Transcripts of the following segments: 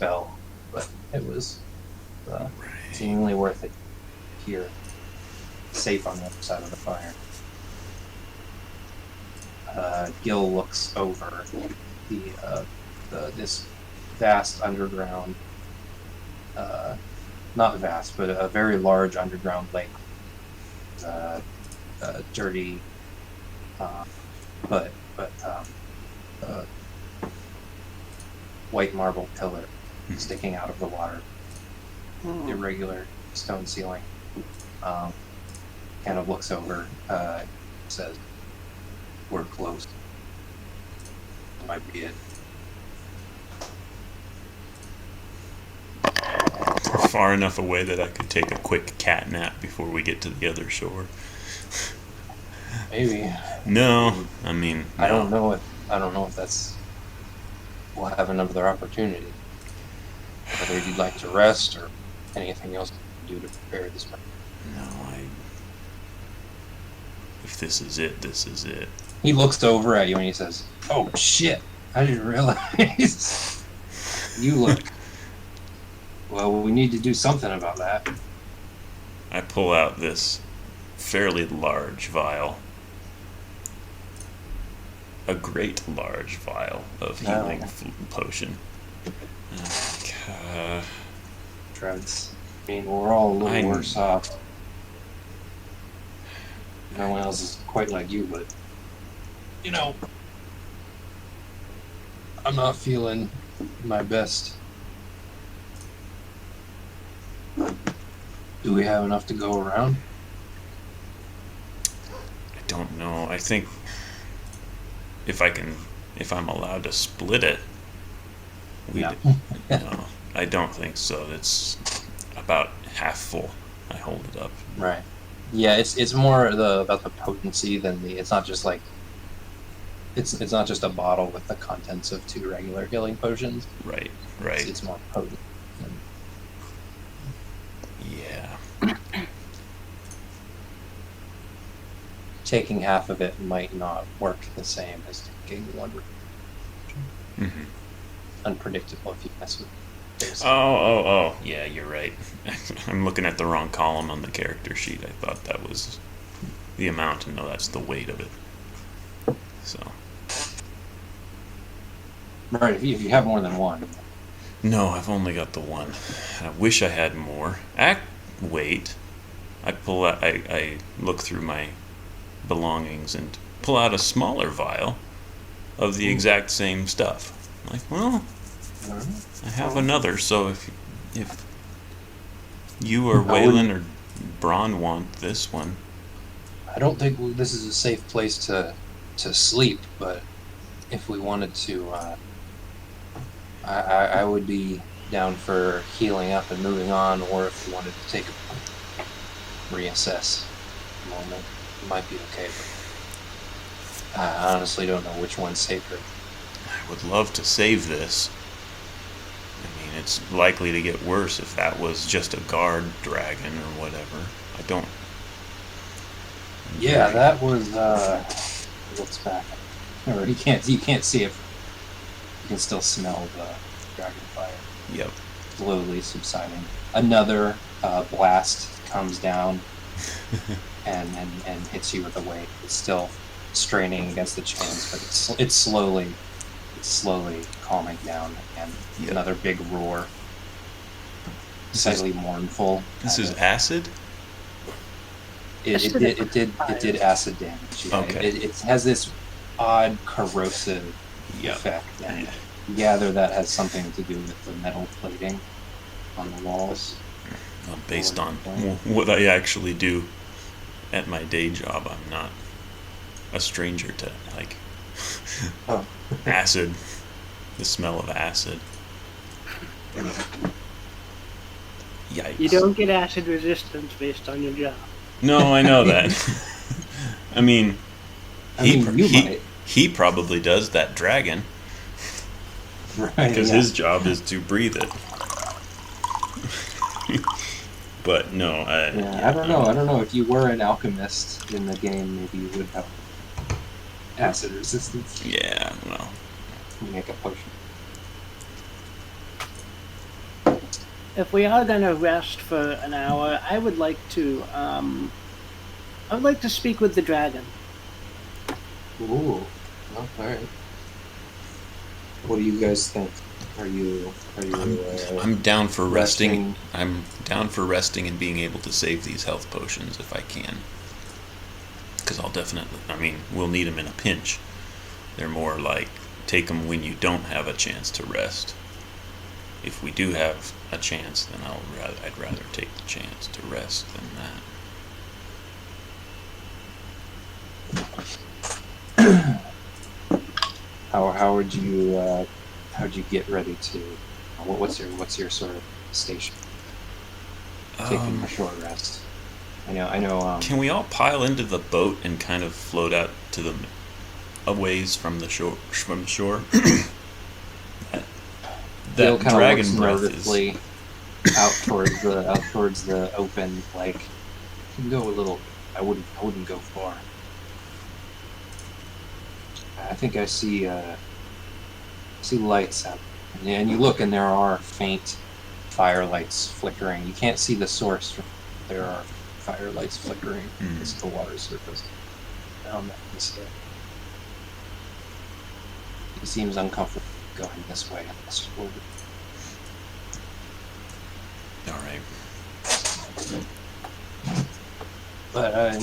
spell, but it was seemingly worth it here, safe on the other side of the fire. Gil looks over this vast underground, not vast, but a very large underground lake. Dirty, but white marble pillar sticking out of the water. Irregular stone ceiling. Kind of looks over, says, "We're close. That might be it." Far enough away that I could take a quick cat nap before we get to the other shore. Maybe. No, I mean, no. I don't know if that's. We'll have another opportunity. Whether you'd like to rest or anything else you can do to prepare this. No, if this is it, this is it. He looks over at you and he says, "Oh shit! I didn't realize you look." Well, we need to do something about that. I pull out this fairly large vial. A great large vial of healing potion. Travis, I mean, we're all a little worse off. No one else is quite like you, but, you know, I'm not feeling my best. Do we have enough to go around? I don't know. I think if I'm allowed to split it, Yeah. No, I don't think so. It's about half full. I hold it up. Right. Yeah, it's more about the potency than it's not just like it's not just a bottle with the contents of 2 regular healing potions. Right. It's more potent. Yeah. Taking half of it might not work the same as taking 1. Mm-hmm. Unpredictable if you mess with it. Oh. Yeah, you're right. I'm looking at the wrong column on the character sheet. I thought that was the amount, and no, that's the weight of it. So. Right, if you have more than 1. No, I've only got the 1. I wish I had more. Wait. I look through my belongings and pull out a smaller vial of the exact same stuff. I'm like, well, I have another, so if you or Waylon or Braun want this one. I don't think this is a safe place to sleep, but if we wanted to, I would be down for healing up and moving on, or if you wanted to take a reassess a moment, it might be okay, but I honestly don't know which one's safer. I would love to save this. I mean, it's likely to get worse if that was just a guard dragon or whatever. I don't... Yeah, that was, looks back. Or you can't see it. You can still smell the dragon fire. Yep. Slowly subsiding. Another blast comes down and hits you with a wave. It's still straining against the chains, but it's slowly calming down. And another big roar. Slightly mournful. This is acid? It did acid damage. Yeah. Okay. It has this odd corrosive effect, and you gather that has something to do with the metal plating on the walls. Well, based on what I actually do at my day job, I'm not a stranger to acid, the smell of acid. Yikes. You don't get acid resistance based on your job. No, I know that. I mean, might. He probably does, that dragon. Right. Because his job is to breathe it. But no, I don't know. I don't know if you were an alchemist in the game, maybe you would have acid resistance. Yeah, well, You make a potion. if we are gonna rest for an hour, I would like to speak with the dragon. Ooh. All right. What do you guys think? Are you I'm down for resting. resting? I'm down for resting and being able to save these health potions if I can. Because I'll definitely, I mean, we'll need them in a pinch. They're more like take them when you don't have a chance to rest. If we do have a chance, then I'd rather take the chance to rest than that. How would you how'd you get ready to? What's your sort of station? Taking a short rest. I know. Can we all pile into the boat and kind of float out to the a ways from the shore? From the shore. Bill That kind of dragon looks breath nervously out towards the open lake. You can go a little. I wouldn't go far. I think I see lights out, and you look, and there are faint firelights flickering. You can't see the source. There are firelights flickering against the water surface. Down that he seems uncomfortable going this way. All right. But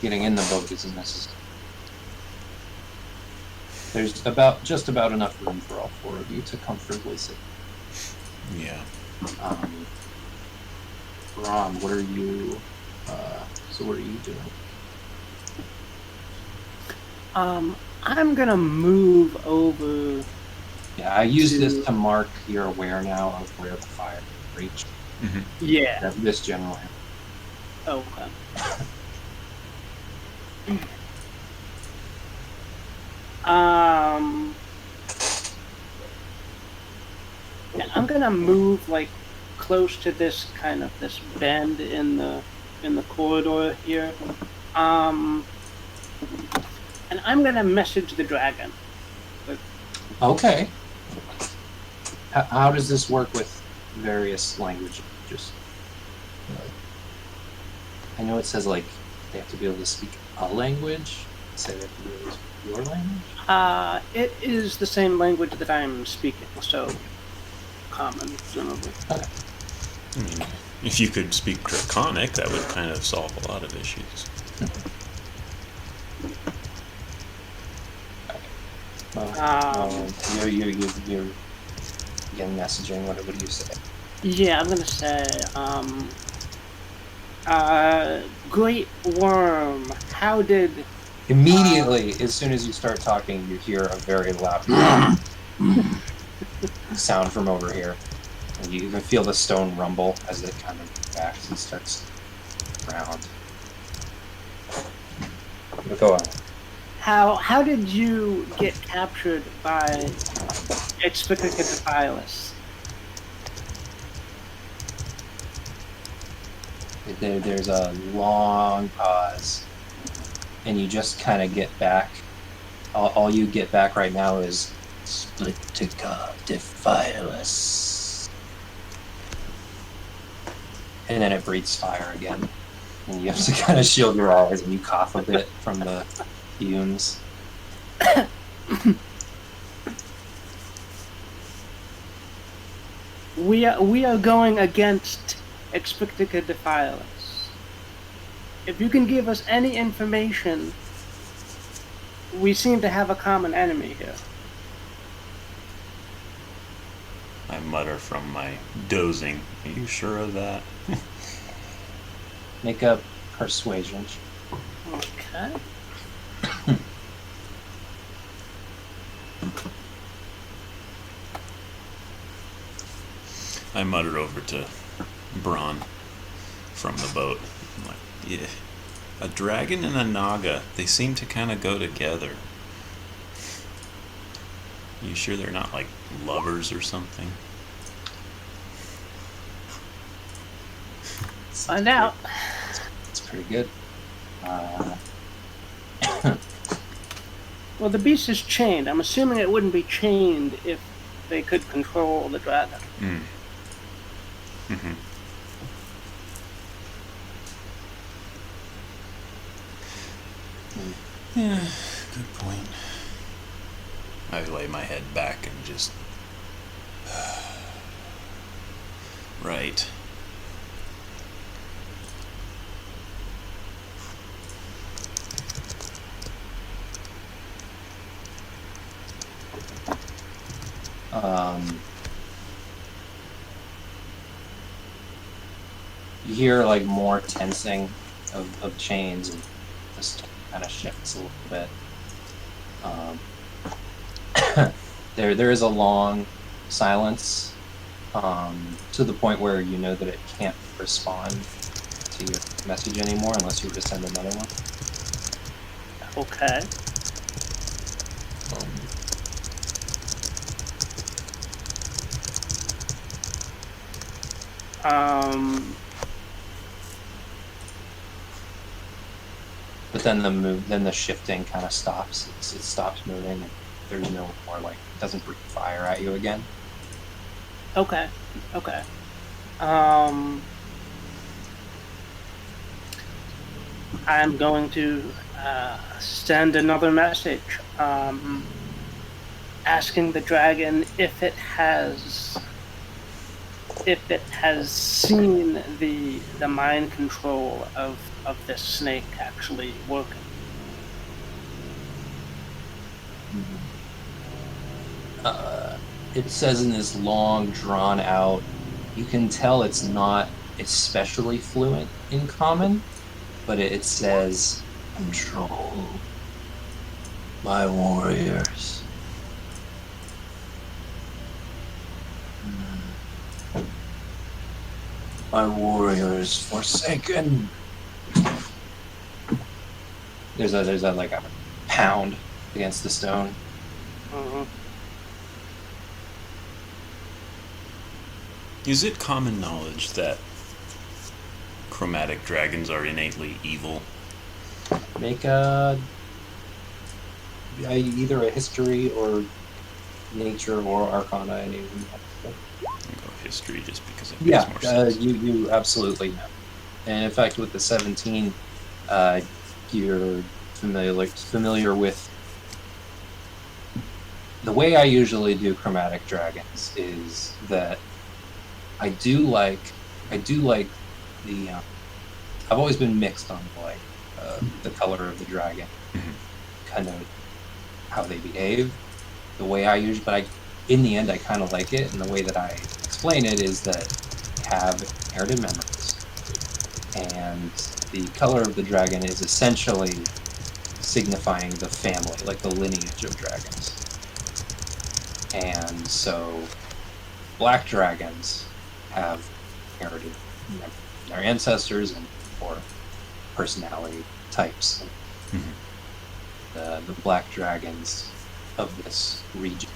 getting in the boat isn't necessary. There's just about enough room for all four of you to comfortably sit. Yeah. Ron, what are you? What are you doing? I'm gonna move over. Yeah, I use this to mark you're aware now of where the fire reached. Mm-hmm. Yeah. This general area. Okay. Yeah, I'm gonna move like close to this bend in the corridor here. And I'm gonna message the dragon. Okay. How does this work with various languages? I know it says like they have to be able to speak a language. Say they have to be able to speak your language. It is the same language that I'm speaking, so common, presumably. Okay. I mean, if you could speak Draconic, that would kind of solve a lot of issues. You're again messaging. What do you say? Yeah, I'm gonna say, Great Worm, how did... Immediately, as soon as you start talking, you hear a very loud sound from over here. And you even feel the stone rumble as it kind of backs and starts around. But go on. How did you get captured by Expectaculus? There's a long pause, and you just kind of get back. All you get back right now is Expectaculus, and then it breathes fire again, and you have to kind of shield your eyes, and you cough a bit from the fumes. We are going against Expectaculus. If you can give us any information, we seem to have a common enemy here. I mutter from my dozing. Are you sure of that? Make a persuasion. Okay. I mutter over to Braun from the boat. I'm like, yeah, a dragon and a naga, they seem to kind of go together. You sure they're not like lovers or something? Find out. It's pretty good. Well, the beast is chained. I'm assuming it wouldn't be chained if they could control the dragon. Mm-hmm. Mm. Yeah, good point. I lay my head back and just. Right. You hear like more tensing of chains, and this kind of shifts a little bit. There is a long silence, to the point where you know that it can't respond to your message anymore unless you were to send another one. Okay. But then then the shifting kind of stops. It stops moving, and there's no more like it doesn't breathe fire at you again. Okay. Okay. I'm going to send another message, asking the dragon if it has seen the mind control of this snake actually working. It says in this long, drawn out. You can tell it's not especially fluent in common, but it says, "Control my warriors." My warriors forsaken. There's a like a pound against the stone. Mm-hmm. Is it common knowledge that chromatic dragons are innately evil? Make either a history or nature or arcana. Any of them. I'll go history just because it makes more sense. You absolutely know. And in fact, with the 17, you're familiar with the way I usually do chromatic dragons is that I do like the I've always been mixed on the color of the dragon, kind of how they behave, the way I usually, but in the end I kind of like it, and the way that I explain it is that they have inherited memories, and the color of the dragon is essentially signifying the family, like the lineage of dragons. And so black dragons have inherited their ancestors and or personality types. The black dragons of this region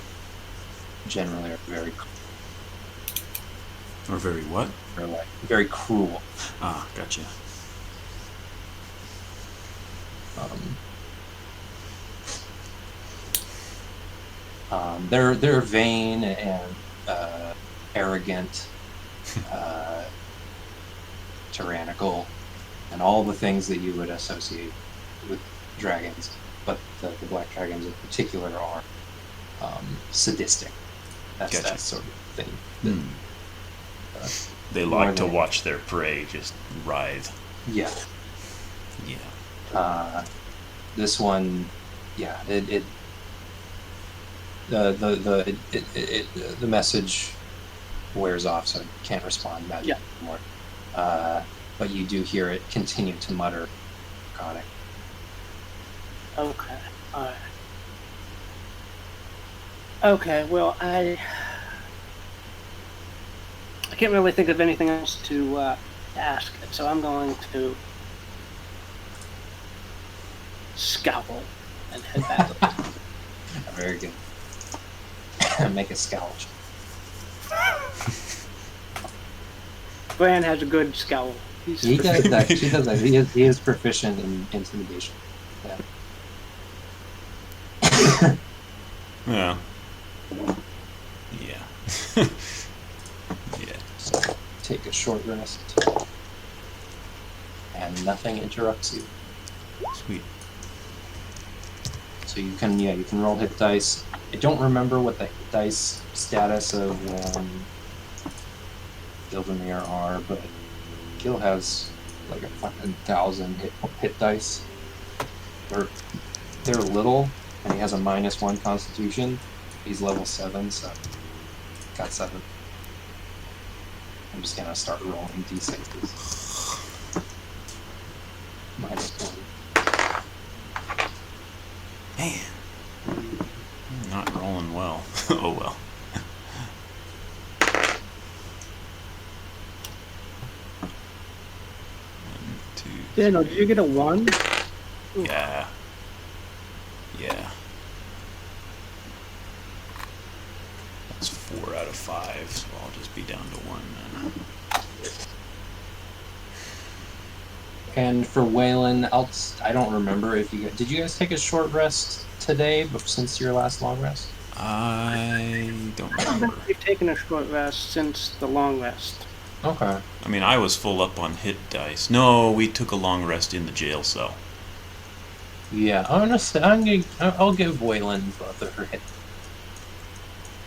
generally are very Or very what? very cruel. Ah, gotcha. They're vain and arrogant, tyrannical, and all the things that you would associate with dragons. But the black dragons in particular are sadistic. That's Gotcha. that sort of thing. They like to watch their prey just writhe. Yeah. Yeah. This one, yeah, the message wears off, so it can't respond magic anymore. But you do hear it continue to mutter, "Draconic." Okay. All right. Okay. Well, I can't really think of anything else to ask it, so I'm going to scowl and head back. Very good. Make a scowl. Bran has a good scowl. He does that. She does that. He is proficient in intimidation. Yeah. Well. Yeah. Yeah. take a short rest, and nothing interrupts you. Sweet. So you can roll hit dice. I don't remember what the hit dice status of Gildermere are, but Gil has like 1,000 hit dice. They're little, and he has a -1 Constitution. He's level 7, so got 7. I'm just gonna start rolling d6s. -1. Man, I'm not rolling well. Oh well. 1, 2. Daniel, did you get a 1? Yeah. Yeah. That's 4 out of 5, so I'll just be down to 1 then. And for Waylon, I don't remember if did you guys take a short rest today since your last long rest? I don't remember. We've taken a short rest since the long rest. Okay. I mean, I was full up on hit dice. No, we took a long rest in the jail cell. Yeah, I'll give Waylon both of her hit.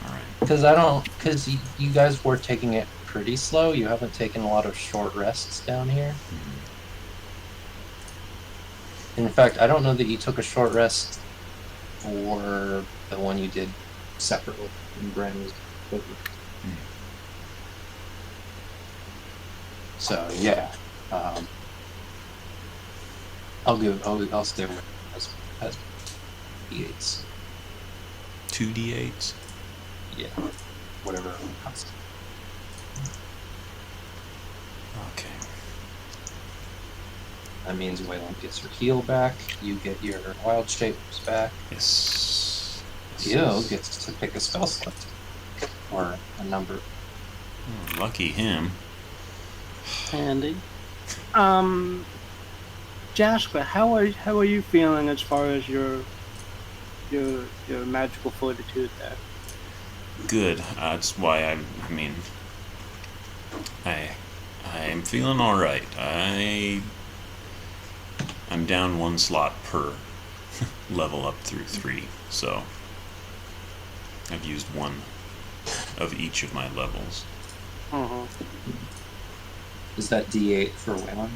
All right. Because you guys were taking it pretty slow. You haven't taken a lot of short rests down here. Mm-hmm. In fact, I don't know that you took a short rest for the one you did separately when Bran was with you. So yeah, I'll stay with as d8s. 2 d8s. Yeah, whatever it costs. Okay. That means Waylon gets her heal back. You get your wild shapes back. Yes. Gil gets to pick a spell slot or a number. Oh, lucky him. Handy. Jasper, how are you feeling as far as your magical fortitude there? Good. That's why I'm feeling all right. I'm down 1 slot per level up through 3, so I've used 1 of each of my levels. Uh-huh. Is that D8 for Waylon?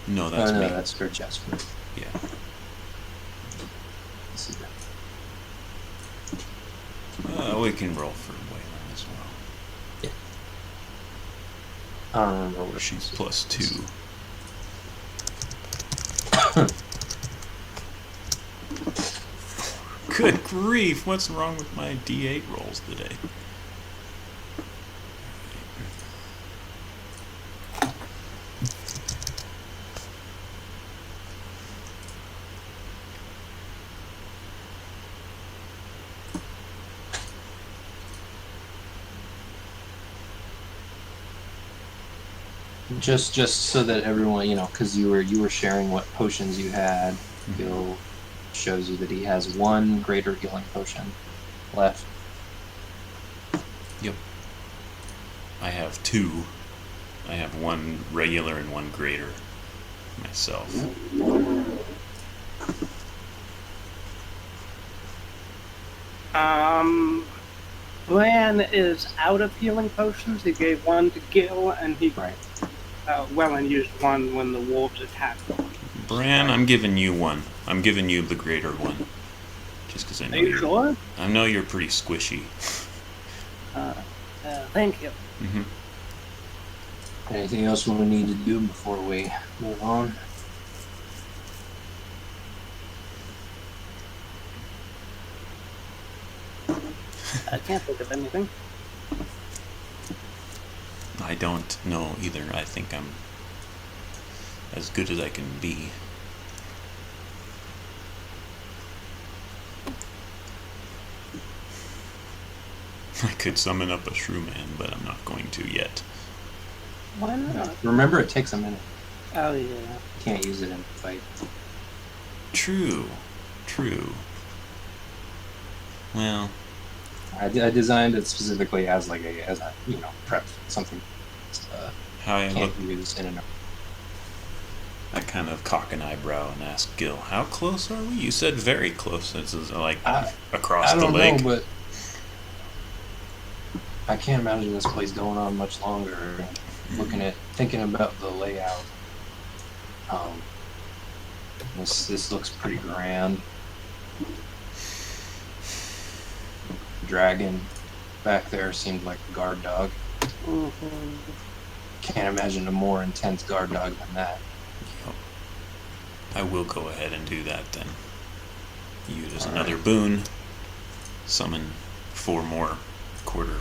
No, that's me. That's for Jasper. Yeah. Let's see that. We can roll for Waylon as well. Yeah. I don't remember what She's +2. Good grief! What's wrong with my D8 rolls today? Just so that everyone, because you were sharing what potions you had, Gil shows you that he has 1 greater healing potion left. Yep. I have 2. I have 1 regular and 1 greater myself. Bran is out of healing potions. He gave 1 to Gil, and he Wellen used 1 when the wolves attacked him. Bran, I'm giving you 1. I'm giving you the greater one. Just because I know Are you sure? I know you're pretty squishy. Thank you. Mm-hmm. Anything else we need to do before we move on? I can't think of anything. I don't know either. I think I'm as good as I can be. I could summon up a shrew man, but I'm not going to yet. Why not? Remember, it takes a minute. Oh, yeah. You can't use it in a fight. True. Well, I designed it specifically as a prep something I look. can't use in and out. I kind of cock an eyebrow and ask Gil, "How close are we?" You said very close. This is like across I the don't lake. know, but I can't imagine this place going on much longer. Thinking about the layout, um, this looks pretty grand. Dragon back there seemed like a guard dog. Mm-hmm. Can't imagine a more intense guard dog than that. Yep. I will go ahead and do that then. Use as All another right. boon. Summon 4 more quarter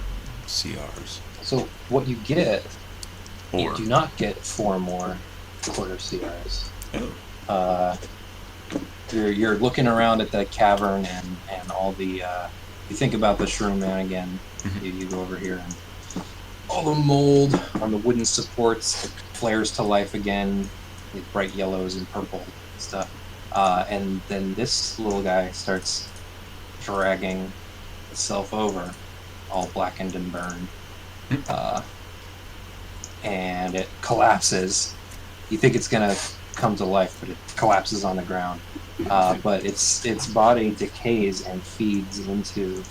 CRs. So what you get, you Or do not get 4 more quarter CRs. oh, You're looking around at the cavern and all the you think about the shroom man again. Mhm. You go over here and all the mold on the wooden supports it flares to life again with bright yellows and purple stuff. And then this little guy starts dragging itself over, all blackened and burned. And it collapses. You think it's gonna come to life, but it collapses on the ground. But its body decays and feeds into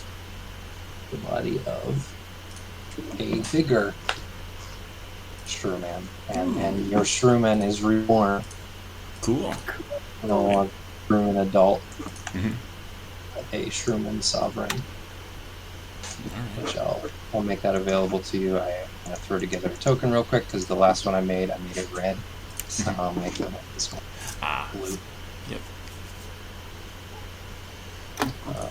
the body of a bigger Shrewman, and your Shrewman is reborn. cool. No longer Shrewman adult, Mhm. a Shrewman sovereign. All right. Which I'll make that available to you. I'm gonna throw together a token real quick because the last one I made it red, so I'll make this one Ah, blue. yep. Wow.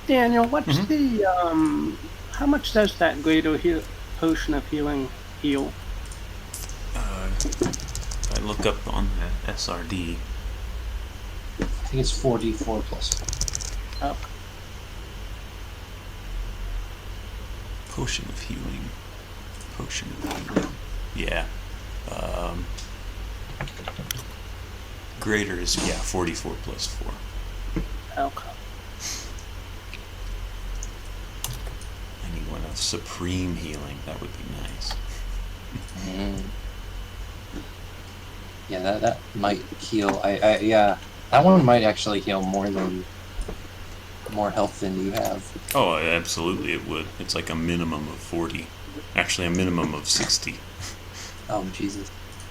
Daniel, what's Mhm. the how much does that greater potion of healing heal? I look up on the SRD. I think it's 4d4 plus 4. Oh, Potion of healing. Potion of healing. Yeah. Greater is 44 plus 4. okay. I need one of supreme healing. That would be nice. Yeah, that might heal. Yeah, that one might actually heal more health than you have. Oh, absolutely it would. It's like a minimum of 40. Actually, a minimum of 60. Oh Jesus.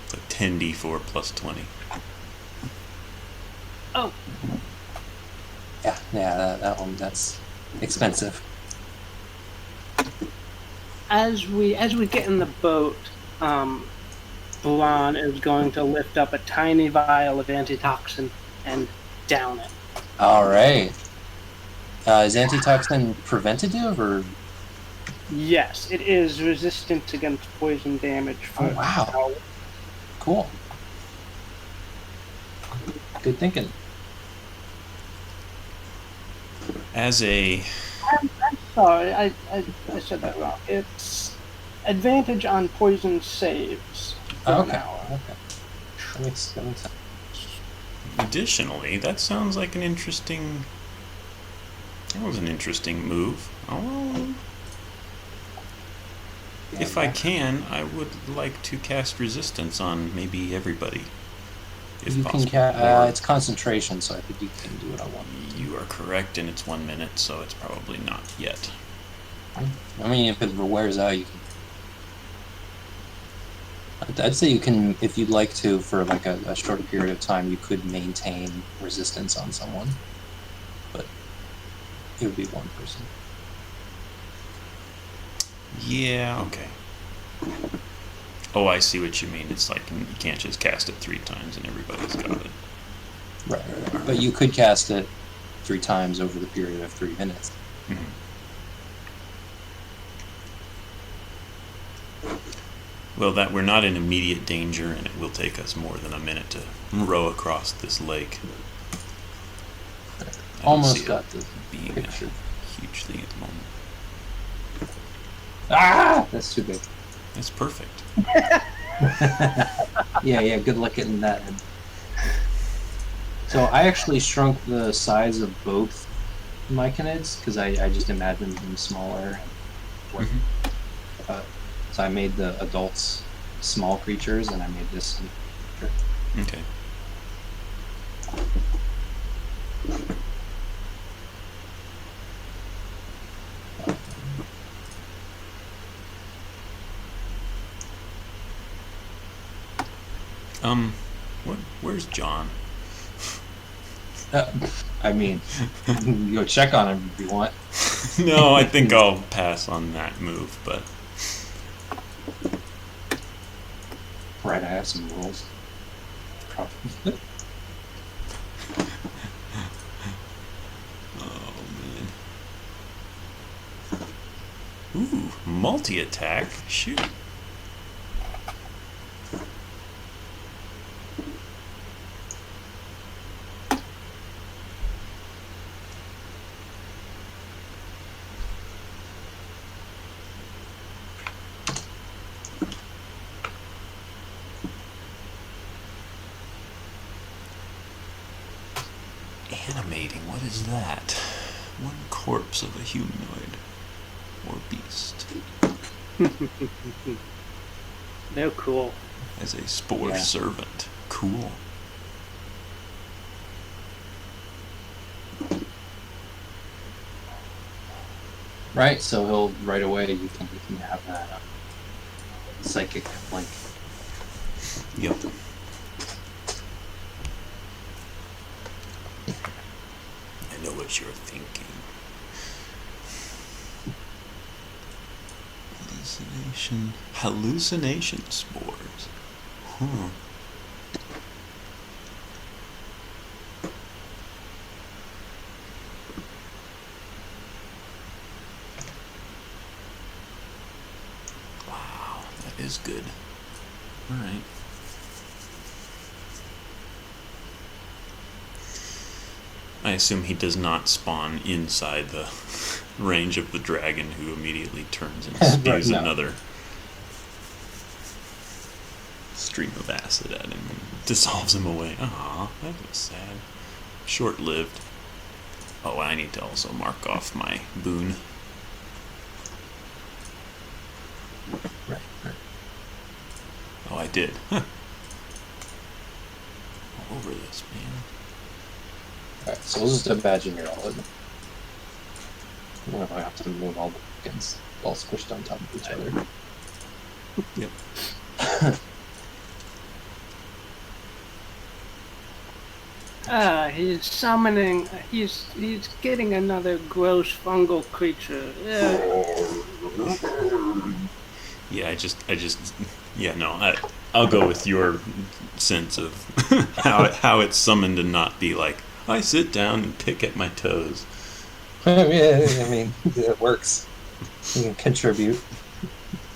So 10d4 plus 20. Oh, Yeah, that one that's expensive. as we get in the boat, Blon is going to lift up a tiny vial of antitoxin and down it. All right. Is antitoxin preventative or? Yes, it is resistant against poison damage. For Oh wow. Cool. Good thinking. As a I'm sorry, I said that wrong. It's advantage on poison saves. For an Okay. hour. Okay. That makes sense. additionally, that sounds like an interesting. That was an interesting move. Oh, if I can, I would like to cast resistance on maybe everybody, if You possible. can. Or- It's concentration, so I think you can do what I want. You are correct, and it's 1 minute, so it's probably not yet. I mean, if it wears out, you can. I'd say you can, if you'd like to, for like a short period of time, you could maintain resistance on someone, but it would be one person. Yeah, okay. Oh, I see what you mean. It's like you can't just cast it 3 times and everybody's got it. Right. But you could cast it 3 times over the period of 3 minutes. Mhm. Well, that we're not in immediate danger, and it will take us more than a minute to row across this lake. I don't Almost see it got the being picture. a huge thing at the moment. Ah! That's too big. It's perfect. Yeah, good luck getting that in. So I actually shrunk the size of both myconids because I just imagined them smaller. Mhm. So I made the adults small creatures, and I made this creature. Okay. Where's John? I mean, you can go check on him if you want. No, I think I'll pass on that move, but Right, I have some rules. Probably. oh man. Ooh, multi-attack. Shoot. Animating, what is that? One corpse of a humanoid or beast They're cool. as a spore Yeah. servant. Cool. Right, so he'll right away. You can have that psychic link. Yep. I know what you're thinking. Hallucination spores. Huh. Wow, that is good. All right. I assume he does not spawn inside the range of the dragon, who immediately turns and spews No. another stream of acid at him and dissolves him away. Aw, that was sad. Short-lived. Oh, I need to also mark off my boon. Right. Oh, I did. Huh. All over this, man. Alright, so we'll just imagine you're all in. What if I have to move all the tokens all squished on top of each other? Yep. He's summoning. He's getting another gross fungal creature. Yeah, I'll go with your sense of how it's summoned and not be like, I sit down and pick at my toes. I mean, it works. You can contribute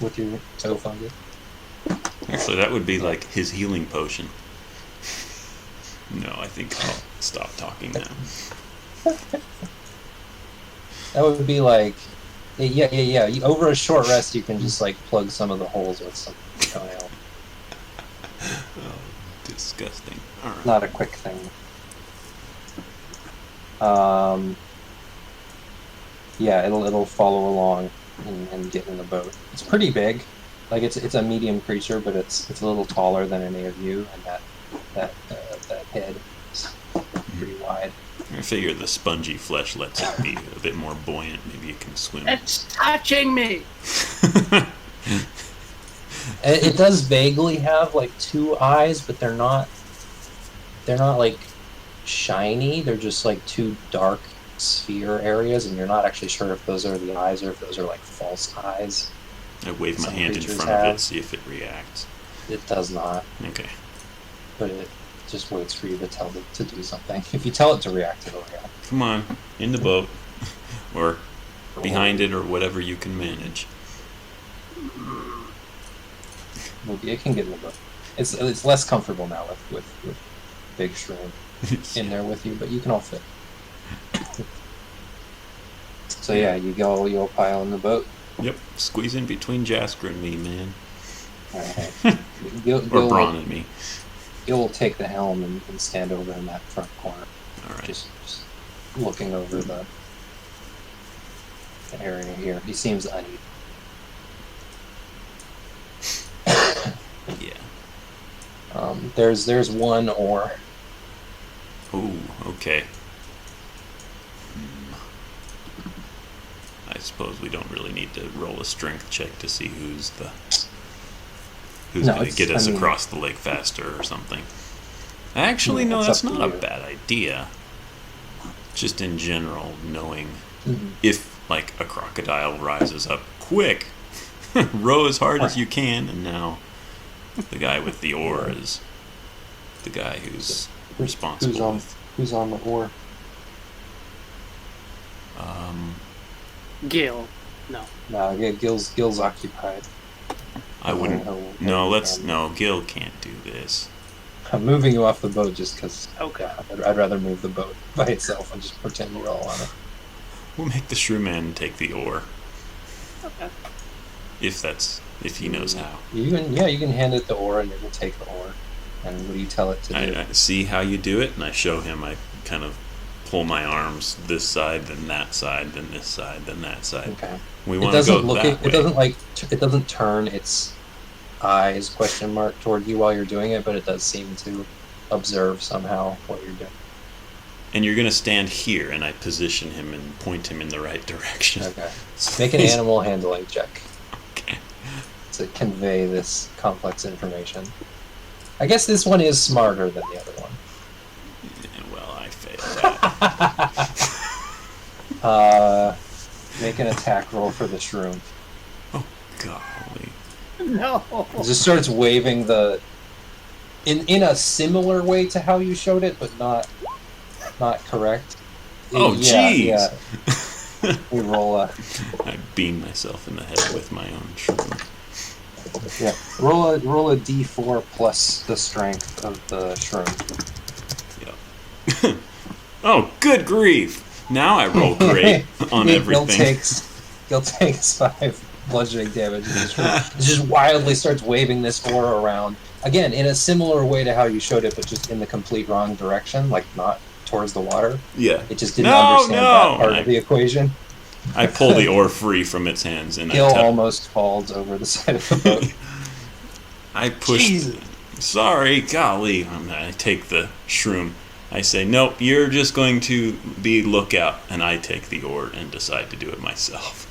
with your toe fungus. Actually, that would be like his healing potion. No, I think I'll stop talking now. That would be like, yeah. Over a short rest, you can just like plug some of the holes with some tile. Oh, disgusting. All right. Not a quick thing. Yeah, it'll follow along and get in the boat. It's pretty big. Like it's a medium creature, but it's a little taller than any of you, and that head is pretty wide. I figure the spongy flesh lets it be a bit more buoyant. Maybe it can swim. It's touching me. It does vaguely have like 2 eyes, but they're not like shiny. They're just like 2 dark sphere areas, and you're not actually sure if those are the eyes or if those are like false eyes. I wave my Some hand in creatures front of have. it, see if it reacts. It does not, Okay. but it just waits for you to tell it to do something. If you tell it to react, it'll react. Come on, in the boat, or behind it, or whatever you can manage. It can get in the boat. It's less comfortable now with Big Shroom in there with you, but you can all fit. So yeah, you all pile in the boat. Yep, squeeze in between Jasker and me, man. All right. Or Braun and me. You'll take the helm and stand over in that front corner. All right. Just looking over the area here. He seems uneasy. Yeah. There's one oar. Ooh, okay. I suppose we don't really need to roll a strength check to see who's going to get us across the lake faster or something. Actually, no, that's not a bad idea. Just in general, knowing if, like, a crocodile rises up quick, row as hard as you can, and now the guy with the oar is the guy who's responsible. Who's on the oar? Gil. No. No, yeah, Gil's occupied. I wouldn't. No, Gil can't do this. I'm moving you off the boat just because. Okay. I'd rather move the boat by itself and just pretend you're all on it. We'll make the shrew man take the oar. Okay. If he knows how. You can hand it the oar and it will take the oar. And what do you tell it to do? I see how you do it, and I show him. I kind of pull my arms this side, then that side, then this side, then that side. Okay. We want to go that way. It doesn't turn its eyes toward you while you're doing it, but it does seem to observe somehow what you're doing. And you're going to stand here, and I position him and point him in the right direction. Okay. Make an animal handling check. Okay. To convey this complex information. I guess this one is smarter than the other one. Yeah, well, I failed that. Make an attack roll for the shroom. Oh, golly. No. It just starts waving in a similar way to how you showed it, but not correct. Oh, jeez! Yeah. We roll a... I beam myself in the head with my own shroom. Yeah, roll a d4 plus the strength of the shroom. Yep. Oh, good grief! Now I roll great on everything. Gil takes 5 bludgeoning damage. It just wildly starts waving this oar around. Again, in a similar way to how you showed it, but just in the complete wrong direction, like not towards the water. Yeah. It just didn't understand that part of the equation. I pull the oar free from its hands, and Gil almost falls over the side of the boat. I push. Jesus. Sorry, golly. I take the shroom. I say, nope, you're just going to be lookout, and I take the oar and decide to do it myself.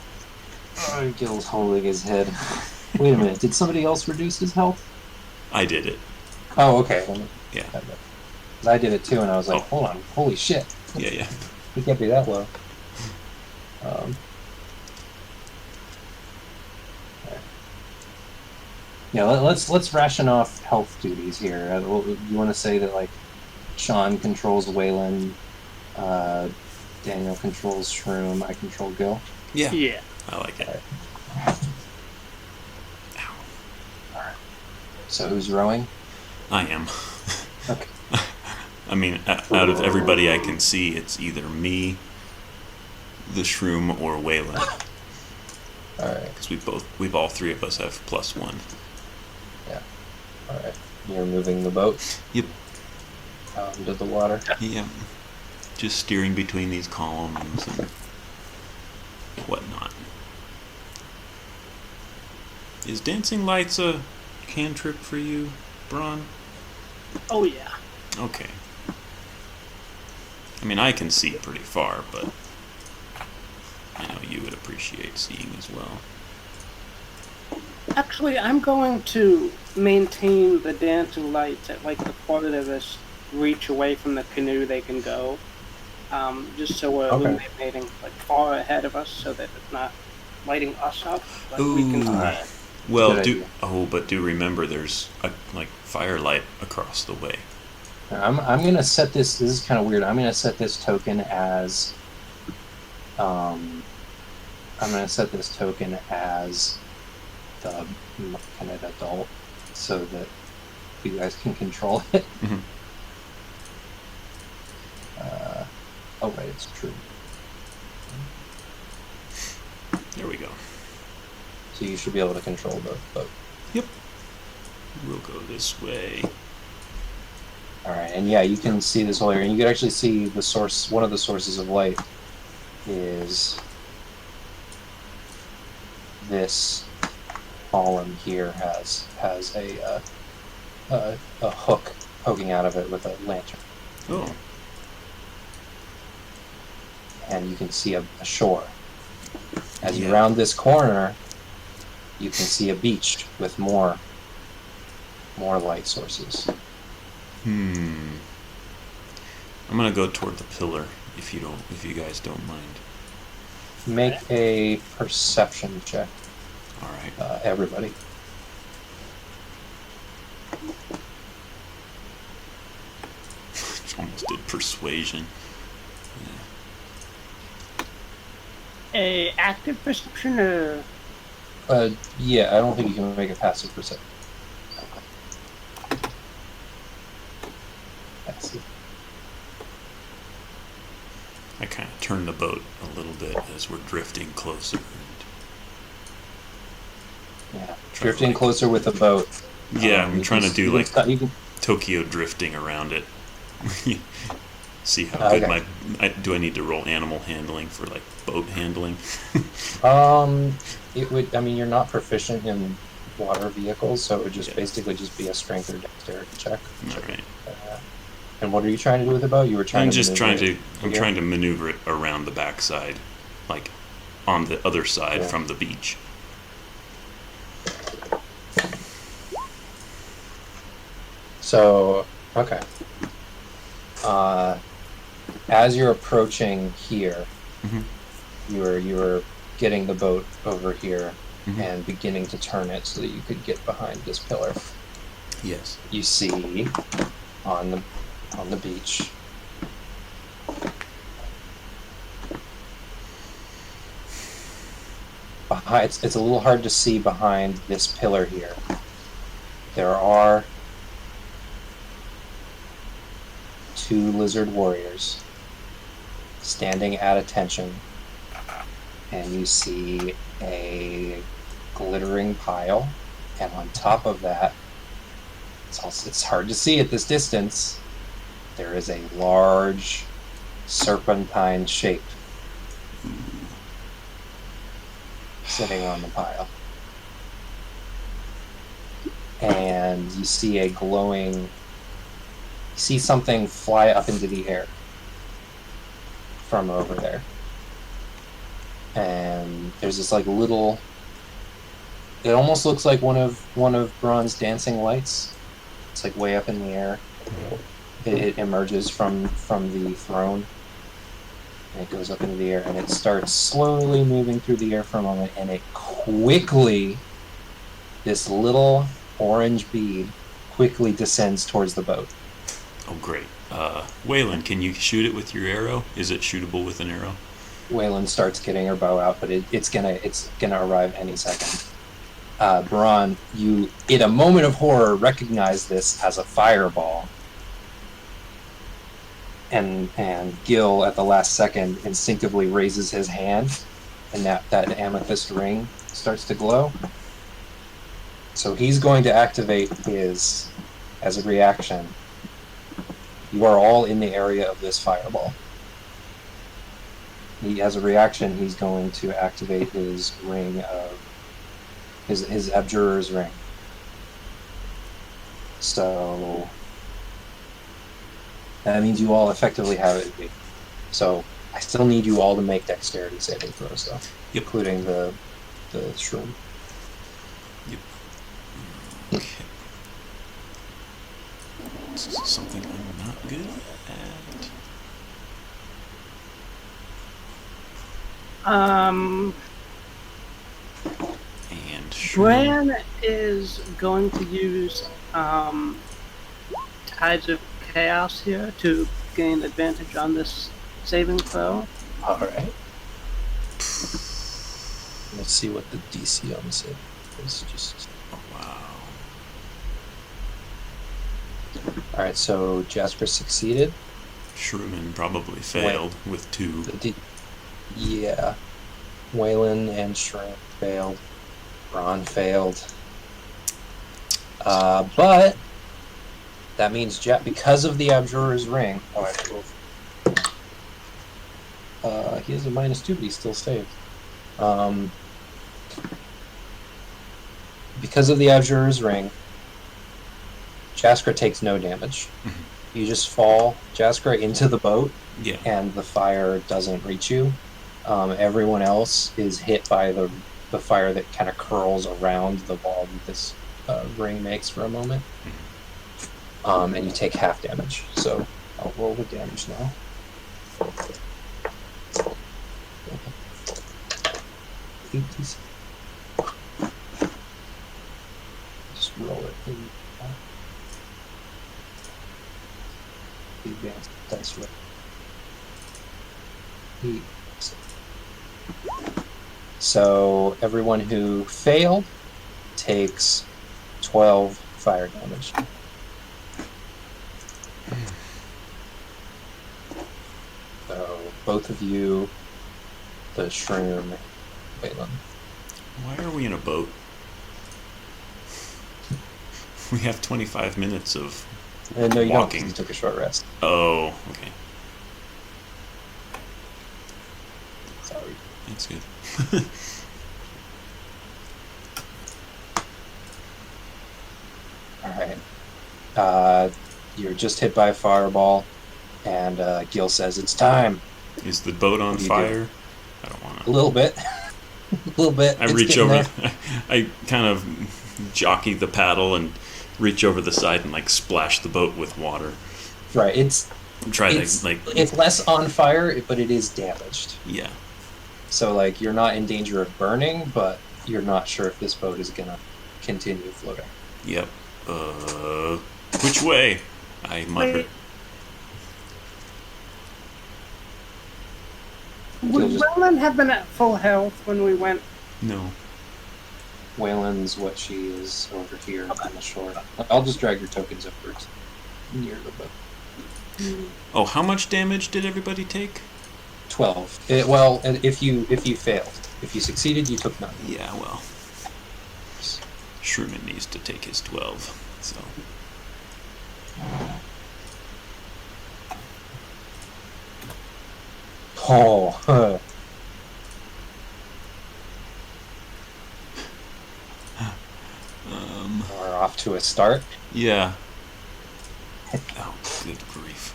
Oh, Gil's holding his head. Wait a minute, did somebody else reduce his health? I did it. Oh, okay. Yeah. I did it too, and I was like, hold on, holy shit. Yeah. He can't be that low. Yeah, let's ration off health duties here. You want to say that, like, Sean controls Waylon, Daniel controls Shroom, I control Gil? Yeah. Yeah. I like it. All right. So who's rowing? I am. Okay. I mean, out of everybody I can see, it's either me, the shroom, or Waylon. All right. Because all three of us have +1. Yeah. All right. You're moving the boat. Yep. Out into the water. Yeah. Just steering between these columns and whatnot. Is dancing lights a cantrip for you, Braun? Oh, yeah. Okay. I mean, I can see pretty far, but I know you would appreciate seeing as well. Actually, I'm going to maintain the dancing lights at, like, the farthest reach away from the canoe they can go. Just so we're illuminating, like, far ahead of us so that it's not lighting us up. But we can Well, but do remember there's a, like, firelight across the way. I'm gonna set this. This is kind of weird. I'm gonna set this token as. I'm gonna set this token as the kind of adult, so that you guys can control it. Mhm. Oh right, it's true. There we go. So you should be able to control the boat. Yep. We'll go this way. All right, and yeah, you can see this whole area, and you can actually see the source. One of the sources of light is this column here has a hook poking out of it with a lantern, Oh, and you can see a shore. As you Yeah. round this corner, you can see a beach with more light sources. I'm gonna go toward the pillar if you guys don't mind. Make a perception check, All right. everybody. Almost did persuasion. A active perception or Yeah, I don't think you can make a passive perception. Passive. I kind of turn the boat a little bit as we're drifting closer. Yeah, drifting closer with a boat. Yeah, I'm you trying can- to do you like can- you can- Tokyo drifting around it. See how Okay. good do I need to roll animal handling for like boat handling? It would. I mean, you're not proficient in water vehicles, so it would just Yeah. basically just be a strength or dexterity check. All right. And what are you trying to do with the boat? You were trying I'm to. just trying maneuver to. it I'm here? trying to maneuver it around the backside, like on the other side Yeah. from the beach. So okay. As you're approaching here, Mhm. you were getting the boat over here Mhm. and beginning to turn it so that you could get behind this pillar. Yes. You see on the beach behind. It's a little hard to see behind this pillar here. There are two lizard warriors standing at attention, and you see a glittering pile, and on top of that, it's hard to see at this distance, there is a large serpentine shape sitting on the pile. And you see something fly up into the air from over there. And there's this like little, it almost looks like one of Braun's dancing lights. It's like way up in the air. It emerges from the throne, and it goes up into the air, and it starts slowly moving through the air for a moment, and it quickly, this little orange bead quickly descends towards the boat. Oh, great. Waylon, can you shoot it with your arrow? Is it shootable with an arrow? Waylon starts getting her bow out, but it's gonna arrive any second. Braun, you in a moment of horror recognize this as a fireball, and Gil at the last second instinctively raises his hand, and that amethyst ring starts to glow. So he's going to activate his, as a reaction. You are all in the area of this fireball. He, as a reaction, he's going to activate his ring of his abjurer's ring. So that means you all effectively have it. So I still need you all to make dexterity saving throws, though, Yep. including the shroom. Yep. Okay. This is something I'm not good at. And Bran is going to use Tides of chaos here to gain advantage on this saving throw. All right. Let's see what the DC on this is. Just. Oh, wow. All right. So Jasper succeeded. Shrewman probably failed with 2. Yeah. Waylon and Shrimp failed. Ron failed. But that means because of the Abjurer's Ring. Oh, he has a -2, but he's still saved. Because of the Abjurer's Ring, Jaskra takes no damage. Mm-hmm. You just fall, Jaskra, into the boat, Yeah. and the fire doesn't reach you. Everyone else is hit by the fire that kind of curls around the wall that this ring makes for a moment. Mm-hmm. And you take half damage. So I'll roll the damage now. Just roll it. The advanced dice roll. 8. So everyone who failed takes 12 fire damage. So both of you, the shroom, Waylon. Why are we in a boat? We have 25 minutes of No, you don't, 'cause walking. you took a short rest. Oh, okay. Sorry. That's good. Alright. You're just hit by a fireball, and Gil says, "It's time." Is the boat on What do you fire? I don't want A to. little bit. A little bit. I It's reach getting over. there. I kind of jockey the paddle and reach over the side and like splash the boat with water. Right. It's Try to like. it's less on fire, but it is damaged. Yeah. So like you're not in danger of burning, but you're not sure if this boat is gonna continue floating. Yep. Which way? I mutter. Would just- Wellen have been at full health when we went? No. Waylon's what she is over here on the shore. I'll just drag your tokens over near the boat. Oh, how much damage did everybody take? 12. Well, and if you failed, if you succeeded, you took none. Yeah, well. Shrewman needs to take his 12, so. Oh, huh. We're off to a start. Yeah. Oh, good grief.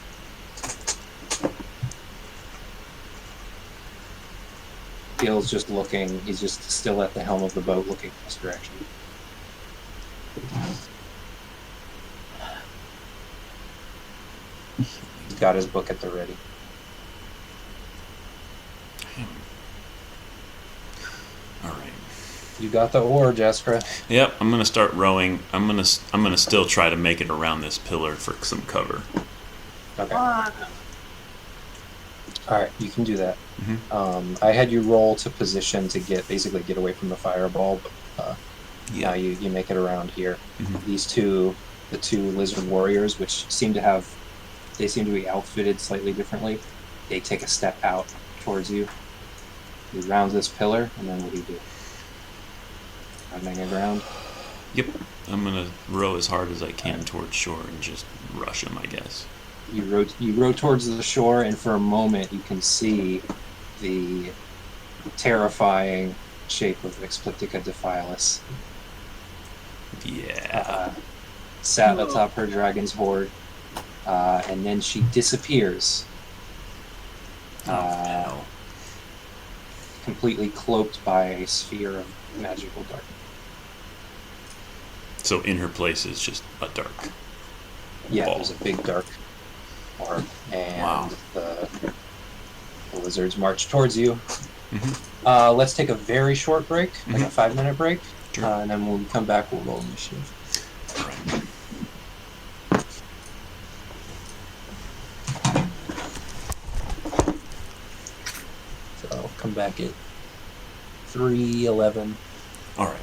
Gil's just looking. He's just still at the helm of the boat, looking in this direction. He's got his book at the ready. All right. You got the oar, Jaskra. Yep, I'm gonna start rowing. I'm gonna still try to make it around this pillar for some cover. Okay. Uh, All right, you can do that. Mhm. I had you roll to position to basically get away from the fireball, but Yeah. now you make it around here. Mhm. The two lizard warriors, which seem to be outfitted slightly differently. They take a step out towards you. You round this pillar, and then what do you do? Rounding around. Yep. I'm gonna row as hard as I can towards shore and just rush him, I guess. You row towards the shore, and for a moment you can see the terrifying shape of Explictica Defilis Yeah. sat atop her dragon's hoard, and then she disappears, Oh, hell. completely cloaked by a sphere of magical darkness. So in her place is just a dark. Yeah, Ball. there's a big dark orb, and Wow. the lizards march towards you. Mhm. Let's take a very short break, like a Mhm. 5-minute break, Sure. and then when we come back, we'll roll initiative. All right. come back at 3:11. All right.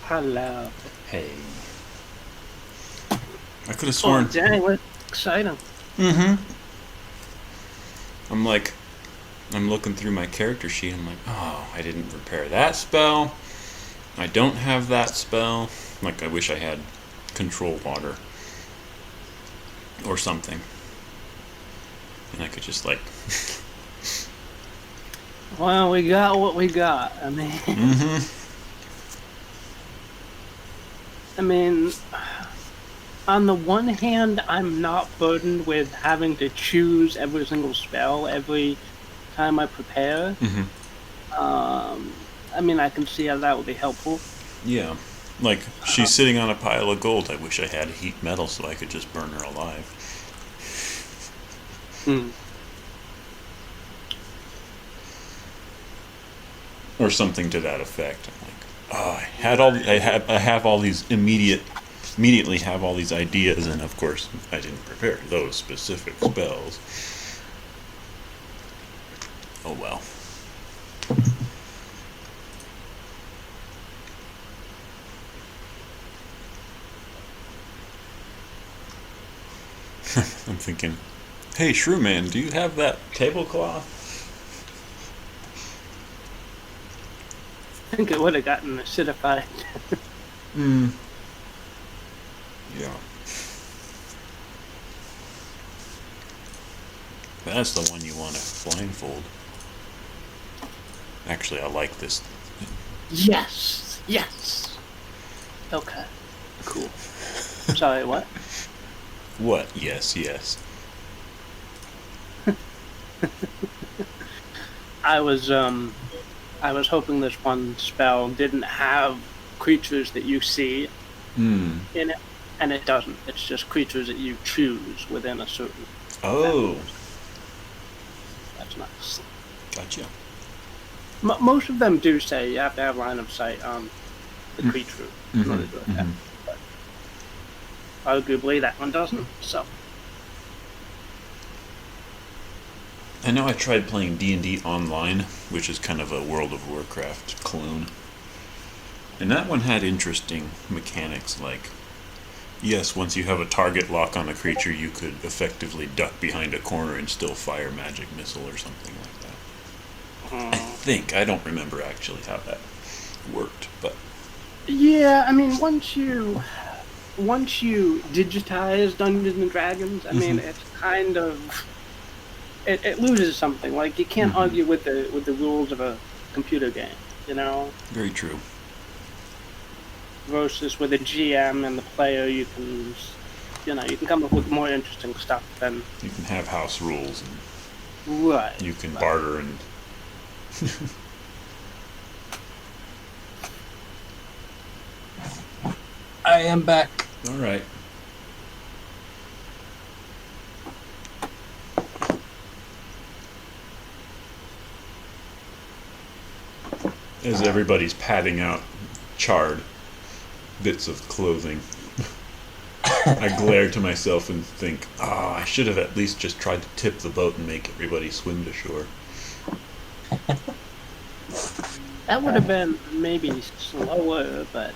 Hello. Hey. I could have Oh, sworn. dang, what exciting. Mm-hmm. I'm looking through my character sheet. I'm like, oh, I didn't prepare that spell. I don't have that spell. Like, I wish I had control water or something, and I could just like. Well, we got what we got. I mean, Mm-hmm. I mean, on the one hand, I'm not burdened with having to choose every single spell every time I prepare. Mm-hmm. I mean, I can see how that would be helpful. Yeah. Like, she's sitting on a pile of gold. I wish I had heat metal so I could just burn her alive. Hmm. Or something to that effect. I'm like, oh, I have all these immediately have all these ideas, and of course I didn't prepare those specific spells. Oh well. I'm thinking, hey, Shrew Man, do you have that tablecloth? I think it would have gotten acidified. Yeah. That's the one you want to blindfold. Actually, I like this. Yes! Yes! Okay. Cool. Sorry, what? What? Yes, yes. I was hoping this one spell didn't have creatures that you see Hmm. in it, and it doesn't. It's just creatures that you choose within a certain. Oh, That's nice. gotcha. Most of them do say you have to have line of sight on the creature in order to attack. But arguably, that one doesn't. So I know I tried playing D&D online, which is kind of a World of Warcraft clone. And that one had interesting mechanics, like, yes, once you have a target lock on a creature, you could effectively duck behind a corner and still fire magic missile or something like that. I think. I don't remember actually how that worked, but... yeah, I mean, once you digitize Dungeons and Dragons, I mean, it's kind of it loses something. Like you can't argue with the rules of a computer game, you know. Very true. Versus with a GM and the player, you can come up with more interesting stuff than You can have house rules, and right. you can barter and... I am back. All right. As everybody's patting out charred bits of clothing, I glare to myself and think, I should have at least just tried to tip the boat and make everybody swim to shore. That would have been maybe slower, but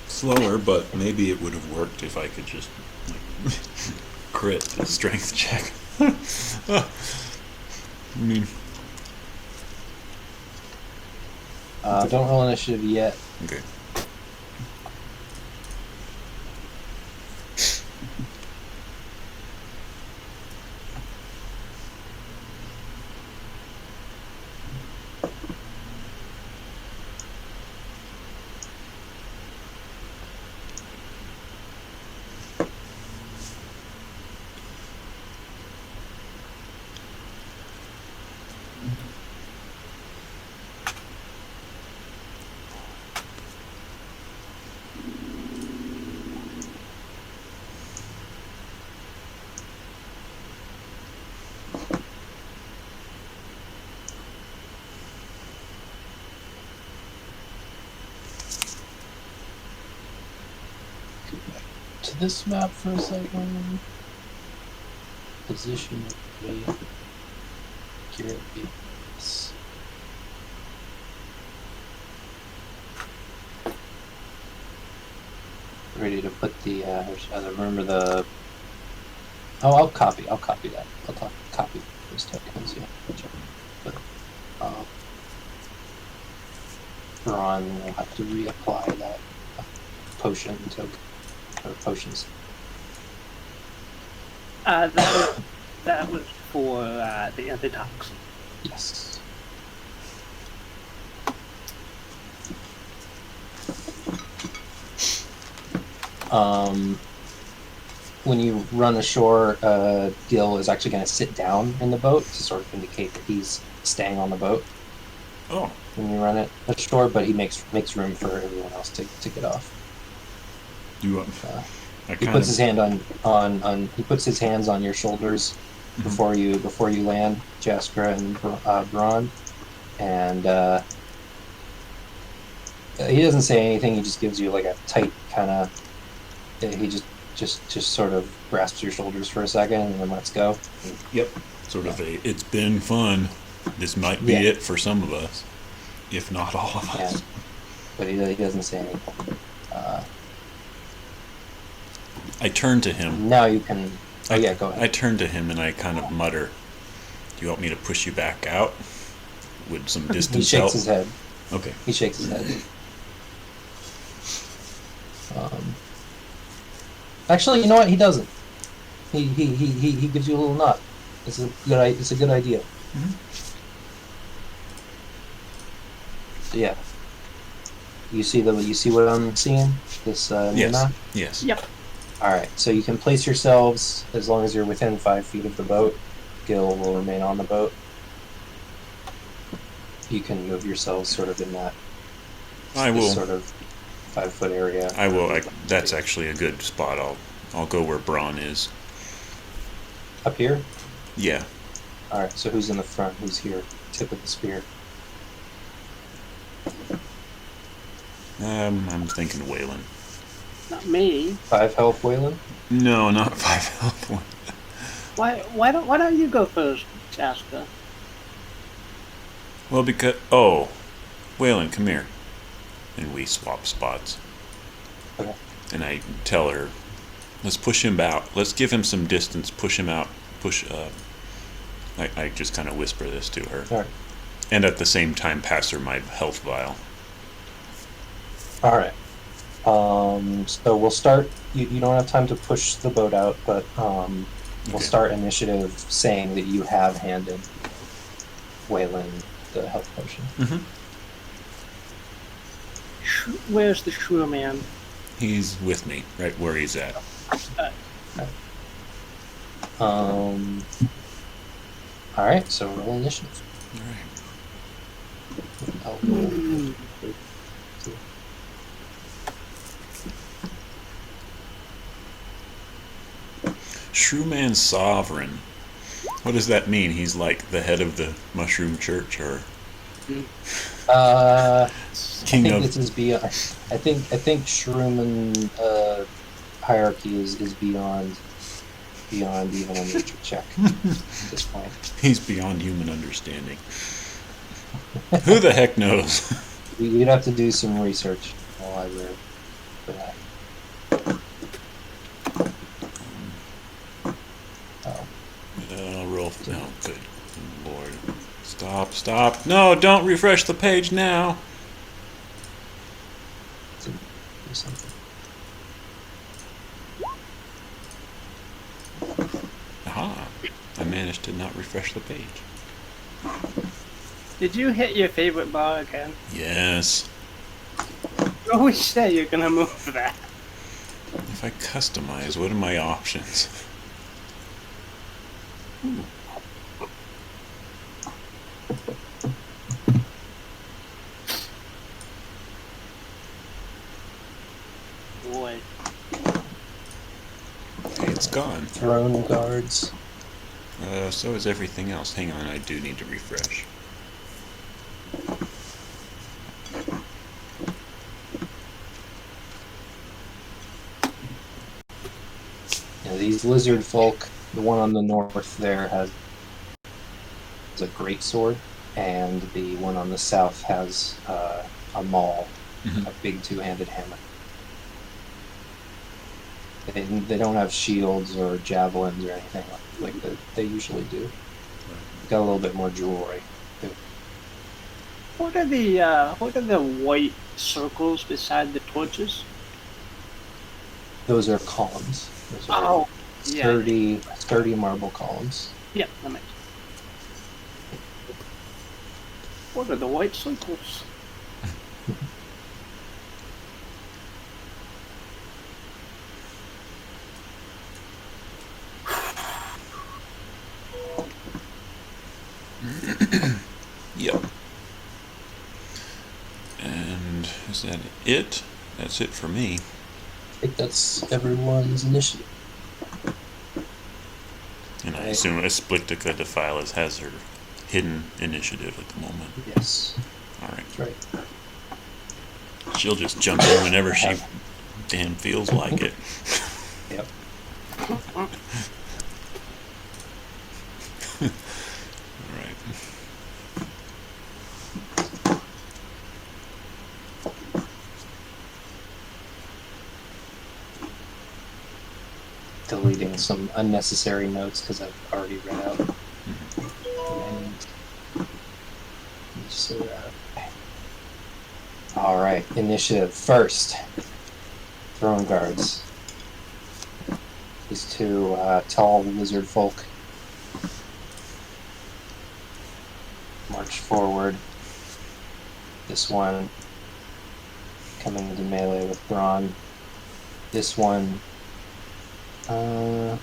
Slower, but maybe it would have worked if I could just like, crit a strength check. I mean, Don't roll initiative yet. okay. To this map for a second. Position of me. Accurate base. Ready to put the I remember the. Oh, I'll copy that. I'll copy those tokens. Yeah, but Ron will have to reapply that potion token or potions. that was for the antitoxin. Yes. When you run ashore, Gil is actually going to sit down in the boat to sort of indicate that he's staying on the boat. Oh. When you run it ashore, but he makes room for everyone else to get off. You He puts his hand on he puts his hands on your shoulders before you land, Jaskra and Braun, and he doesn't say anything. He just gives you like a tight kind of. He just sort of grasps your shoulders for a second and then lets go. Yep. Sort of it's been fun. This might be it for some of us, if not all of us. Yeah. But he doesn't say anything. I turn to him. Now you can. Oh yeah, go I ahead. turn to him and I kind of mutter, "Do you want me to push you back out? Would some He distance shakes help?" his head. Okay. He shakes his head. Actually, you know what? He doesn't. He gives you a little nod. It's a good idea. Mm-hmm. So, yeah. You see what I'm seeing? This Yes. map? Yes. Yep. All right. So you can place yourselves as long as you're within 5 feet of the boat. Gil will remain on the boat. You can move yourselves sort of in that I this will. sort of 5-foot area. I will. That's actually a good spot. I'll go where Braun is. Up here. Yeah. All right. So who's in the front? Who's here? Tip of the spear. I'm thinking Waylon. Not me. 5 health, Waylon. No, not 5 health. Why don't you go first, Shasta? Well, because Waylon, come here, and we swap spots. Okay. And I tell her, let's push him out. Let's give him some distance. Push him out. Push. I just kind of whisper this to her, All right. and at the same time pass her my health vial. All right. So we'll start. You don't have time to push the boat out, but we'll Okay. start initiative saying that you have handed Waylon the health potion. Mm-hmm. Where's the shrew man? He's with me, right where he's at. All right. So roll initiative. All right. I'll roll. Shrewman Sovereign. What does that mean? He's like the head of the Mushroom Church, or I King think of? this is beyond. I think Shrooman hierarchy is beyond even a nature check at this point. He's beyond human understanding. Who the heck knows? We'd have to do some research in the library for that. Roll. Oh, good Lord. Stop. No, don't refresh the page now. Do something. Aha. I managed to not refresh the page. Did you hit your favorite bar again? Yes. You always say you're gonna move that. If I customize, what are my options? Boy. Okay, it's gone. Throne guards. So is everything else. Hang on, I do need to refresh. Yeah, these lizard folk. The one on the north there has a great sword, and the one on the south has a maul, Mhm. a big two-handed hammer. They don't have shields or javelins or anything like they usually do. Got a little bit more jewelry. What are the white circles beside the torches? Those are columns. Those are Oh, yeah. sturdy marble columns. Yeah, that makes sense. What are the white circles? Yep. And is that it? That's it for me. I think that's everyone's initiative. And I Right. assume Esplictica Defiles has her hidden initiative at the moment. Yes, Alright. that's right. She'll just jump in whenever she damn feels like it. Yep. Alright. Deleting some unnecessary notes because I've already read out. All right, initiative first. Throne guards. These two tall lizard folk march forward. This one coming into melee with Braun. This one, hmm.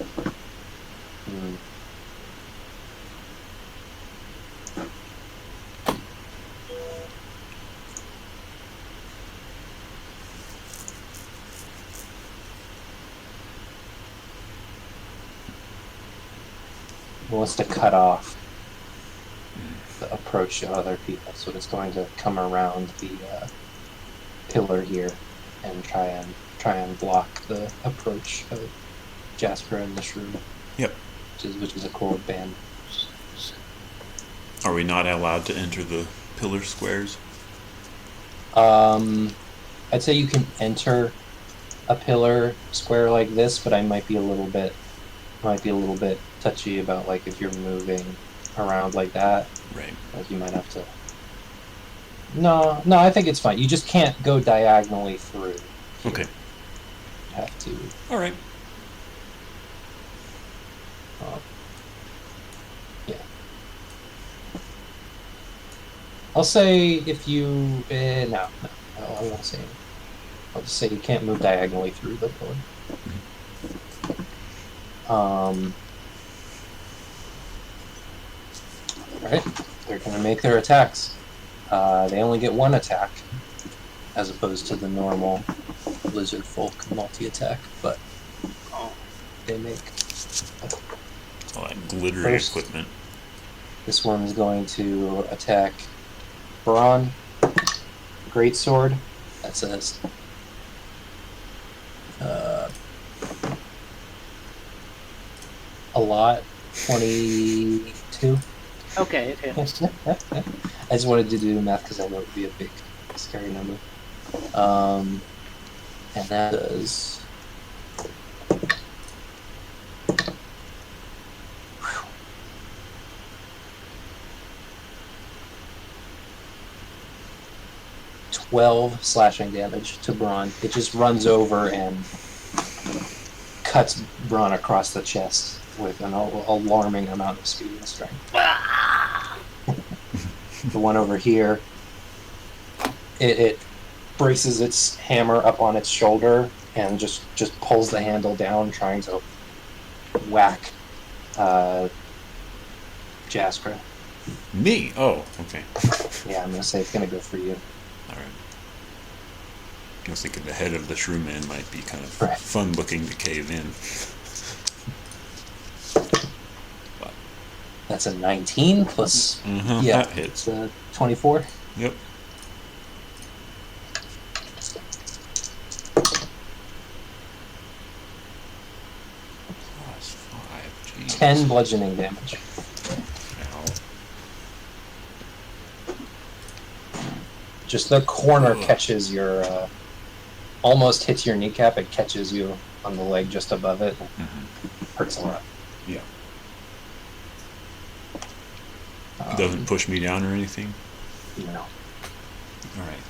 Wants to cut off the approach of other people, so it's going to come around the pillar here and try and block the approach of Jasper and the Shrew. Yep. Which is a cool band. Are we not allowed to enter the pillar squares? I'd say you can enter a pillar square like this, but I might be a little bit touchy about like if you're moving around like that. Right. Like you might have to. No, I think it's fine. You just can't go diagonally through. Okay. You have to. All right. Yeah. I'll say if you. No, I won't say. I'll just say you can't move diagonally through the pillar. Alright, they're going to make their attacks. They only get one attack, as opposed to the normal lizard folk multi-attack, but they make... All that glittery First, equipment. This one's going to attack Braun. Greatsword. That says... a lot. 22. Okay, it hits. I just wanted to do the math because I know it would be a big, scary number. And that is... 12 slashing damage to Braun. It just runs over and cuts Braun across the chest with an alarming amount of speed and strength. The one over here, it braces its hammer up on its shoulder and just pulls the handle down, trying to whack Jasper. Me? Oh, okay. Yeah, I'm gonna say it's gonna go for you. All right. I was thinking the head of the shrew man might be kind of Right. fun looking to cave in. That's a 19 plus. Yeah, That hits. it's a 24. Yep. Plus 5. Jeez. 10 bludgeoning damage. Ow. Just the corner Ugh. catches your, almost hits your kneecap. It catches you on the leg just above it. Hurts a lot. Yeah. Doesn't push me down or anything? No. Alright.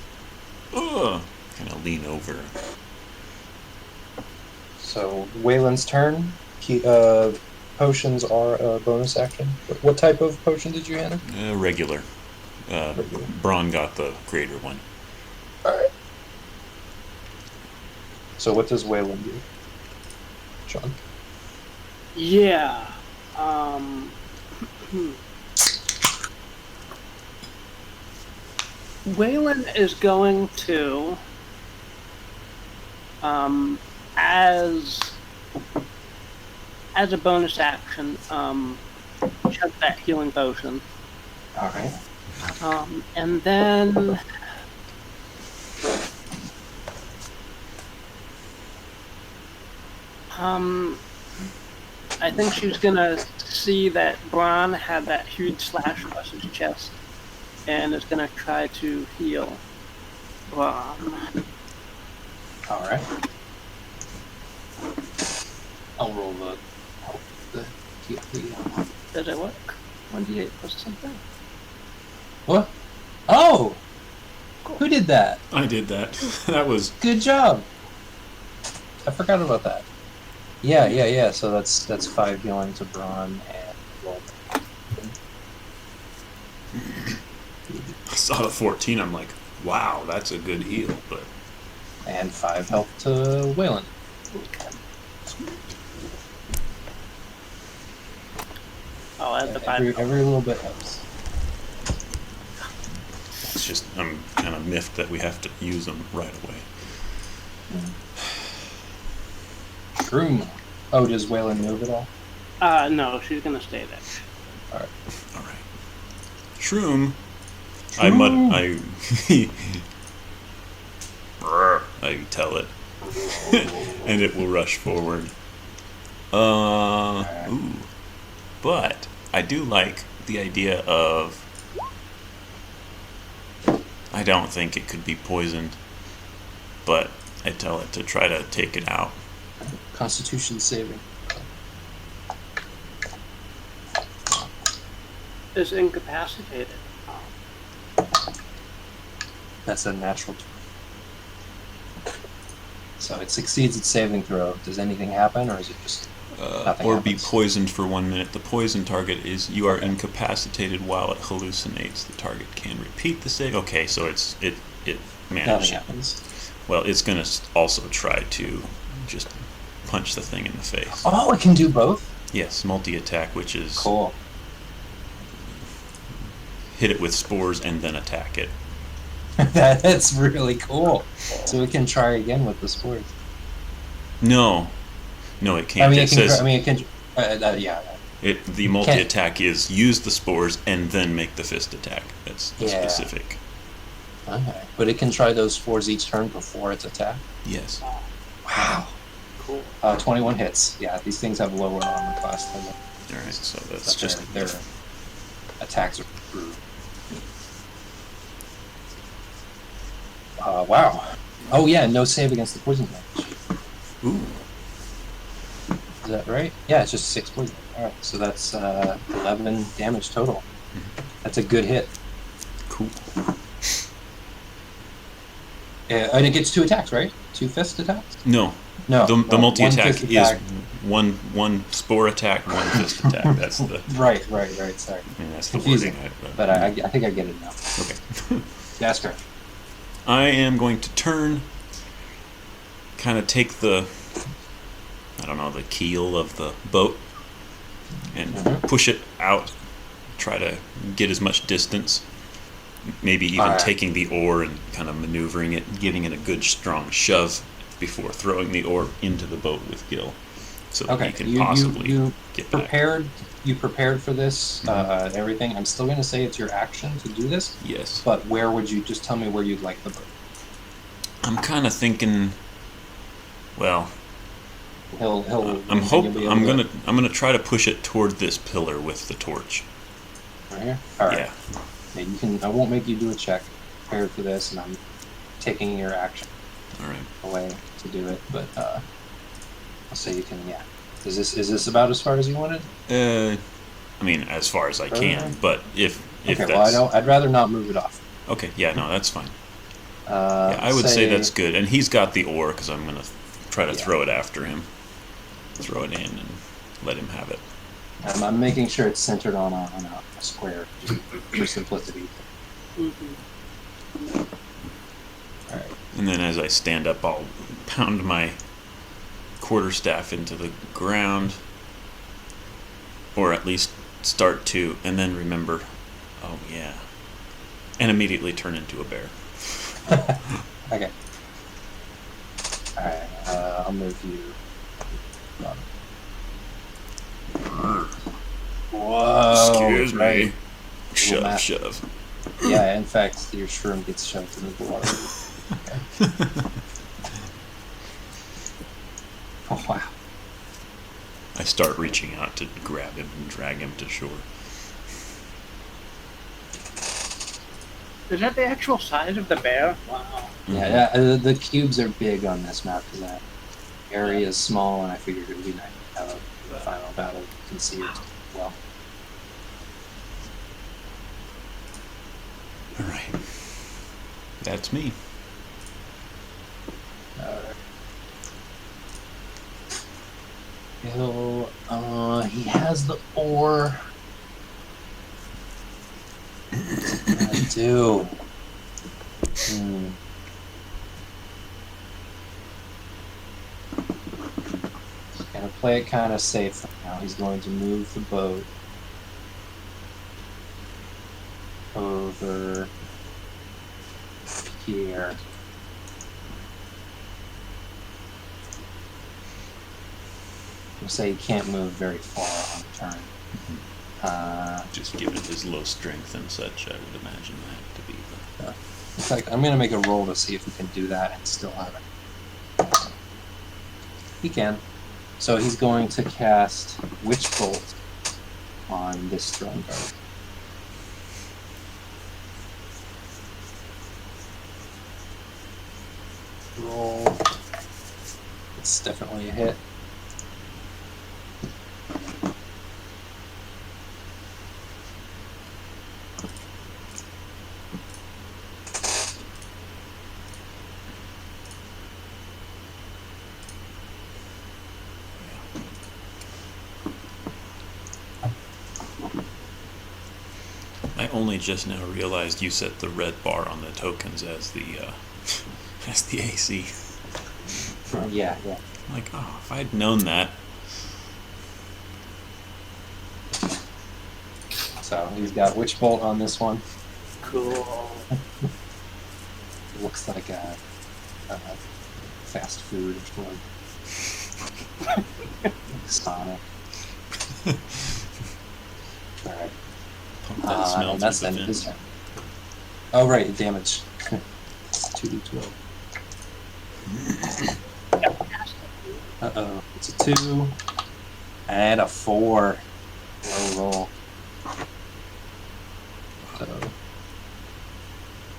Ugh. Kind of lean over. So, Waylon's turn. Potions are a bonus action. What type of potion did you handle? Regular. Regular. Braun got the greater one. Alright. So what does Waylon do? Sean? Yeah. Waylon is going to, as a bonus action, chug that healing potion. Alright. And then I think she's gonna see that Braun had that huge slash across his chest and is gonna try to heal Braun. Alright. I'll roll the Does it work? 1d8 plus something? What? Oh! Who did that? I did that. That was... Good job! I forgot about that. Yeah. So that's 5 healing to Braun and roll. I saw the 14, I'm like, wow, that's a good heal, but... And 5 health to Waylon. I'll add the 5. Every little bit helps. It's just, I'm kind of miffed that we have to use them right away. Shroom. Oh, does Waylon move at all? No, she's gonna stay there. All right. All right. Shroom. I tell it. And it will rush forward. Ooh. But I do like the idea of... I don't think it could be poisoned, but I tell it to try to take it out. Constitution saving. Is incapacitated. That's a natural 20. So it succeeds its saving throw. Does anything happen, or is it just nothing Or happens? be poisoned for 1 minute. The poison target is you are incapacitated while it hallucinates. The target can repeat the save. Okay, so it managed. Nothing happens. Well, it's going to also try to just punch the thing in the face. Oh, it can do both? Yes, multi-attack, which is Cool. hit it with spores and then attack it. That's really cool. So it can try again with the spores. No, it can't. It can. Yeah. The multi-attack is use the spores and then make the fist attack. That's specific. Okay. But it can try those spores each turn before its attack? Yes. Wow. Cool. 21 hits. Yeah, these things have lower armor class than them. All right, so that's just... Their attacks are brutal. Wow. Oh yeah, no save against the poison damage. Ooh. Is that right? Yeah, it's just 6 poison. Alright, so that's 11 damage total. That's a good hit. Cool. And it gets 2 attacks, right? 2 fist attacks? No. No. The multi-attack is attack. one spore attack, one fist attack. That's the... Right. Sorry. I mean, that's Confusing. The wording. But I think I get it now. Okay. Jasker. I am going to turn, kind of take the, the keel of the boat and push it out, try to get as much distance, maybe even taking the oar and kind of maneuvering it, giving it a good strong shove before throwing the oar into the boat with Gil, so that he can possibly get back. You prepared for this, everything. I'm still going to say it's your action to do this. Yes. But where would you, just tell me where you'd like the boat? I'm kind of thinking, well, I'm gonna try to push it toward this pillar with the torch. Right here? Alright. Yeah. Yeah, you can, I won't make you do a check. Prepared for this, and I'm taking your action away to do it, but I'll say you can, yeah. Is this about as far as you wanted? I mean, as far as I can, but if okay, that's... well, I'd rather not move it off. Okay, yeah, no, that's fine. Yeah, I would say that's good. And he's got the oar, because I'm going to try to throw it after him. Throw it in and let him have it. I'm making sure it's centered on a square, just for simplicity. Mm-hmm. All right. And then as I stand up, I'll pound my quarterstaff into the ground, or at least start to, and then remember, oh yeah, and immediately turn into a bear. Okay. Alright, I'll move you. Whoa! Excuse me. Right. Shove. Yeah, in fact, your shroom gets shoved into the water. Okay. Oh, wow. I start reaching out to grab him and drag him to shore. Is that the actual size of the bear? Wow. Yeah, the cubes are big on this map because that area is small, and I figured it would be nice to have a final battle. You can see it well. Alright. That's me. He has the oar. I do. play it kind of safe now. He's going to move the boat over here. We'll say he can't move very far on the turn. Just given his low strength and such, I would imagine that to be the... In fact, I'm going to make a roll to see if he can do that and still have it. He can. So he's going to cast Witch Bolt on this throne guard. Roll. It's definitely a hit. I only just now realized you set the red bar on the tokens as the as the AC. Yeah. I'm like, oh, if I'd known that. So he's got Witch Bolt on this one. Cool. Looks like a fast food or Sonic. Alright. Pump that smell And that's through the the end of his vents. turn. Oh, right, damage. 2d12. Uh-oh. It's a 2 and a 4. Low roll. So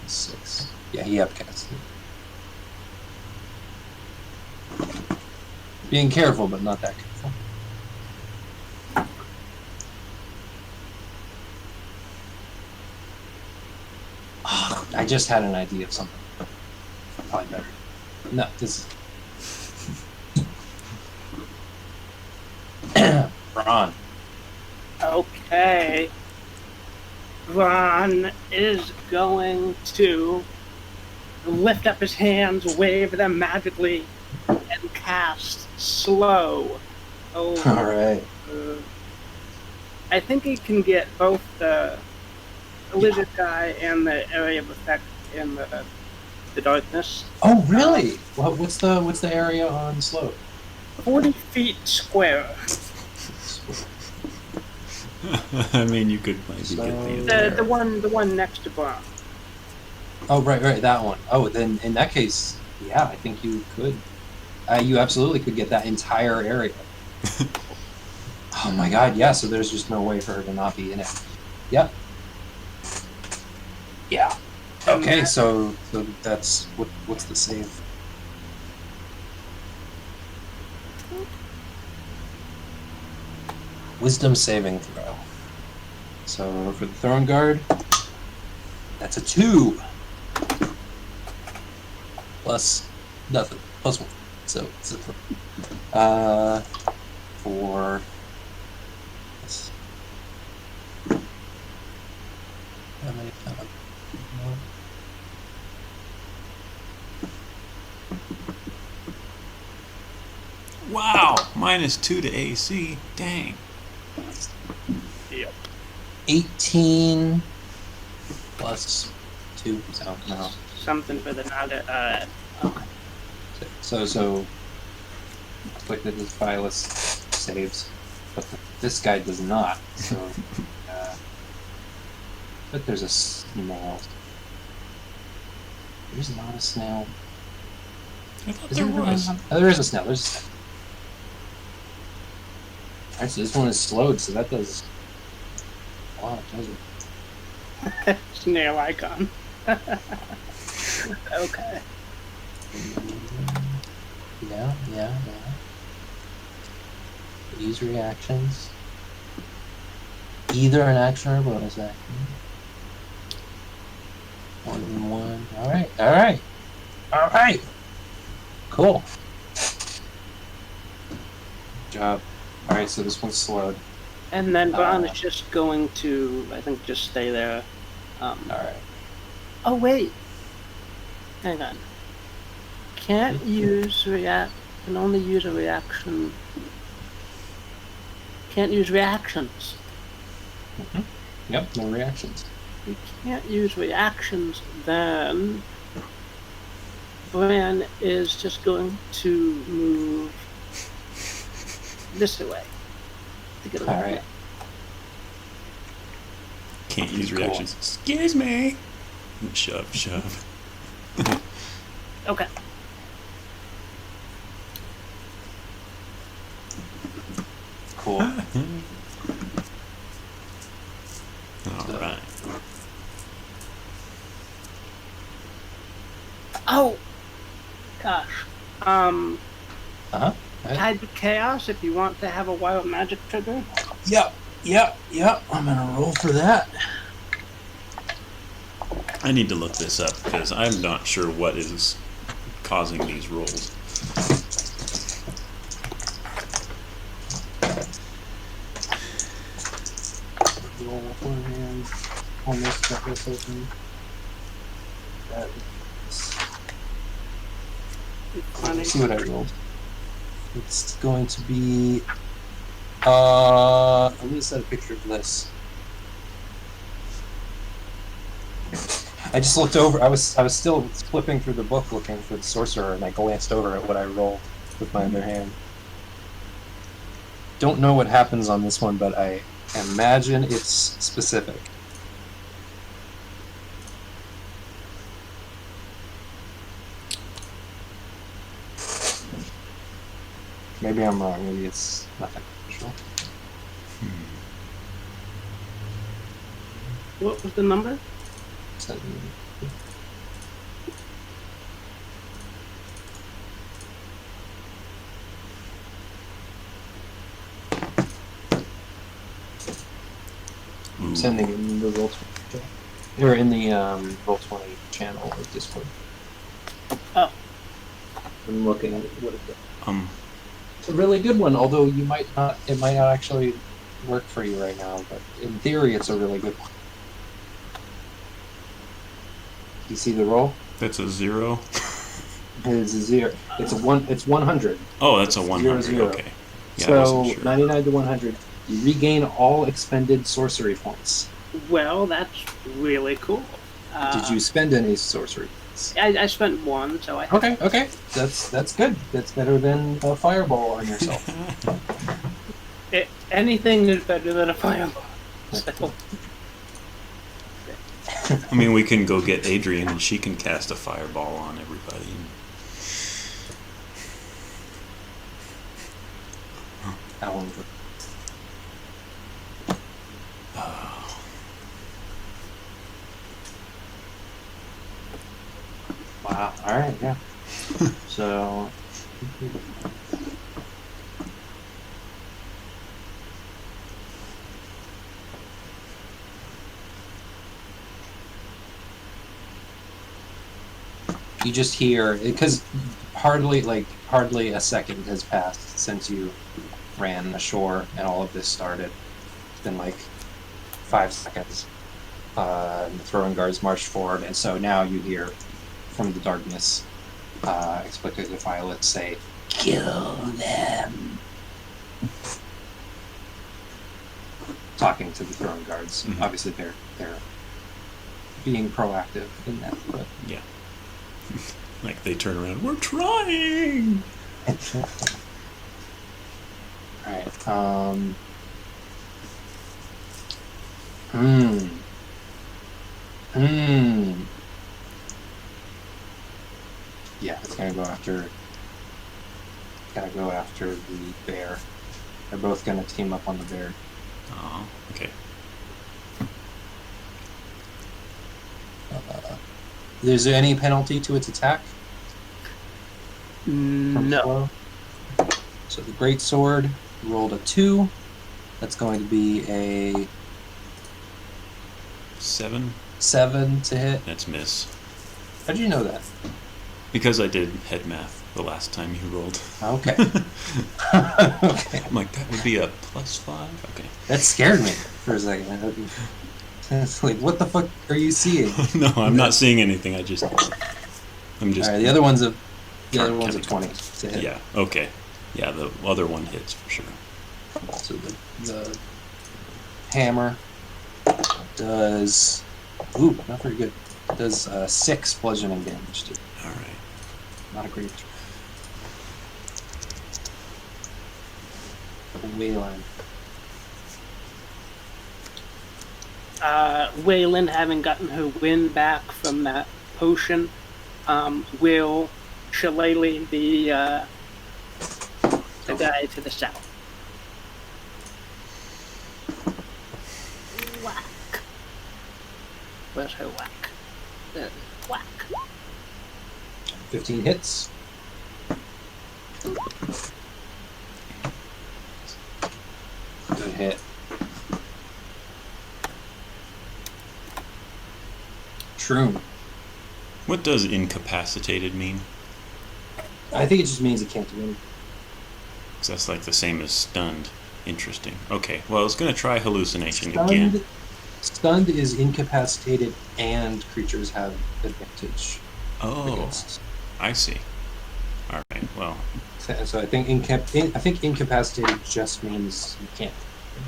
6. Yeah, he upcasts it. Being careful, but not that careful. Oh, I just had an idea of something. Probably better. No, this is... Ron. Okay. Ron is going to lift up his hands, wave them magically, and cast Slow. Over. All right. I think he can get both the lizard guy and the area of effect in the darkness. Oh, really? What's the area on slope? 40 feet square. I mean, you could maybe So- get The one next to Brown. Oh, right, that one. Oh, then in that case, yeah, I think you could. You absolutely could get that entire area. Oh my god, yeah, so there's just no way for her to not be in it. Yep. Yeah. Okay, so that's what's the save? Wisdom saving throw. So for the Throne Guard, that's a 2. Plus nothing. Plus 1. So it's a 3. For this. How many times? Wow! -2 to AC. Dang. Yep. 18 plus 2. So no. Something for the nugget. Okay. So afflicted with Phyllis saves, but this guy does not. So, but there's a snail. There's not a snail. I thought Is there there was. Oh, there is a snail. There's a snail. Alright, so this one is slowed, so that does a lot, does it? Snail icon. Okay. Yeah. Use reactions. Either an action or a bonus action. 1 and 1. Alright. Cool. Good job. Alright, so this one's slowed. And then Brown is just going to, I think, just stay there. Alright. Oh, wait. Hang on. Can't use can only use a reaction can't use reactions. Yep, no reactions. We can't use reactions, then Bran is just going to move this way to get away. All right. Can't use Cool. reactions. Excuse me. Shove, shove. Okay. Cool. All right. Oh, gosh. Uh-huh. Tide of Chaos, if you want to have a wild magic trigger. Yep. I'm gonna roll for that. I need to look this up because I'm not sure what is causing these rolls. Roll with one hand. Almost got this open. That is... Let's see what I rolled. It's going to be. Let me set a picture of this. I just looked over. I was still flipping through the book looking for the sorcerer, and I glanced over at what I rolled with my other hand. Don't know what happens on this one, but I imagine it's specific. Maybe I'm wrong. Maybe it's nothing special. What was the number? So, I'm sending it in the Roll20 chat. Or in the Roll20 channel of Discord. Oh. I'm looking at what it does. It's a really good one, although it might not actually work for you right now, but in theory it's a really good one. You see the roll? That's a 0. It's a 0. It's 100. Oh, that's a 100. 0. Okay. Yeah, I So wasn't sure. 99 to 100, you regain all expended sorcery points. Well, that's really cool. Did you spend any sorcery points? I spent one, so I. Okay. That's good. That's better than a fireball on yourself. Anything is better than a fireball. So, I mean, we can go get Adrian and she can cast a fireball on everybody. That one's wow. All right. Yeah. So. You just hear, because hardly a second has passed since you ran ashore and all of this started. It's been like 5 seconds. The throwing guards marched forward, and so now you hear from the darkness, explicitly Violet say, "Kill them." Talking to the throwing guards. Mhm. Obviously, they're being proactive in that, but Yeah. Like they turn around, we're trying! Alright, yeah, it's gonna go after the bear. They're both gonna team up on the bear. Oh, okay. Is there any penalty to its attack? From no. slow? So the great sword rolled a 2. That's going to be a 7? 7 to hit. That's miss. How did you know that? Because I did head math the last time you rolled. Okay. Okay. I'm like, that would be a +5? Okay. That scared me for a second. It's like, what the fuck are you seeing? No, I'm not seeing anything. I'm just. Alright, the other one's a Can't 20 to hit. Yeah, okay. Yeah, the other one hits for sure. So the hammer does... Ooh, not very good. Does 6 bludgeoning damage to it. All right. Not a great... Wayland. Waylon, having gotten her wind back from that potion, will shillelagh the guy to the south. Whack. Where's her whack? Whack. 15 hits. Good hit. Shroom. What does incapacitated mean? I think it just means it can't do anything. 'Cause that's like the same as stunned. Interesting. Okay, well, I was going to try hallucination again. Stunned is incapacitated and creatures have advantage Oh, against. I see. All right, well, So I think incapacitated just means you can't.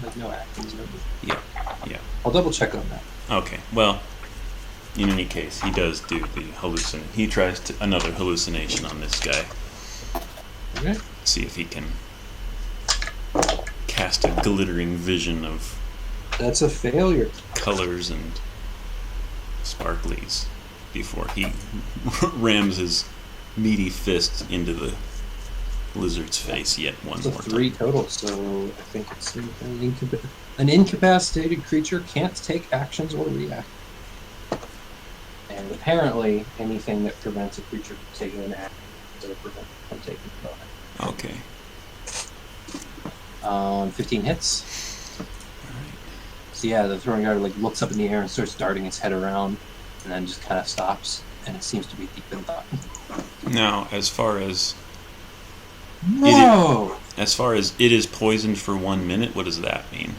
Like no actions. yeah. I'll double check on that. Okay, well, in any case, he does do the He tries another hallucination on this guy. Okay. See if he can cast a glittering vision of That's a failure. colors and sparklies before he rams his meaty fist into the lizard's face yet one It's a more 3 time. total, so I think it's an incapacitated creature can't take actions or react. And apparently, anything that prevents a creature from taking an action will prevent it from taking a bonus. Okay. 15 hits. All right. So yeah, the throwing guard like looks up in the air and starts darting its head around, and then just kind of stops, and it seems to be deep in thought. Now, as far as No. it is poisoned for 1 minute, what does that mean?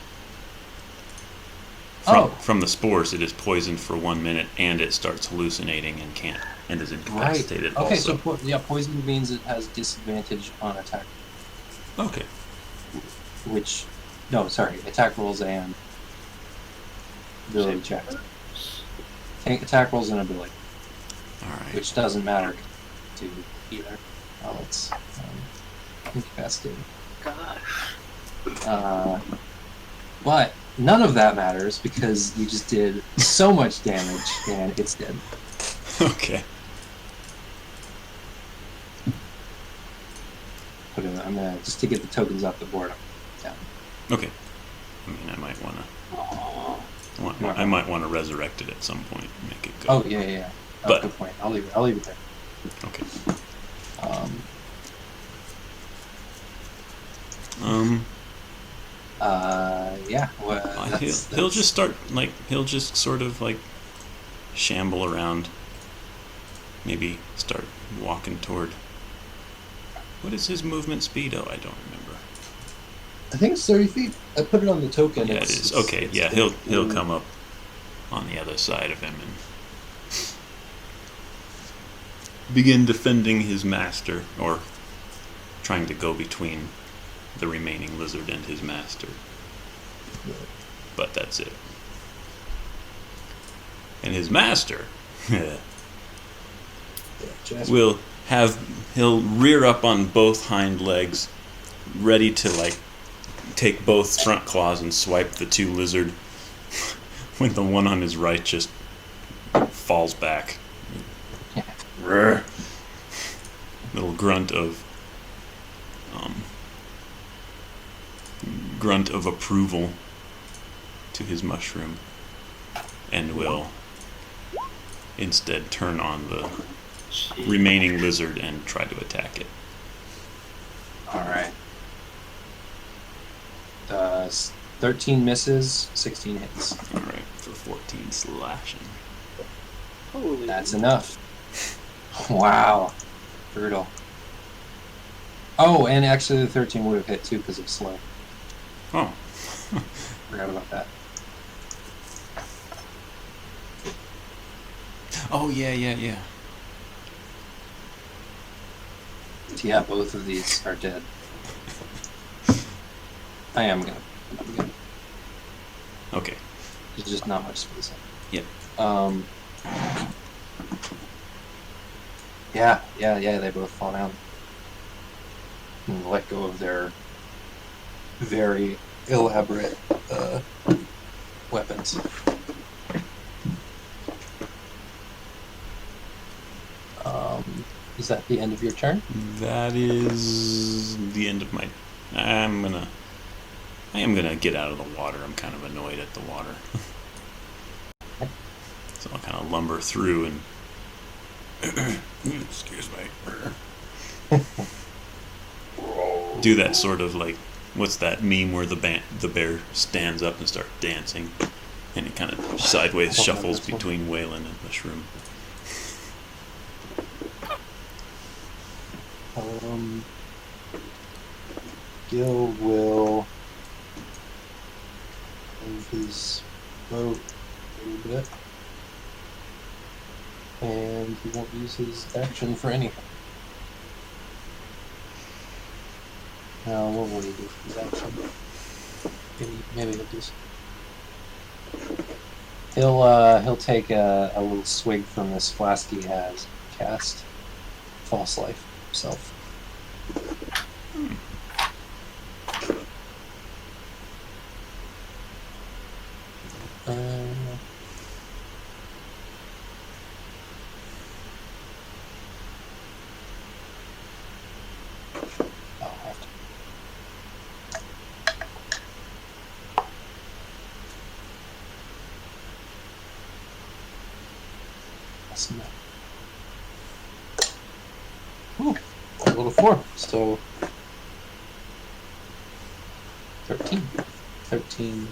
From the spores, it is poisoned for 1 minute, and it starts hallucinating and is incapacitated. Okay, also. so poison means it has disadvantage on attack. Okay. Attack rolls and ability checks. Attack rolls and ability, All right. which doesn't matter to either. Oh, it's incapacitated. Gosh. But none of that matters because you just did so much damage and it's dead. Okay. I'm gonna just to get the tokens off the board. Yeah. Okay. I mean, I might want to resurrect it at some point and make it go. Oh yeah. That's But- a good point. I'll leave it there. Okay. Um, yeah. Well, He'll just start he'll just sort of shamble around. Maybe start walking toward. What is his movement speed? Oh, I don't remember. I think it's 30 feet. I put it on the token. Yeah, it is. Okay, yeah, he'll come up on the other side of him and begin defending his master, or trying to go between the remaining lizard and his master. But that's it. And his master he'll rear up on both hind legs, ready to take both front claws and swipe the two lizard when the one on his right just falls back. Rrr. Little grunt of approval to his mushroom, and will instead turn on the remaining lizard and try to attack it. All right. 13 misses, 16 hits. All right, for 14 slashing. Holy. That's enough. Wow. Brutal. Oh, and actually the 13 would have hit too because it's slow. Oh. Forgot about that. Oh, yeah. Yeah, both of these are dead. I am gonna. I'm gonna Okay. there's just not much space. Yep. Yeah. They both fall down and let go of their very elaborate weapons. Is that the end of your turn? That is the end of my. I am gonna get out of the water. I'm kind of annoyed at the water. So I'll kind of lumber through and. Excuse me. Do that sort of like, what's that meme where the bear stands up and starts dancing, and it kind of sideways shuffles between Waylon and the shroom. Gil will move his boat a little bit, and he won't use his action for anything. Now, what will he do for his action? Maybe he'll do something. He'll take a little swig from this flask he has, cast false life himself. I'll have to. That's enough. Ooh, a little 4, so 13. 13.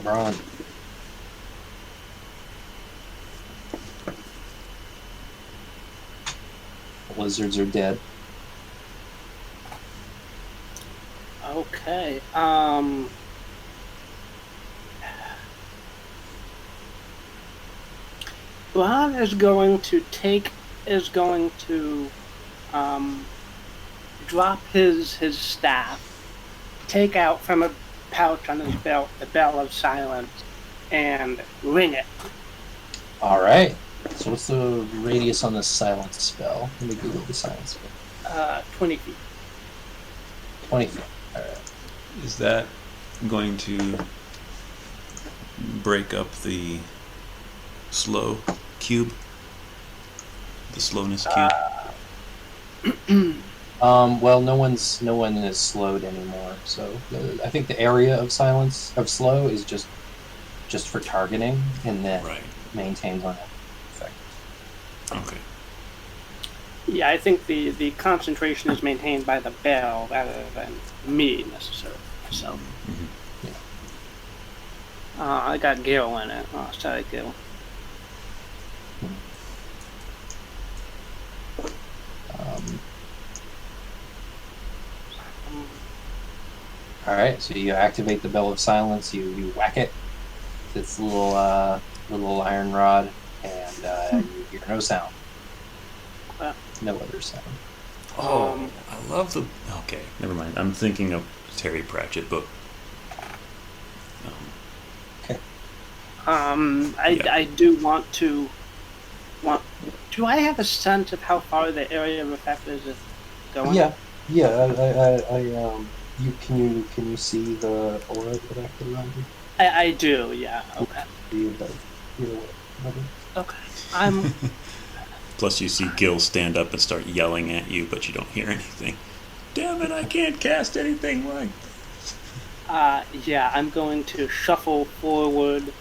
Ron. The lizards are dead. Okay. Ron is going to drop his staff, take out from a pouch on his belt the bell of silence, and ring it. All right. So what's the radius on the silence spell? Let me Google the silence spell. 20 feet. 20 feet. All right. Is that going to break up the slow cube? The slowness cube? Well, no one is slowed anymore. So I think the area of silence of slow is just for targeting, and then Right. maintains on effect. Okay. Yeah, I think the concentration is maintained by the bell rather than me necessarily. So, I got Gil in it. Oh, sorry, Gil. All right, so you activate the bell of silence. You whack it with its little iron rod, and you hear no sound. No other sound. Oh, I love the. Okay, never mind. I'm thinking of Terry Pratchett book. Okay. I do want to. Do I have a sense of how far the area of effect is going? Yeah. Can you see the aura that around you? I do. Yeah. Okay. Okay. Plus, you see Gil stand up and start yelling at you, but you don't hear anything. Damn it! I can't cast anything right. Yeah, I'm going to shuffle forward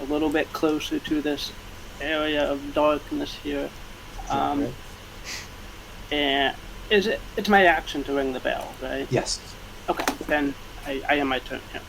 a little bit closer to this area of darkness here. Right. And it's my action to ring the bell, right? Yes. Okay, then I am my turn. Yeah.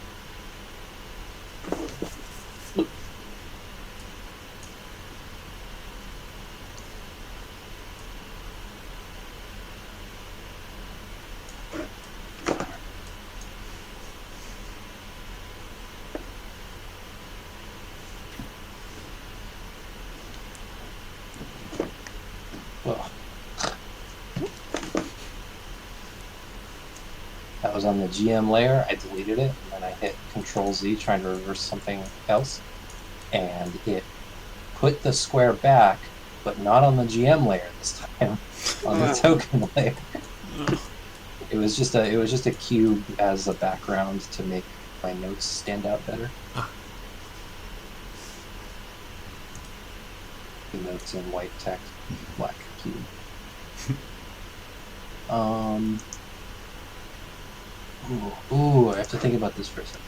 That was on the GM layer. I deleted it, and then I hit Control Z trying to reverse something else, and it put the square back, but not on the GM layer this time, on the token layer. It was just a cube as a background to make my notes stand out better. The notes in white text, black cube. Ooh, I have to think about this for a second.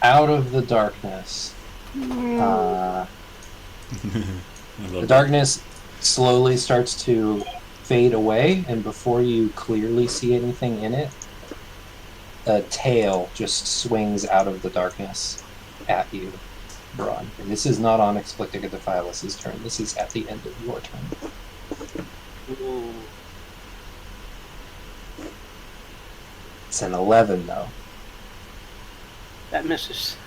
Out of the darkness. The darkness slowly starts to fade away, and before you clearly see anything in it, a tail just swings out of the darkness at you, Braun. And this is not on Explictica Defilus's turn. This is at the end of your turn. Ooh. It's an 11, though. That misses.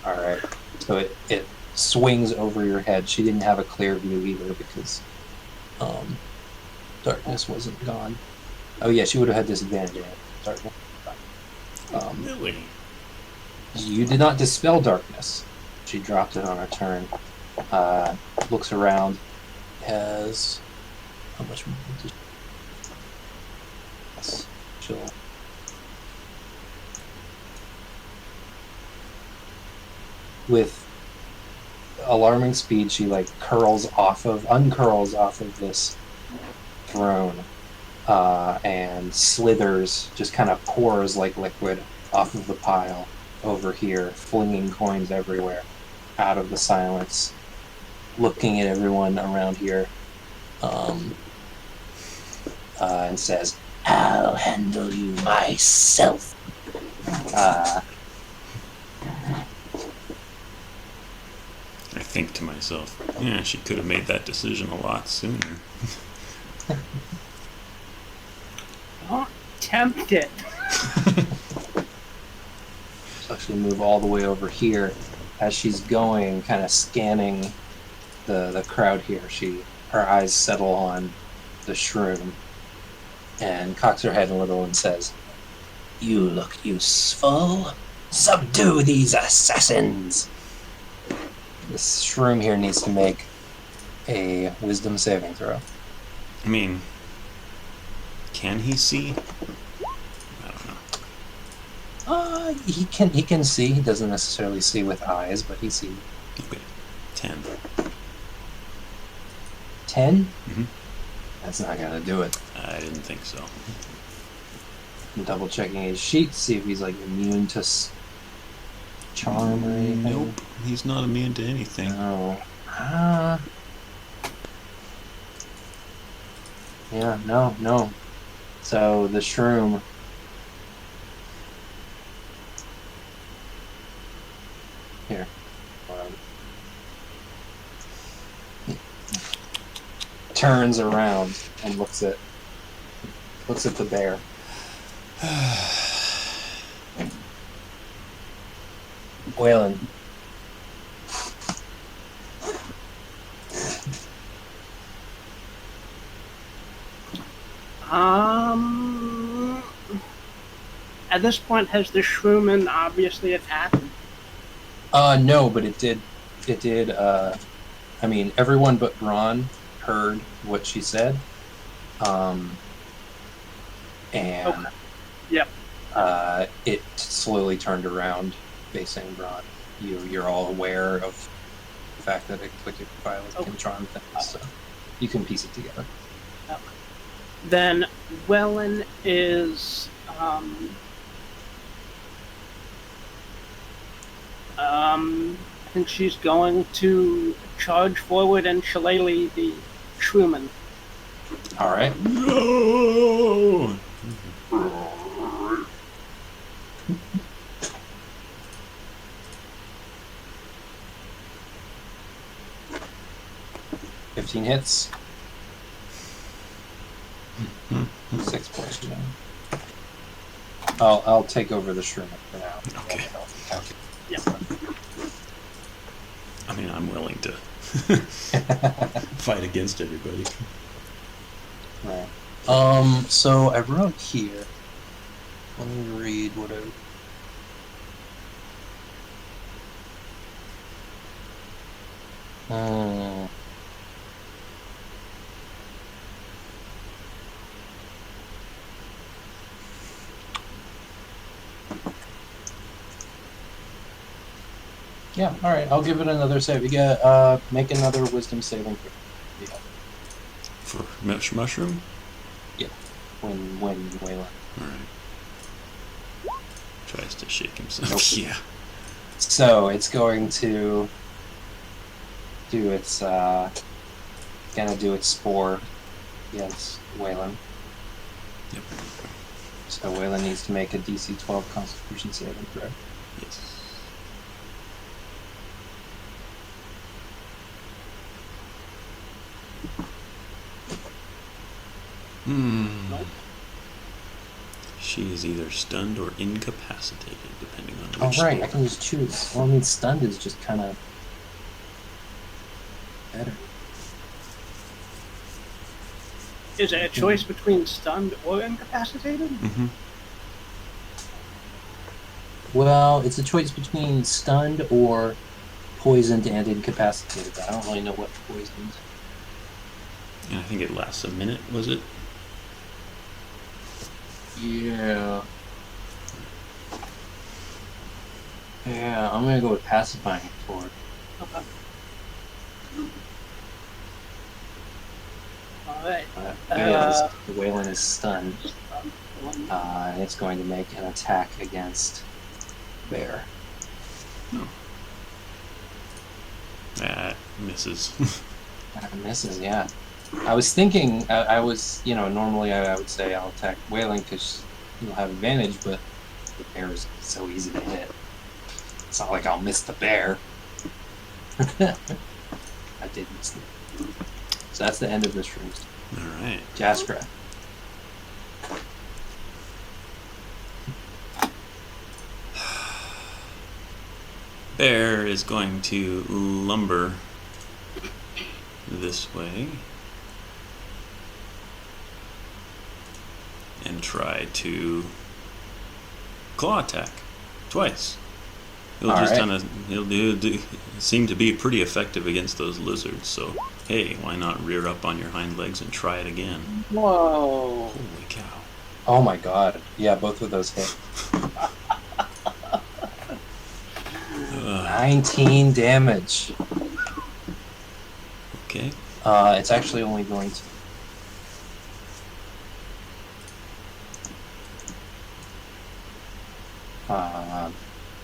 All right. So it swings over your head. She didn't have a clear view either because darkness wasn't gone. Oh yeah, she would have had disadvantage on it. Darkness. Really? You did not dispel darkness. She dropped it on her turn. Looks around. Has how much movement does yes, she'll with alarming speed, she like uncurls off of this throne, and slithers, just kind of pours like liquid off of the pile over here, flinging coins everywhere, out of the silence, looking at everyone around here, and says, "I'll handle you myself." I think to myself, yeah, she could have made that decision a lot sooner. Don't tempt it. So she'll move all the way over here. As she's going, kind of scanning the crowd here, her eyes settle on the shroom and cocks her head a little and says, "You look useful. Subdue these assassins." This shroom here needs to make a wisdom saving throw. I mean, can he see? I don't know. He can see. He doesn't necessarily see with eyes, but he sees. Okay, 10. 10? Mm-hmm. That's not gonna do it. I didn't think so. I'm double checking his sheet, see if he's like immune to charm or anything. Nope, he's not immune to anything. No. Yeah, no. So the shroom. Here. Turns around and looks at the bear. Waylon. At this point, has the Shrooman obviously attacked? No, but it did, I mean, everyone but Braun heard what she said. And Okay. Yep. It slowly turned around facing Braun. You're all aware of the fact that Eclectic Violet can charm things, so you can piece it together. Then Wellen is and she's going to charge forward and shillelagh the shrewoman. All right. No! 15 hits. 6 points down. I'll take over the shroom for now. Okay. Yeah. I mean, I'm willing to fight against everybody. Right. So I wrote here. Let me read what I. Yeah, all right. I'll give it another save. You get make another wisdom saving throw. Yeah. For mushroom? Yeah. When Waylon. Alright. Tries to shake himself. Nope. Yeah. So it's going to do its gonna do its spore against Waylon. Yep. So Waylon needs to make a DC 12 Constitution saving throw. Yes. Nope. She is either stunned or incapacitated, depending on Oh which right, score. I can just choose. Well, I mean, stunned is just kind of better. Is it a choice between stunned or incapacitated? Mm-hmm. Well, it's a choice between stunned or poisoned and incapacitated. I don't really know what poisoned. And I think it lasts a minute, was it? Yeah. Yeah, I'm gonna go with pacifying for it. Okay. All right. Waylon is stunned. And it's going to make an attack against Bear. That misses. That misses, yeah. I was thinking, I was, normally I would say I'll attack Waylon because you'll have advantage, but the bear is so easy to hit. It's not like I'll miss the bear. I did miss it. So that's the end of this room. Alright. Jaskra. Bear is going to lumber this way and try to claw attack twice. He'll do seem to be pretty effective against those lizards, so hey, why not rear up on your hind legs and try it again? Whoa. Holy cow. Oh my god. Yeah, both of those hit. 19 damage. Okay. It's actually only going to...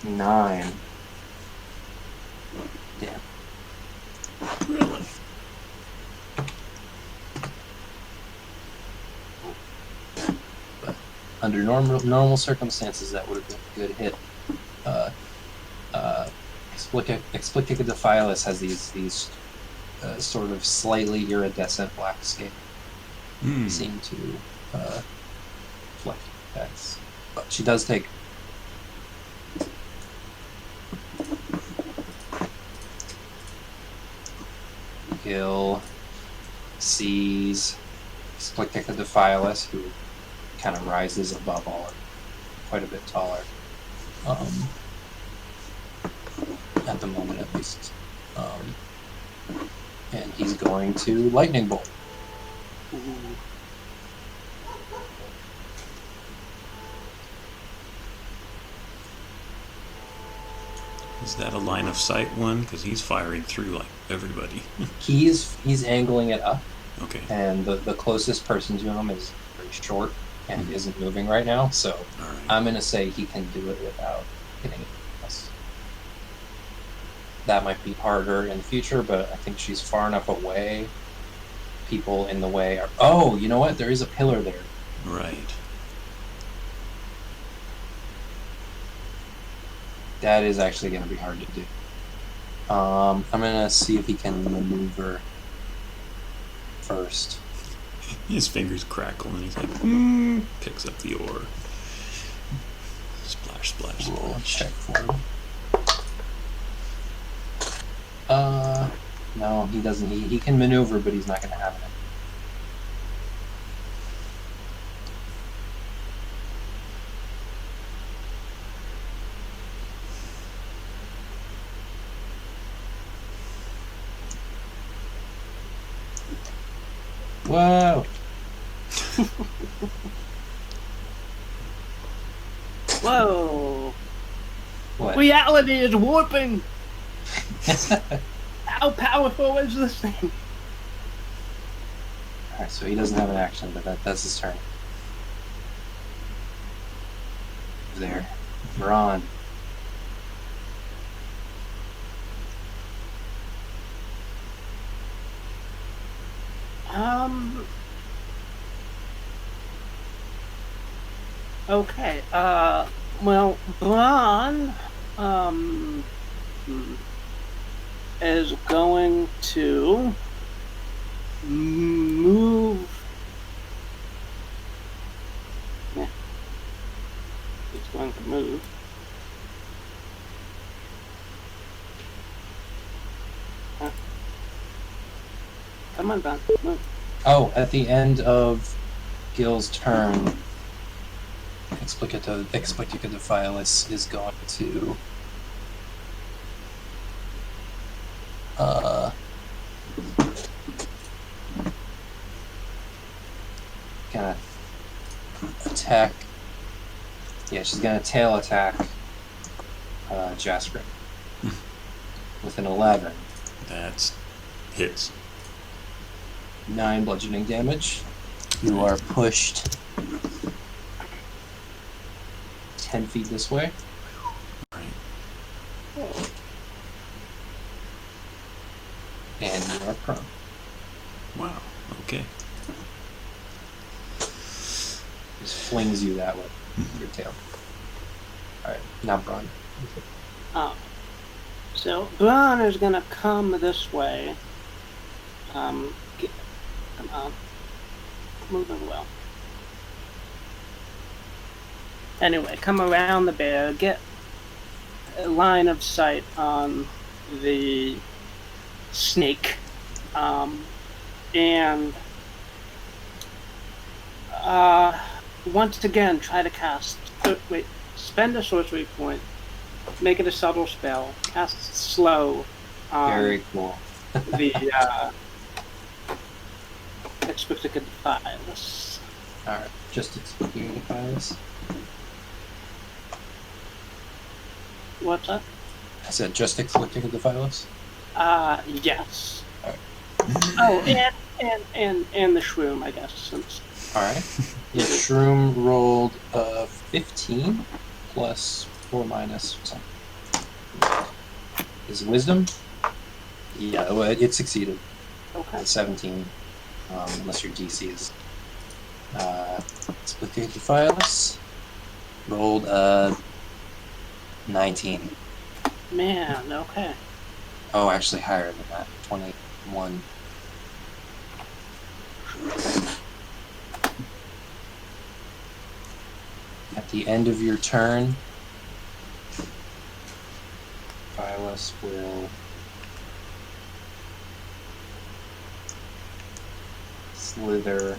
9. Damn. Really? But under normal circumstances, that would have been a good hit. Explictica Defilis has these sort of slightly iridescent black skin. Seem to deflect attacks. But she does take... Gil sees Explictica Defilis, who kind of rises above all, quite a bit taller. At the moment, at least. And he's going to Lightning Bolt. Is that a line of sight one? Because he's firing through like everybody. He's angling it up. Okay. And the closest person to him is very short and isn't moving right now, so All right. I'm going to say he can do it without hitting us. that might be harder in the future, but I think she's far enough away. People in the way are... Oh, you know what? There is a pillar there. Right. That is actually going to be hard to do. I'm going to see if he can maneuver first. His fingers crackle and he's like, picks up the ore. Splash, splash, Roll a splash. check for him. No, he doesn't. He can maneuver, but he's not going to have it. Whoa! Whoa! What? Reality is warping! How powerful is this thing? Alright, so he doesn't have an action, but that's his turn. There. We're on. Okay, well, Braun, is going to move. Yeah. He's going to move. Come on, Braun, move. Oh, at the end of Gil's turn, Explicatifilus is going to gonna attack. Yeah, she's gonna tail attack Jasper with an 11. That's hits. 9 bludgeoning damage. You are pushed 10 feet this way. Right. And you are prone. Wow. Okay. Just flings you that way with your tail. Alright, now Braun. Oh. So Braun is gonna come this way. Come on. Moving well. Anyway, come around the bear, get a line of sight on the snake, and once again try to cast. Spend a sorcery point, make it a subtle spell, cast slow. Very cool. The Explicatifilus. Alright, just Explicatifilus. What's that? I said just Explicatifilus? Yes. Alright. Oh, and the shroom, I guess, since. Alright. Yeah, Shroom rolled 15 plus 4 minus something. Is wisdom? Yeah, well, it succeeded. Okay. 17, unless your DC is Explicatifilus. Rolled 19. Man, okay. Oh, actually higher than that. 21. At the end of your turn, Phyllis will slither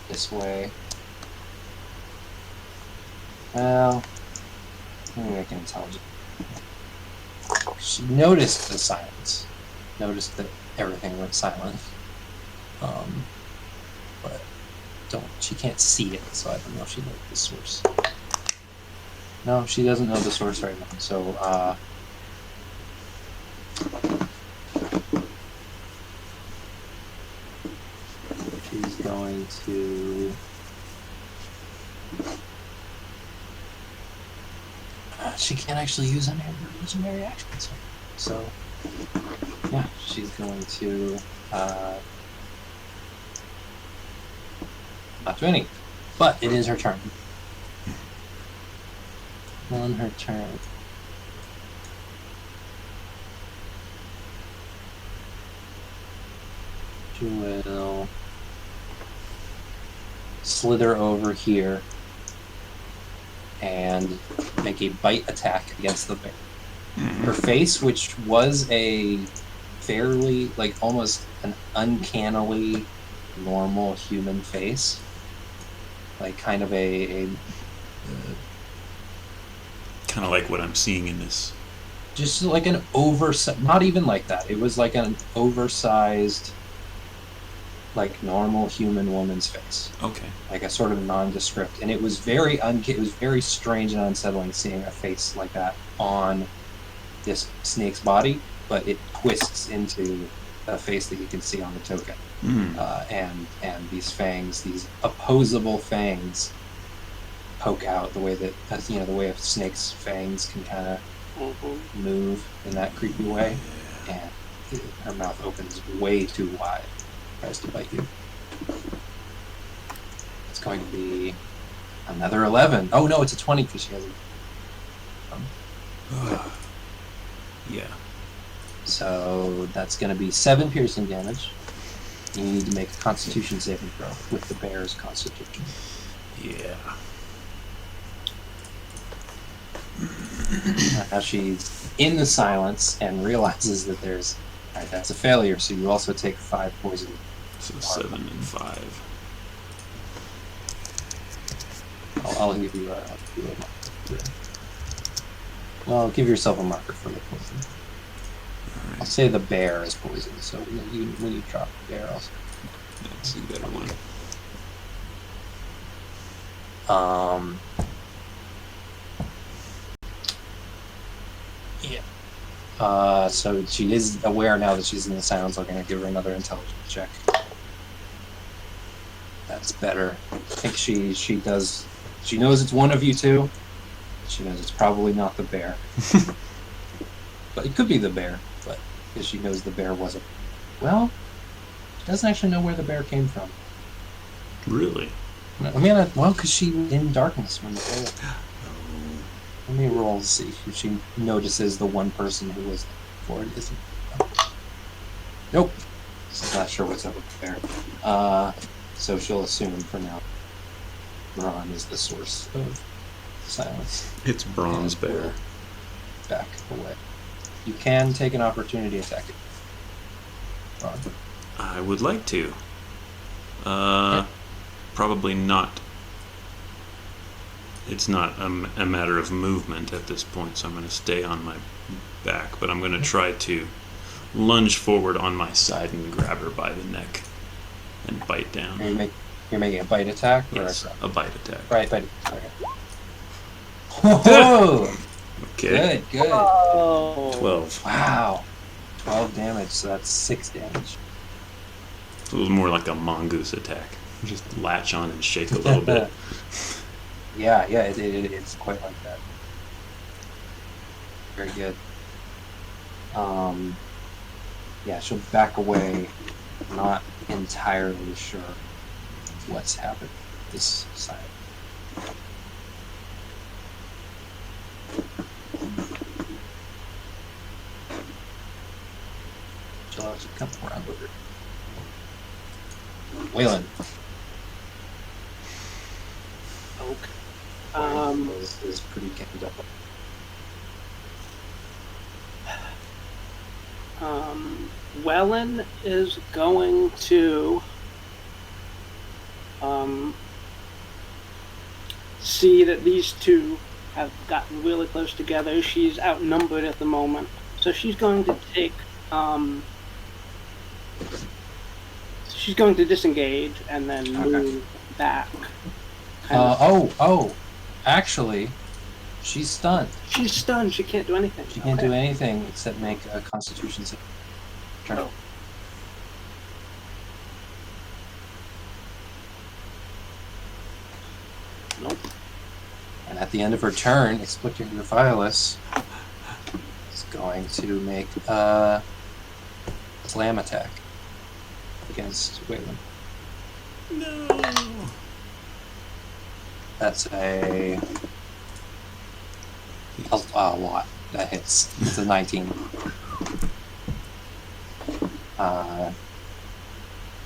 this way. Well, let me make an intelligence. She noticed the silence. Noticed that everything went silent. But she can't see it, so I don't know if she knows the source. No, she doesn't know the source right now. So, she's going to she can't actually use any of her legendary actions. So Yeah, she's going to not do any. But it is her turn. On her turn. She will slither over here and make a bite attack against the bear. Her face, which was a fairly, like, almost an uncannily normal human face, like kind of Kind of like what I'm seeing in this. just like an oversized, not even like that. It was like an oversized, like normal human woman's face. Okay. Like a sort of nondescript, and it was very it was very strange and unsettling seeing a face like that on this snake's body, but it twists into a face that you can see on the token. And these fangs, these opposable fangs, poke out the way that the way a snake's fangs can kind of move in that creepy way, and her mouth opens way too wide, tries to bite you. It's going to be another 11. Oh no, it's a 20 because she has a. Yeah. So that's going to be 7 piercing damage. You need to make a Constitution saving throw with the bear's Constitution. Yeah. Now she's in the silence and realizes that there's. Alright, that's a failure, so you also take 5 poison. So 7 and 5. I'll give you a marker. Well, give yourself a marker for the poison. All I'll right. say the bear is poisoned, so when you drop the bear, That's a better one. Yeah. So she is aware now that she's in the silence. I'm going to give her another intelligence check. That's better. I think she does. She knows it's one of you two. She knows it's probably not the bear. But it could be the bear, but because she knows the bear wasn't. Well, she doesn't actually know where the bear came from. Really? I mean, well, because she was in darkness when the bear. Let me roll to see if she notices the one person who was before it isn't. Nope. She's not sure what's up with the bear. So she'll assume for now Ron is the source of silence. It's Bronze Bear. Back away. You can take an opportunity attack. Ron. I would like to. Probably not. It's not a matter of movement at this point, so I'm going to stay on my back, but I'm going to try to lunge forward on my side and grab her by the neck and bite down. You're making a bite attack? Yes, a bite attack. Right, bite attack. Oh! Okay. Good. Oh. 12. Wow. 12 damage, so that's 6 damage. So it was more like a mongoose attack. Just latch on and shake a little bit. Yeah, it's quite like that. Very good. Yeah, she'll back away, not entirely sure what's happened this side. She'll have to come around with her. Waylon. Okay. Is pretty ganged up. Wellen is going to see that these two have gotten really close together. She's outnumbered at the moment, so she's going to take. She's going to disengage and then move back. Actually, she's stunned. She's stunned. She can't do anything. She can't do anything except make a Constitution save. Turn. Oh. Nope. And at the end of her turn, Explictor Violis is going to make a slam attack against Waylon. No. That's a lot. That hits. It's a 19.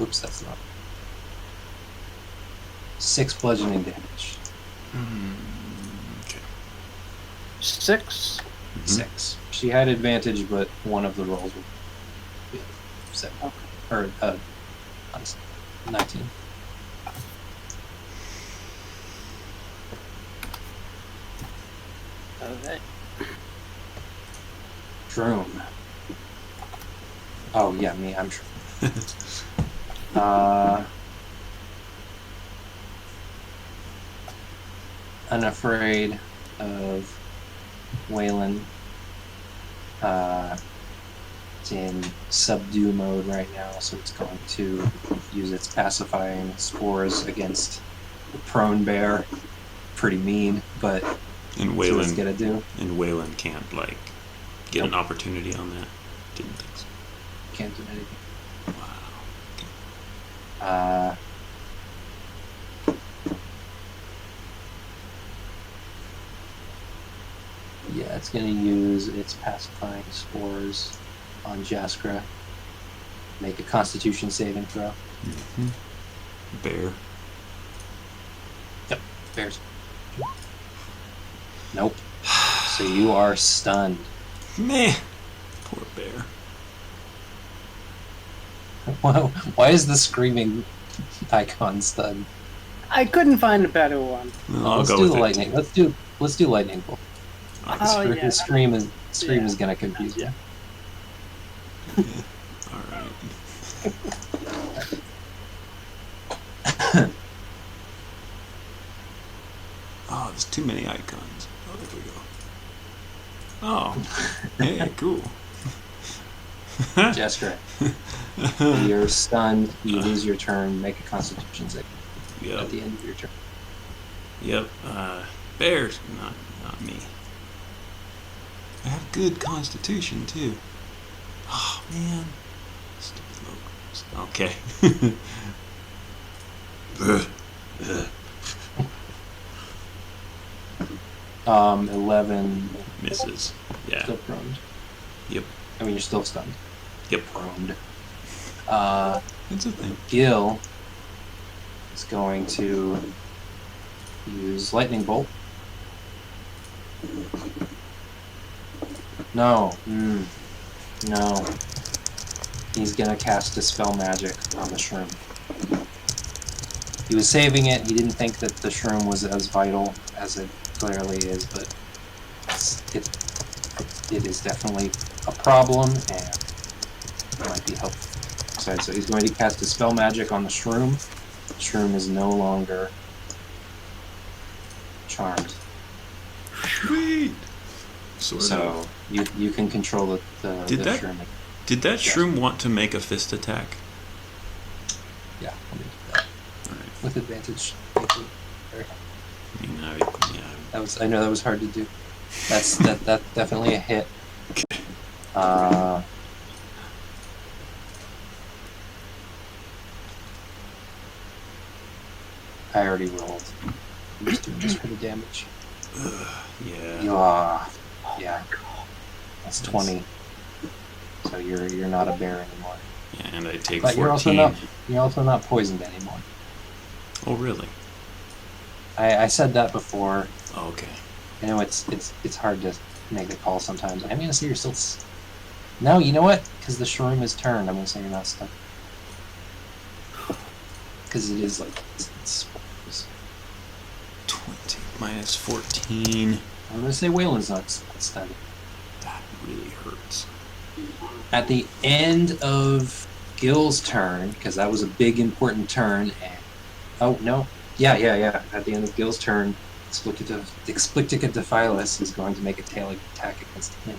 Oops, that's not. 6 bludgeoning damage. Okay. 6. 6. She had advantage, but one of the rolls would be 7. Okay. Or 19. Okay. Droom. Oh yeah, me. I'm sure. Unafraid of Waylon. It's in subdue mode right now, so it's going to use its pacifying spores against the prone bear. Pretty mean, but And that's what it's Waylon gonna do. and Waylon can't get an opportunity on that. Didn't think so. Can't do anything. Wow. Yeah, it's going to use its pacifying spores on Jaskra. Make a Constitution saving throw. Bear. Yep, bears. Nope. So you are stunned. Meh. Poor bear. Why is the screaming icon stunned? I couldn't find a better one. I'll Let's go do with the it. lightning. Let's do lightning bolt. Oh, yeah. The scream is gonna confuse you. All right. Oh, there's too many icons. Oh, there we go. Oh, hey, cool. Jaskra, you're stunned. You lose your turn. Make a Constitution save Yep. at the end of your turn. Yep. Bears, not me. I have good constitution too. Oh man. Stupid logos. Okay. 11. Misses. Yeah. Still prone. Yep. I mean, you're still stunned. Yep. Prone. It's a thing. Gil is going to use lightning bolt. No. No. He's gonna cast Dispel Magic on the shroom. He was saving it. He didn't think that the shroom was as vital as it clearly is, but it is definitely a problem, and it might be helpful. So he's going to cast Dispel Magic on the shroom. The shroom is no longer charmed. Sweet. Sort So of. you can control the Did that- shroom. Did that Yes. shroom want to make a fist attack? Yeah, let me do that. Alright. With advantage. Thank you. I mean, I know that was hard to do. That's definitely a hit. I already rolled. I'm just doing this for the damage. yeah. Yeah. That's 20. So you're not a bear anymore. Yeah, and I take But 14. you're also not poisoned anymore. Oh, really? I said that before. Oh, okay. I know it's hard to make the call sometimes. I'm gonna say you're still. No, you know what? Because the shroom is turned. I'm gonna say you're not stuck. Because it is like it's 20 minus 14. I'm gonna say Waylon's not stunned. That really hurts. At the end of Gil's turn, because that was a big important turn, and oh no, yeah. At the end of Gil's turn, Explicita Defilis is going to make a tail attack against him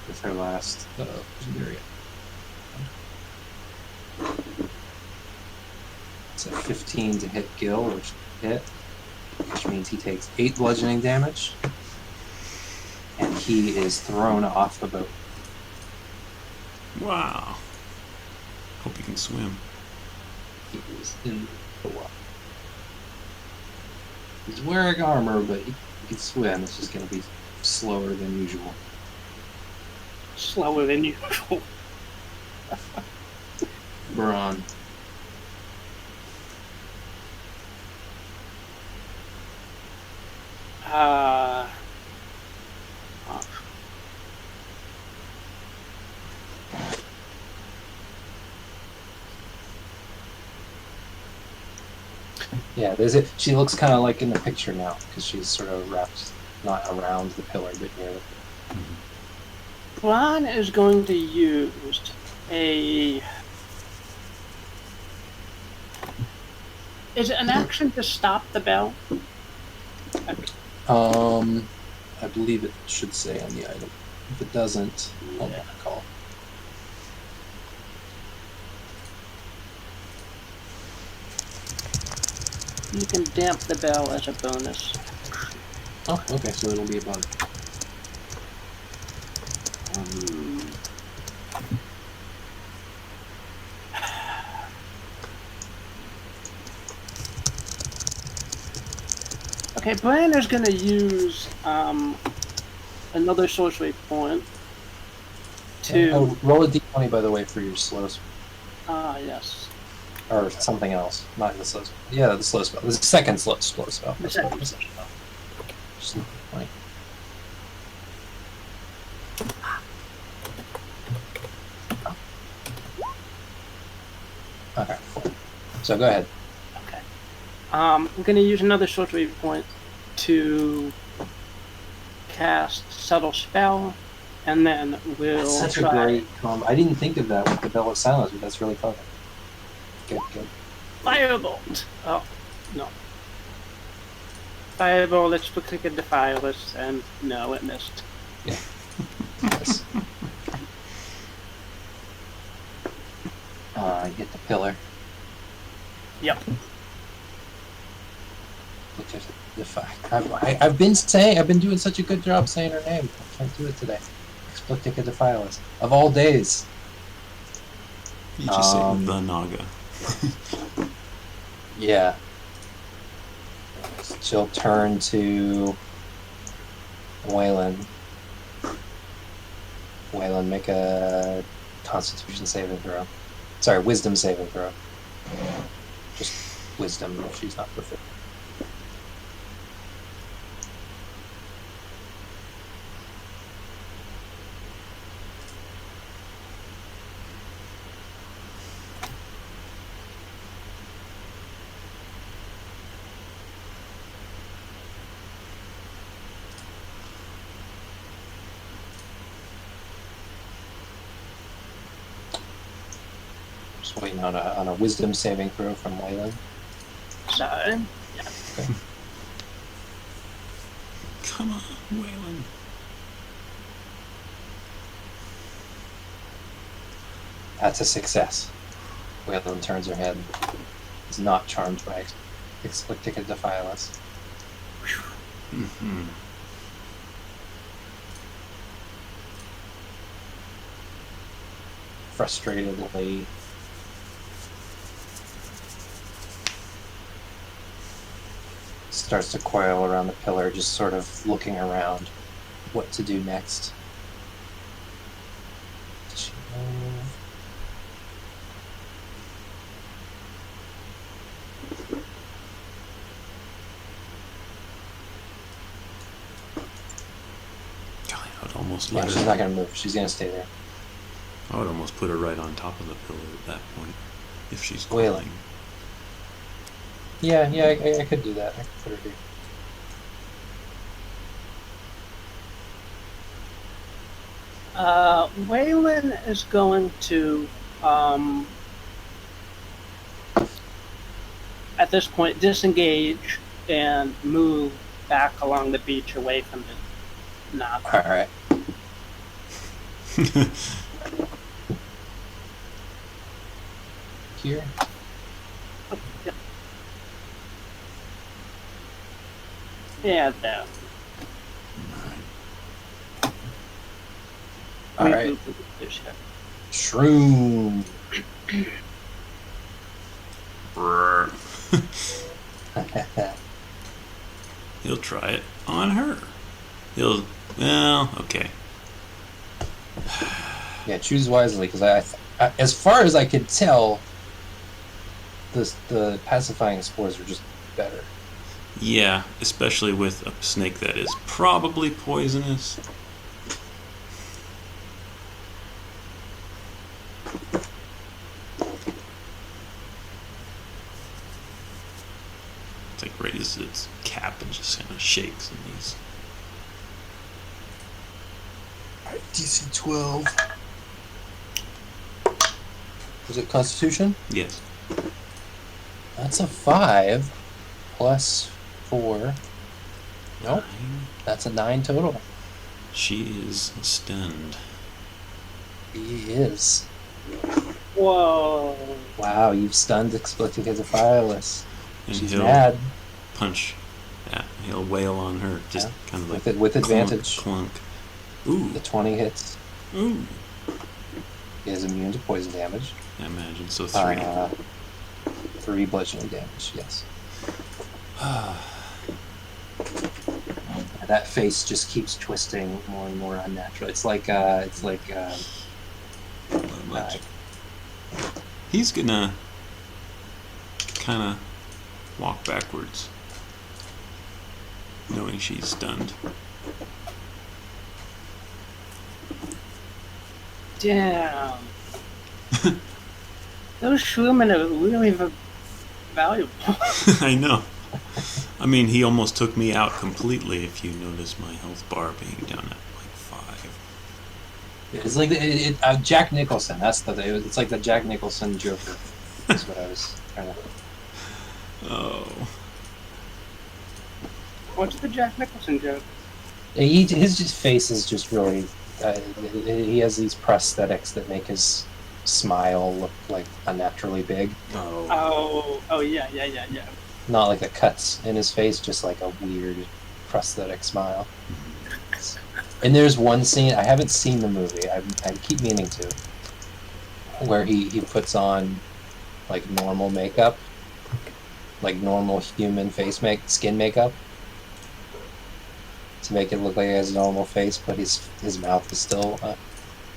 with her last. It's a 15 to hit Gil, which means he takes 8 bludgeoning damage, and he is thrown off the boat. Wow. Hope you can swim. He is in the water. He's wearing armor, but he can swim. It's just going to be slower than usual. Slower than usual. Braun. Yeah, there's it. She looks kind of like in the picture now because she's sort of wrapped, not around the pillar, but near the pillar. Bron is going to use a. Is it an action to stop the bell? I believe it should say on the item. If it doesn't, I'll make a call. You can damp the bell as a bonus. Oh, okay, so it'll be a bug. Okay, Bran is going to use another sorcery point to. Roll a d20, by the way, for your slow spell. Yes. Or something else. Not the slow spell. Yeah, the slow spell. The second slow spell. The second. Just like. Okay, cool. So go ahead. Okay. I'm going to use another sorcery point to cast Subtle Spell, and then we'll That's such try... a great combo. I didn't think of that with the Bell of Silence, but that's really clever. Good. Firebolt! Oh, no. Firebolt, let's click into Fireless, and no, it missed. Yeah. Yes. Get the pillar. Yep. I've been doing such a good job saying her name. I can't do it today. Explictica Defilis. Of all days. You just say the Naga. Yeah. She'll turn to Waylon. Waylon, make a Constitution saving throw. Sorry, Wisdom saving throw. Just Wisdom if she's not perfect. Just waiting on a Wisdom saving throw from Waylon. So, yeah. Okay. Come on, Waylon. That's a success. Waylon turns her head. Is not charmed by Explictica Defilis. Mm-hmm. Frustratedly starts to coil around the pillar, just sort of looking around what to do next. Does she move? God, I would almost Yeah, let she's her. not going to move. She's going to stay there. I would almost put her right on top of the pillar at that point, if she's Waylon. coiling. Yeah, I could do that. I could put her here. Waylon is going to, at this point, disengage and move back along the beach away from the knob. All right. Here. Yeah, there. All right. Move the fish here. Shroom. He'll try it on her. Well, okay. Yeah, choose wisely, because I, as far as I could tell, the pacifying spores are just better. Yeah, especially with a snake that is probably poisonous. It's like raises its cap and just kind of shakes and these. DC 12. Was it Constitution? Yes. That's a 5 plus 4. Nope. 9. That's a 9 total. She is stunned. He is. Whoa. Wow, you've stunned Explicticatephilis. And She's he'll mad. punch. Yeah, he'll wail on her. Just kind of like With advantage. Clunk. Ooh. The 20 hits. Ooh. He is immune to poison damage. I imagine. So 3. 3 bludgeoning damage, yes. That face just keeps twisting more and more unnatural. It's like Not much. He's gonna kind of walk backwards, knowing she's stunned. Damn. Those Shroomen are really valuable. I know. I mean, he almost took me out completely. If you notice my health bar being down at like 5. it's like Jack Nicholson. It's like the Jack Nicholson Joker. That's what I was trying to. Oh. What's the Jack Nicholson joke? His face is just really. He has these prosthetics that make his smile look like unnaturally big. Oh, yeah. Not like the cuts in his face, just like a weird prosthetic smile. And there's one scene, I haven't seen the movie, I keep meaning to, where he puts on like normal makeup, like normal human skin makeup, to make it look like he has a normal face, but his mouth is still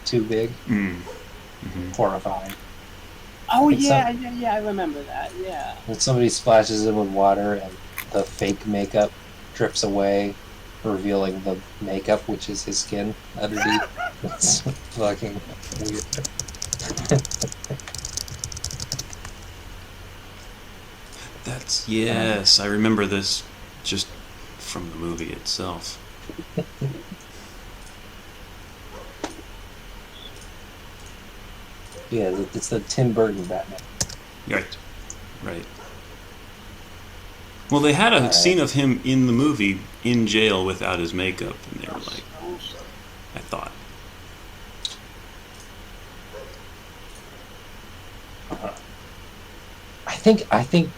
too big. Mm-hmm. Horrifying. Oh, yeah, I remember that, yeah. When somebody splashes him with water and the fake makeup drips away, revealing the makeup, which is his skin underneath. It's fucking weird. Yes, I remember this just from the movie itself. Yeah, it's the Tim Burton Batman. Right. Well, they had a scene of him in the movie in jail without his makeup, and they were like, I thought. I think,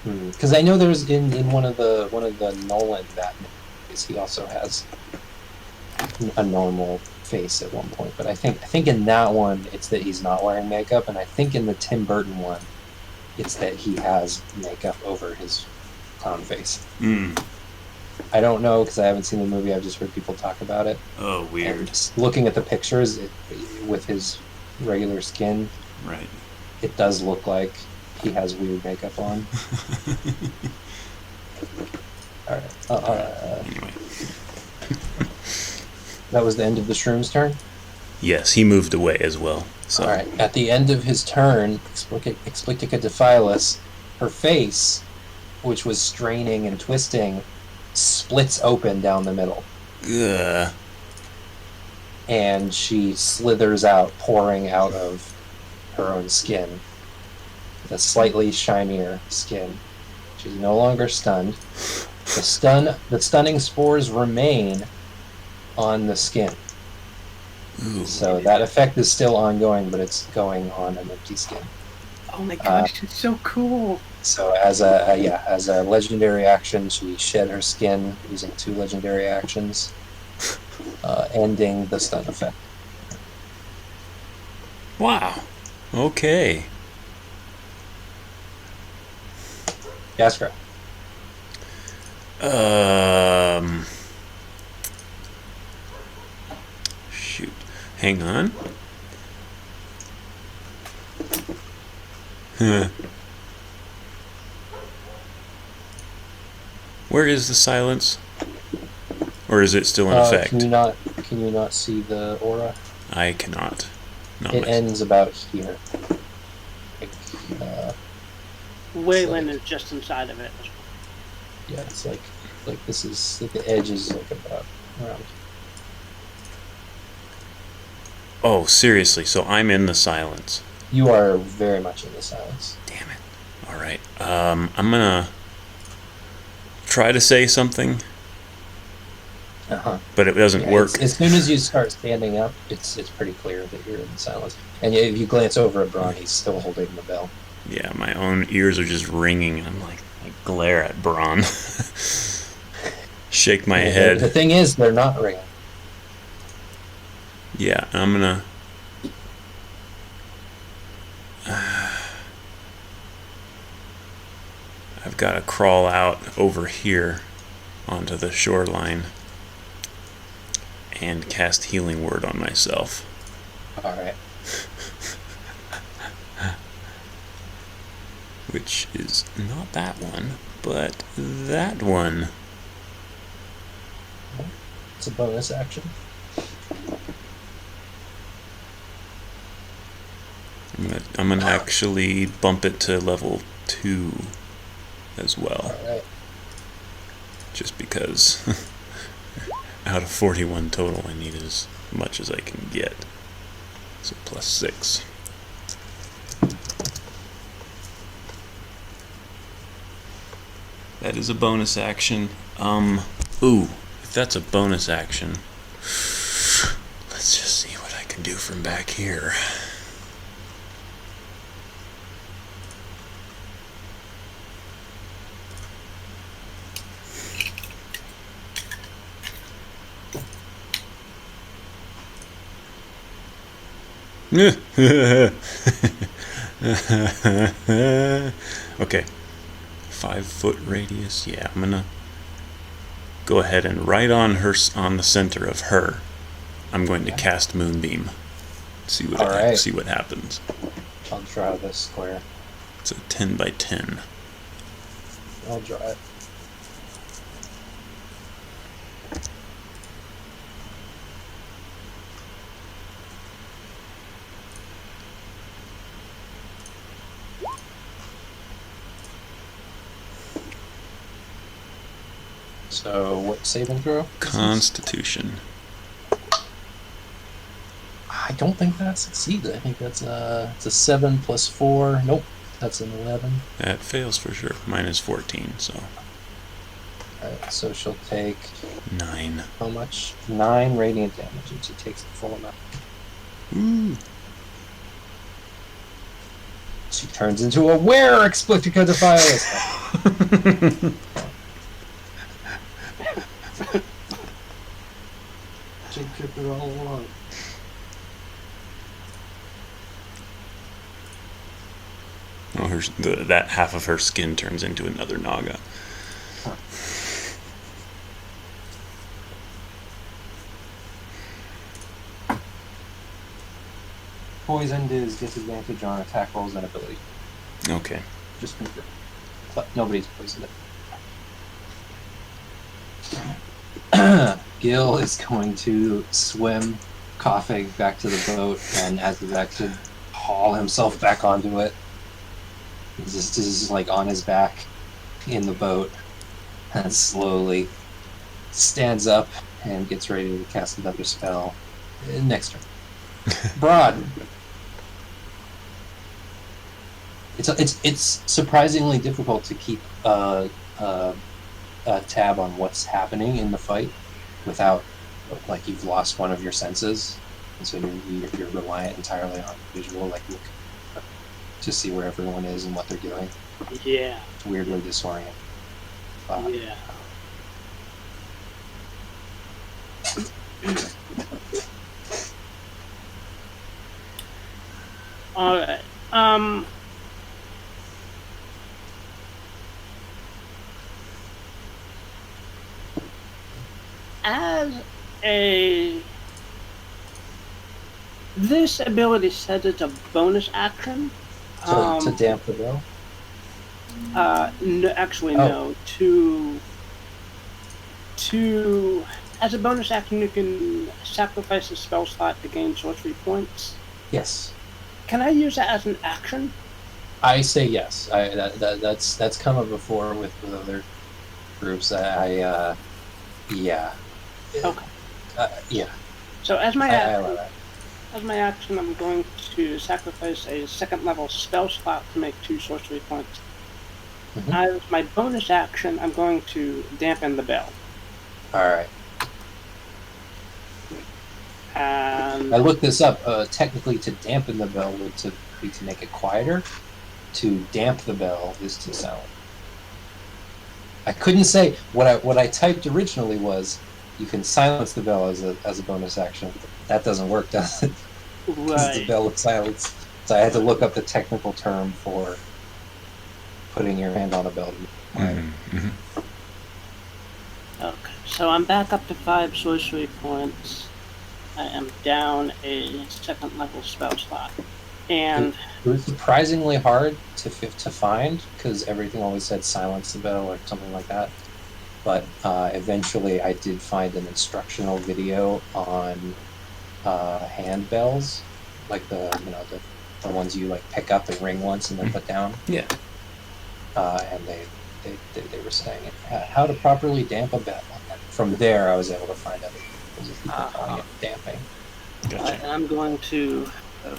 because I know there's in one of the Nolan Batman movies, he also has a normal face at one point, but I think in that one it's that he's not wearing makeup, and I think in the Tim Burton one it's that he has makeup over his clown face. I don't know because I haven't seen the movie. I've just heard people talk about it. Oh, weird. And just looking at the pictures with his regular skin, Right. it does look like he has weird makeup on. All right. Anyway. That was the end of the Shroom's turn? Yes, he moved away as well. So. All right. At the end of his turn, Explicticatephilis, her face, which was straining and twisting, splits open down the middle. Ugh. And she slithers out, pouring out of her own skin. With a slightly shinier skin. She's no longer stunned. The stunning spores remain on the skin. Ooh. So that effect is still ongoing, but it's going on an empty skin. Oh my gosh, it's so cool. So as a legendary action, she shed her skin using 2 legendary actions. ending the stun effect. Wow. Okay. Gaskra. Shoot. Hang on. Huh. Where is the silence? Or is it still in effect? Can you not see the aura? I cannot. Not It my- ends about here. Like, Wayland is just inside of it. yeah, it's like this is like the edge is like about around. Oh, seriously. So I'm in the silence. You are very much in the silence. Damn it. All right. I'm gonna try to say something, but it doesn't work. As soon as you start standing up, it's pretty clear that you're in the silence. And if you glance over at Braun, he's still holding the bell. Yeah, my own ears are just ringing, and I'm like, I glare at Braun. Shake my head. The thing is, they're not ringing. Yeah, I'm gonna. I've got to crawl out over here onto the shoreline and cast Healing Word on myself. All right. Which is not that one, but that one. It's a bonus action. I'm gonna actually bump it to level 2 as well. All right. Just because out of 41 total, I need as much as I can get. So plus 6. That is a bonus action. Ooh, if that's a bonus action, let's just see what I can do from back here. Okay. 5-foot radius. Yeah, I'm gonna go ahead and right on her, on the center of her, I'm going to cast Moonbeam. See what happens. I'll draw this square. It's a 10 by 10. I'll draw it. So, what saving throw? Constitution. I don't think that succeeds. I think it's a 7 plus 4. Nope, that's an 11. That fails for sure. Mine is 14, so. Alright, so she'll take 9. how much? 9 radiant damage, and she takes the full amount. Ooh. She turns into a were Explica Defiles. Jake tripped her all along. Oh, that half of her skin turns into another Naga. Poisoned is disadvantage on attack rolls and ability. Okay. Just confirm. But nobody's poisoned it. Gil is going to swim, coughing, back to the boat, and as he's actually haul himself back onto it, he's just like on his back in the boat, and slowly stands up and gets ready to cast another spell. Next turn. Broad. It's surprisingly difficult to keep a tab on what's happening in the fight without, like, you've lost one of your senses, and so you're reliant entirely on visual, like, look to see where everyone is and what they're doing. Yeah. It's weirdly disorienting. Yeah. All right. As a this ability says it's a bonus action. To damp the bell. No, actually, Oh. no. To as a bonus action, you can sacrifice a spell slot to gain sorcery points. Yes. Can I use that as an action? I say yes. That's come up before with other groups. Yeah. Okay. Yeah. So as my I allow that. as my action, I'm going to sacrifice a second level spell slot to make 2 sorcery points. Mhm. As my bonus action, I'm going to dampen the bell. All right. And I looked this up. Technically, to dampen the bell would be to make it quieter. To damp the bell is to silence. I couldn't say what I typed originally was you can silence the bell as a bonus action. That doesn't work, does it? Because the right. bell is silenced. So I had to look up the technical term for putting your hand on a bell. Okay. So I'm back up to 5 sorcery points. I am down a second level spell slot. And It was surprisingly hard to find because everything always said silence the bell or something like that. But eventually, I did find an instructional video on hand bells, like the ones you like pick up and ring once and then put down. Yeah. And they were saying how to properly damp a bell. And from there, I was able to find out people calling it damping. Gotcha. I'm going to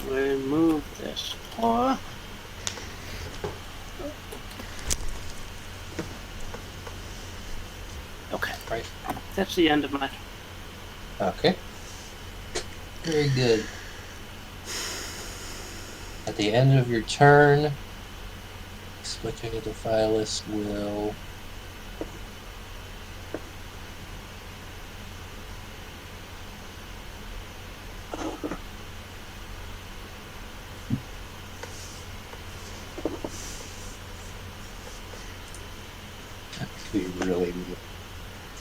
remove this paw. Okay. Right. That's the end of my. Okay. Very good. At the end of your turn, switching to Defilis will be really.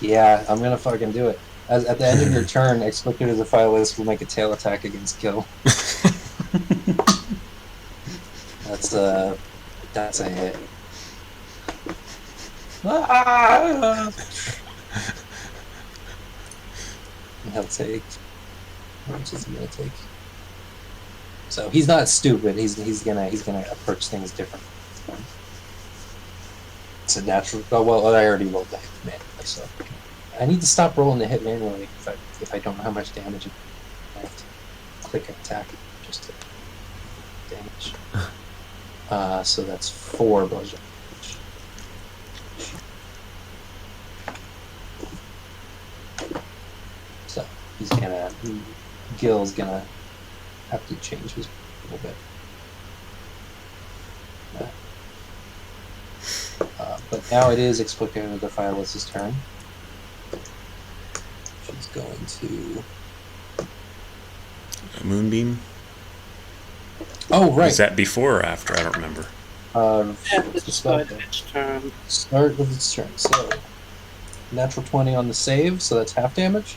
Yeah, I'm gonna fucking do it. At the end of your turn, Explicit Defilis will make a tail attack against Kill. That's a hit. He'll take. How much is he gonna take? So he's not stupid. He's gonna approach things differently. It's a natural. Oh well, I already rolled the hit manually, so I need to stop rolling the hit manually if I don't know how much damage. I have to click attack just to damage. So that's 4 bludgeoning. So Gil's gonna have to change his a little bit. But now it is Explicator Defilis' turn. She's going to A moonbeam? Oh right. Is that before or after? I don't remember. It's the start of its turn. Start of its turn. So natural 20 on the save, so that's half damage.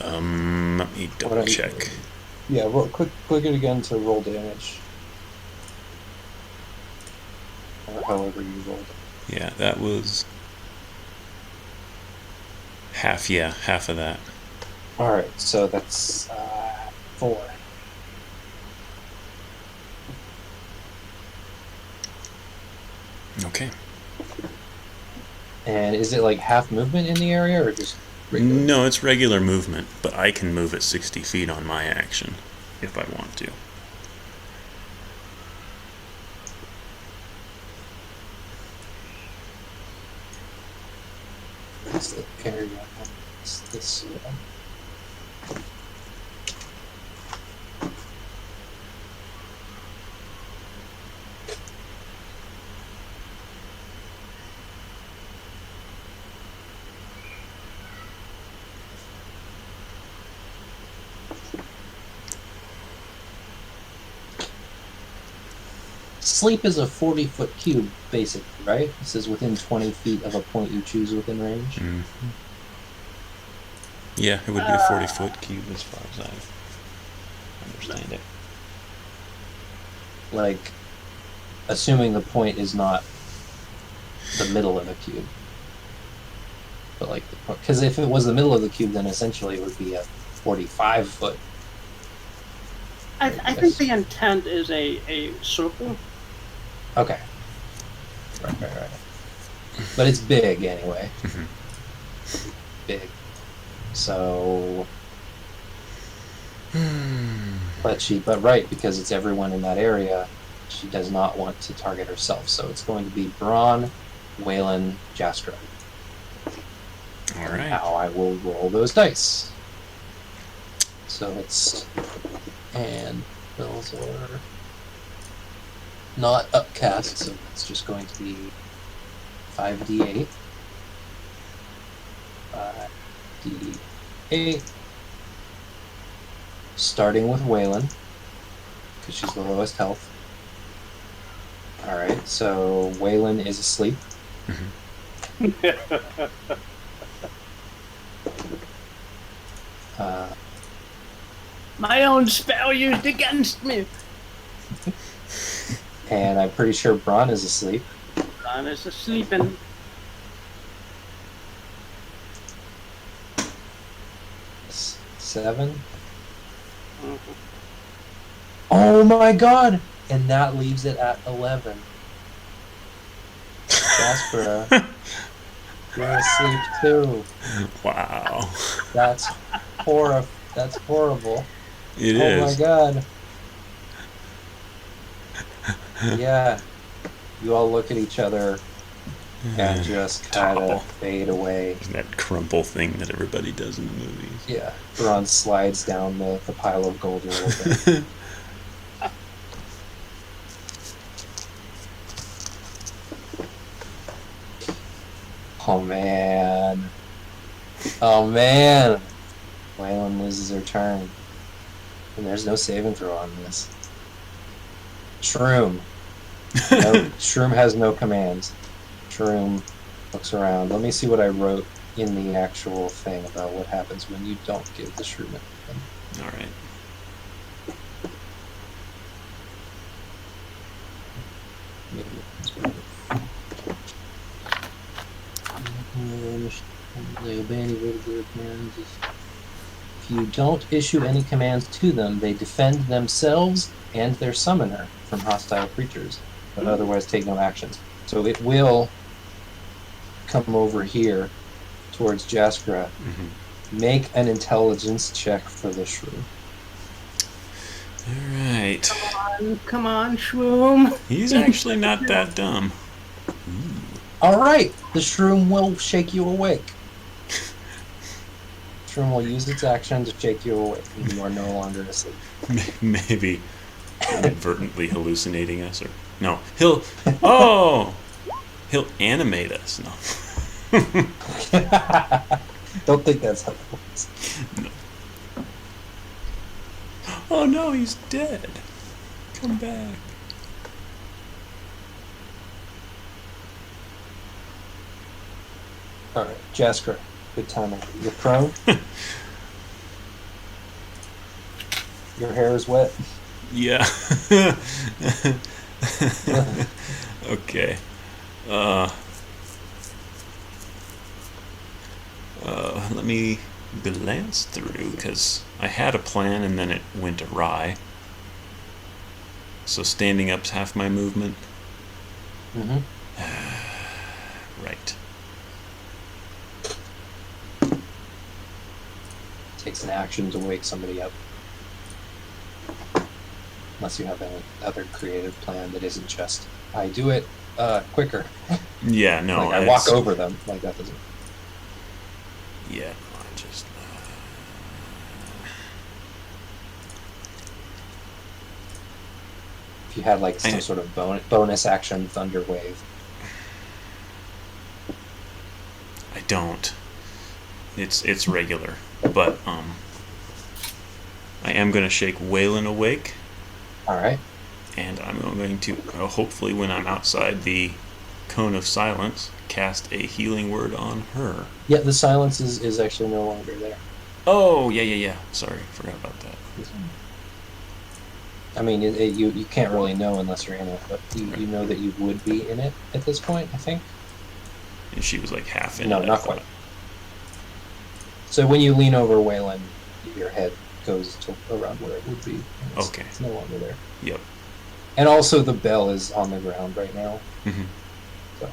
Let me double check. Yeah, click it again to roll damage. Or however you rolled it. Yeah, that was half. Yeah, half of that. Alright, so that's 4. Okay. And is it like half movement in the area or just regular? No, it's regular movement, but I can move at 60 feet on my action if I want to. That's the area. It's this one. Sleep is a 40-foot cube, basically, right? This is within 20 feet of a point you choose within range. Mm-hmm. Yeah, it would be a 40-foot cube as far as I understand it. Like, assuming the point is not the middle of a cube. But like, because if it was the middle of the cube, then essentially it would be a 45-foot. I think the intent is a circle. Okay. Right. But it's big anyway. Mm-hmm. Big. So. But right, because it's everyone in that area, she does not want to target herself. So it's going to be Braun, Waylon, Jastra. All right. Now I will roll those dice. So it's. And those are not upcast, so it's just going to be 5d8. 5d8. Starting with Waylon, because she's the lowest health. Alright, so Waylon is asleep. My own spell used against me. And I'm pretty sure Braun is asleep. Braun is asleep and 7. Oh my god! And that leaves it at 11. Jasper, you're asleep too. Wow. That's horrible. It Oh my is. god. Yeah. You all look at each other and just kind Topple. of fade away. That crumple thing that everybody does in the movies. Yeah. Braun slides down the pile of gold a little bit. Oh man. Waylon loses her turn. And there's no saving throw on this. Shroom. No, Shroom has no commands. Shroom looks around. Let me see what I wrote in the actual thing about what happens when you don't give the Shroom anything. All right. They obey any vertical commands. If you don't issue any commands to them, they defend themselves and their summoner from hostile creatures, but otherwise take no actions. So it will come over here towards Jaskra. Mm-hmm. Make an intelligence check for the shrew. All right. come on, Shroom. He's actually not that dumb. All right, the shroom will shake you awake. Shroom will use its action to shake you awake, and you are no longer asleep. Maybe inadvertently hallucinating us, or no, he'll animate us. No. Don't think that's how it works. No. Oh no, he's dead. Come back. All right, Jaskra, good timing. You're prone. Your hair is wet. Yeah. Okay. Let me glance through, because I had a plan and then it went awry. So standing up's half my movement. Mm-hmm. Right. Takes an action to wake somebody up. Unless you have any other creative plan that isn't just, I do it quicker. Yeah, no. Like I walk over them. Like that doesn't. Yeah, I just. If you had like some sort of bonus action thunder wave. I don't. It's regular, but am going to shake Waylon awake, All right. and I'm going to, hopefully when I'm outside the cone of silence, cast a healing word on her. Yeah, the silence is actually no longer there. Oh, yeah. Sorry, forgot about that. I mean, you can't really know unless you're in it, but you know that you would be in it at this point, I think. And she was like half in No, it. not quite. So when you lean over Waylon, your head goes to around where it would be. Okay. It's no longer there. Yep. And also the bell is on the ground right now. Mm-hmm. So.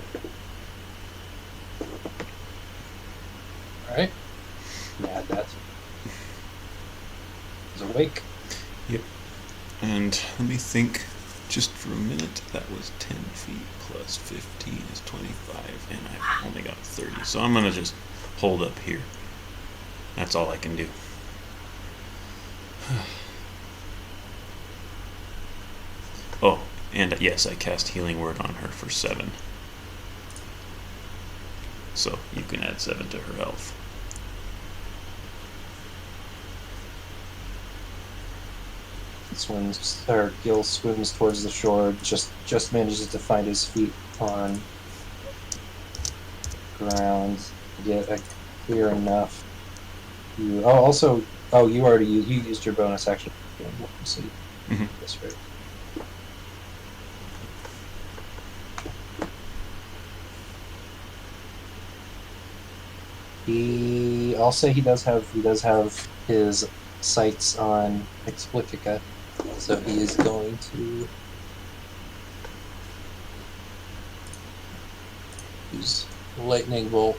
All right. Add that. Is awake. Yep. And let me think just for a minute. That was 10 feet plus 15 is 25, and I've only got 30. So I'm going to just hold up here. That's all I can do. Oh, and yes, I cast Healing Word on her for 7. So you can add 7 to her health. Gil swims towards the shore, just manages to find his feet on ground, get a clear enough. You used your bonus action. So that's right. I'll say he does have his sights on Explitica, so he is going to use lightning bolt.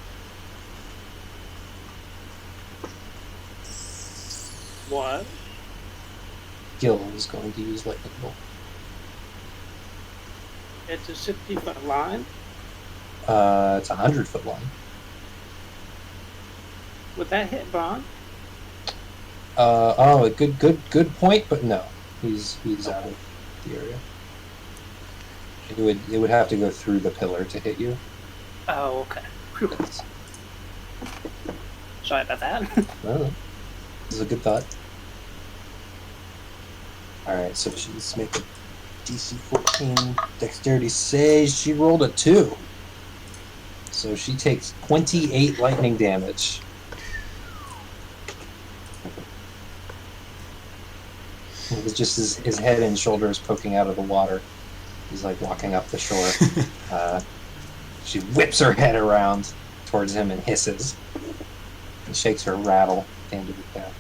What? Gil is going to use lightning bolt. It's a 60-foot line. It's a 100-foot line. Would that hit Bond? Good point, but no, he's out of the area. It would have to go through the pillar to hit you. Oh, okay. Whew. Sorry about that. No, this is a good thought. All right, so she's making DC 14 dexterity save. She rolled a 2, so she takes 28 lightning damage. It was just his head and shoulders poking out of the water. He's like walking up the shore. She whips her head around towards him and hisses. And shakes her rattle at the end of the path.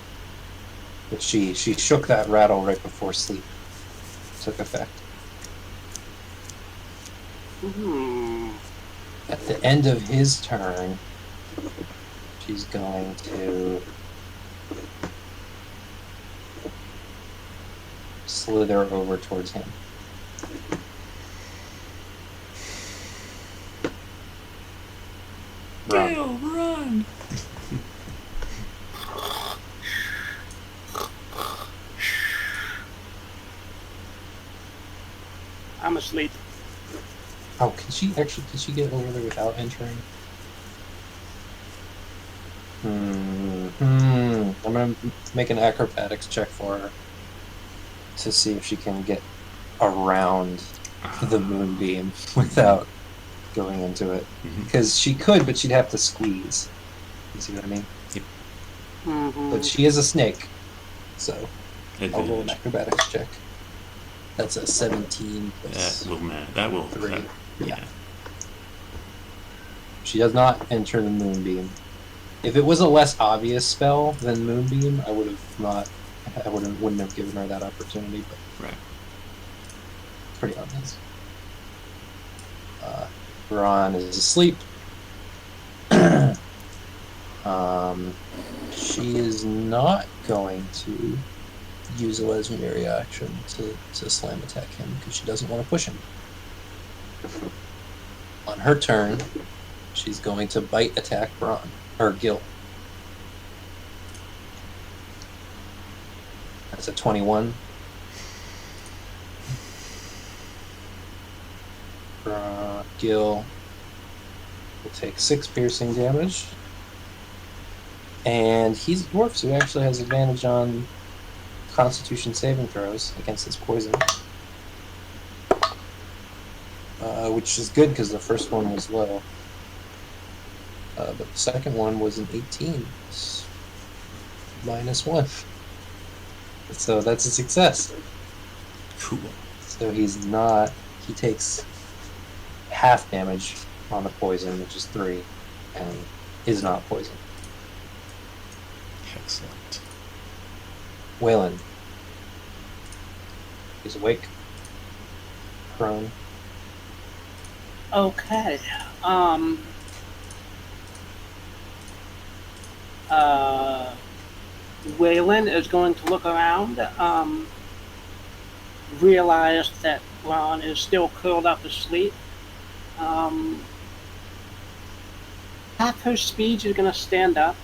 But she shook that rattle right before sleep took effect. At the end of his turn, she's going to slither over towards him. Gale, run! I'm asleep. Oh, can she get over there without entering? I'm gonna make an acrobatics check for her to see if she can get around the moonbeam without going into it. Because she could, but she'd have to squeeze. You see what I mean? Yep. But she is a snake, so Advantage. I'll roll an acrobatics check. That's a 17 plus That will 3. Yeah. She does not enter the moonbeam. If it was a less obvious spell than moonbeam, I wouldn't have given her that opportunity. But Right. it's pretty obvious. Ron is asleep. She is not going to use a legendary action to slam attack him because she doesn't want to push him. On her turn, she's going to bite attack Braun or Gil. That's a 21. Gil will take 6 piercing damage. And he's a dwarf, so he actually has advantage on Constitution saving throws against this poison. Which is good because the first one was low. But the second one was an 18. It's -1. So that's a success. Cool. So he takes half damage on the poison, which is 3, and is not poisoned. Excellent. Waylon. He's awake. Prone. Okay. Waylon is going to look around, realize that Ron is still curled up asleep. Half her speed, she's going to stand up,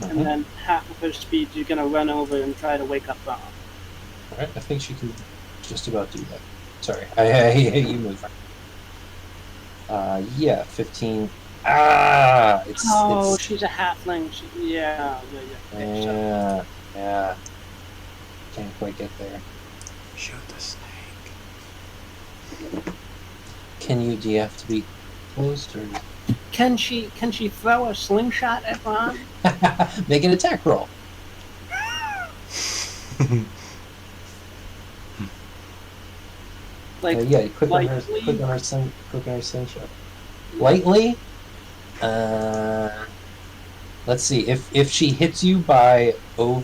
and then half of her speed, she's going to run over and try to wake up Ron. Alright, I think she can just about do that. Sorry, I you move. Yeah, 15. She's a halfling. Yeah. Yeah. Can't quite get there. Shoot the snake. Do you have to be closed or Can she throw a slingshot at Ron? make an attack roll? Yeah, click on her slingshot. Lightly? Let's see. If she hits you by No,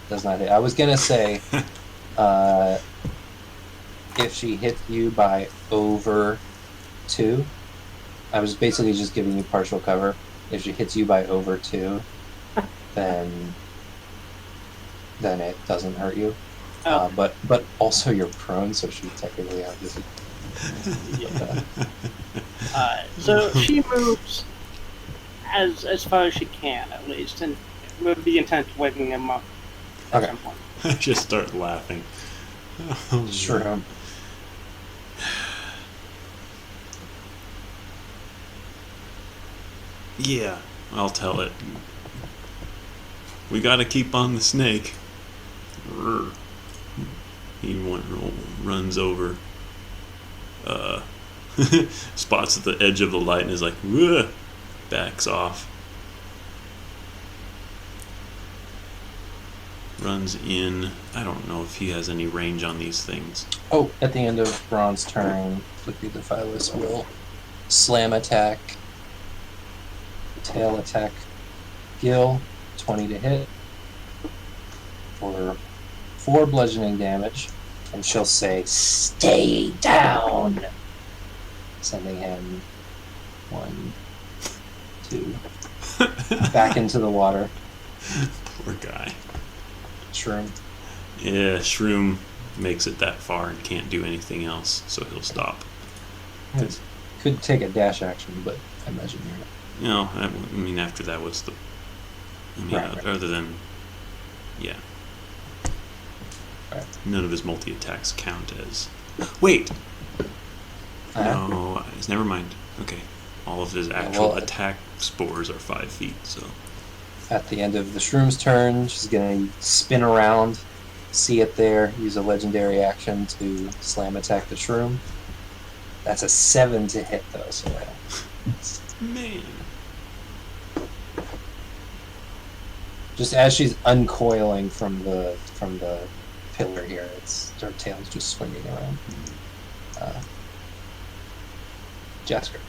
does not hit. I was gonna say if she hits you by over 2, I was basically just giving you partial cover. If she hits you by over 2, then it doesn't hurt you. But also you're prone, so she technically outdoes you. So she moves as far as she can, at least, and with the intent of waking him up at some point. I just start laughing. Sure. Yeah, I'll tell it. We gotta keep on the snake. He runs over, spots at the edge of the light and is like, "Whoa," backs off. Runs in. I don't know if he has any range on these things. Oh, at the end of Ron's turn, Flippy the Phyllis will slam attack, tail attack, Gil, 20 to hit for 4 bludgeoning damage, and she'll say, "Stay down," sending him 1, 2 back into the water. Poor guy. Shroom. Yeah, Shroom makes it that far and can't do anything else, so he'll stop. Could take a dash action, but I imagine you're not. No, I mean, after that, what's the... I mean, Right. Other than... Yeah. Right. None of his multi-attacks count as... Wait! No, never mind. Okay. All of his actual attack spores are 5 feet, so... At the end of the Shroom's turn, she's going to spin around, see it there, use a legendary action to slam attack the Shroom. That's a 7 to hit, though, so Man. just as she's uncoiling from the pillar here, her tail's just swinging around. Jasker.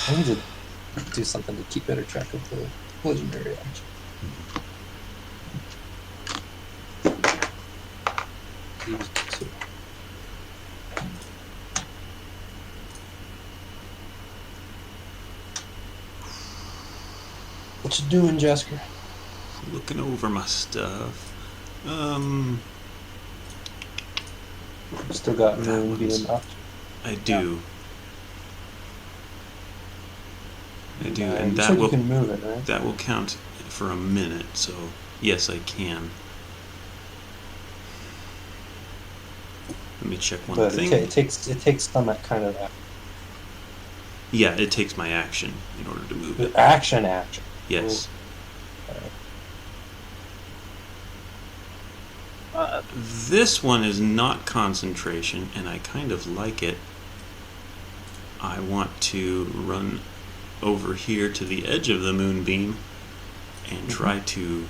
I need to do something to keep better track of the legendary action. Use 2. What you doing, Jasker? Looking over my stuff. Still got Moonbeam up. I do. I do, and you that said will you can move it, right? that will count for a minute. So yes, I can. Let me check one But thing. it takes some kind of. Yeah, it takes my action in order to move it. Action. Yes. This one is not concentration, and I kind of like it. I want to run over here to the edge of the moonbeam and try to,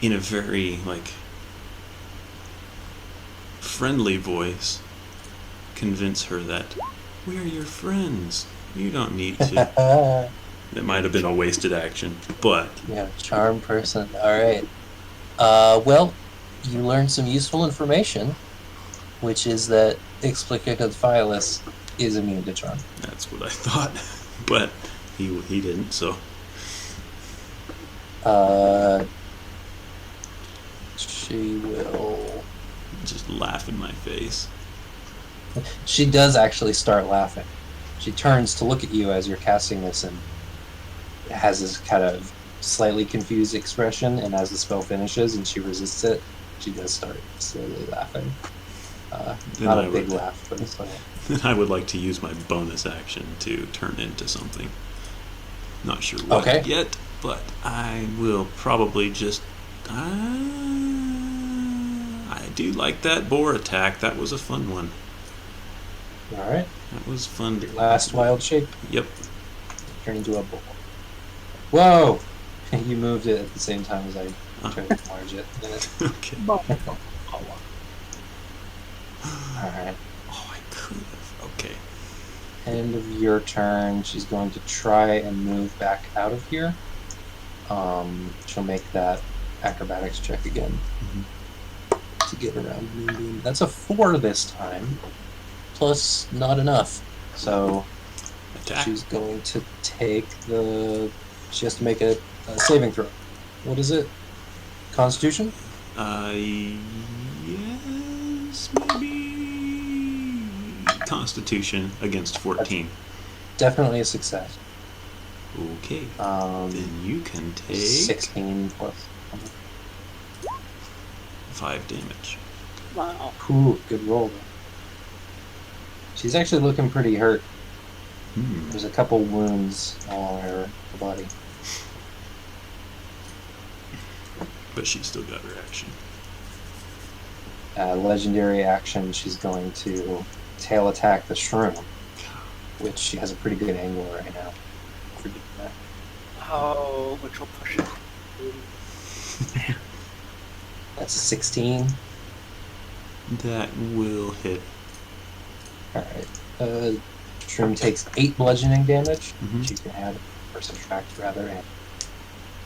in a very, friendly voice, convince her that we're your friends. You don't need to. It might have been a wasted action, but... Yeah, charm person. All right. Well, you learned some useful information, which is that Explicative Phyllis is immune to charm. That's what I thought, but he didn't, so... She will... Just laugh in my face. She does actually start laughing. She turns to look at you as you're casting this and has this kind of slightly confused expression, and as the spell finishes and she resists it, she does start slowly laughing. Not a big laugh, but it's like... Then I would like to use my bonus action to turn into something. Not sure what yet, but I will probably just... I do like that boar attack. That was a fun one. Alright. That was fun. Your last wild shape? Yep. Turn into a boar. Whoa! You moved it at the same time as I tried to enlarge it. Okay. Alright. Oh, I could have. Okay. End of your turn. She's going to try and move back out of here. She'll make that acrobatics check again to get around Moonbeam. That's a 4 this time, plus not enough. So Attack. she's going to take she has to make a saving throw. What is it? Constitution? Yes, maybe. Constitution against 14. Definitely a success. Okay. Then you can take 16 plus 5 damage. Wow. Ooh, good roll though. She's actually looking pretty hurt. There's a couple wounds all on her body. But she's still got her action. Legendary action, she's going to tail attack the shroom, which she has a pretty good angle right now. For doing that. Oh, which will push it. That's a 16. That will hit. Alright. Shroom takes 8 bludgeoning damage, Mhm. which you can add or subtract rather, and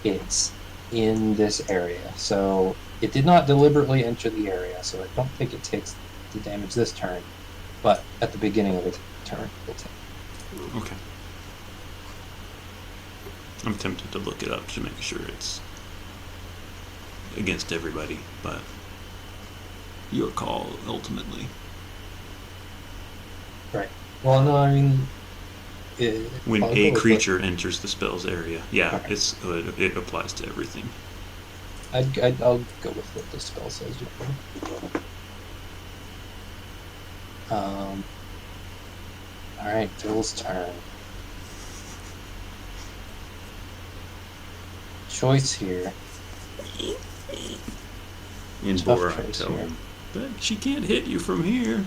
it's in this area. So it did not deliberately enter the area, so I don't think it takes the damage this turn, but at the beginning of its turn, it will take. Okay. I'm tempted to look it up to make sure it's against everybody, but your call ultimately. Right. Well, no, I mean... When I'll a go with creature enters the spell's area, yeah, Okay. it applies to everything. I'll go with what the spell says. Alright, Phil's turn. Choice here. In Tough Bora, I choice tell here. him, but she can't hit you from here.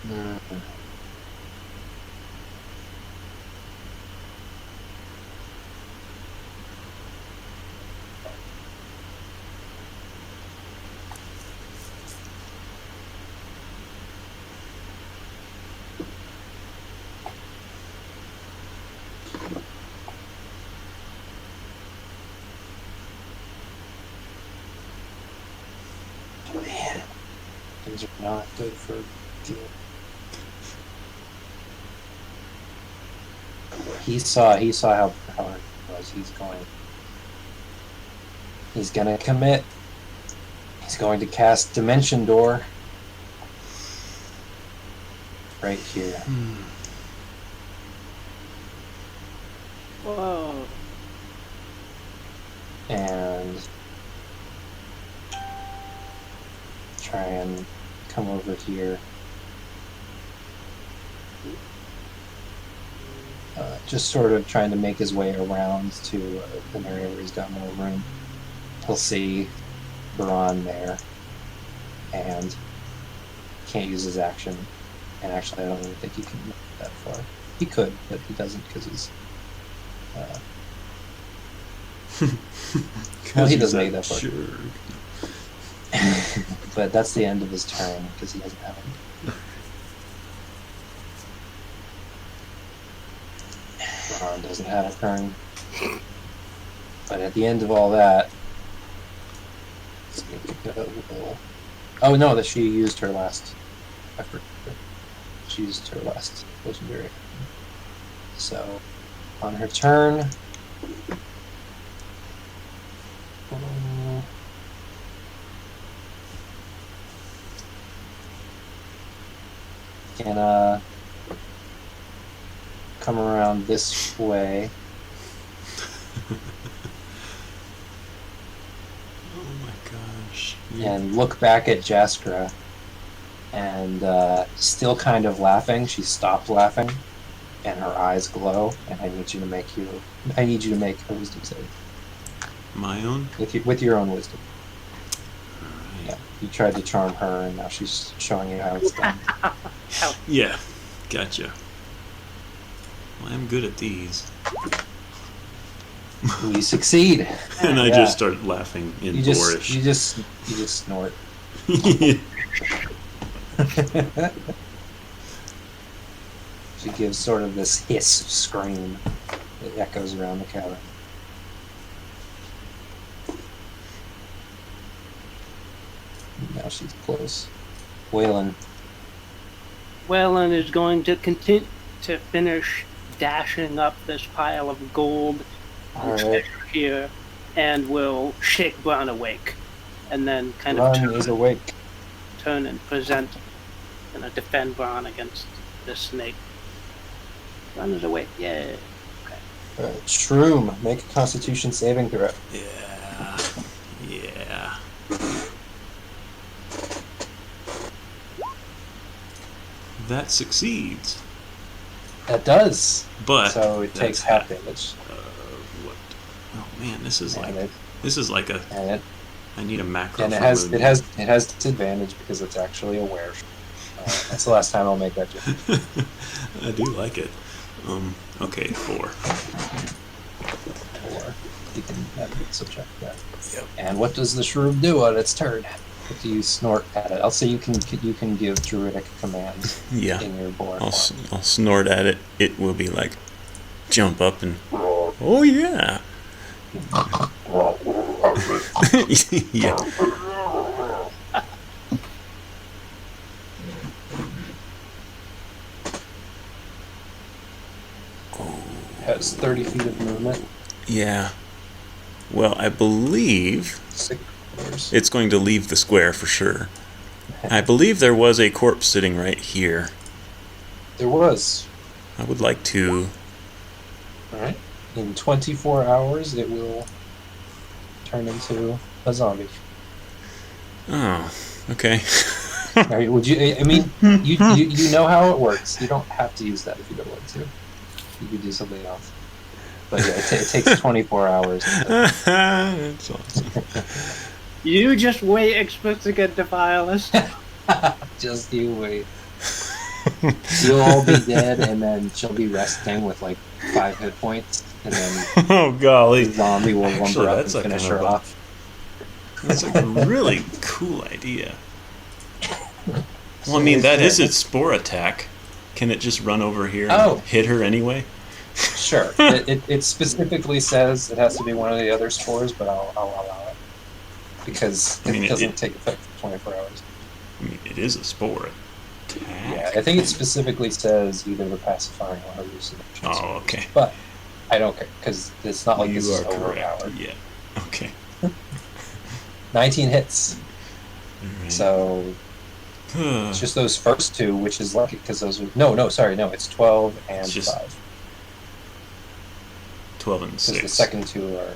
Man, things are not good for Gil. He saw how hard it was. He's gonna commit. He's going to cast Dimension Door right here. Whoa. And try and come over here. Just sort of trying to make his way around to an area where he's got more room. He'll see Baron there, and can't use his action. And actually, I don't even think he can move that far. He could, but he doesn't because he's. Well, he doesn't make that far. Sure. But that's the end of his turn because he doesn't have any. Baron doesn't have a turn. But at the end of all that, oh no, that she used her last effort. She used her last legendary. So on her turn, can come around this way. Oh my gosh. And look back at Jaskra, and still kind of laughing. She stopped laughing, and her eyes glow. And I need you to make a wisdom save My own? with your own wisdom. Alright. Yeah, you tried to charm her, and now she's showing you how it's done. Yeah, gotcha. Well, I'm good at these. You succeed, And I Yeah. just start laughing in you boorish. just snort. She gives sort of this hiss scream that echoes around the cabin. Now she's close. Waylon. Whalen is going to continue to finish dashing up this pile of gold and Alright. treasure here, and will shake Brown awake, and then kind of Run is awake. turn and present and defend Brown against the snake. Brown is awake. Yay. Shroom, make a Constitution saving throw. Yeah. Yeah. That succeeds. That does. But So it that's takes half damage. What? Oh man, this is like And it, a. and it I need a macro. and it for has movement. it has disadvantage because it's actually aware. That's the last time I'll make that joke. I do like it. Okay, 4. Or you can subtract that. Yep. And what does the shroom do on its turn? What do you snort at it? I'll say you can give druidic commands Yeah. in your board. I'll snort at it. It will be like jump up and oh yeah. Yeah. Has 30 feet of movement. Yeah. Well, I believe 6 squares. it's going to leave the square for sure. I believe there was a corpse sitting right here. There was. I would like to. Alright. In 24 hours, it will turn into a zombie. Oh, okay. Alright, would you? I mean, you know how it works. You don't have to use that if you don't want to. You could do something else. But yeah, it takes 24 hours. That's awesome. You just wait, explicit defilist. Just you wait. You'll all be dead, and then she'll be resting with like 5 hit points, and then Oh the golly. zombie will Actually, lumber up and that's a finish kind her of a- off. That's like a really cool idea. Well, I mean, that is its spore attack. Can it just run over here and Oh. hit her anyway? Sure. It specifically says it has to be one of the other spores, but I'll allow it because I mean, it it- doesn't take effect for 24 hours. I mean, it is a spore attack. Yeah, I think it specifically says either the pacifying or hallucination. Oh, okay. But I don't care because it's not like You this is are correct. overpowered. Yeah. Okay. 19 hits. Alright. So it's just those first 2, which is lucky because those are no, it's 12 and It's just 5. 12 and Because 6. the second 2 are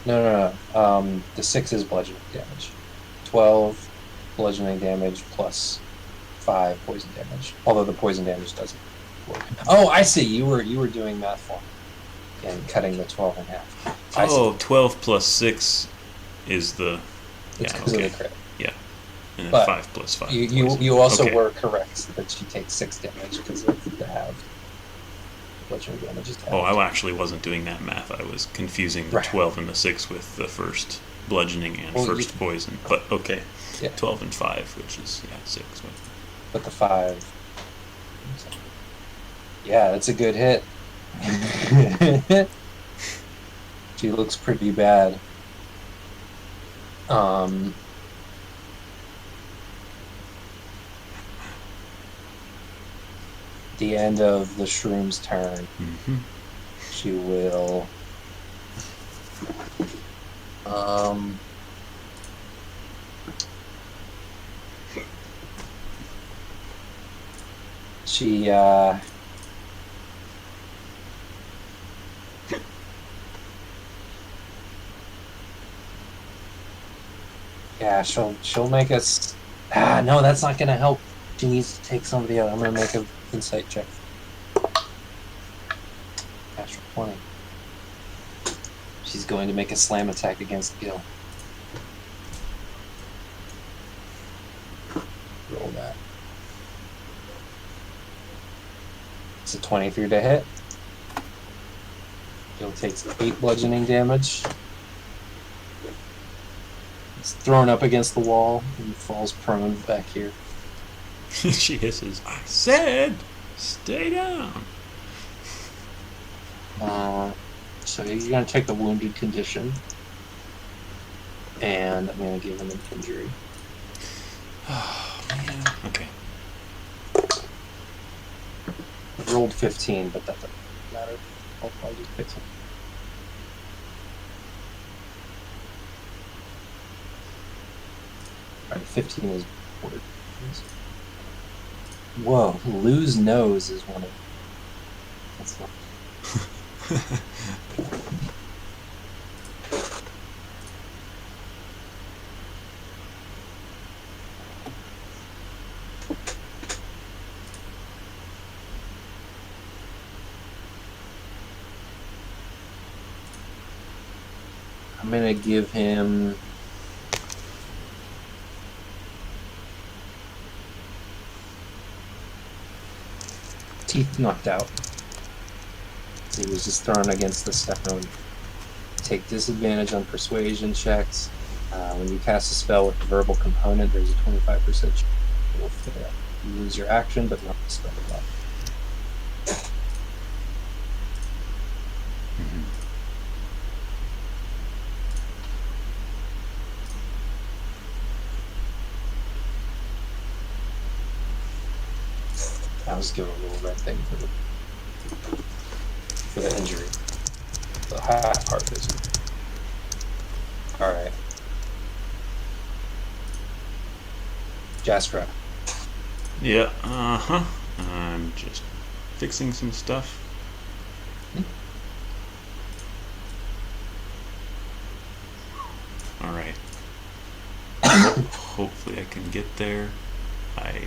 no. The 6 is bludgeoning damage. 12 bludgeoning damage plus 5 poison damage. Although the poison damage doesn't work. Oh, I see. You were doing math for me and cutting the 12 in half. I see. 12 plus 6 is the... It's yeah, because okay. of the crit. Yeah. And then But 5 plus 5. You also Okay. were correct that she takes 6 damage because of the halved. Bludgeoning damage is halved. Oh, I actually wasn't doing that math. I was confusing the Right. 12 and the 6 with the first bludgeoning and Well, first poison. But okay. Yeah. 12 and 5, which is, 6. But the 5. Yeah, that's a good hit. She looks pretty bad. The end of the shroom's turn, Mm-hmm. she will she yeah, she'll make us. No, that's not gonna help. She needs to take somebody out. I'm gonna make an insight check. Natural 20. She's going to make a slam attack against Gil. Roll that. It's a 23 to hit. Gil takes 8 bludgeoning damage. It's thrown up against the wall and falls prone back here. She hisses, I said, stay down. So he's going to take the wounded condition. And I'm going to give him an injury. Oh, man. Okay. I rolled 15, but that doesn't matter. I'll just fix it. Alright, 15 is ordered. Whoa, lose nose is one of. That's not. I'm gonna give him. Teeth knocked out. He was just thrown against the stone. Take disadvantage on persuasion checks. When you cast a spell with a verbal component, there's a 25% chance it will fail. You lose your action, but not the spell slot. I'll just give a little red thing for the injury. The heart vision. Alright. Jastra. Yeah, uh-huh. I'm just fixing some stuff. Alright. Hopefully I can get there. I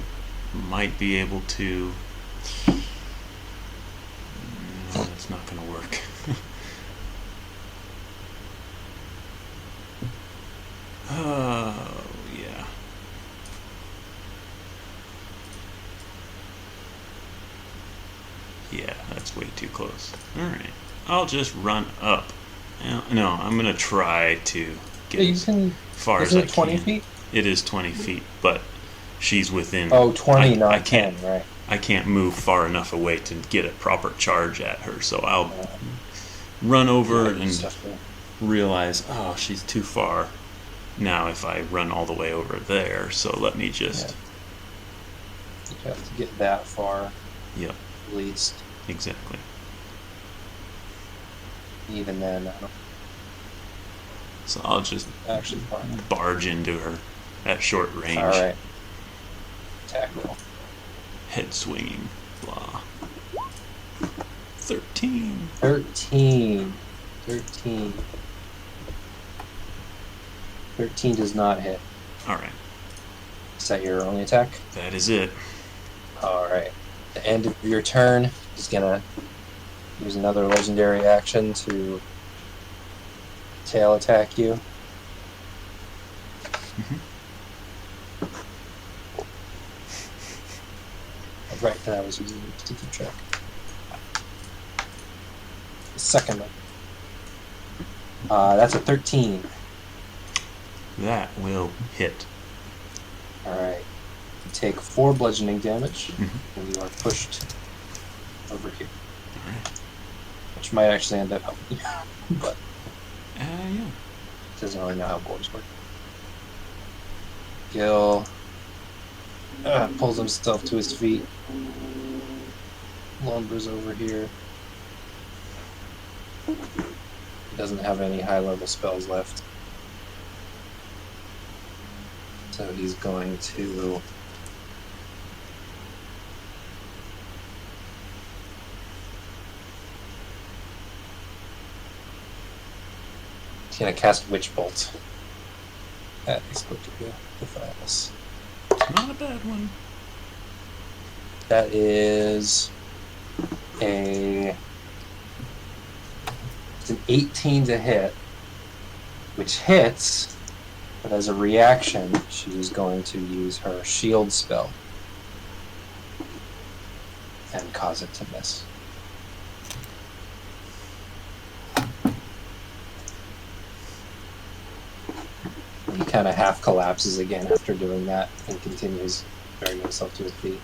might be able to... No, that's not going to work. Oh, yeah. Yeah, that's way too close. Alright. I'll just run up. No, I'm going to try to get Yeah, you as can. far as Isn't I it 20 can. feet? It is 20 feet, but she's within... Oh, 20, I not can't, 10, right. I can't move far enough away to get a proper charge at her, so I'll run over and realize, oh, she's too far now if I run all the way over there, so let me just... You have to get that far, Yep, at least. exactly. Even then, I don't So I'll just actually fine. barge into her at short range. Alright. Attack roll. Head swinging. Blah. 13. 13. 13. 13 does not hit. Alright. Is that your only attack? That is it. All right. The end of your turn, he's gonna use another legendary action to tail attack you. Right, that I was using it to keep track. The second one. That's a 13. That will hit. All right. You take 4 bludgeoning damage, Mm-hmm. and you are pushed over here, All right. which might actually end up helping you, but Yeah. doesn't really know how boys work. Gil pulls himself to his feet, lumbers over here. He doesn't have any high-level spells left. So he's going to cast Witch Bolt at Defiles. Not a bad one. That is it's an 18 to hit, which hits, but as a reaction, she's going to use her shield spell and cause it to miss. He kind of half collapses again after doing that and continues dragging himself to his feet.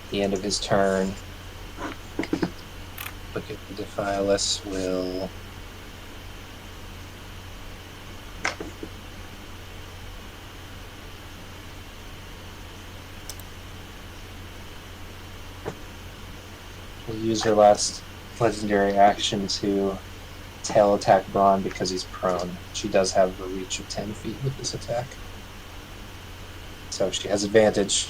At the end of his turn, look at the Defiles will use her last legendary action to tail attack Braun because he's prone. She does have a reach of 10 feet with this attack. So she has advantage.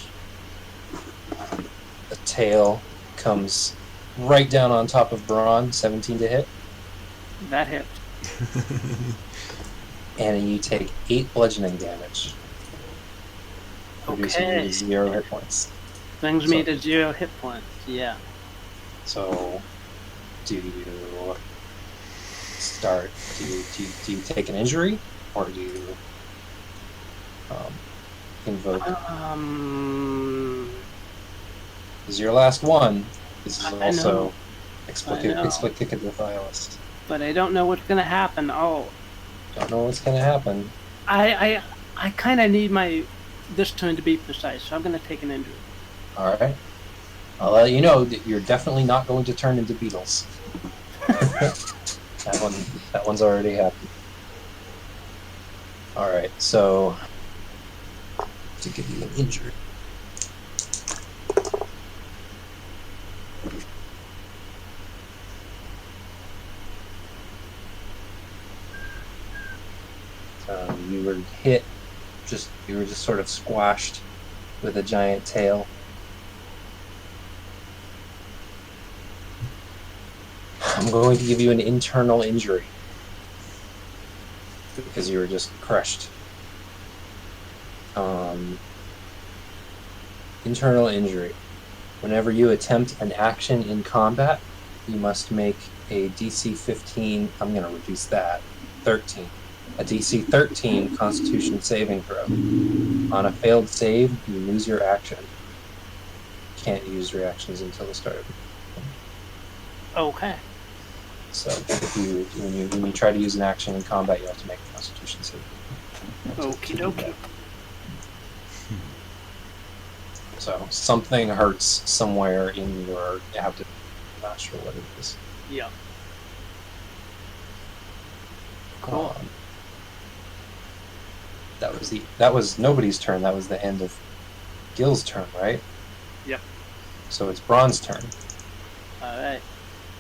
The tail comes right down on top of Braun, 17 to hit. That hit. And you take 8 bludgeoning damage. Reducing you Okay. to 0 hit points. Brings me to 0 hit points. Yeah. So, do you start? Do you take an injury, or do you invoke? This is your last one. This is also Explicit Defiles. But I don't know what's gonna happen. Oh, Don't know what's gonna happen. I kind of need this turn to be precise, so I'm gonna take an injury. All right. I'll let you know that you're definitely not going to turn into beetles. That one's already happened. All right, so to give you an injury. You were hit. You were just sort of squashed with a giant tail. I'm going to give you an internal injury because you were just crushed. Internal injury. Whenever you attempt an action in combat, you must make a DC 15. I'm going to reduce that. 13. A DC 13 Constitution saving throw. On a failed save, you lose your action. You can't use reactions until the start of it. Okay. So when you try to use an action in combat, you have to make a Constitution save. Okie dokie. So something hurts somewhere in your. You have to. I'm not sure what it is. Yeah. Cool. That was nobody's turn. That was the end of Gil's turn, right? Yep. So it's Braun's turn. All right.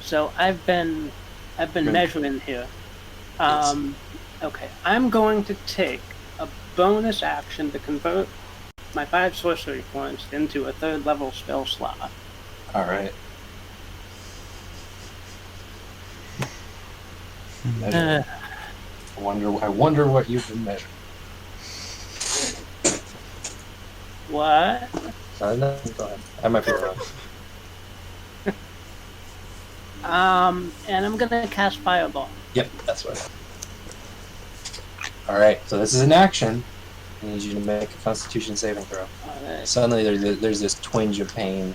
So I've been measuring here. Okay. I'm going to take a bonus action to convert my 5 sorcery points into a 3rd level spell slot. All right. I wonder what you've been measuring. What? No, go ahead. I might be wrong. And I'm gonna cast Fireball. Yep, that's what. All right, so this is an action. I need you to make a Constitution saving throw. Alright. Suddenly, there's this twinge of pain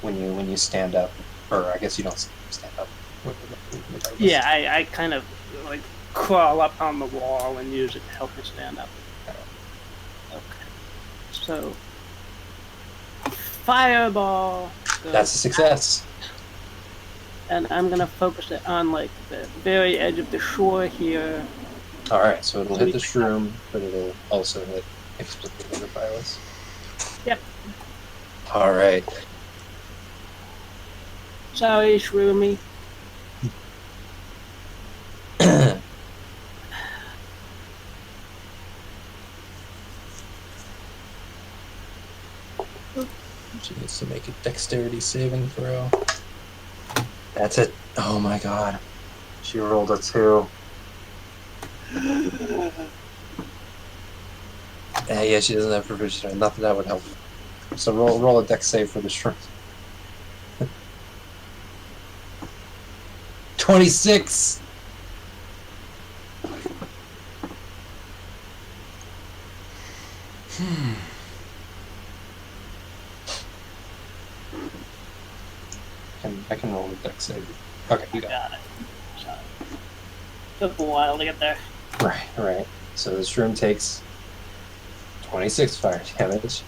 when you stand up, or I guess you don't stand up. Yeah, I kind of like crawl up on the wall and use it to help me stand up. Okay. So, Fireball. That's a success. And I'm gonna focus it on like the very edge of the shore here. All right, so it'll hit the shroom, but it'll also hit explicitly the Phyllis. Yep. All right. Sorry, Shroomy. She needs to make a dexterity saving throw. That's it. Oh my god. She rolled a 2. Yeah, she doesn't have proficiency. Nothing that would help. So roll a dex save for the shrimp. 26! I can roll a dex save. Okay, you got it. Sorry. Took a while to get there. Right. So the shroom takes 26 fire damage.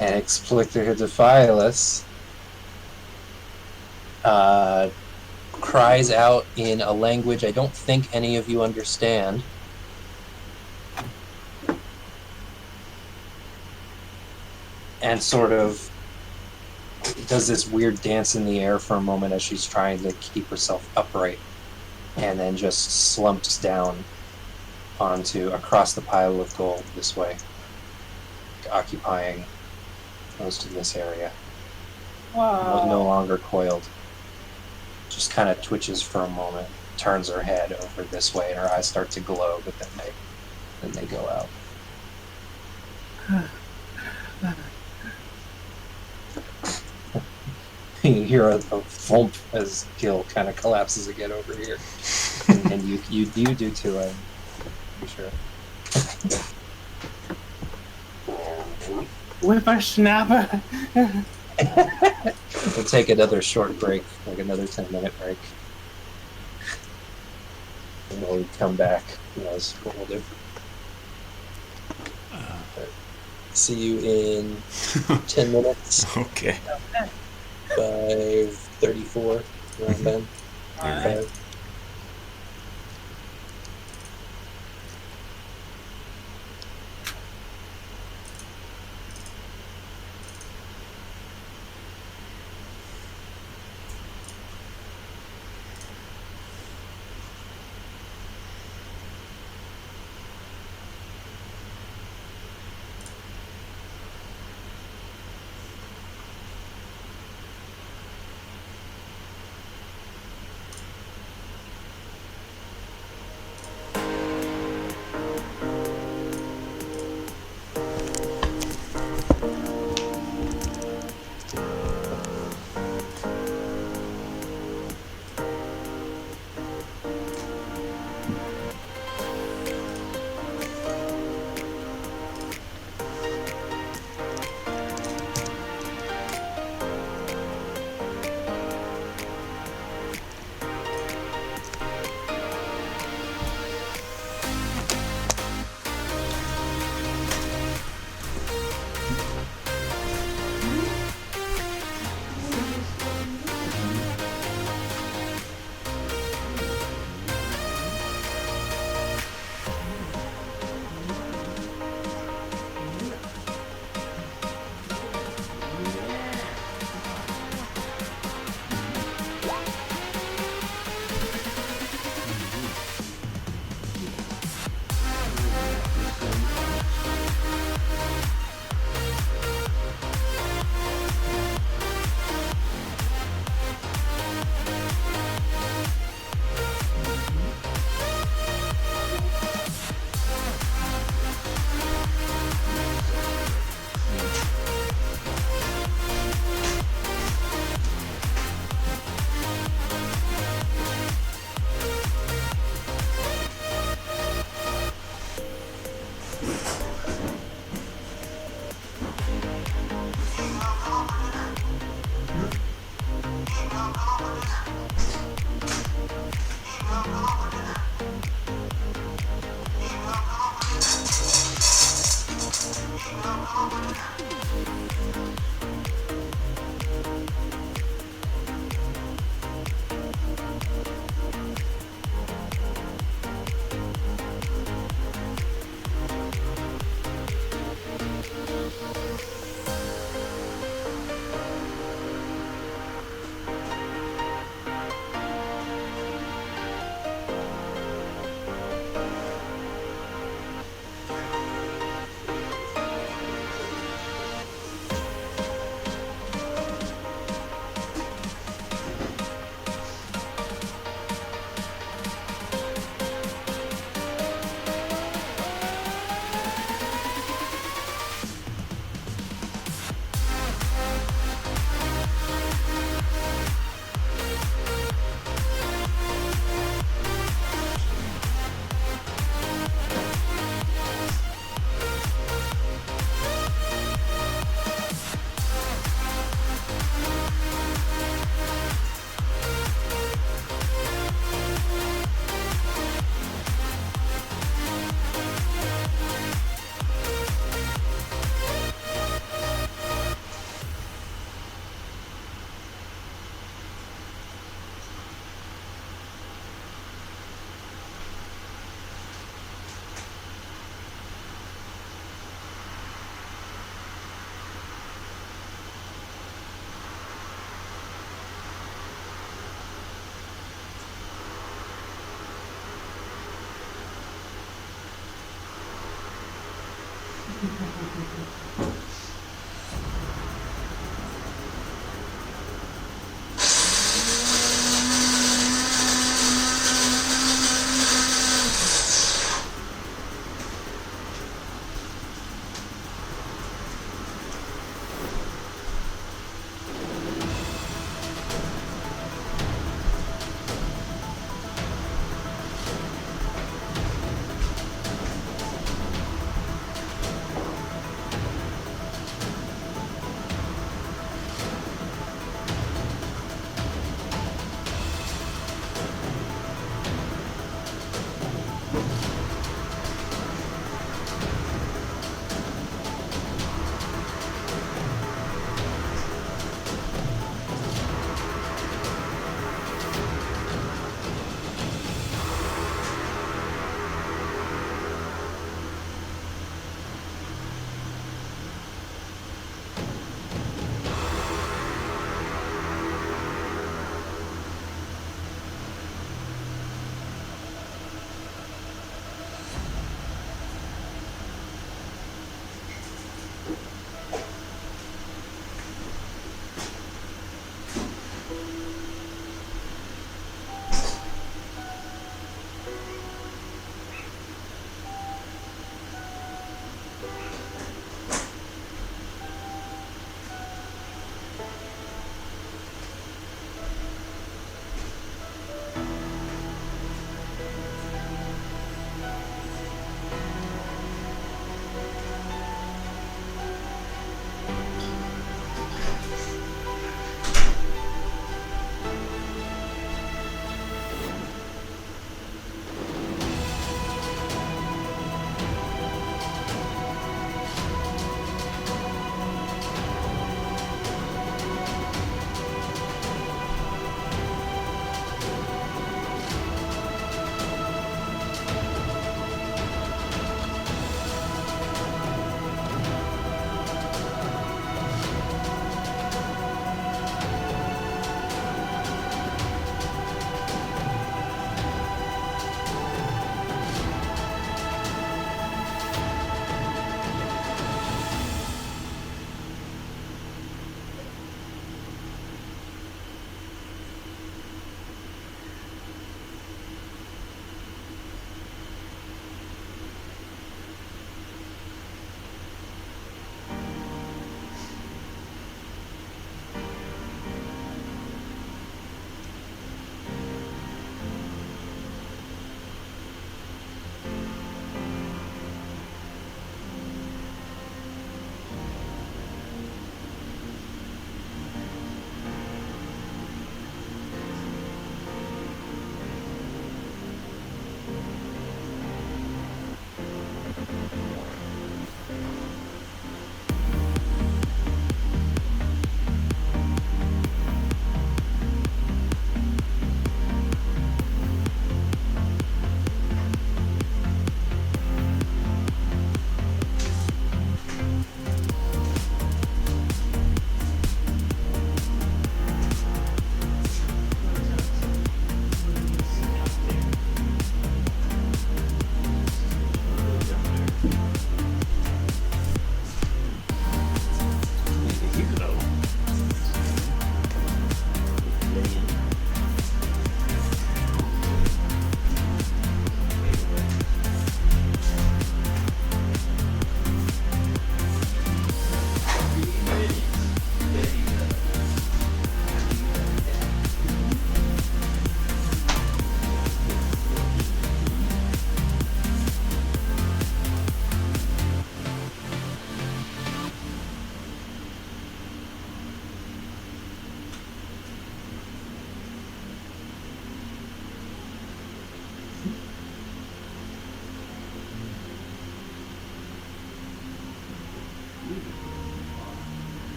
And Explictor Defilis cries out in a language I don't think any of you understand. And sort of does this weird dance in the air for a moment as she's trying to keep herself upright, and then just slumps down across the pile of gold this way, occupying most of this area. Wow. No longer coiled. Just kind of twitches for a moment, turns her head over this way, and her eyes start to glow, but then they go out. You hear a thump as Gil kind of collapses again over here, and you do too. I'm sure. Whippersnapper. We'll take another short break, like another 10-minute break, and we'll come back. Who knows what we'll do? See you in 10 minutes. Okay. 5:34, around then. All right.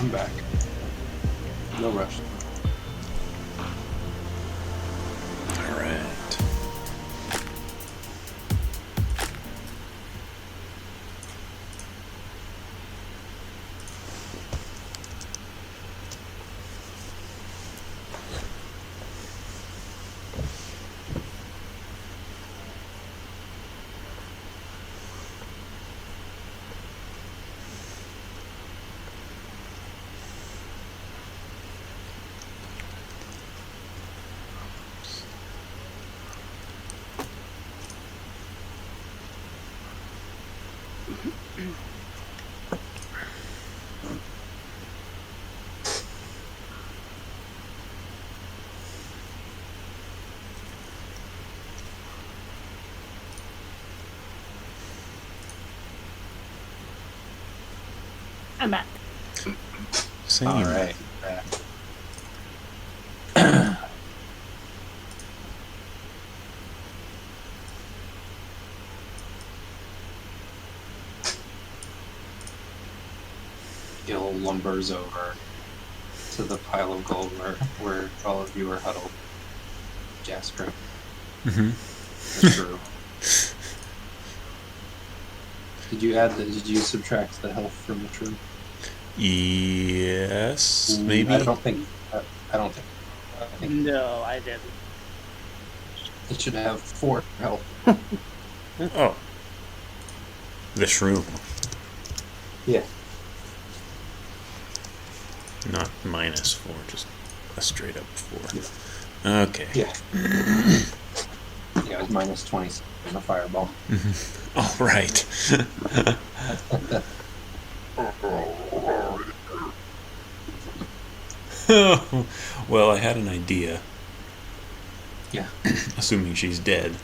I'm back. No rush. I'm back. Same. All right. Gil lumbers over to the pile of gold where all of you are huddled. Jasper. Mm-hmm. That's true. Did you subtract the health from the true? Yes, maybe. I don't think. I think No, I didn't. it should have 4 health. Oh. The shroom. Yeah. Not -4, just a straight up 4. Yeah. Okay. Yeah. Yeah, it was minus 20 in the fireball. All right. Well, I had an idea. Yeah. Assuming she's dead.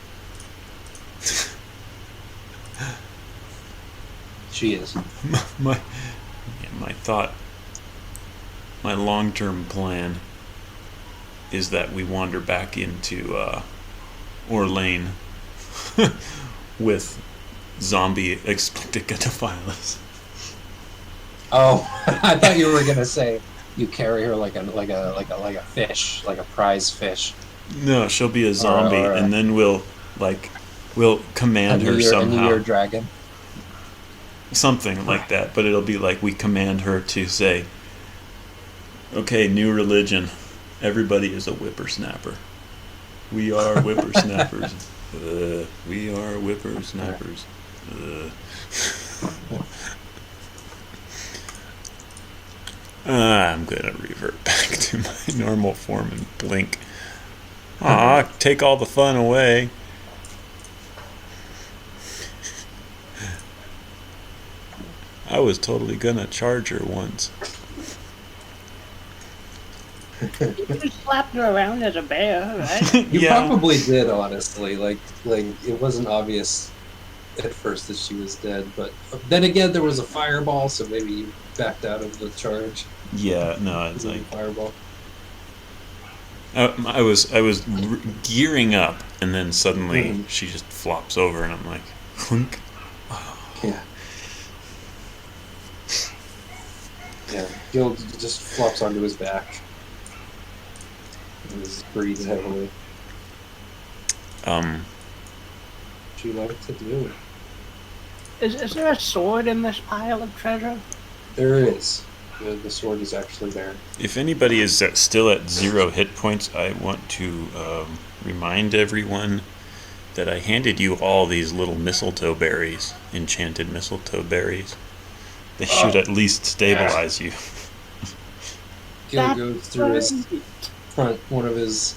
She is. my thought, my long-term plan is that we wander back into Orlane with zombie explicitophiles. Oh, I thought you were gonna say you carry her like a fish, like a prize fish. No, she'll be a zombie, and then we'll command her A somehow. New Year dragon. Something like that, but it'll be like we command her to say, okay, new religion, everybody is a whippersnapper. We are whippersnappers. We are whippersnappers. I'm gonna revert back to my normal form and blink. Aw, take all the fun away. I was totally gonna charge her once. You just slapped her around as a bear, right? You Yeah. probably did, honestly. Like it wasn't obvious at first that she was dead, but then again, there was a fireball, so maybe you backed out of the charge. Yeah, no, it's like Fireball. I was gearing up, and then suddenly Mhm. she just flops over, and I'm like, clunk. Yeah. Yeah. Gil just flops onto his back and just breathes heavily. What you like to do? Is there a sword in this pile of treasure? There is. The sword is actually there. If anybody is still at 0 hit points, I want to remind everyone that I handed you all these little mistletoe berries, enchanted mistletoe berries. They should at least stabilize you. Gil goes through his one of his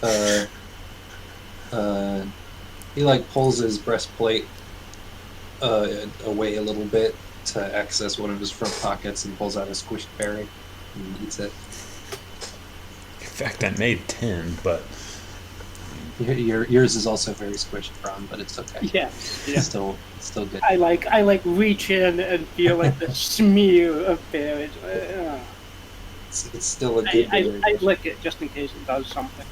he like pulls his breastplate away a little bit to access one of his front pockets and pulls out a squished berry and eats it. In fact, I made 10, but Yours is also very squished, Ron, but it's okay. Yeah. It's still good. I like reach in and feel like the smear of berries. It's still a good berry. I lick it just in case it does something.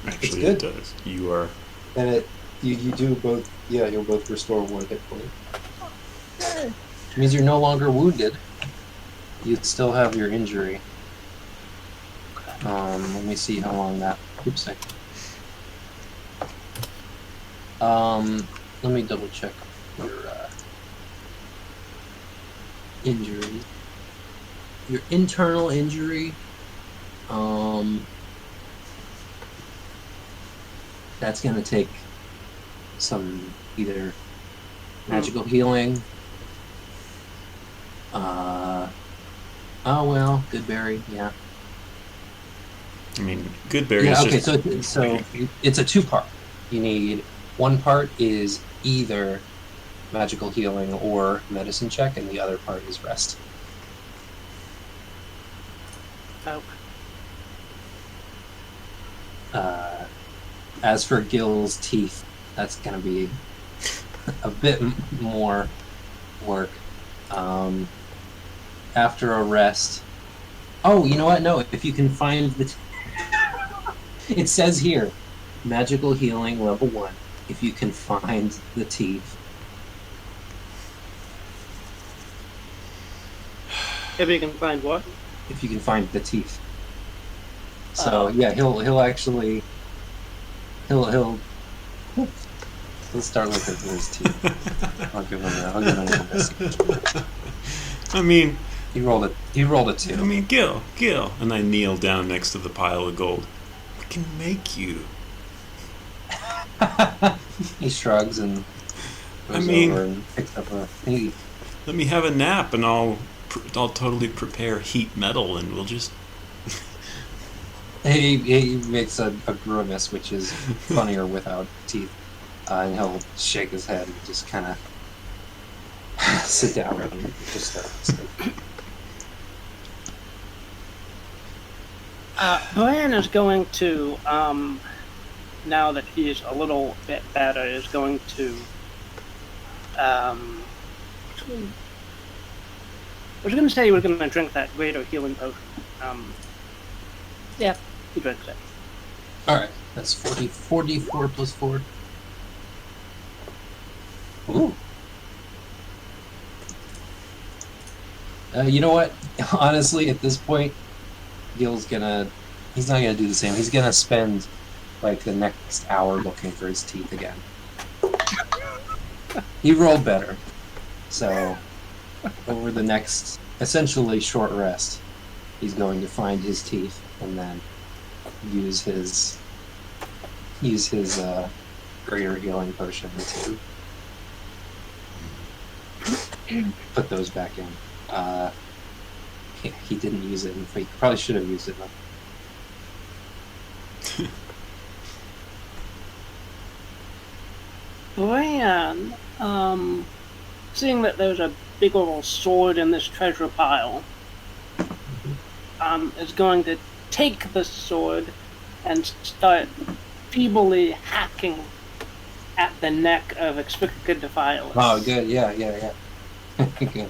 actually good. it does. You are And you do both. Yeah, you'll both restore 1 hit point. Which means you're no longer wounded. You still have your injury. Let me see how long that. Oops. Let me double check your injury. Your internal injury. That's gonna take some either magical healing. Oh well, good berry, yeah. I mean, good berries. Yeah, okay, just, so it's a 2-part. You need 1 part is either magical healing or medicine check, and the other part is rest. Okay. As for Gil's teeth, that's going to be a bit more work. After a rest. Oh, you know what? No, if you can find the. It says here, magical healing level 1. If you can find the teeth. If you can find what? If you can find the teeth. So yeah, he'll actually he'll start looking for his teeth. I'll give him that. I mean, he rolled a 2. I mean, Gil, and I kneel down next to the pile of gold. We can make you. He shrugs and goes over and picks up a. Let me have a nap, and I'll totally prepare heat metal, and we'll just. He makes a grimace, which is funnier without teeth, and he'll shake his head and just kind of sit down and just start listening. Brian is going to, now that he's a little bit better, is going to, I was going to say he was going to drink that greater healing potion. Yeah, he drinks it. Alright, that's 44 plus 4. Ooh. You know what? Honestly, at this point, he's not gonna do the same. He's gonna spend like the next hour looking for his teeth again. He rolled better. So over the next essentially short rest, he's going to find his teeth and then use his greater healing potion to put those back in. He didn't use it, he probably should have used it. Brian, seeing that there's a big old sword in this treasure pile, is going to take the sword and start feebly hacking at the neck of Explicit Defiler. Oh, good, yeah. Good.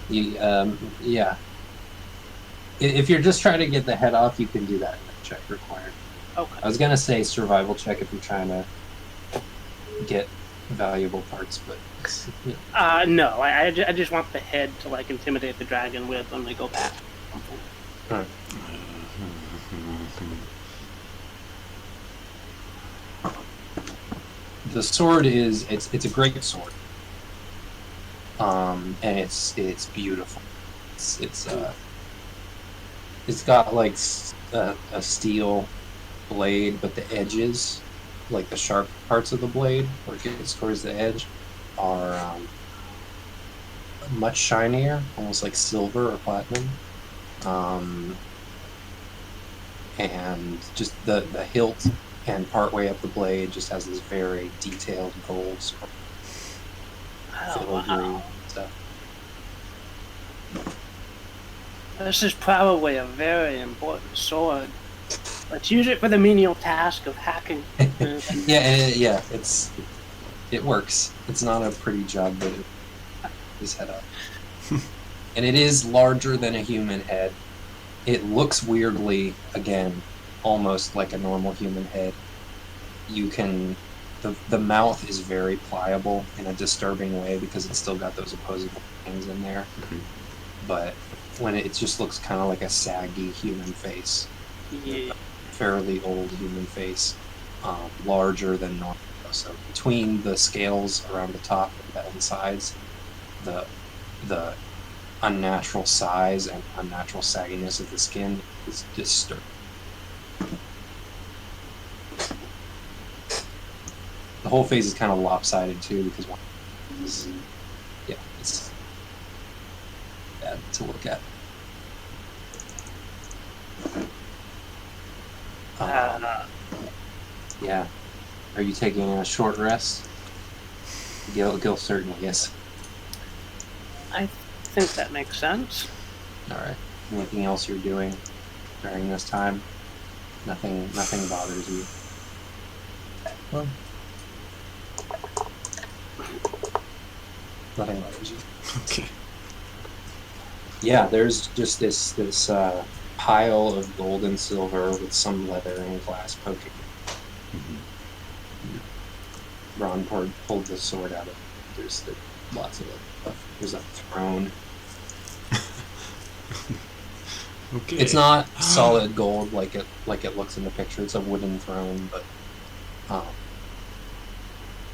Yeah. If you're just trying to get the head off, you can do that in the check required. Okay. I was gonna say survival check if you're trying to get valuable parts, but no, I just want the head to like intimidate the dragon with when we go back. Alright. The sword it's a great sword. And it's beautiful. It's got like a steel blade, but the edges, like the sharp parts of the blade, where it gets towards the edge, are much shinier, almost like silver or platinum. And just the hilt and partway up the blade just has this very detailed gold filigree stuff. This is probably a very important sword. Let's use it for the menial task of hacking. yeah, it works. It's not a pretty job, but it is head up. And it is larger than a human head. It looks weirdly, again, almost like a normal human head. The mouth is very pliable in a disturbing way because it's still got those opposable things in there. Mm-hmm. But when it just looks kind of like a saggy human face. Yeah. Fairly old human face, larger than normal. So between the scales around the top and sides, the unnatural size and unnatural sagginess of the skin is disturbing. The whole face is kind of lopsided too because it's bad to look at. Yeah. Are you taking a short rest? Gil certainly is. I think that makes sense. All right. Anything else you're doing during this time? Nothing bothers you. Well, nothing bothers you. Okay. Yeah, there's just this pile of gold and silver with some leather and glass poking. Ron pulled the sword out of it. There's lots of it. There's a throne. Okay. It's not solid gold like it looks in the picture. It's a wooden throne, but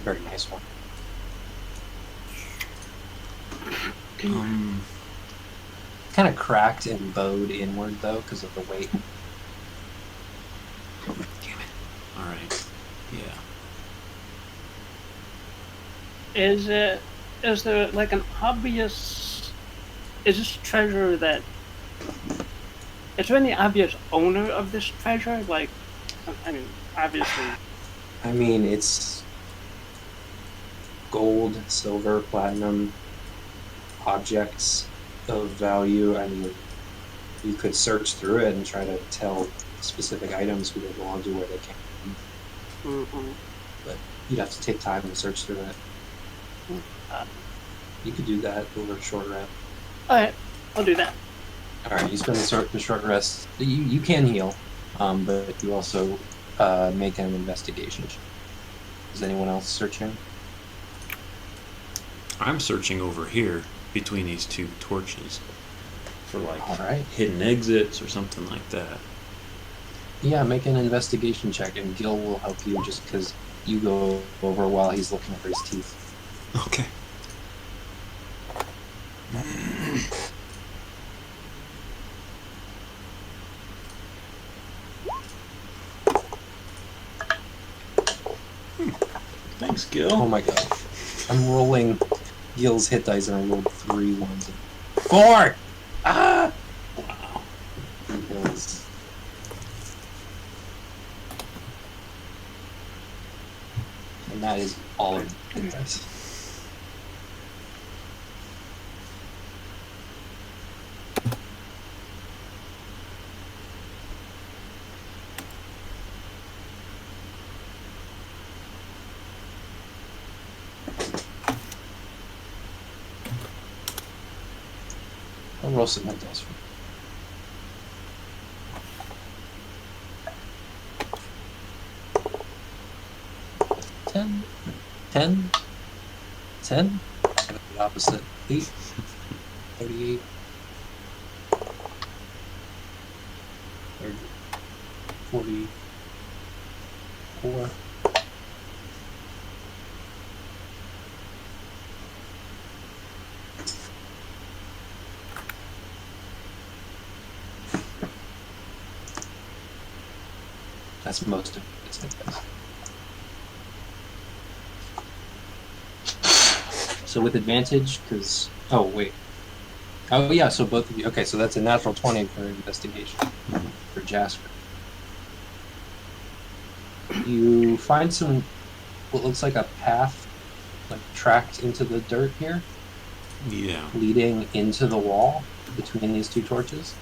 very nice one. Kind of cracked and bowed inward though because of the weight. Damn it. All right. Yeah. Is there like an obvious? Is this treasure that? Is there any obvious owner of this treasure? Like, I mean, obviously. I mean, it's gold, silver, platinum objects of value. I mean, you could search through it and try to tell specific items who they belong to, where they came from. Mm-hmm. But you'd have to take time and search through it. You could do that over a short rest. All right, I'll do that. All right, you spend the short rest. You can heal, but you also make an investigation. Is anyone else searching? I'm searching over here between these two torches for like All right. hidden exits or something like that. Yeah, make an investigation check, and Gil will help you just because you go over while he's looking for his teeth. Okay. Thanks, Gil. Oh my god. I'm rolling Gil's hit dice and I rolled 3 ones. 4! Ah! Wow. Gil's. And that is all of the hit dice. I'll roll some hit dice for you. 10, 10, 10. The opposite. 8, 38, 30, 44. That's most of its hit dice. So with advantage, because... Oh, wait. Oh, yeah, so both of you... Okay, so that's a natural 20 for investigation for Jasper. You find some... what looks like a path, like, tracked into the dirt here, Yeah. leading into the wall between these two torches.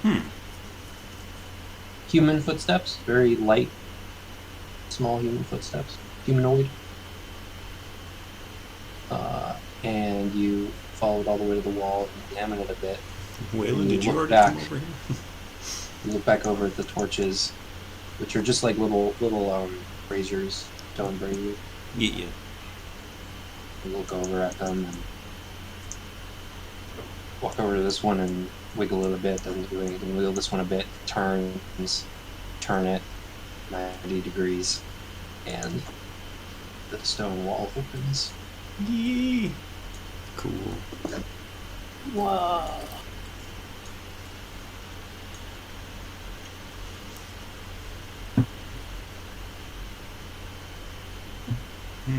Human footsteps, very light, small human footsteps, humanoid. And you followed all the way to the wall and examined it a bit. Waylon, did you look already back. come over here? You look back over at the torches, which are just like little braziers, stone braziers. Yeah. You look over at them and walk over to this one and wiggle it a bit. Doesn't do anything. Wiggle this one a bit. Turn it 90 degrees, and the stone wall opens. Yee. Cool. Whoa.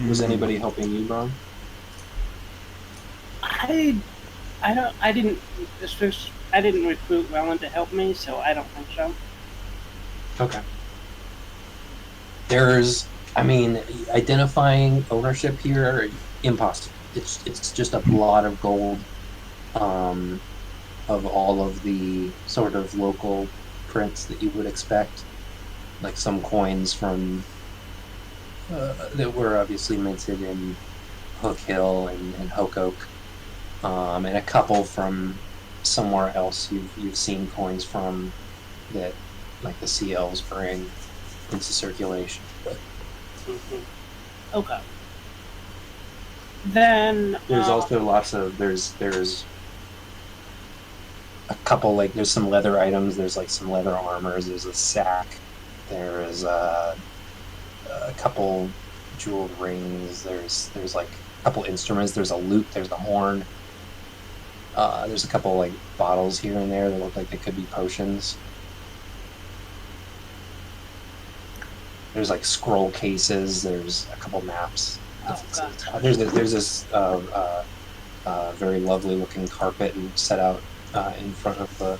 Was anybody helping you, Ron? I didn't recruit Wellen to help me, so I don't think so. Okay. There's, I mean, identifying ownership here, impossible. it's just a blot of gold, um, of all of the sort of local prints that you would expect, like some coins from that were obviously minted in Hook Hill and Hoke Oak, and a couple from somewhere else you've seen coins from that like the CLs bring into circulation. But Okay. Then there's also lots of there's a couple, like there's some leather items. There's like some leather armors. There's a sack. There is a couple jeweled rings. There's like a couple instruments. There's a lute. There's a horn. There's a couple like bottles here and there that look like they could be potions. There's like scroll cases. There's a couple maps. There's this very lovely looking carpet and set out in front of the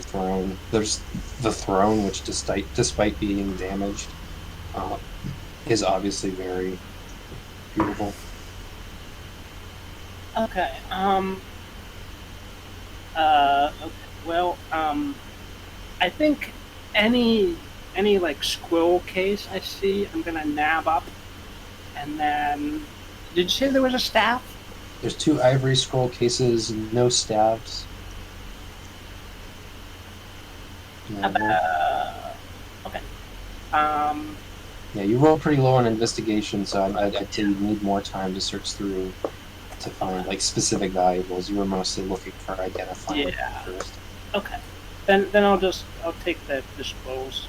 throne. There's the throne, which despite being damaged, is obviously very beautiful. okay. Okay. Well, I think any like scroll case I see, I'm gonna nab up, and then. Did you say there was a staff? There's 2 ivory scroll cases, no staves. Okay. Yeah, you rolled pretty low on investigation, so I'd say you need more time to search through to find like specific valuables. You were mostly looking for identifying. Yeah. Okay. Then I'll take the scrolls.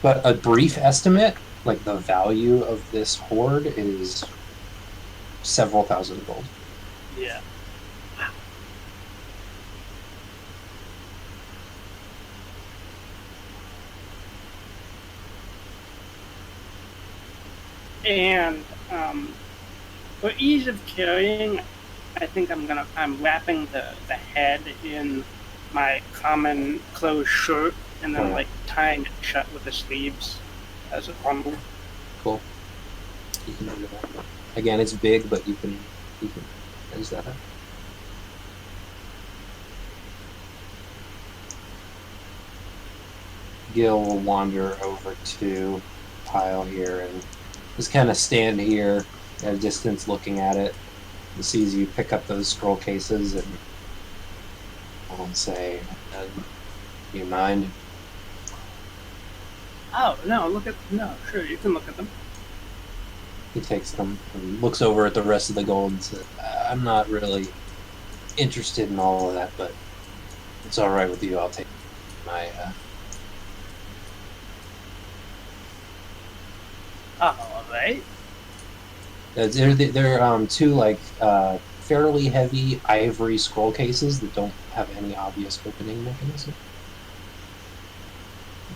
But a brief estimate, like the value of this hoard, is several thousand gold. Yeah. Wow. And for ease of carrying, I think I'm wrapping the head in my common closed shirt and then like tying it shut with the sleeves as a bundle. Cool. You can do that. Again, it's big, but you can use that. Gil will wander over to pile here and just kind of stand here at a distance looking at it. He sees you pick up those scroll cases and I'll say, do you mind? Oh no! Sure, you can look at them. He takes them and looks over at the rest of the gold and says, I'm not really interested in all of that, but it's all right with you. I'll take my... All right. They're 2 like fairly heavy ivory scroll cases that don't have any obvious opening mechanism.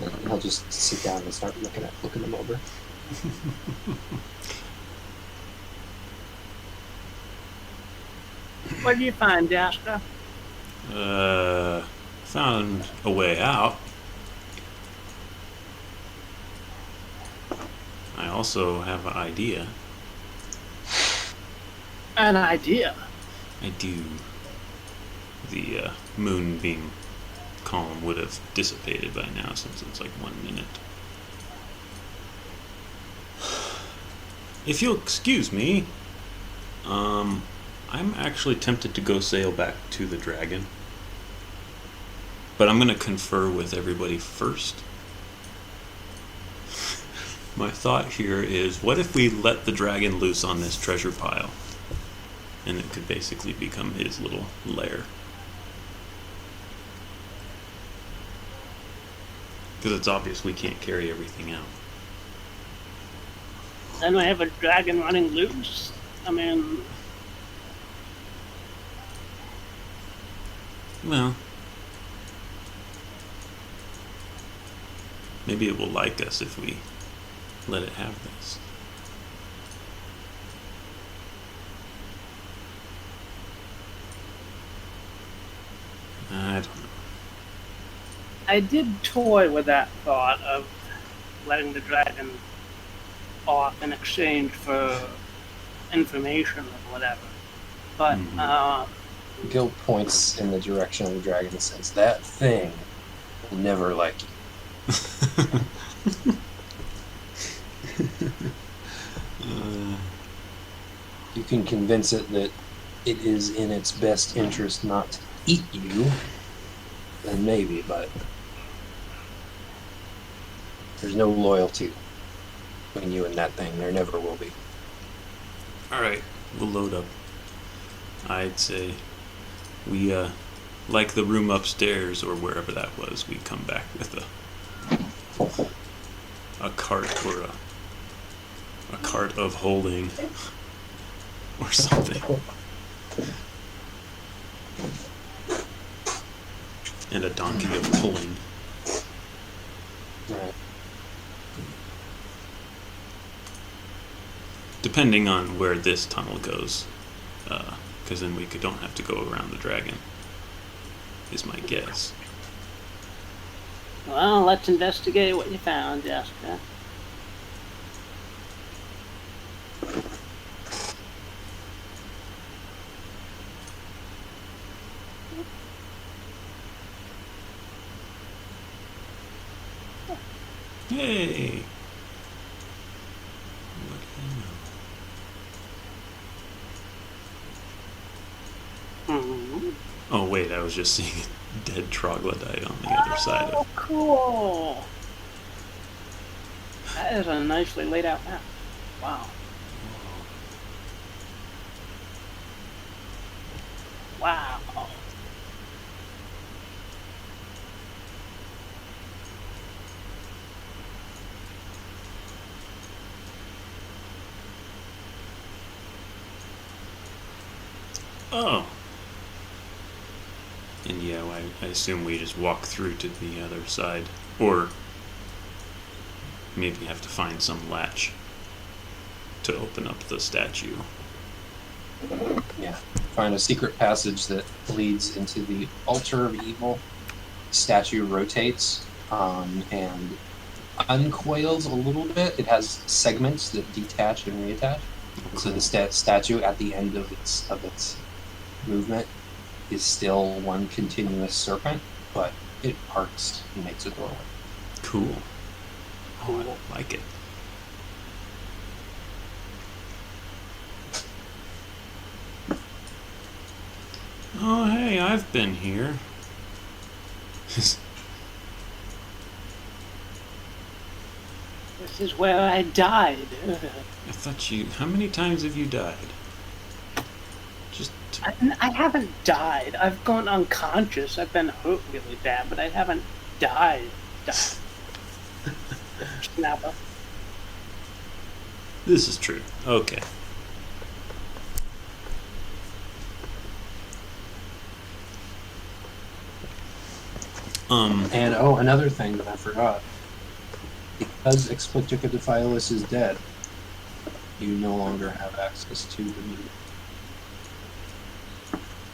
And he'll just sit down and start looking them over. What do you find, Jasper? Found a way out. I also have an idea. An idea? I do. The moonbeam column would have dissipated by now since it's like 1 minute. If you'll excuse me, I'm actually tempted to go sail back to the dragon. But I'm going to confer with everybody first. My thought here is, what if we let the dragon loose on this treasure pile? And it could basically become his little lair. Because it's obvious we can't carry everything out. Then we have a dragon running loose. I mean... Well... maybe it will like us if we let it have this. I don't know. I did toy with that thought of letting the dragon off in exchange for information or whatever. But Gil points in the direction of the dragon and says, "That thing will never like you." You can convince it that it is in its best interest not to eat you, then maybe, but there's no loyalty between you and that thing. There never will be. Alright, we'll load up. I'd say we, like the room upstairs or wherever that was, we come back with a cart or a cart of holding or something. And a donkey of pulling. Right. Depending on where this tunnel goes. Because then we don't have to go around the dragon, is my guess. well, let's investigate what you found, Jessica. Hey! What do you know? Mm-hmm. Oh wait, I was just seeing a dead troglodyte on the other side Oh, of. cool! That is a nicely laid out map. Wow. Wow. Oh. And yeah, I assume we just walk through to the other side, or maybe have to find some latch to open up the statue. Yeah. Find a secret passage that leads into the altar of evil. Statue rotates and uncoils a little bit. It has segments that detach and reattach. So the statue at the end of its movement is still one continuous serpent, but it parts and makes a doorway. Cool. Oh, I like it. Oh, hey, I've been here. This is where I died. I thought you. How many times have you died? Just. I haven't died. I've gone unconscious. I've been hurt really bad, but I haven't died. Snapper. This is true. Okay. And another thing that I forgot. Because Explicitocophilis is dead, you no longer have access to the meat.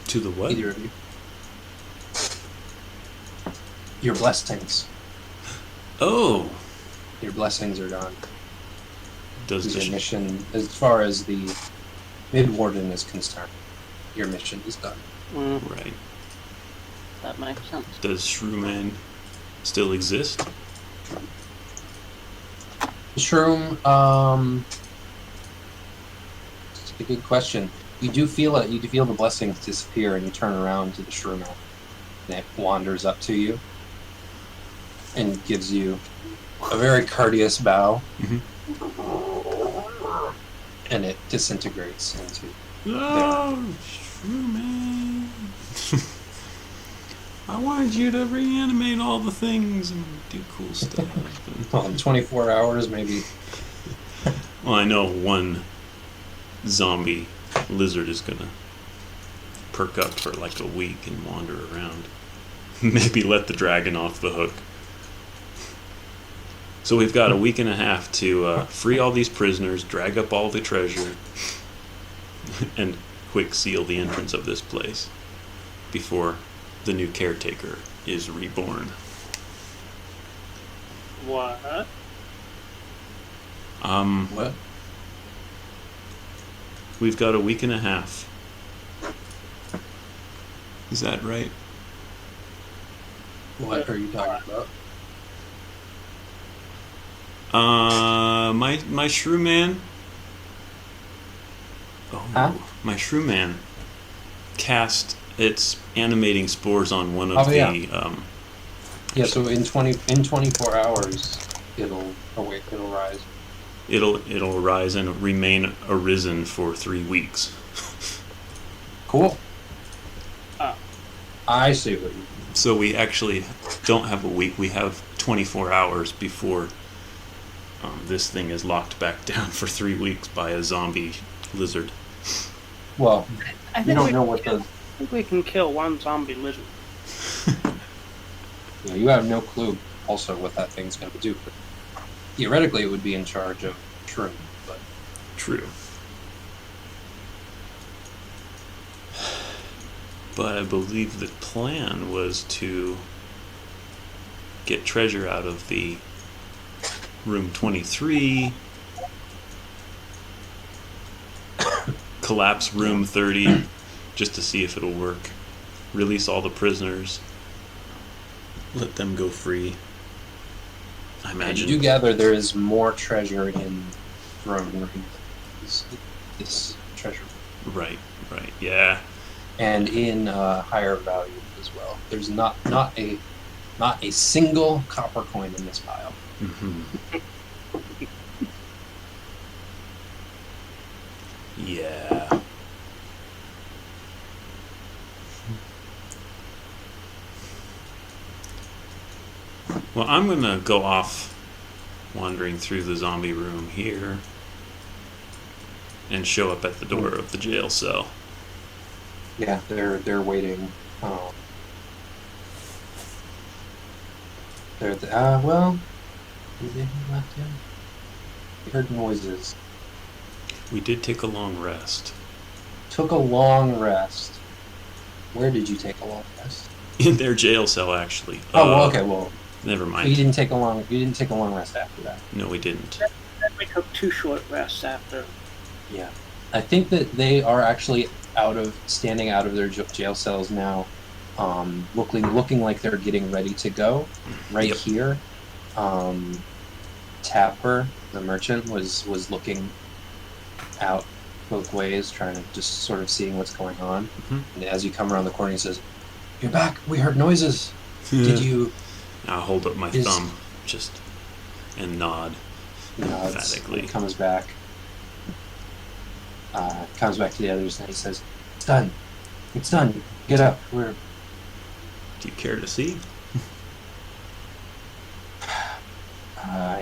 To the what? Either of you. Your blessings. Oh! Your blessings are gone. Does Your mission, as far as the mid-warden is concerned, your mission is done. Right. That makes sense. Does Shrewman still exist? Shroom, it's a good question. You do feel it. You do feel the blessings disappear, and you turn around to the shroom, and it wanders up to you and gives you a very courteous bow, and it disintegrates into. Oh, Shrewman! I wanted you to reanimate all the things and do cool stuff. Well, in 24 hours, maybe. Well, I know one zombie lizard is gonna perk up for like a week and wander around. Maybe let the dragon off the hook. So we've got a week and a half to free all these prisoners, drag up all the treasure, and quick seal the entrance of this place before the new caretaker is reborn. What? What? We've got a week and a half. Is that right? What are you talking about? My shrew man. Oh, Huh? my shrew man cast its animating spores on one of yeah. the. Yeah, so in 24 hours, it'll rise. It'll rise and remain arisen for 3 weeks. Cool. Oh. I see what you mean. So we actually don't have a week. We have 24 hours before this thing is locked back down for 3 weeks by a zombie lizard. Well, I you think don't know what the... I think we can kill one zombie lizard. You know, you have no clue also what that thing's going to do. But theoretically, it would be in charge of shroom, but... True. But I believe the plan was to get treasure out of the room 23, collapse room 30 just to see if it'll work, release all the prisoners, let them go free. I And imagine. you do gather there is more treasure in throne room. This treasure. Right, yeah. And in higher value as well. There's not a single copper coin in this pile. Mm-hmm. Yeah. Well, I'm gonna go off wandering through the zombie room here and show up at the door of the jail cell. Yeah, they're waiting. They're well. Did they have left in? We heard noises. We did take a long rest. Took a long rest. Where did you take a long rest? In their jail cell, actually. Oh, well, okay. Well, Never you mind. didn't take a long. You didn't take a long rest after that. No, we didn't. Then we took 2 short rests after. Yeah, I think that they are actually standing out of their jail cells now, looking like they're getting ready to go. Right Yep. here, Tapper, the merchant, was looking out both ways, trying to just sort of seeing what's going on. Mhm. And as you come around the corner, he says, "You're back. We heard noises. Did you?" I'll hold up my Is- thumb, and nod Nods, emphatically. comes back. Comes back to the others, and he says, "It's done. It's done. Get up. We're." Do you care to see?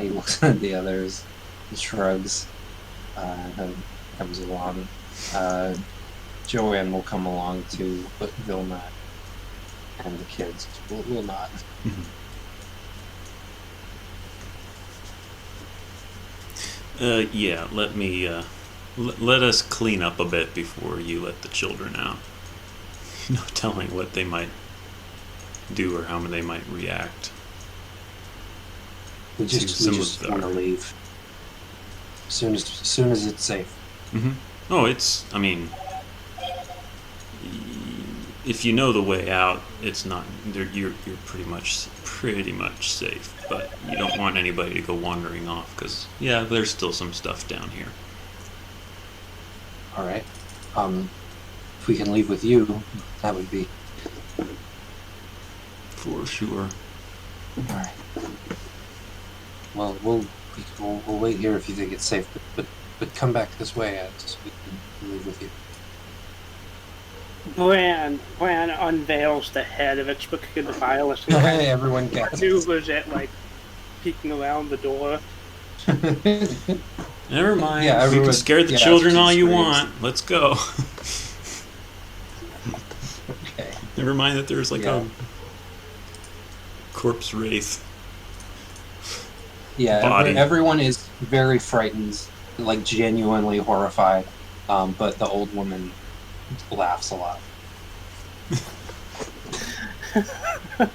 He looks at the others, he shrugs, and comes along. Joanne will come along too, but Vilma and the kids will not. Yeah, let me, let us clean up a bit before you let the children out. No telling what they might do or how they might react. We just want to leave. As soon as it's safe. Mm-hmm. Oh, I mean, if you know the way out, it's not. You're pretty much safe. But you don't want anybody to go wandering off because there's still some stuff down here. All right. If we can leave with you, that would be. For sure. All right. Well, we'll wait here if you think it's safe, but come back this way so we can leave with you. Bran unveils the head of its wicked virus and Everyone gets maneuvers it like peeking around the door. Never mind. Yeah, you can scare the children all you want. Let's go. Okay. Never mind that there's like a corpse wraith. Yeah, Body. everyone is very frightened, like genuinely horrified. But the old woman laughs a lot.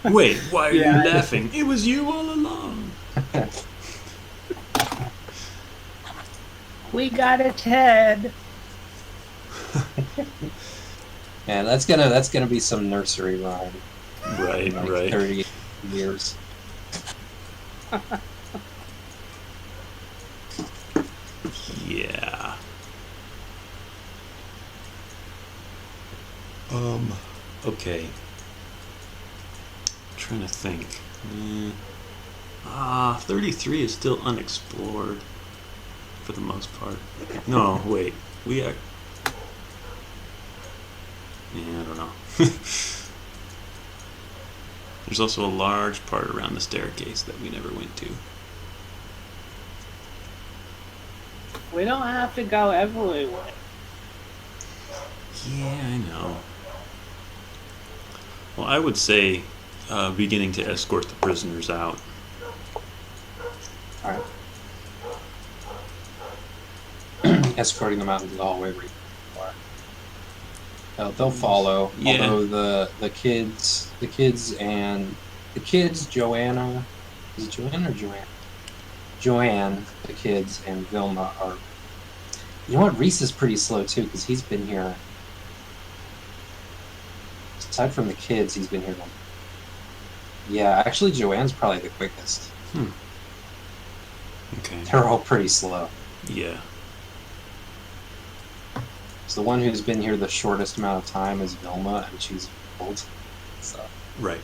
Wait, why are you laughing? It was you all along. We got its head. And that's gonna be some nursery rhyme Right, in like right. 30 years. Yeah. Okay. I'm trying to think. 33 is still unexplored for the most part. No, wait. Yeah, I don't know. There's also a large part around the staircase that we never went to. We don't have to go everywhere. Yeah, I know. Well, I would say beginning to escort the prisoners out. All right. Escorting them out into the hallway where you are. They'll follow. Yeah. Although the kids, Joanna, is it Joanna or Joanne? Joanne, the kids, and Vilma are. You know what? Reese is pretty slow too because he's been here. Aside from the kids, he's been here. Yeah, actually, Joanne's probably the quickest. Okay. They're all pretty slow. Yeah. So the one who's been here the shortest amount of time is Vilma, and she's old. So Right.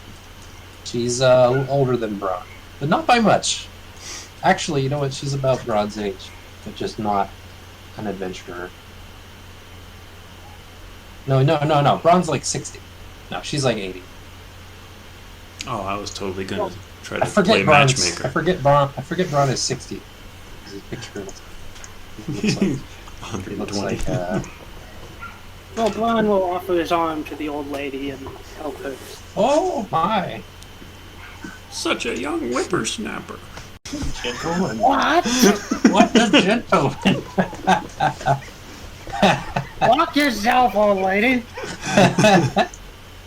she's older than Braun, but not by much. Actually, you know what? She's about Braun's age, but just not an adventurer. No. Braun's like 60. No, she's like 80. Oh, I was totally gonna try I to forget play Braun's. matchmaker. I forget Braun is 60. His picture looks like. He looks 120. like. Well, Brian will offer his arm to the old lady and help her. Oh my! Such a young whippersnapper. Gentleman. What? What a gentleman! Walk yourself, old lady.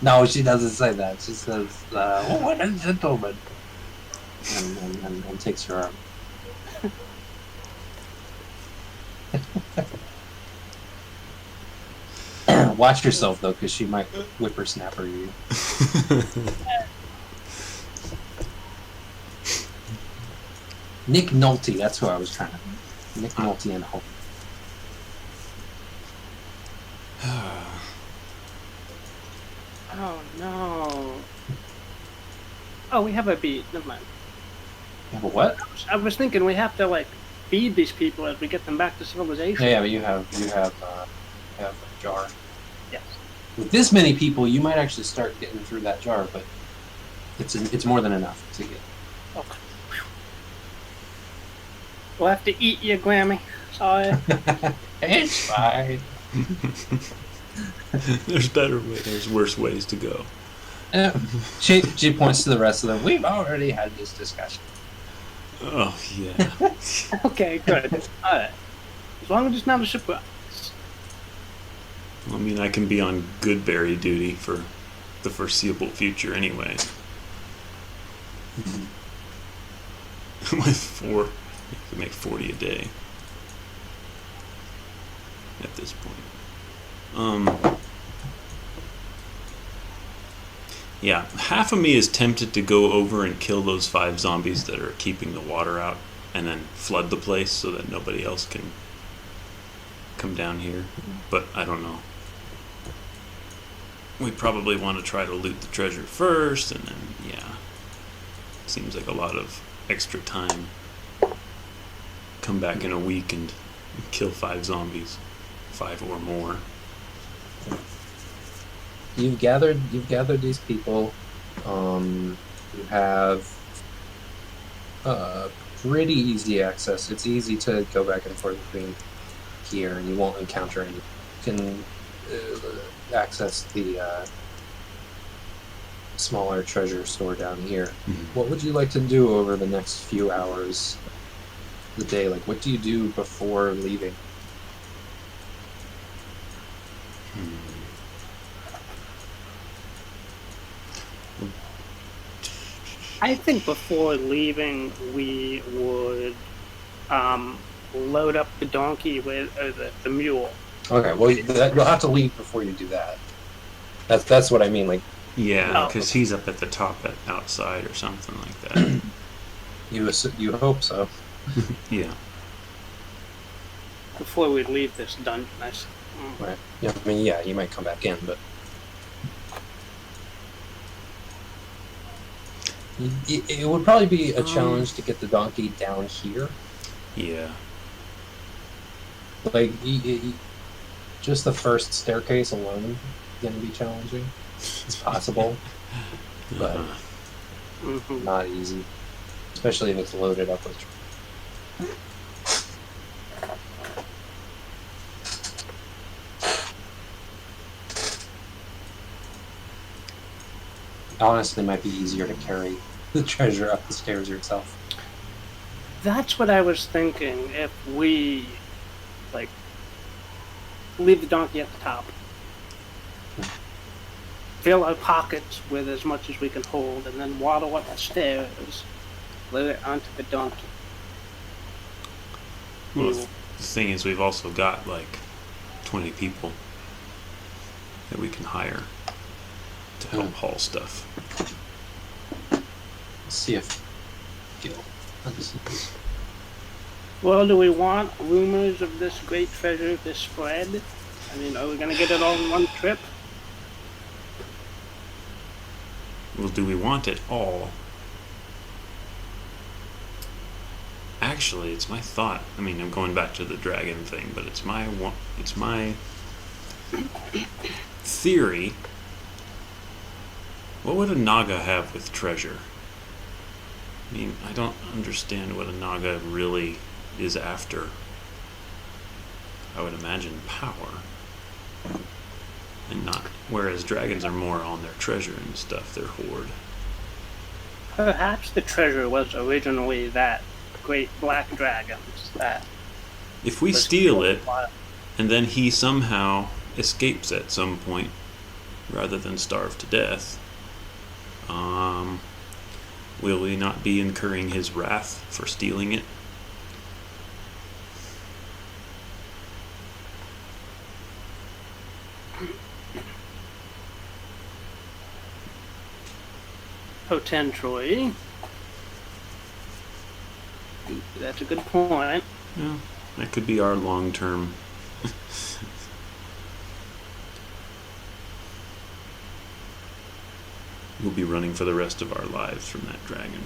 No, she doesn't say that. She says, "Oh, what a gentleman!" And takes her arm. Watch yourself though, because she might whippersnapper you. Nick Nolte, that's who I was trying to. Nick Nolte and Hope. Oh no. Oh, we have a beat. Never mind. You have a what? I was thinking we have to like feed these people as we get them back to civilization. Yeah, but you have a jar. Yes. With this many people, you might actually start getting through that jar, but it's more than enough to get. Okay. We'll have to eat you, Grammy. Sorry. It's fine. There's better ways. There's worse ways to go. She points to the rest of them. We've already had this discussion. Oh yeah. Okay, good. Alright. As long as it's not a surprise. I mean, I can be on Goodberry duty for the foreseeable future anyway. With 4, you can make 40 a day at this point. Yeah, half of me is tempted to go over and kill those 5 zombies that are keeping the water out and then flood the place so that nobody else can come down here. But I don't know. We probably want to try to loot the treasure first, and then, yeah. Seems like a lot of extra time. Come back in a week and kill 5 zombies. 5 or more. You've gathered these people. You have pretty easy access. It's easy to go back and forth between here, and you won't encounter any. You can access the smaller treasure store down here. Mm-hmm. What would you like to do over the next few hours of the day? Like, what do you do before leaving? I think before leaving, we would load up the donkey with the mule Okay, well, you'll have to leave before you do that. That's what I mean. Like, Yeah, Oh. because he's up at the top outside or something like that. you hope so. Yeah. Before we leave this dungeon, Right. Yeah, I mean, yeah, you might come back in, but it would probably be a challenge to get the donkey down here. Yeah. Like, just the first staircase alone is going to be challenging. It's possible, but Mhm. not easy, especially if it's loaded up with. Honestly, it might be easier to carry the treasure up the stairs yourself. That's what I was thinking. If we, like, leave the donkey at the top, fill our pockets with as much as we can hold, and then waddle up the stairs, load it onto the donkey. Well, We the thing is, we've also got like 20 people that we can hire to help haul stuff. Let's see if Gil. Well, do we want rumors of this great treasure to spread? I mean, are we going to get it all in one trip? Well, do we want it all? Actually, it's my thought. I mean, I'm going back to the dragon thing, but it's my theory. What would a Naga have with treasure? I mean, I don't understand what a Naga really is after. I would imagine power. And not. Whereas dragons are more on their treasure and stuff, their hoard. Perhaps the treasure was originally that great black dragon's that. If we was steal killed it, by- and then he somehow escapes at some point, rather than starve to death, will we not be incurring his wrath for stealing it? Potentially. That's a good point. Yeah, that could be our long-term. We'll be running for the rest of our lives from that dragon.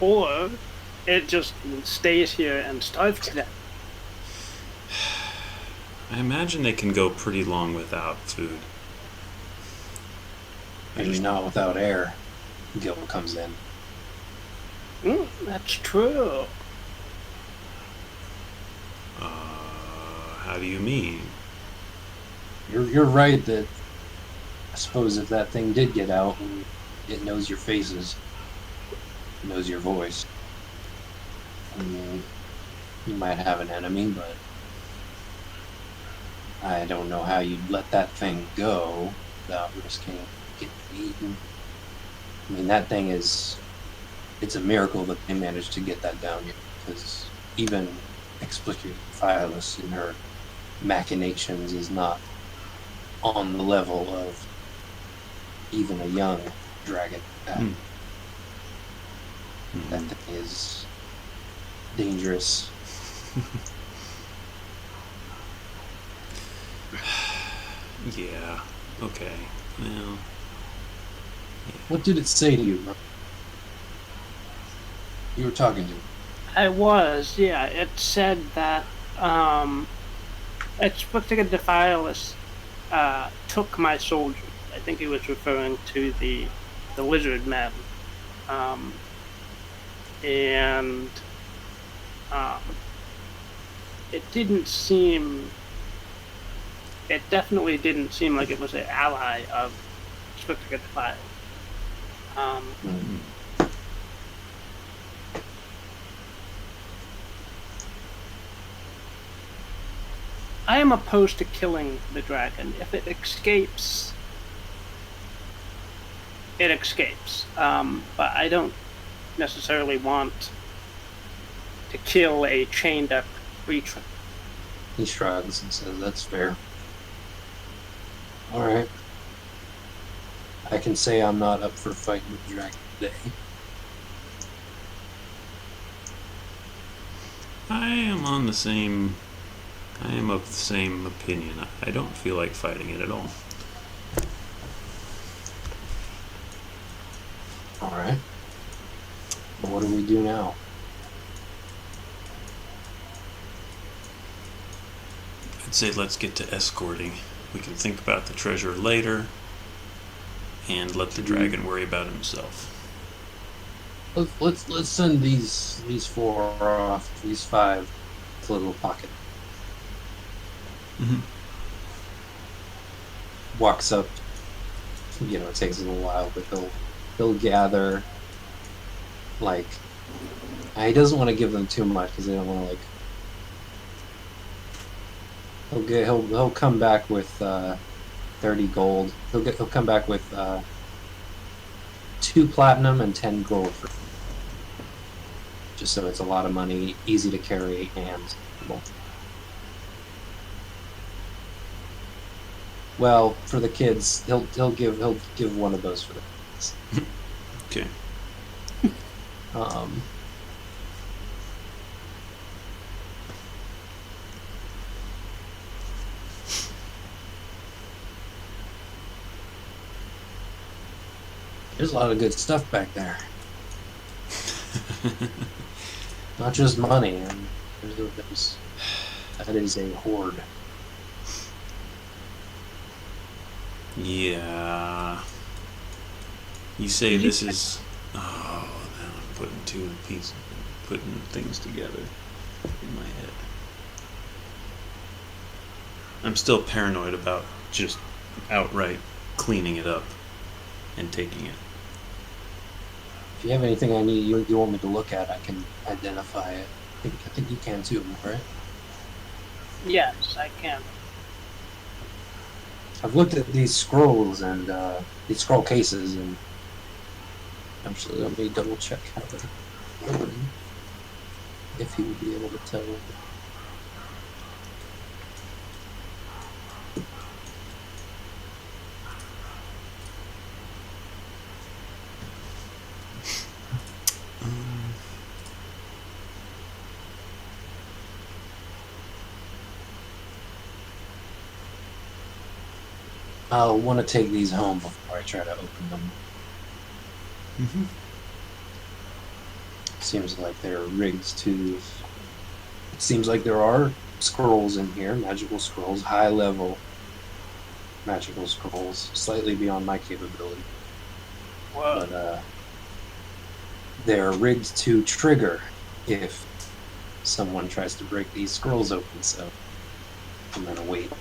Or it just stays here and starves to death. I imagine they can go pretty long without food. Maybe not without air. Gil comes in. That's true. How do you mean? You're right that I suppose if that thing did get out, it knows your faces, it knows your voice. I mean, you might have an enemy, but I don't know how you'd let that thing go without risking getting eaten. I mean, that thing it's a miracle that they managed to get that down here, because even explicit Phyllis in her machinations is not on the level of even a young dragon. That thing is dangerous. Yeah. Okay. Well. What did it say to you? You were talking to it. I was, yeah. It said that Explicit Defilis took my soldiers. I think he was referring to the lizard men. And it definitely didn't seem like it was an ally of Explicit Defilis. I am opposed to killing the dragon. If it escapes, it escapes. But I don't necessarily want to kill a chained up creature. He shrugs and says, "That's fair. All right. I can say I'm not up for fighting the dragon today." I am of the same opinion. I don't feel like fighting it at all. All right. What do we do now? I'd say let's get to escorting. We can think about the treasure later and let the dragon worry about himself. Let's send these 4 off, these 5 to Little Pocket. Mm-hmm. Walks up. It takes a little while, but he'll gather. Like, he doesn't want to give them too much because they don't want to He'll come back with 30 gold. He'll come back with 2 platinum and 10 gold for. Just so it's a lot of money, easy to carry, and well, for the kids, he'll give one of those for the kids. Okay. There's a lot of good stuff back there. Not just money. And that is a hoard. Yeah. You say this is... Oh, now I'm putting things together in my head. I'm still paranoid about just outright cleaning it up and taking it. If you have anything I need, you want me to look at, I can identify it. I think you can too, right? Yes, I can. I've looked at these scrolls and these scroll cases, and actually, let me double check how they're written, if you would be able to tell. I'll want to take these home before I try to open them. Mm-hmm. Seems like they're rigged to... It seems like there are scrolls in here, magical scrolls, high-level magical scrolls, slightly beyond my capability. Whoa. But they're rigged to trigger if someone tries to break these scrolls open, so I'm going to wait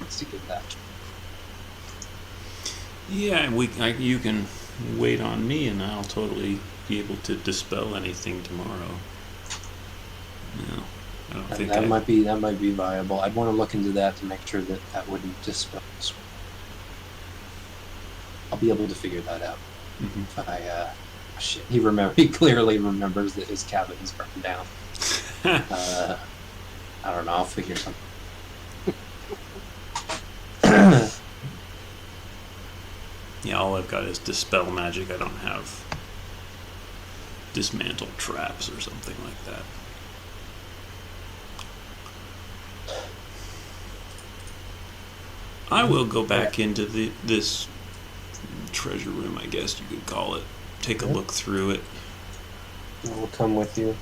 to get that. Yeah, you can wait on me, and I'll totally be able to dispel anything tomorrow. No, I don't think that might be viable. I'd want to look into that to make sure that wouldn't dispel. I'll be able to figure that out. Mm-hmm. If shit, he clearly remembers that his cabin is burned down. I don't know. I'll figure something. Yeah, all I've got is dispel magic. I don't have dismantle traps or something like that. I will go back into this treasure room, I guess you could call it. Take a look through it. We'll come with you.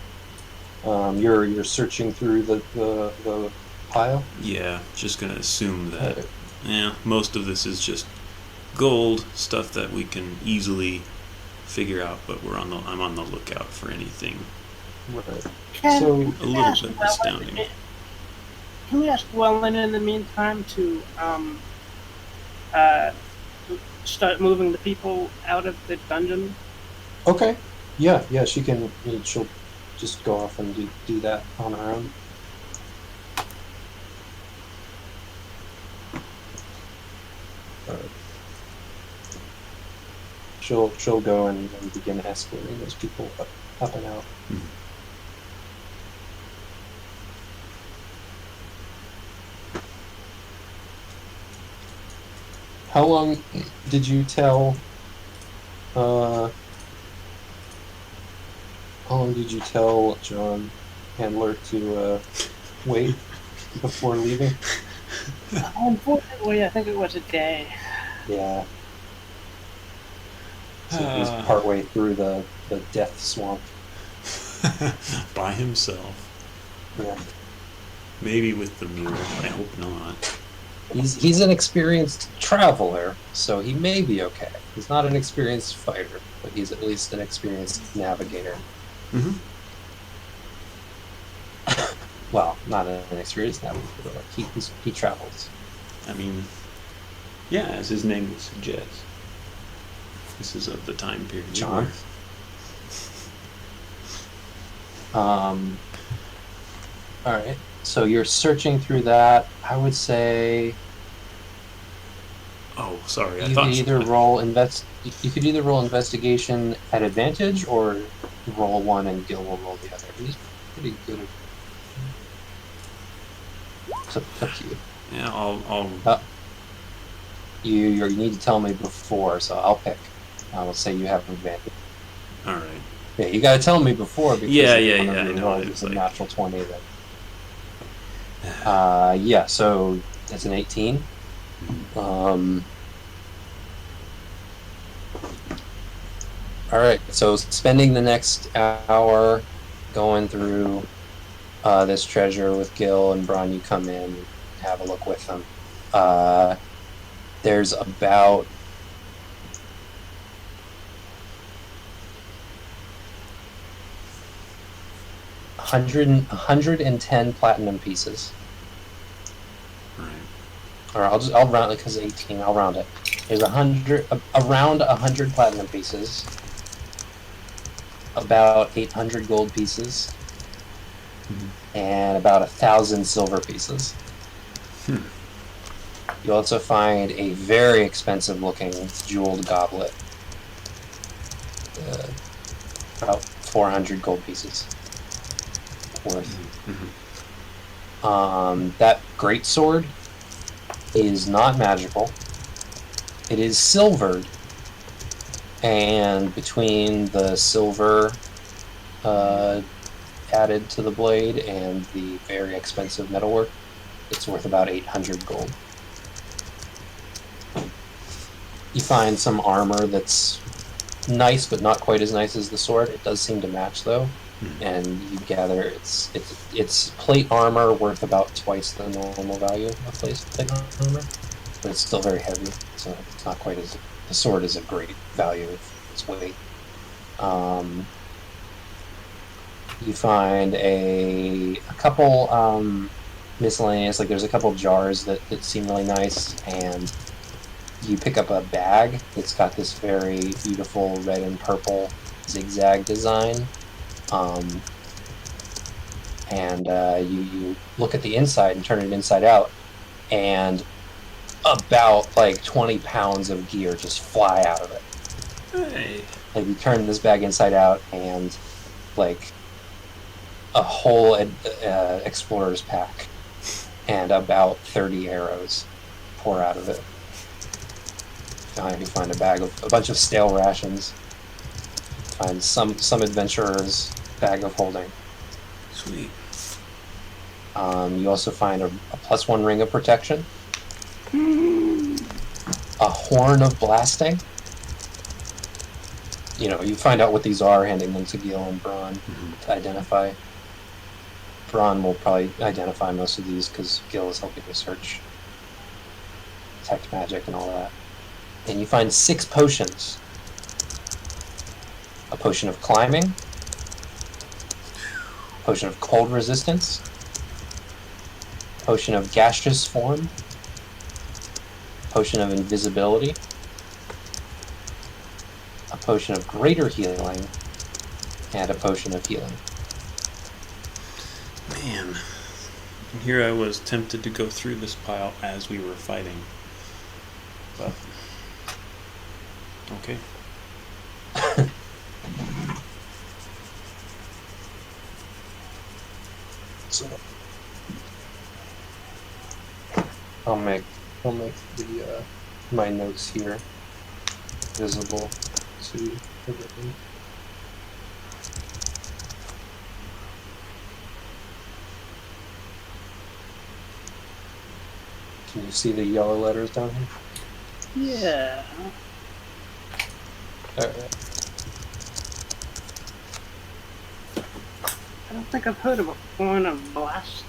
You're searching through the pile? Yeah, just gonna assume that. Yeah, most of this is just gold stuff that we can easily figure out, but I'm on the lookout for anything. Right. A little bit astounding. Can we ask Wellen in the meantime to start moving the people out of the dungeon? Okay. Yeah, she can. She'll just go off and do that on her own. She'll go and begin escorting those people up. up and out. How long did you tell? How long did you tell John Handler to wait before leaving? Unfortunately, I think it was a day. Yeah. So he's partway through the death swamp. By himself. Yeah. Maybe with the mule. I hope not. He's an experienced traveler, so he may be okay. He's not an experienced fighter, but he's at least an experienced navigator. Mm-hmm. Well, not an experienced navigator, but he travels. I mean, yeah, as his name would suggest. This is of the time period. John? Alright. So you're searching through that. I would say Oh, sorry. you could either roll investigation at advantage or roll one and Gil will roll the other. He's pretty good at it's up to you. Yeah, I'll You need to tell me before, so I'll pick. I will say you have an advantage. all right. Yeah, you gotta tell me before because Yeah, if one of I your know, rolls it's is a like- natural 20 then. Yeah, so that's an 18. Alright, so spending the next hour going through this treasure with Gil and Bron, you come in and have a look with them. There's about hundred and 10 platinum pieces. Right. Or I'll round it because 18. I'll round it. There's around 100 platinum pieces, about 800 gold pieces, and about 1,000 silver pieces. You also find a very expensive-looking jeweled goblet, about 400 gold pieces worth. That greatsword is not magical. It is silvered, and between the silver added to the blade and the very expensive metalwork, it's worth about 800 gold. You find some armor that's nice, but not quite as nice as the sword. It does seem to match, though, and you gather it's plate armor worth about twice the normal value of plate armor, but it's still very heavy, so it's not quite as... The sword is a great value of its weight. You find a couple miscellaneous, like there's a couple jars that seem really nice, and you pick up a bag that's got this very beautiful red and purple zigzag design. You look at the inside and turn it inside out, and about like 20 pounds of gear just fly out of it. Hey. Like you turn this bag inside out, and like a whole explorer's pack and about 30 arrows pour out of it. You find a bunch of stale rations. Find some adventurer's bag of holding. Sweet. You also find a +1 ring of protection, a horn of blasting. You find out what these are, handing them to Gil and Bron to identify. Bron will probably identify most of these because Gil is helping you search, detect magic and all that. And you find 6 potions. A potion of climbing, a potion of cold resistance, a potion of gaseous form, a potion of invisibility, a potion of greater healing, and a potion of healing. Man. And here I was tempted to go through this pile as we were fighting. But okay. So I'll make the my notes here visible to everything. Can you see the yellow letters down here? Yeah. All right. I don't think I've heard of a corner blast.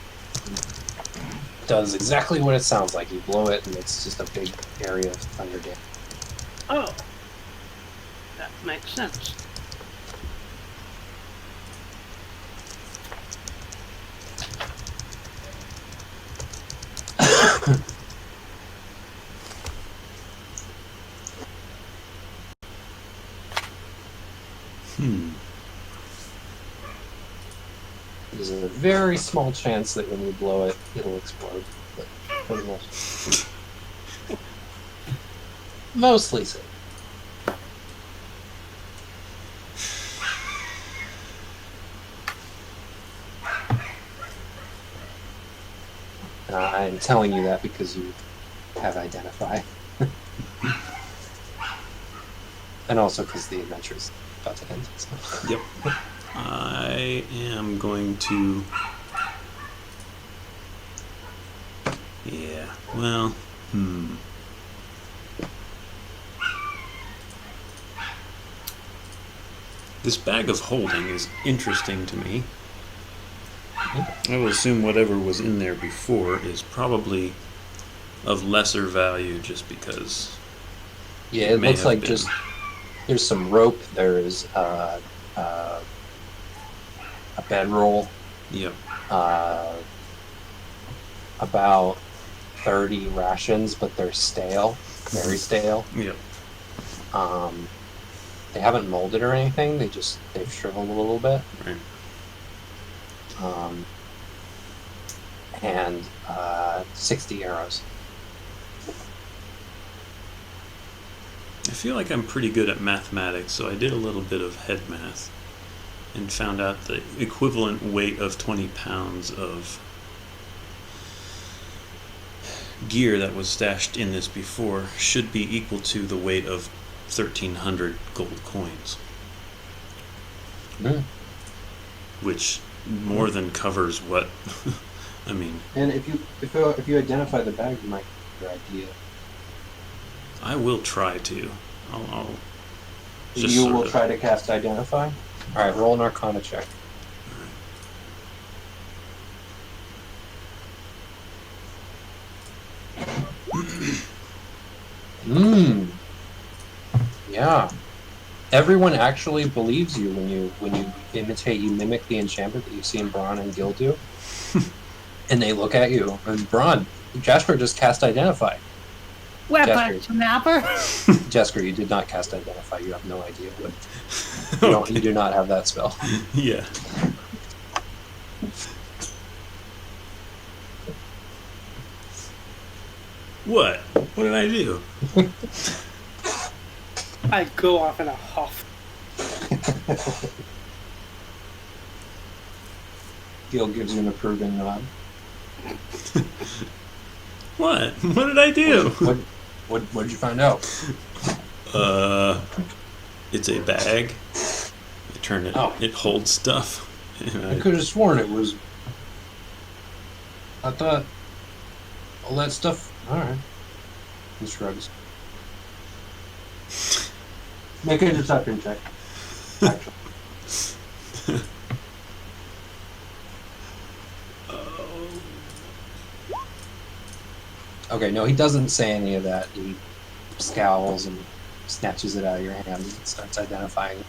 Does exactly what it sounds like. You blow it, and it's just a big area of thunder damage. Oh. That makes sense. There's a very small chance that when you blow it, it'll explode. But for the most, mostly safe. I'm telling you that because you have identify. And also because the adventure's about to end. So. Yep. I am going to... Yeah, well, This bag of holding is interesting to me. I will assume whatever was in there before is probably of lesser value just because... Yeah, it looks like just... There's some rope, there's a bedroll. Yep. About 30 rations, but they're stale, very stale. Yep. They haven't molded or anything, they've shriveled a little bit. Right. And 60 arrows. I feel like I'm pretty good at mathematics, so I did a little bit of head math and found out the equivalent weight of 20 pounds of gear that was stashed in this before should be equal to the weight of 1,300 gold coins. Which more than covers what I mean. And if you identify the bag, you might get your idea. I will try to. I'll just you will try to cast identify. All right, roll an Arcana check. Yeah. Everyone actually believes you when you you mimic the enchantment that you see in Braun and Gil do. And they look at you. And Braun, Jasper just cast identify. Whippersnapper. Jasper, you did not cast identify. You have no idea what. You do not have that spell. Yeah. What? What did I do? I go off in a huff. Gil gives you an approving nod. What? What did I do? What did you find out? It's a bag. You turn it. Oh. It holds stuff. I could have sworn it was. I thought all that stuff. All right. He shrugs. Make a deception check. Actually. Okay, no, he doesn't say any of that. He scowls and snatches it out of your hand and starts identifying it.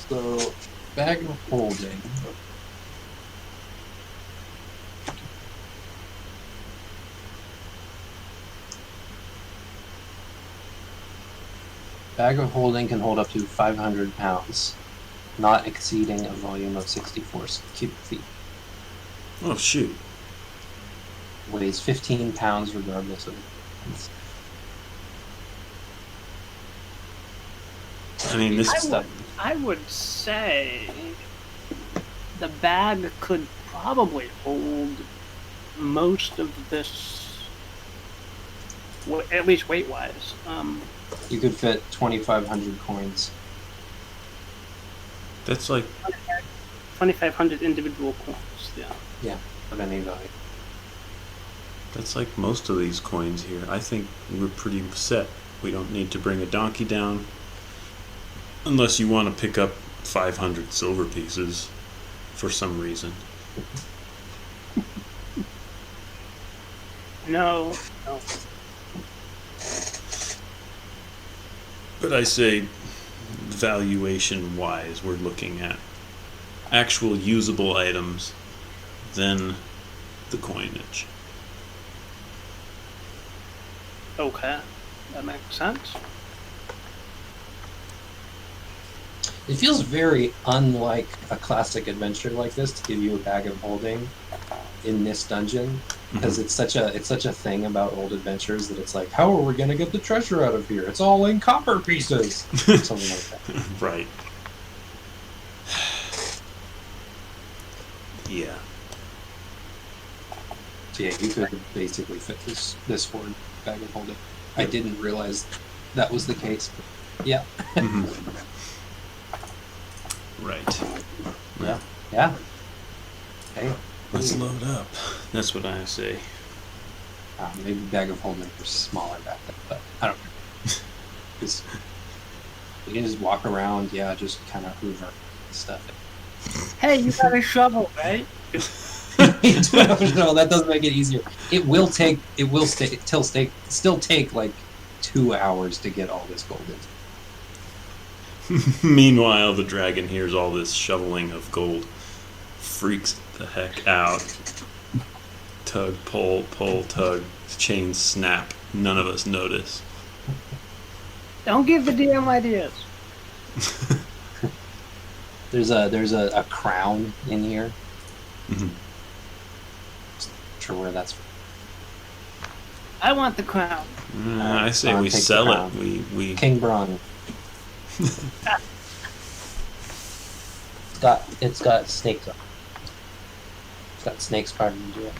So, bag of holding. Bag of holding can hold up to 500 pounds, not exceeding a volume of 64 cubic feet. Oh, shoot. weighs 15 pounds regardless of. I mean, this I would say the bag could probably hold most of this, at least weight-wise. You could fit 2,500 coins. that's like 2,500 individual coins, yeah. Yeah, of any value. that's like most of these coins here. I think we're pretty set. We don't need to bring a donkey down, unless you want to pick up 500 silver pieces for some reason. No. But I say, valuation wise, we're looking at actual usable items, then the coinage. Okay, that makes sense. It feels very unlike a classic adventure like this to give you a bag of holding in this dungeon, because it's such a thing about old adventures that it's like, how are we going to get the treasure out of here? It's all in copper pieces, something like that. Right. Yeah. So yeah, you could basically fit this one bag of holding. I didn't realize that was the case, but yeah. Right. Yeah. Yeah. Hey. Let's load up. That's what I say. Maybe bag of holding were smaller back then, but I don't know. Because you can just walk around, just kind of hoover stuff. Hey, you got a shovel, right? No, that doesn't make it easier. It will still take like 2 hours to get all this gold into. Meanwhile, the dragon hears all this shoveling of gold, freaks the heck out. Tug, pull, tug, chains snap. None of us notice. Don't give the DM ideas. There's a crown in here. Mm-hmm. Not sure where that's from. I want the crown. I say Bron we takes sell the it. crown. We King Bron. It's got snakes on it. It's got snakes carved into it.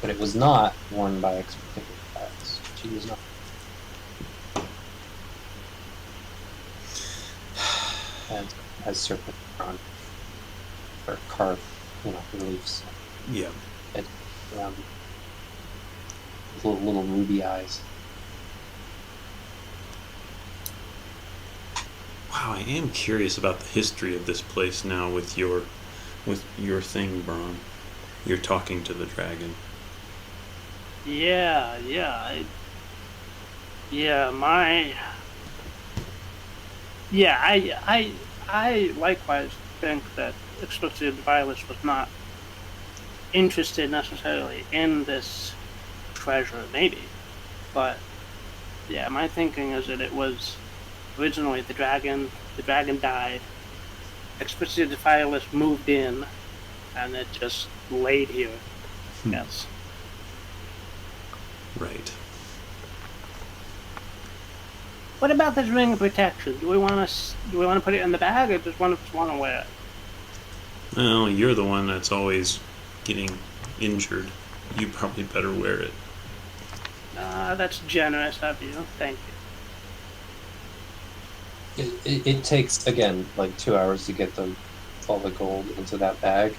But it was not worn by a particular class. She was not. And has serpent on or carved, reliefs. yeah. It, little ruby eyes. Wow, I am curious about the history of this place now with your thing, Bron. You're talking to the dragon. Yeah, I likewise think that Explicit Violet was not interested necessarily in this treasure, maybe. But yeah, my thinking is that it was originally the dragon died, Explicit Violet moved in, and it just laid here. Yes. Right. What about this ring of protection? Do we want to put it in the bag, or does one of us want to wear it? Well, you're the one that's always getting injured. You probably better wear it. That's generous of you. Thank you. It takes, again, like 2 hours to get all the gold into that bag.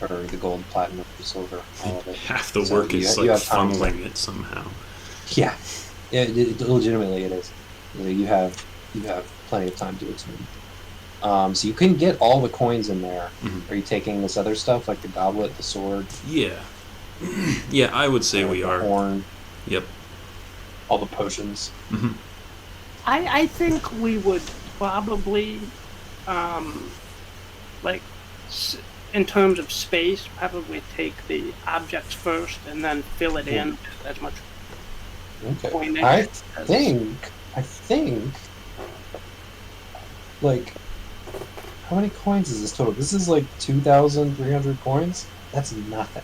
Or the gold, platinum, silver, all of it. Half the So work is like have time funneling it somehow. Yeah, legitimately it is. You have plenty of time to explain. So you can get all the coins in there. Mm-hmm. Are you taking this other stuff like the goblet, the sword? Yeah. Yeah, I would say we the are. Horn, Yep. all the potions. Mm-hmm. I think we would probably, in terms of space, probably take the objects first and then fill it in as much Okay. coinage. I think, like, how many coins is this total? This is like 2,300 coins? That's nothing.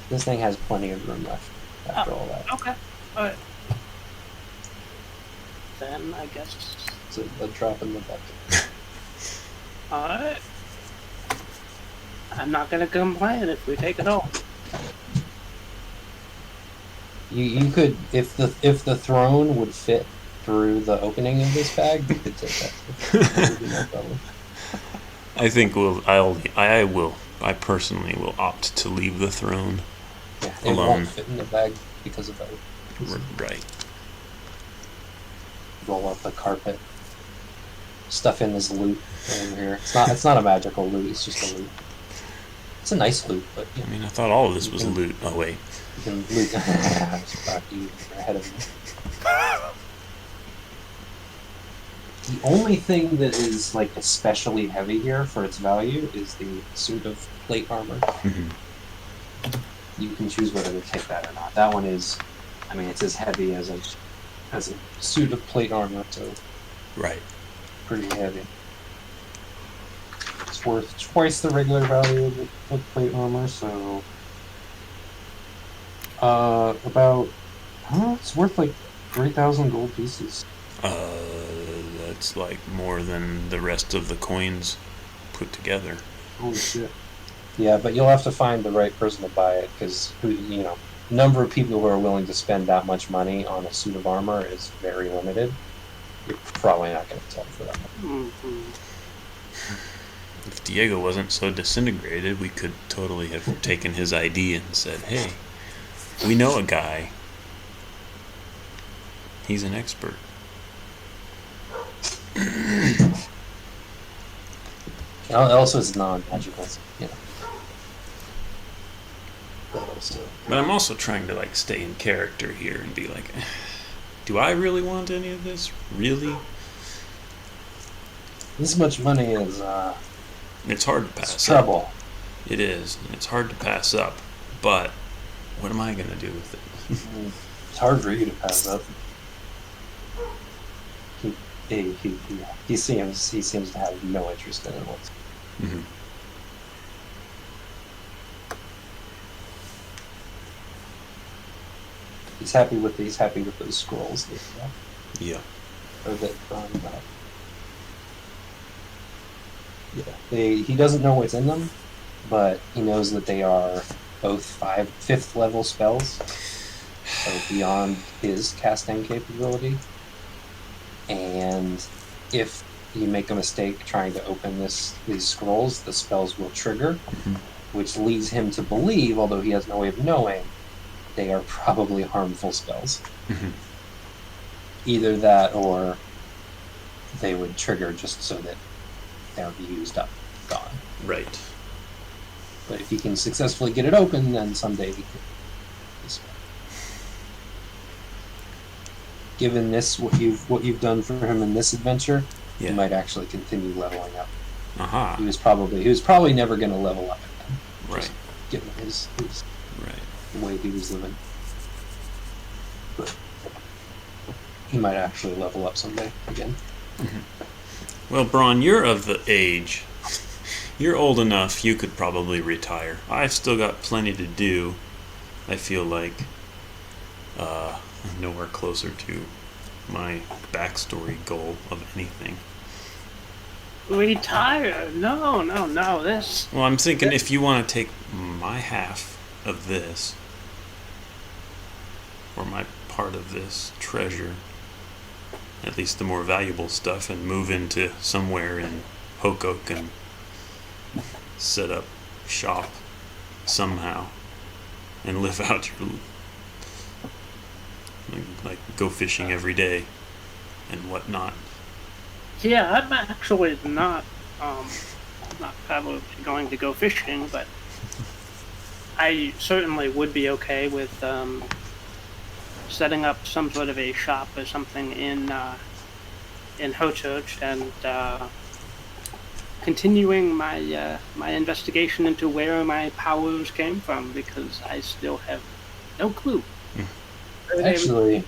This thing has plenty of room left after all that. Okay. Alright. Then I guess. It's a drop in the bucket. Alright. I'm not gonna complain if we take it all. You could, if the throne would fit through the opening of this bag, you could take that. That would be no problem. I think I personally will opt to leave the throne. Yeah, it Alone. won't fit in the bag because of that. Right. Roll up the carpet. Stuff in this loot over here. It's not a magical loot. It's just a loot. It's a nice loot, but I mean, I thought all of this was loot. Oh wait. you can loot. You're ahead of me. The only thing that is like especially heavy here for its value is the suit of plate armor. Mhm. You can choose whether to take that or not. That one is, I mean, it's as heavy as a suit of plate armor, so Right. pretty heavy. It's worth twice the regular value of plate armor, so it's worth like 3,000 gold pieces. That's like more than the rest of the coins put together. Holy shit. Yeah, but you'll have to find the right person to buy it, because number of people who are willing to spend that much money on a suit of armor is very limited. You're probably not going to sell for that much. If Diego wasn't so disintegrated, we could totally have taken his ID and said, "Hey, we know a guy. He's an expert." Also, it's non-magical, you know. But I'm also trying to like stay in character here and be like, do I really want any of this? Really? This much money is It's hard to pass it's trouble. up. It is. It's hard to pass up. But what am I going to do with it? It's hard for you to pass up. He seems to have no interest in it whatsoever. Mm-hmm. He's happy with those scrolls. Yeah. Or that he doesn't know what's in them, but he knows that they are both 5th level spells, so beyond his casting capability. And if you make a mistake trying to open these scrolls, the spells will trigger, which leads him to believe, although he has no way of knowing, they are probably harmful spells. Mm-hmm. Either that, or they would trigger just so that they would be used up, gone. Right. But if he can successfully get it open, then someday he can. Given this, what you've done for him in this adventure, Yeah. he might actually continue leveling up. Aha. He was probably never going to level up again. Right. Given his Right. the way he was living. But he might actually level up someday again. Well, Braun, you're of the age. You're old enough, you could probably retire. I've still got plenty to do. I feel like I'm nowhere closer to my backstory goal of anything. Retire? No. This. Well, I'm thinking if you want to take my half of this, or my part of this treasure, at least the more valuable stuff, and move into somewhere in Hokoke and set up shop somehow and live out your like go fishing every day and whatnot. Yeah, I'm actually not probably going to go fishing, but I certainly would be okay with setting up some sort of a shop or something in Hochurch and continuing my my investigation into where my powers came from, because I still have no clue. Actually,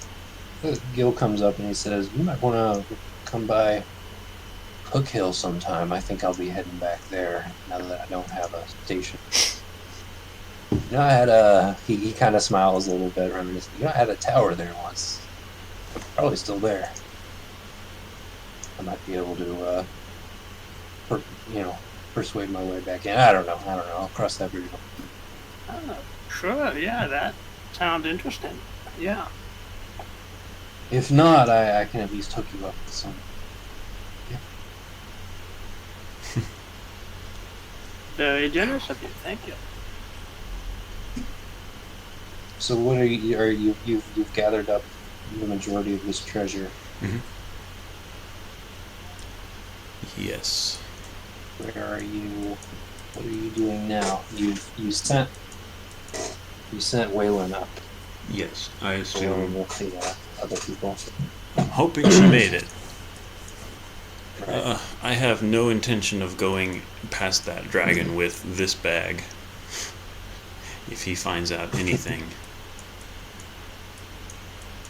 Gil comes up and he says, "You might want to come by Hook Hill sometime. I think I'll be heading back there now that I don't have a station." I had a. He kind of smiles a little bit, reminiscing. I had a tower there once. Probably still there. I might be able to, per, persuade my way back in. I don't know. I'll cross that bridge. Sure, yeah, that sounds interesting. Yeah. If not, I can at least hook you up with some. Yeah. Very generous of you. Thank you. So what are you? You've gathered up the majority of this treasure. Mm-hmm. Yes. Where are you? What are you doing now? You sent Waylon up. Yes, I Along assume. with the other people. I'm hoping she made it. Right. I have no intention of going past that dragon with this bag. If he finds out anything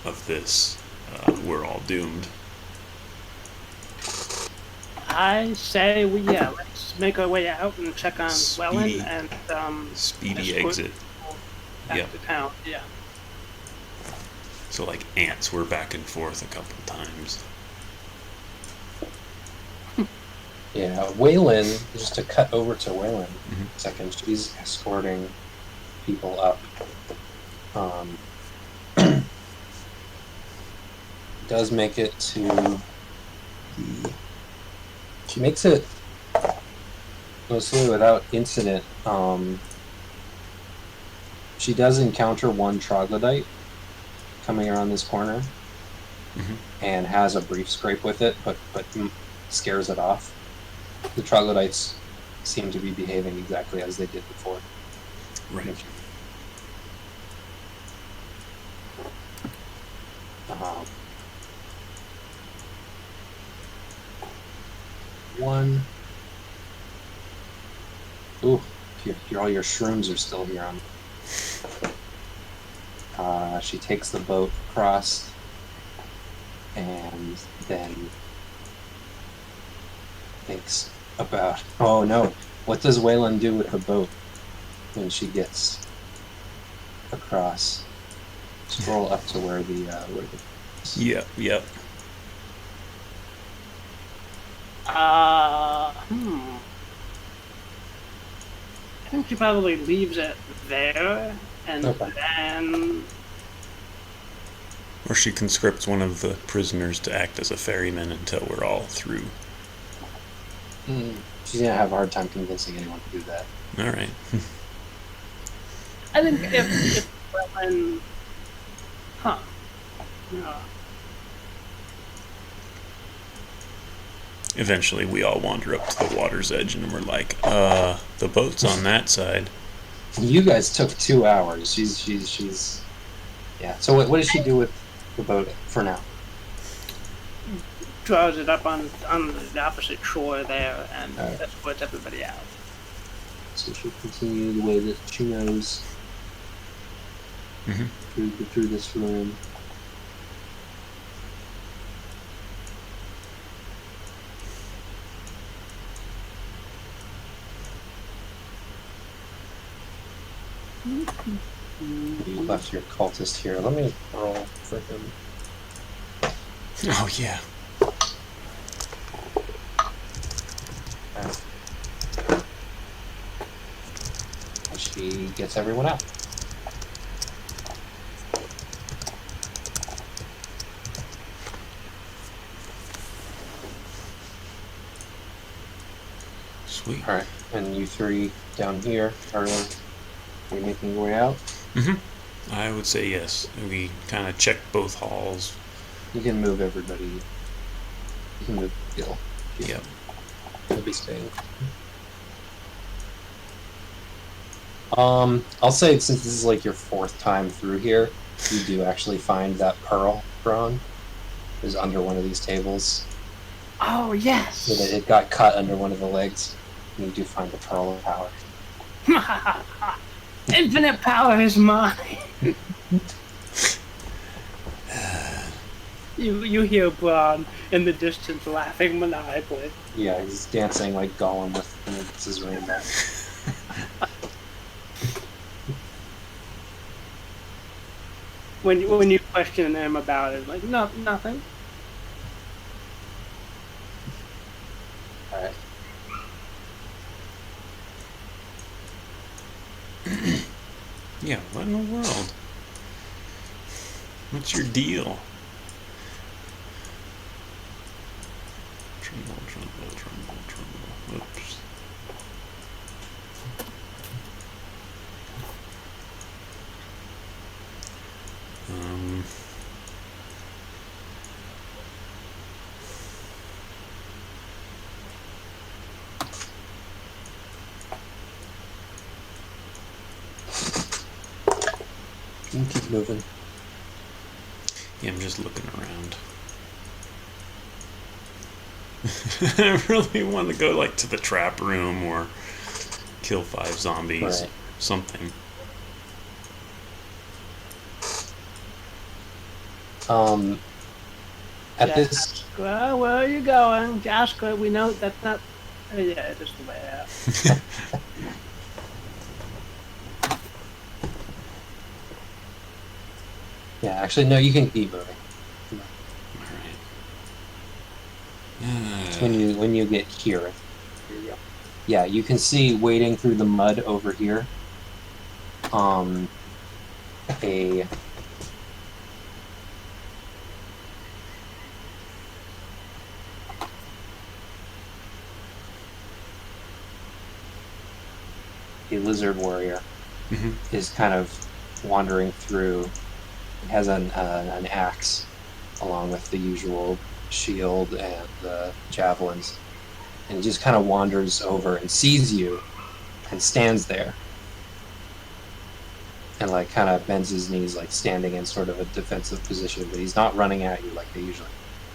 of this, we're all doomed. I say let's make our way out and check on Speedy- Wellen and Speedy escort exit. people back Yep. to town. Yeah. So like ants, we're back and forth a couple times. Yeah, Waylon, just to cut over to Waylon Mhm. a second, she's escorting people up. Does make it to the. She makes it mostly without incident. She does encounter one troglodyte coming around this corner and has a brief scrape with it, but scares it off. The troglodytes seem to be behaving exactly as they did before. Right. One. Ooh, all your shrooms are still here on. She takes the boat across and then thinks about, oh no, what does Waylon do with the boat when she gets across? Scroll up to where the Yep. I think she probably leaves it there, and Okay. then Or she conscripts one of the prisoners to act as a ferryman until we're all through. She's gonna have a hard time convincing anyone to do that. All right. I think if Wellen, yeah. Eventually, we all wander up to the water's edge, and we're like, the boat's on that side. You guys took 2 hours. She's yeah. So what does she do with the boat for now? Draws it up on the opposite shore there and Alright. escorts everybody out. So she'll continue the way that she knows through this room. You left your cultist here. Let me roll for him. Oh, yeah. And she gets everyone out. Sweet. Alright, and you three down here are you making your way out? I would say yes. We kind of checked both halls. You can move everybody. You can move Gil. Yep. He'll be staying. I'll say since this is like your 4th time through here, you do actually find that pearl prawn is under one of these tables. Oh yes. So that it got cut under one of the legs, and you do find the pearl of power. Infinite power is mine. You hear Braun in the distance laughing maniacally. Yeah, he's dancing like Gollum with his rainbow. when you question him about it, like, no, nothing. All right. Yeah, what in the world? What's your deal? Tremble, tremble, tremble, tremble. Oops. Um. You can keep moving. Yeah, I'm just looking around. I really want to go like to the trap room or kill 5 zombies, Right. something. At this, Well, where are you going, Jasper? We know that's not. Yeah, just the way out. yeah, actually, no, you can keep moving. All It's right. when you get here. Here you go. Yeah, you can see wading through the mud over here. A lizard warrior Mm-hmm. is kind of wandering through. It has an axe along with the usual shield and javelins, and he just kind of wanders over and sees you and stands there and like kind of bends his knees, like standing in sort of a defensive position, but he's not running at you like they usually.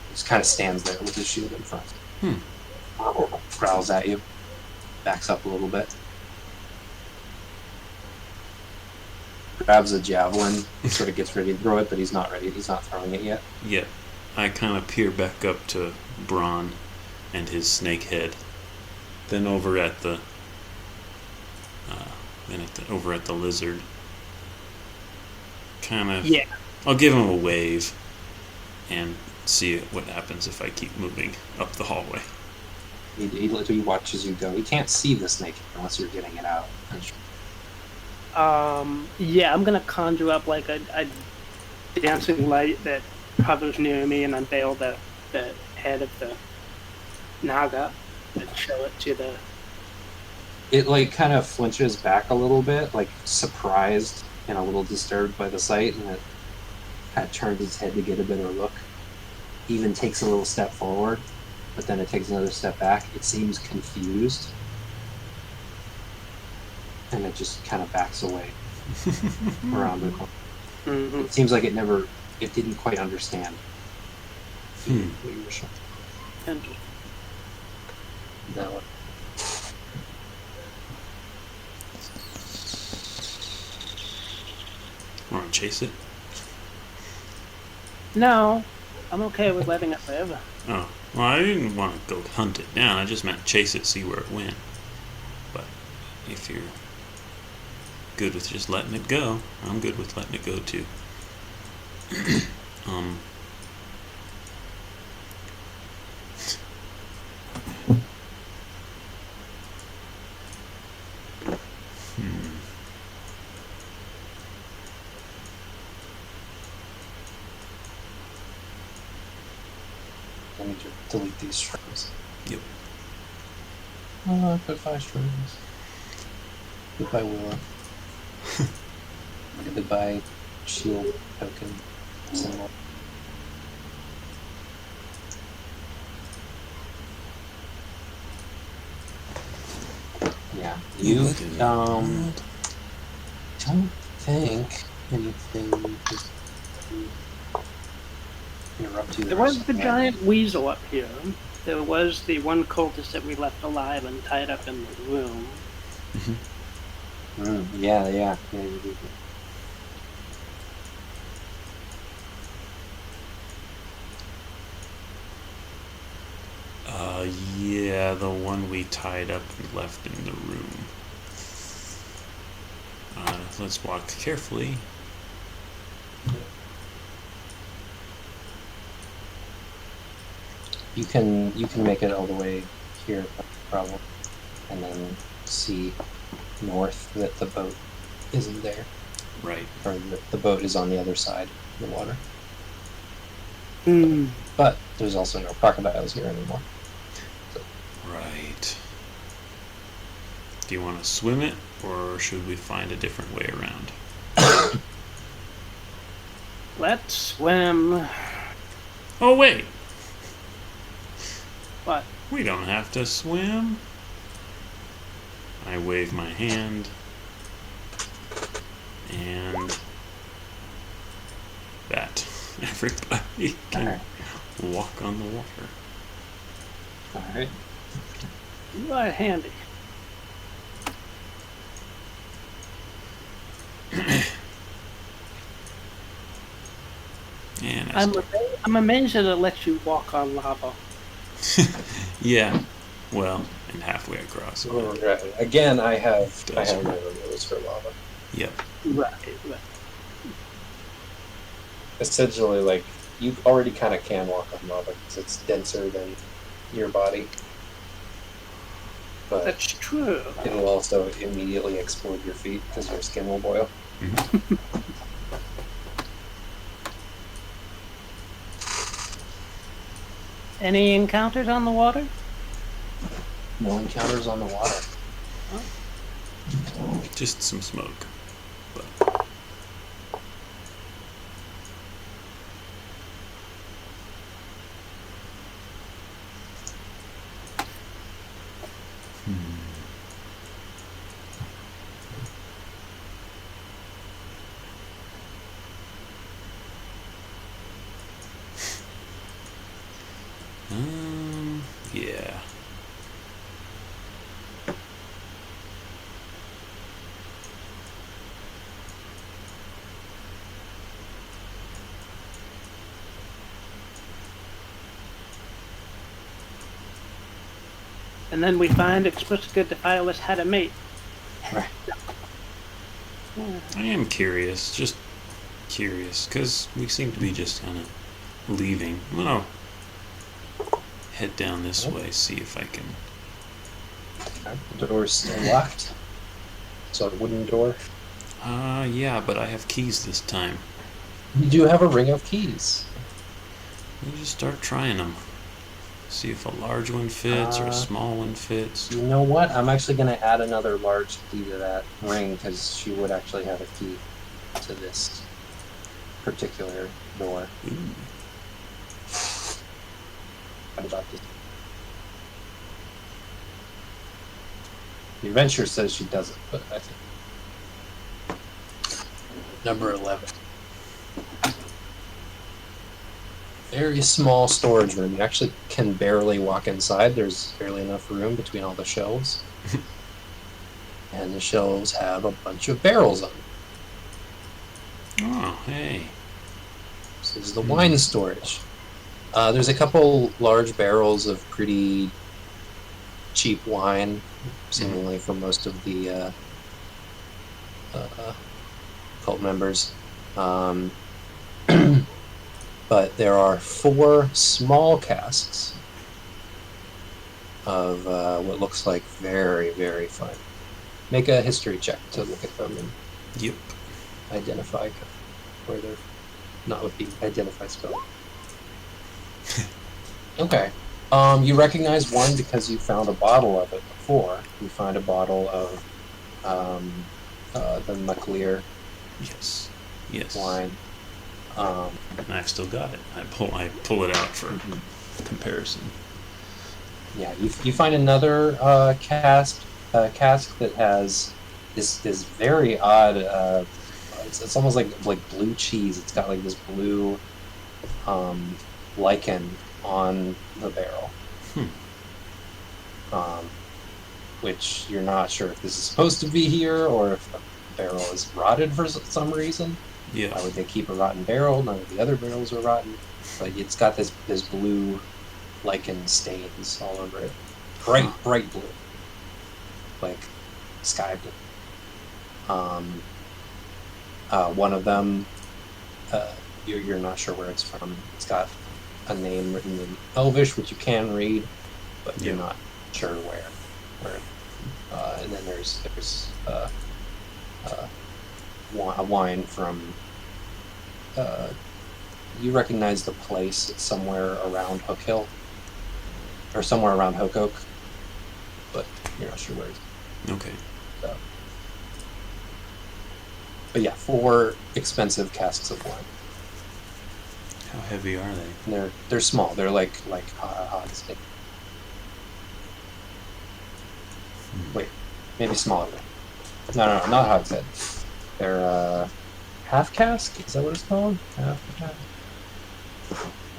He just kind of stands there with his shield in front. Growls at you, backs up a little bit, grabs a javelin, sort of gets ready to throw it, but he's not ready. He's not throwing it yet. Yeah, I kind of peer back up to Braun and his snake head. Then over at the over at the lizard. Kind of. Yeah. I'll give him a wave and see what happens if I keep moving up the hallway. He watches you go. He can't see the snake unless you're getting it out. Yeah, I'm gonna conjure up like a dancing light that hovers near me and unveil the head of the Naga and show it to the. It like kind of flinches back a little bit, like surprised and a little disturbed by the sight, and it kind of turns its head to get a better look. Even takes a little step forward, but then it takes another step back. It seems confused, and it just kind of backs away around the corner. Mm-hmm. It seems like it didn't quite understand what you were showing. Interesting. No. Want to chase it? No, I'm okay with letting it live. Oh, well, I didn't want to go hunt it down. I just meant chase it, see where it went. But if you're good with just letting it go, I'm good with letting it go too. I need to delete these strings. Yep. Oh, goodbye strings. Goodbye Willow. Goodbye shield token symbol. Yeah. You don't think anything is interrupt you. There was the giant weasel up here. There was the one cultist that we left alive and tied up in the room. Yeah, you do. Yeah, the one we tied up and left in the room. Let's walk carefully. You can make it all the way here, probably, and then see north that the boat isn't there, Right. or the boat is on the other side of the water. Hmm. But there's also no crocodiles here anymore. Right. Do you want to swim it, or should we find a different way around? Let's swim. Oh, wait! What? We don't have to swim. I wave my hand, and that everybody can walk on the water. All right. You are handy. And I'm amazed that it lets you walk on lava. yeah, well, and halfway across. Again, I have Does my hurt. rules for lava. Yep. Right. Essentially, like, you already kind of can walk on lava because it's denser than your body. But That's true. it will also immediately explode your feet because your skin will boil. Mm-hmm. Any encounters on the water? No encounters on the water. Just some smoke. But yeah. And then we find Explicit Defilus had a mate. Right. I am curious, just curious, because we seem to be just kind of leaving. I'm gonna head down this way, see if I can. The door's still locked. So a wooden door. Yeah, but I have keys this time. You do have a ring of keys. Let me just start trying them. See if a large one fits or a small one fits. You know what? I'm actually going to add another large key to that ring because she would actually have a key to this particular door. Ooh. What about this? The adventure says she doesn't, but I think. Number 11. Very small storage room. You actually can barely walk inside. There's barely enough room between all the shelves. And the shelves have a bunch of barrels on them. Oh, hey. This is the wine storage. There's a couple large barrels of pretty cheap wine, seemingly for most of the cult members. But there are 4 small casks of what looks like very, very fine. Make a history check to look at them and Yep. identify where they're not with the identify spell. Okay. You recognize one because you found a bottle of it before. You find a bottle of the McLear Yes. Yes. wine. And I've still got it. I pull it out for comparison. Yeah, you find another cask that has this very odd. It's almost like blue cheese. It's got like this blue lichen on the barrel. Which you're not sure if this is supposed to be here or if the barrel is rotted for some reason. Yeah. Why would they keep a rotten barrel? None of the other barrels are rotten. But it's got this blue lichen stains all over it. Bright blue. Like sky blue. One of them, you're not sure where it's from. It's got a name written in Elvish, which you can read, but you're Yeah. not sure where. And then there's a wine from. You recognize the place. It's somewhere around Hook Hill, or somewhere around Hook Oak, but you're not sure where. Okay. So. But yeah, 4 expensive casks of wine. How heavy are they? And they're small. They're like hogs. Wait, maybe smaller. No, not hogshead. They're half cask. Is that what it's called? Half cask.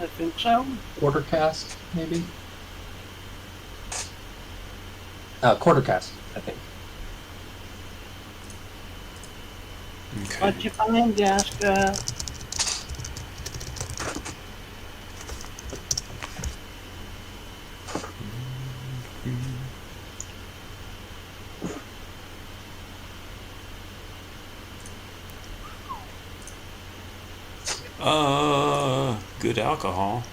I think so. Quarter cask, maybe. Quarter cask, I think. Okay. What'd you find, Jaska? Good alcohol.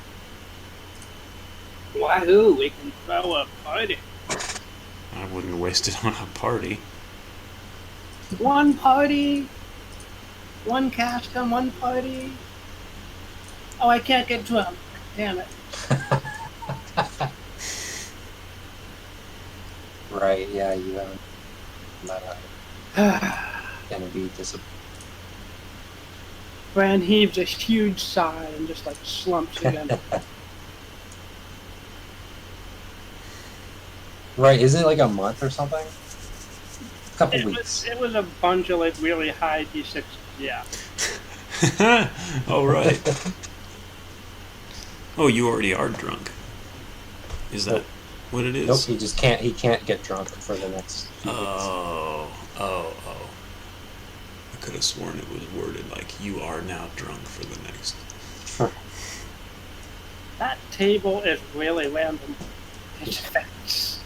Wahoo! We can throw a party. I wouldn't waste it on a party. One party. One cask on one party. Oh, I can't get drunk. Damn it. Right, yeah, you haven't. Gonna be disappointed. Bran heaves a huge sigh and just like slumps again. Right, isn't it like a month or something? A couple weeks. It was a bunch of like really high D6. Yeah. All right. Oh, you already are drunk. Is that what it is? Nope, he just can't. He can't get drunk for the next few weeks. Oh. I could have sworn it was worded like you are now drunk for the next. That table is really random. It's effects.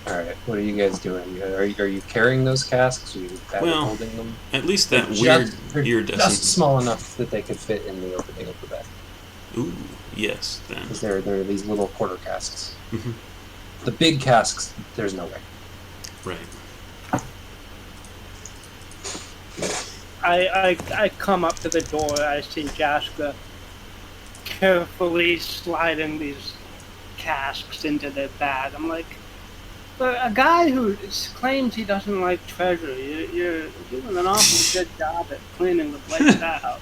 All right, what are you guys doing? Are you carrying those casks? Are you holding them? At least that They're weird ear just doesn't. small enough that they could fit in the opening of the bed. Ooh, yes, then. Because they're these little quarter casks. Mhm. The big casks, there's no way. Right. I come up to the door. I see Jaska carefully sliding these casks into their bag. I'm like, for a guy who claims he doesn't like treasure, you're doing an awful good job at cleaning the place out.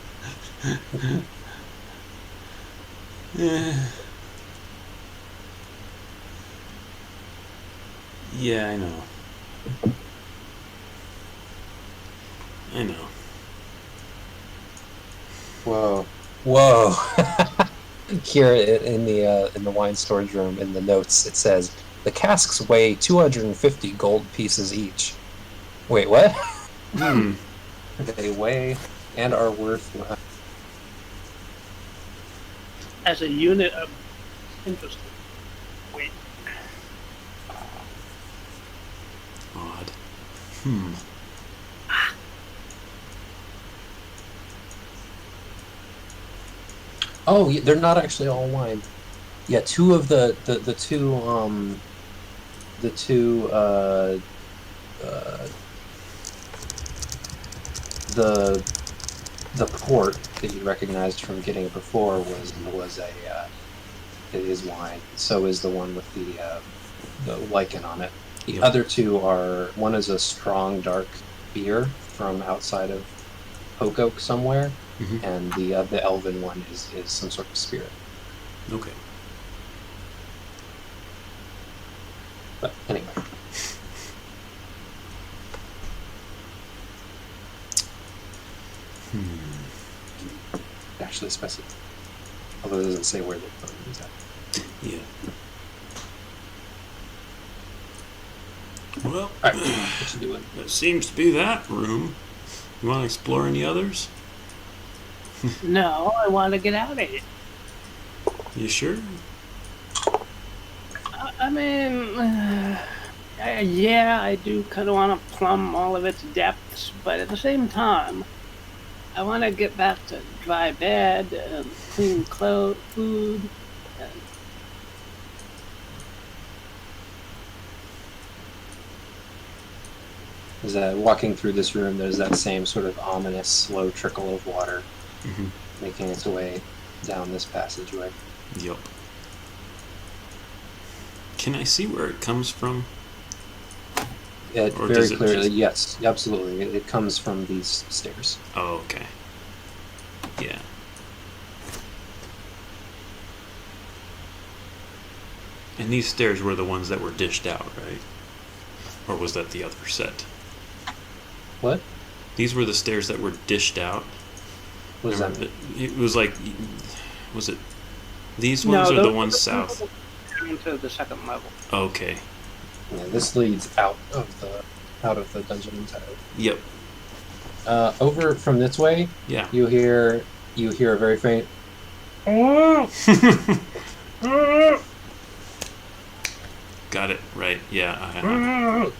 Yeah, I know. Whoa! Here in the wine storage room, in the notes, it says the casks weigh 250 gold pieces each. Wait, what? They weigh and are worth. As a unit of interesting. Wait. Odd. Oh, they're not actually all wine. Yeah, 2 of the port that you recognized from getting it before was a it is wine. So is the one with the lichen on it. The other 2 are, one is a strong dark beer from outside of Hook Oak somewhere, and the elven one is some sort of spirit. Okay. But anyway. Actually specific. Although it doesn't say where they're from exactly. Yeah. Well, Alright, what you doing? that seems to be that room. You want to explore any others? No, I want to get out of here. You sure? I mean, yeah, I do kind of want to plumb all of its depths, but at the same time, I want to get back to dry bed and clean clothes, food. And Is that walking through this room? There's that same sort of ominous, slow trickle of water making its way down this passageway. Yep. Can I see where it comes from? It Or very does it clearly, just- yes, absolutely. It comes from these stairs. Oh, okay. Yeah. And these stairs were the ones that were dished out, right? Or was that the other set? What? These were the stairs that were dished out. What does that mean? It was like, was it these ones or the those- ones south? Into the second level. Okay. Yeah, this leads out of the dungeon entirely. Yep. Over from this way, Yeah. you hear a very faint. Got it. Right. Yeah.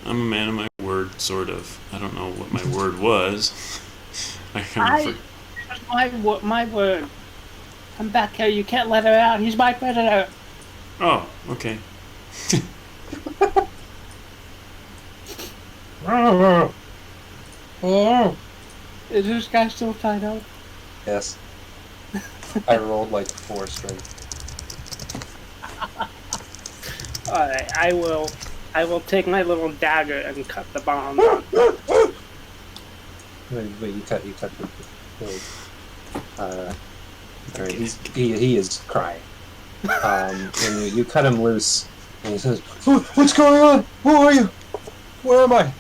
I'm a man of my word, sort of. I don't know what my word was. My word. Come back here. You can't let her out. He's my predator. Oh, okay. Is this guy still tied up? Yes. I rolled like 4 strength. Alright, I will take my little dagger and cut the bonds. Wait, you cut the blade. Alright, he is crying. And you cut him loose, and he says, "What's going on? Who are you? Where am I?"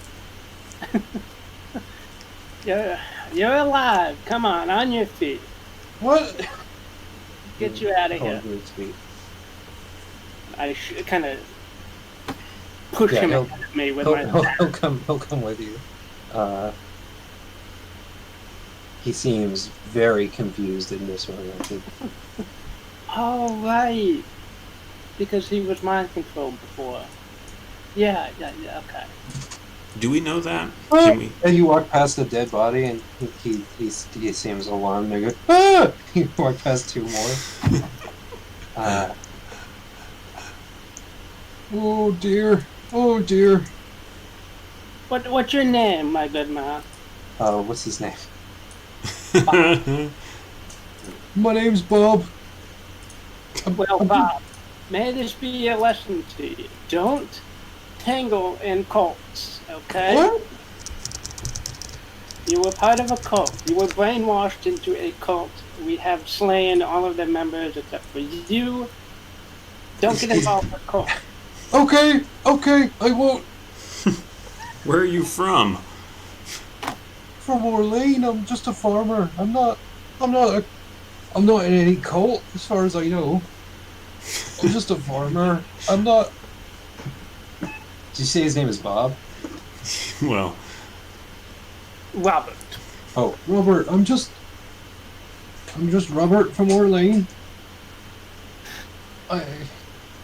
You're alive. Come on your feet. What? Get you out of Oh, here. to his feet. I kind of push Yeah, him he'll- ahead of me with He'll, my he'll, dagger. he'll come with you. He seems very confused and disoriented. Oh, right. Because he was mind controlled before. Yeah, okay. Do we know that? Can we? And you walk past a dead body, and he seems alarmed. And you go, "Ah!" You walk past 2 more. Oh dear! Oh dear! What's your name, my good man? What's his name? My name's Bob. Well, Bob, may this be a lesson to you. Don't tangle in cults, okay? What? You were part of a cult. You were brainwashed into a cult. We have slain all of the members except for you. Don't get involved with cults. Okay, I won't. Where are you from? From Orlane, I'm just a farmer. I'm not in any cult, as far as I know. I'm just a farmer. I'm not. Did you say his name is Bob? Well, Robert. Oh, Robert. I'm just Robert from Orlane.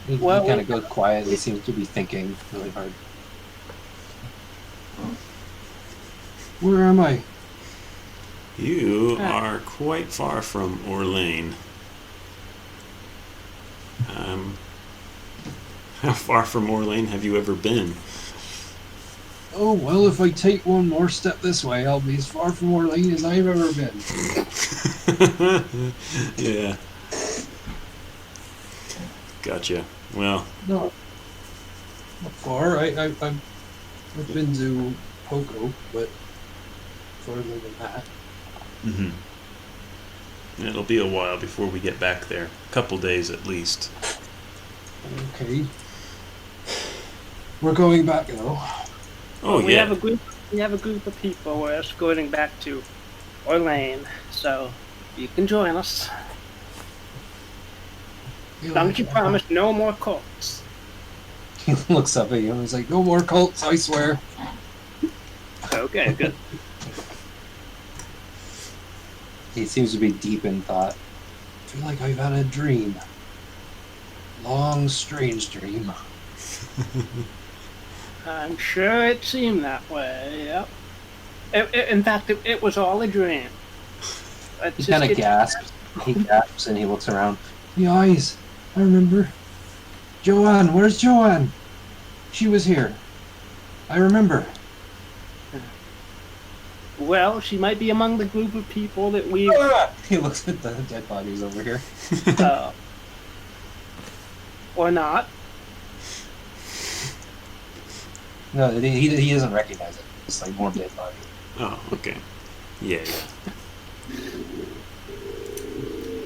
He Well, kind of goes quiet. He seems to be thinking really hard. Where am I? you are quite far from Orlane. How far from Orlane have you ever been? Oh, well, if I take one more step this way, I'll be as far from Orlane as I've ever been. Yeah. Gotcha. Well, No, not far. I've been to Poco, but farther than that. it'll be a while before we get back there. A couple days at least. Okay. We're going back though. Oh, We yeah. have a group of people we're escorting back to Orlane, so you can join us. As long as you promise no more cults. He looks up at you and he's like, "No more cults, I swear." Okay, good. He seems to be deep in thought. I feel like I've had a dream. Long, strange dream. I'm sure it seemed that way, yep. In fact, it was all a dream. He kind of gasps. He gasps and he looks around. The eyes. I remember. Joanne, where's Joanne? She was here. I remember. Well, she might be among the group of people that we. He looks at the dead bodies over here. Or not. No, he doesn't recognize it. It's like more dead body. Oh, okay. Yeah.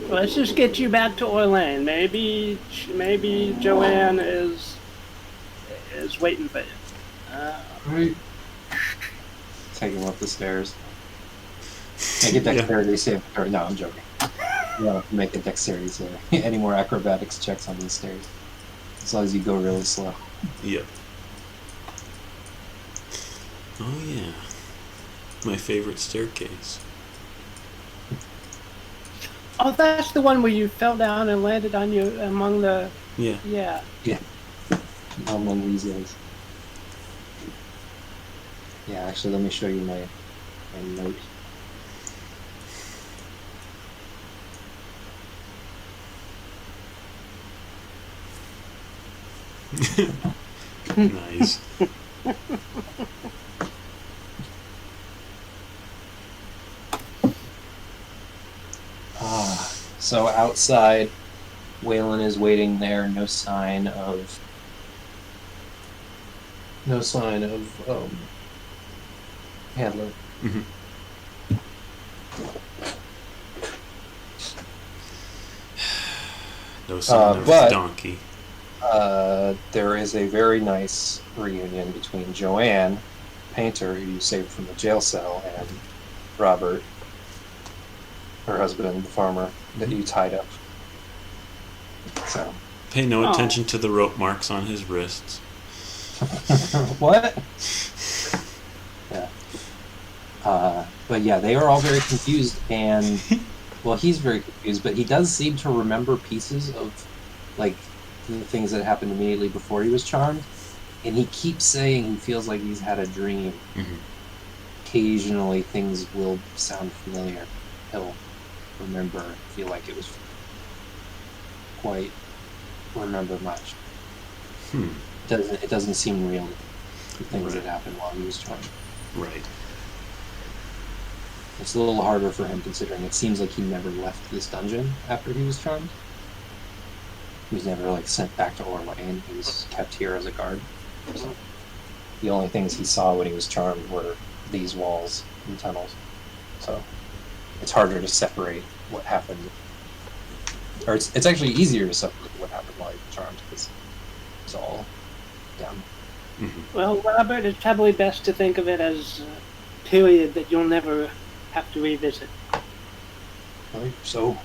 Let's just get you back to Orlane. Maybe Joanne is waiting for you. Right. Take him up the stairs. Make a dexterity save. Or, no, I'm joking. Yeah, make a dexterity save. Any more acrobatics checks on these stairs? As long as you go really slow. Yep. Oh yeah. My favorite staircase. Oh, that's the one where you fell down and landed on you among the. Yeah. Yeah. Yeah. Among these guys. Yeah, actually, let me show you my note. Nice. So outside, Waylon is waiting there. No sign of Handler. Mm-hmm. No sign of but- donkey. There is a very nice reunion between Joanne, painter, who you saved from the jail cell, and Robert, her husband, the farmer, that you tied up. So. Pay no attention to the rope marks on his wrists. What? Yeah. But yeah, they are all very confused, and well, he's very confused, but he does seem to remember pieces of like the things that happened immediately before he was charmed, and he keeps saying he feels like he's had a dream. Mm-hmm. Occasionally, things will sound familiar. He'll remember, feel like it was quite remember much. It doesn't seem real. The things that happened while he was charmed. Right. It's a little harder for him considering it seems like he never left this dungeon after he was charmed. He was never sent back to Orlane. He was kept here as a guard. So the only things he saw when he was charmed were these walls and tunnels. So it's harder to separate what happened. Or it's actually easier to separate what happened while he was charmed because it's all down. Mm-hmm. Well, Robert, it's probably best to think of it as a period that you'll never have to revisit. Right, so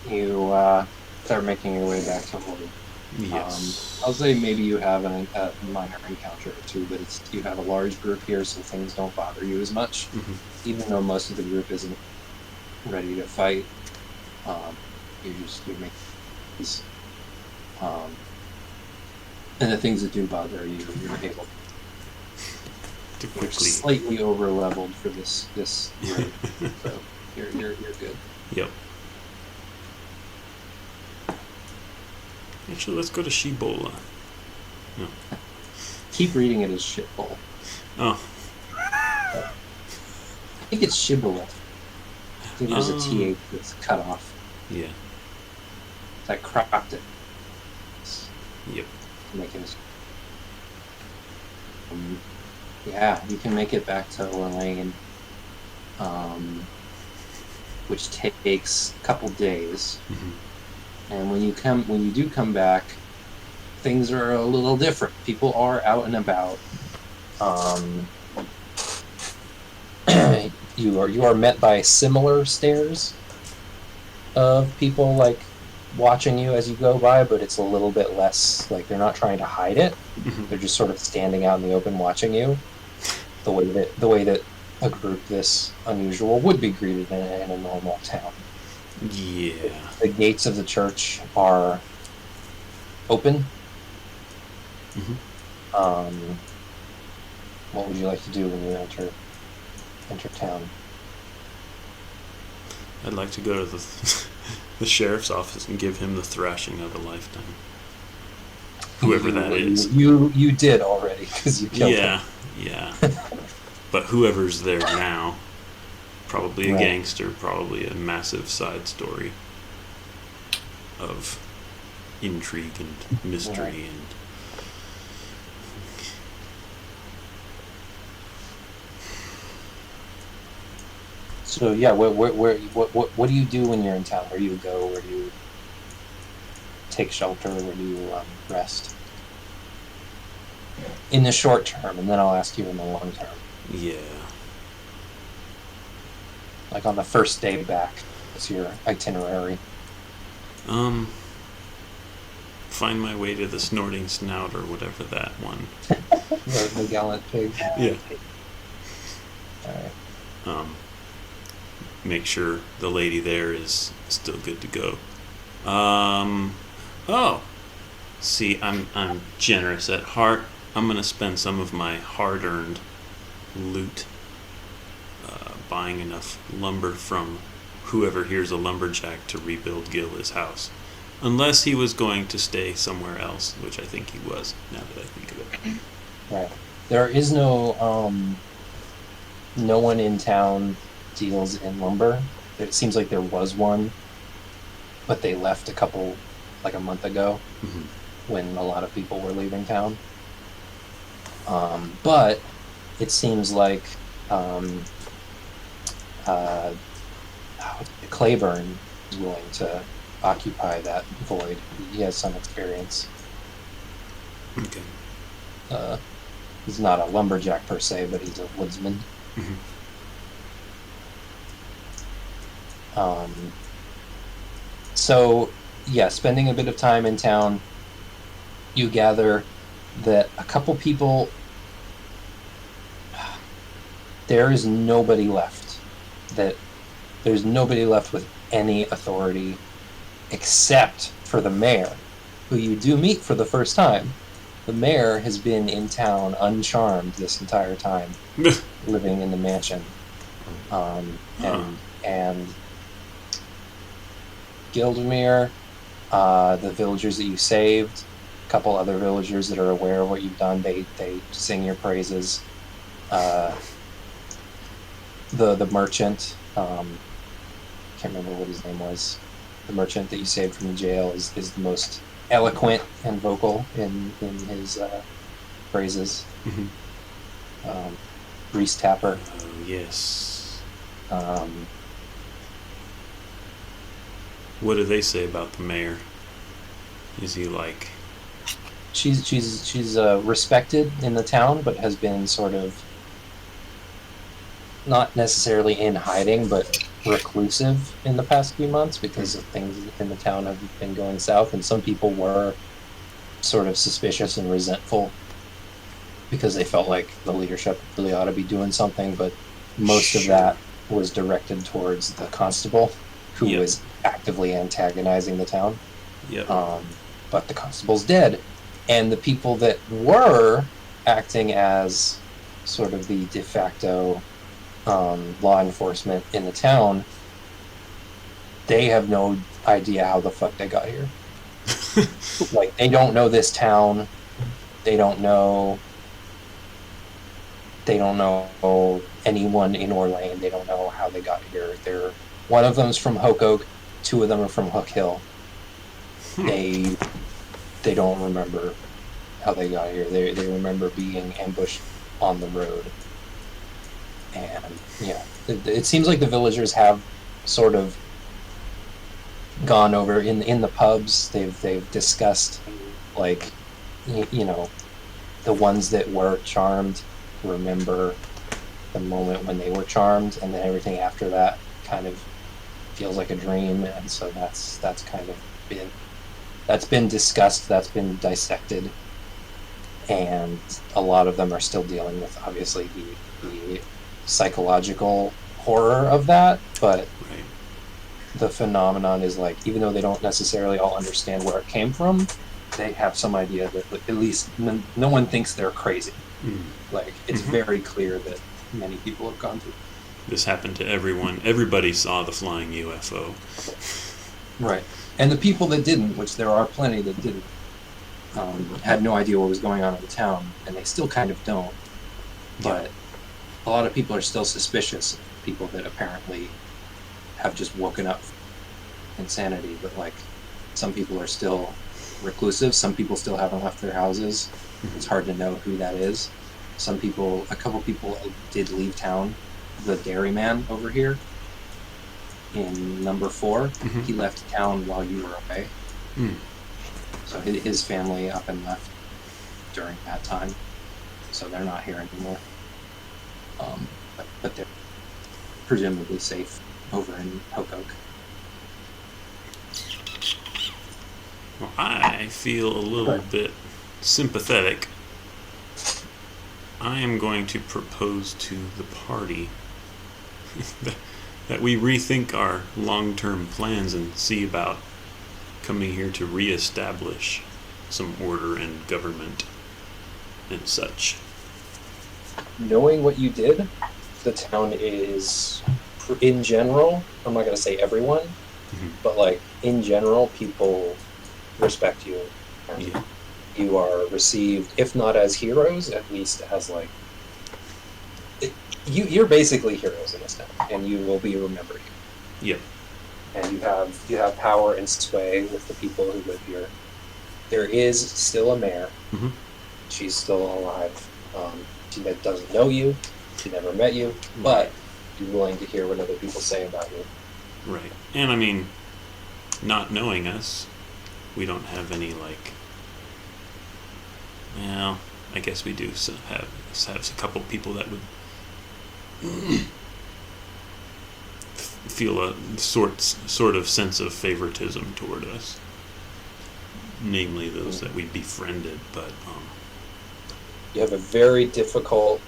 you start making your way back to Holy. Yes. I'll say maybe you have a minor encounter or two, but you have a large group here, so things don't bother you as much. Mm-hmm. Even though most of the group isn't ready to fight, you make these. And the things that do bother you, you're able To you're quickly. slightly over leveled for this room, so you're good. Yep. Actually, let's go to Shibola. No. Keep reading it as shitbowl. Oh. I think it's shibboleth. I think there's a TH that's cut off. Yeah. I cropped it. Yep. Make it. Yeah, you can make it back to Orlane, which takes a couple days. Mm-hmm. And when you do come back, things are a little different. People are out and about. You are met by similar stares of people watching you as you go by, but it's a little bit less they're not trying to hide it. Mm-hmm. They're just sort of standing out in the open watching you. The way that a group this unusual would be greeted in a normal town. Yeah. The gates of the church are open. Mm-hmm. What would you like to do when you enter? enter town. I'd like to go to the the sheriff's office and give him the thrashing of a lifetime. Whoever that is. You did already because you killed him. Yeah. But whoever's there now, probably a Right. gangster, probably a massive side story of intrigue and mystery Right. and So yeah, what do you do when you're in town? Where do you go? Where do you take shelter? Where do you rest? In the short term, and then I'll ask you in the long term. yeah. Like on the first day back, what's your itinerary? Find my way to the snorting snout or whatever that one. The gallant pig. Yeah. All right. Make sure the lady there is still good to go. Oh, see, I'm generous at heart. I'm gonna spend some of my hard-earned loot buying enough lumber from whoever here's a lumberjack to rebuild Gil's house. Unless he was going to stay somewhere else, which I think he was, now that I think of it. Right. There is no one in town deals in lumber. It seems like there was one, but they left like a month ago when a lot of people were leaving town. But it seems like Claiborne is willing to occupy that void. He has some experience. Okay. He's not a lumberjack per se, but he's a woodsman. So, yeah, spending a bit of time in town, you gather that a couple people, there is nobody left. There's nobody left with any authority except for the mayor, who you do meet for the first time. The mayor has been in town uncharmed this entire time, living in the mansion. And Gildemir, the villagers that you saved, a couple other villagers that are aware of what you've done, they sing your praises. The merchant, can't remember what his name was. The merchant that you saved from the jail is the most eloquent and vocal in his praises. Grease Tapper. Oh, yes. What do they say about the mayor? Is he like... She's respected in the town, but has been sort of not necessarily in hiding, but reclusive in the past few months because of things in the town have been going south, and some people were sort of suspicious and resentful because they felt like the leadership really ought to be doing something, but most of that was directed towards the constable, who was actively antagonizing the town. But the constable's dead, and the people that were acting as sort of the de facto law enforcement in the town, they have no idea how the fuck they got here. Like, they don't know this town. They don't know anyone in Orlane. They don't know how they got here. One of them's from Hoke Oak, two of them are from Hook Hill. They don't remember how they got here. They remember being ambushed on the road. And yeah, it seems like the villagers have sort of gone over in the pubs. They've discussed, like, you know, the ones that were charmed remember the moment when they were charmed, and then everything after that kind of feels like a dream. And so that's kind of been discussed, that's been dissected, and a lot of them are still dealing with obviously the psychological horror of that, but the phenomenon is, like, even though they don't necessarily all understand where it came from, they have some idea that at least no one thinks they're crazy. Like, it's very clear that many people have gone through this happened to everyone. Everybody saw the flying UFO. Right. And the people that didn't, which there are plenty that didn't, had no idea what was going on in the town, and they still kind of don't. But a lot of people are still suspicious of people that apparently have just woken up from insanity. But like, some people are still reclusive. Some people still haven't left their houses. It's hard to know who that is. A couple people did leave town. The dairyman over here in number 4, he left town while you were away. So his family up and left during that time. So they're not here anymore. But they're presumably safe over in Hokoke. Well, I feel a little bit sympathetic. I am going to propose to the party that we rethink our long-term plans and see about coming here to reestablish some order and government and such. Knowing what you did, the town is, in general, I'm not going to say everyone, but like in general, people respect you. And you are received, if not as heroes, at least as like, you're basically heroes in this town, and you will be remembered. Yep. And you have power and sway with the people who live here. There is still a mayor. She's still alive. She doesn't know you. She never met you, but she's willing to hear what other people say about you. Right. And I mean, not knowing us, we don't have any like. Well, I guess we do have a couple people that would feel a sort of sense of favoritism toward us, namely those that we befriended. But you have a very difficult.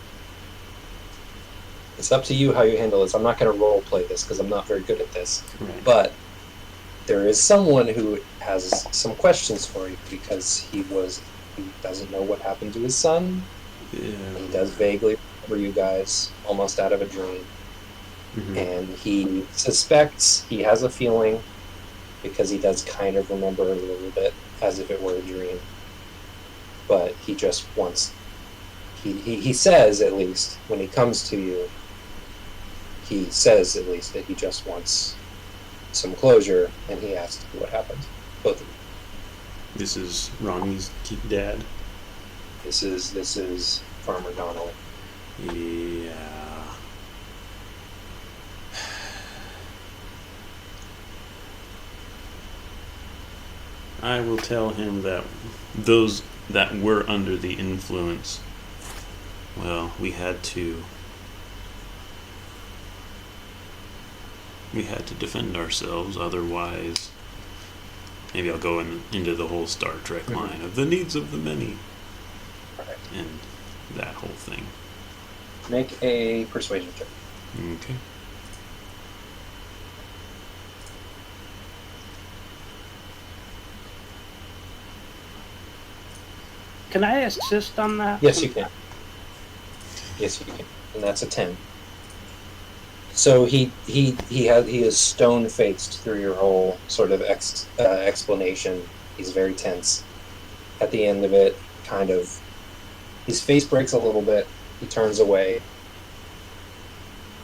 It's up to you how you handle this. I'm not going to role play this because I'm not very good at this. Right. But there is someone who has some questions for you because he doesn't know what happened to his son. Yeah. He does vaguely remember you guys, almost out of a dream. And he suspects, he has a feeling, because he does kind of remember a little bit, as if it were a dream. But he just wants, he says, at least, when he comes to you, he says, at least, that he just wants some closure, and he asks you what happened. Both of you. This is Ronnie's dad. This is Farmer Donnelly. Yeah. I will tell him that those that were under the influence, well, we had to defend ourselves, otherwise maybe I'll go into the whole Star Trek line of the needs of the many. Right. And that whole thing. Make a persuasion check. Okay. Can I assist on that? Yes, you can. Yes, you can. And that's a 10. So he is stone-faced through your whole sort of explanation. He's very tense. At the end of it, kind of, his face breaks a little bit. He turns away.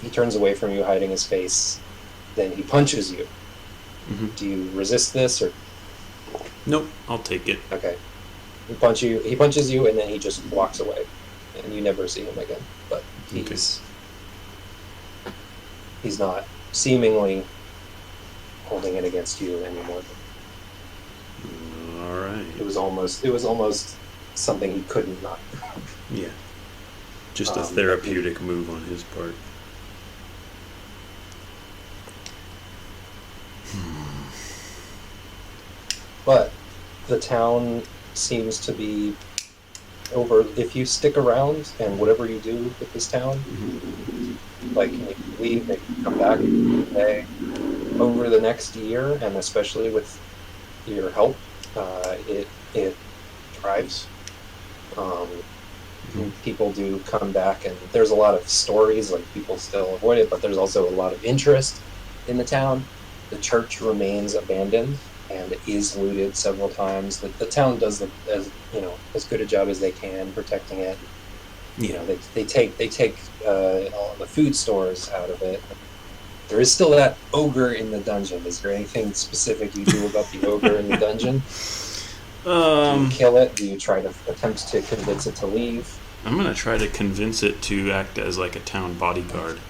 He turns away from you, hiding his face. Then he punches you. Do you resist this, or? Nope, I'll take it. Okay. He punches you, and then he just walks away, and you never see him again. But he's not seemingly holding it against you anymore. All right. It was almost something he couldn't not. Yeah. Just a therapeutic move on his part. But the town seems to be over. If you stick around and whatever you do with this town, like you leave, maybe come back, over the next year, and especially with your help, it thrives. Mhm. People do come back, and there's a lot of stories, like people still avoid it, but there's also a lot of interest in the town. The church remains abandoned and is looted several times. The town does as good a job as they can protecting it. Yeah. They take all the food stores out of it. There is still that ogre in the dungeon. Is there anything specific you do about the ogre in the dungeon? Do you kill it? Do you try to attempt to convince it to leave? I'm gonna try to convince it to act as like a town bodyguard.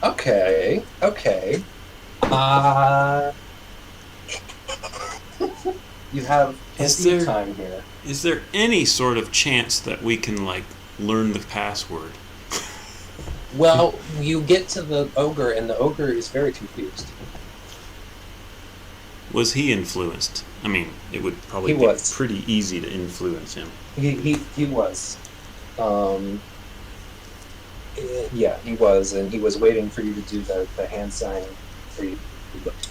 Okay. Uh, you have Is plenty there- of time here. Is there any sort of chance that we can like learn the password? Well, you get to the ogre, and the ogre is very confused. Was he influenced? I mean, it would probably He be was. pretty easy to influence him. He was. Yeah, he was, and he was waiting for you to do the hand sign for you.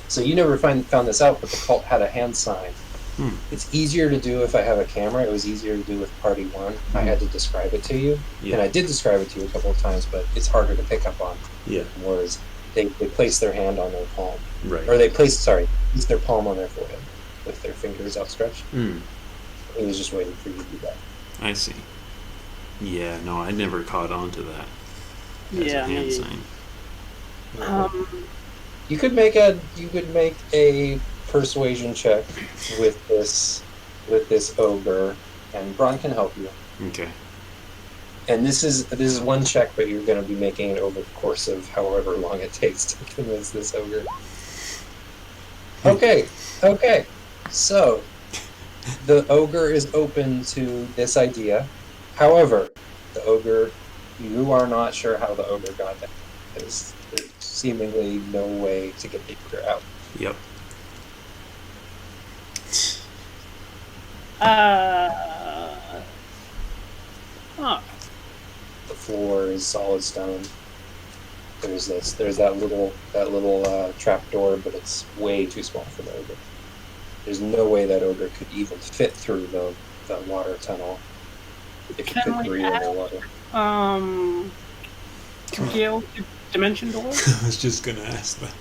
So you never found this out, but the cult had a hand sign. Hmm. It's easier to do if I have a camera. It was easier to do with party one. I had to describe it to you, Yeah. and I did describe it to you a couple of times, but it's harder to pick up on. Yeah. Whereas they place their hand on their palm, Right. or place their palm on their forehead with their fingers outstretched. He was just waiting for you to do that. I see. Yeah, no, I never caught on to that as Yeah, a hand me- sign. You could make a persuasion check with this ogre, and Bron can help you. Okay. And this is one check, but you're going to be making it over the course of however long it takes to convince this ogre. Okay. So the ogre is open to this idea. However, the ogre, you are not sure how the ogre got that. There's seemingly no way to get the ogre out. Yep. Oh, The floor is solid stone. There's that little trap door, but it's way too small for the ogre. There's no way that ogre could even fit through the water tunnel if he Can could we breathe ask- underwater. Gale, dimension door? I was just gonna ask that.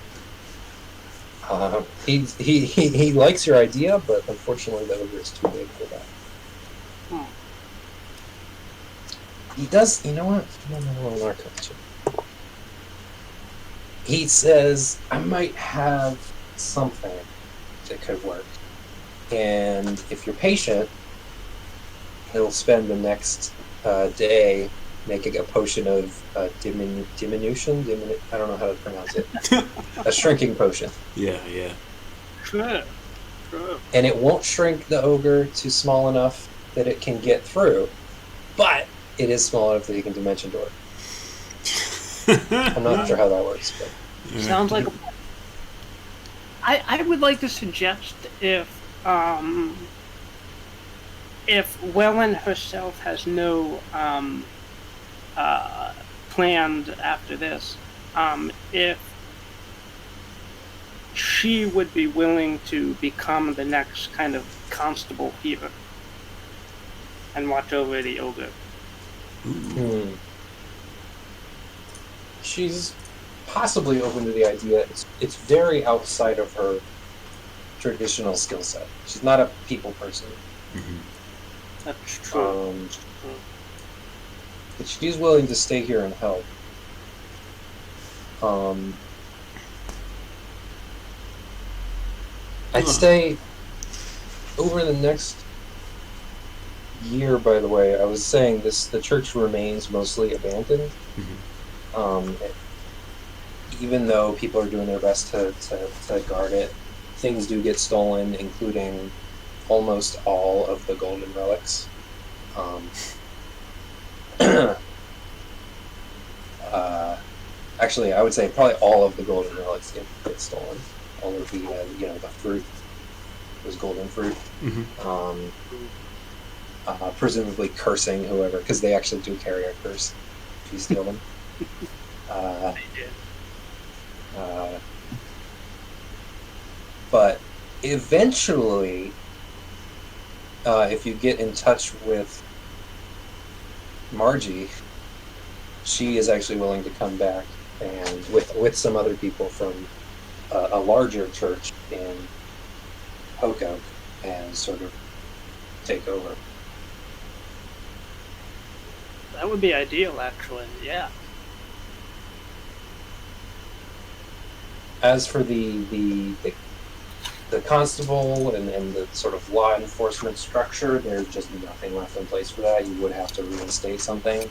He likes your idea, but unfortunately the ogre is too big for that. He does. You know what? I'm gonna roll an Arcana check. He says, "I might have something that could work, and if you're patient, he'll spend the next day making a potion of diminution. I don't know how to pronounce it. A shrinking potion, Yeah. Sure. and it won't shrink the ogre to small enough that it can get through, but it is small enough that he can dimension door. I'm not sure how that works, but Sounds like I would like to suggest if Wellen herself has no planned after this, if she would be willing to become the next kind of constable here and watch over the ogre. She's possibly open to the idea. It's very outside of her traditional skill set. She's not a people person. That's true. But she's willing to stay here and help. I'd say over the next year, by the way, I was saying the church remains mostly abandoned. Even though people are doing their best to guard it, things do get stolen, including almost all of the golden relics. Actually, I would say probably all of the golden relics get stolen. All of the the fruit was golden fruit. Presumably cursing whoever, because they actually do carry a curse if you steal them. But eventually, if you get in touch with Margie, she is actually willing to come back and with some other people from a larger church in Poco and sort of take over. That would be ideal, actually. Yeah. As for the constable and the sort of law enforcement structure, there's just nothing left in place for that. You would have to reinstate something.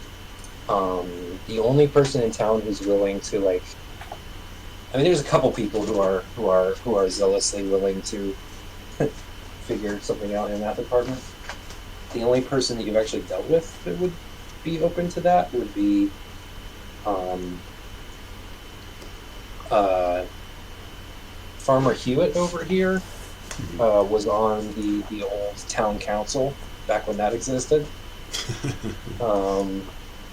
The only person in town who's willing to there's a couple people who are zealously willing to figure something out in that department. The only person that you've actually dealt with that would be open to that would be Farmer Hewitt over here. Was on the old town council back when that existed.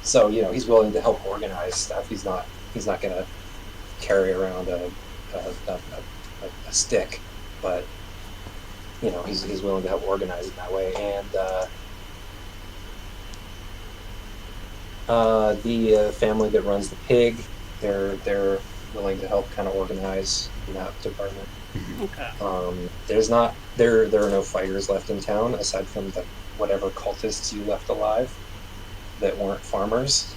So he's willing to help organize stuff. He's not gonna carry around a stick, but he's willing to help organize it that way. And the family that runs the pig, they're willing to help kind of organize in that department. Okay. There are no fighters left in town aside from the whatever cultists you left alive that weren't farmers.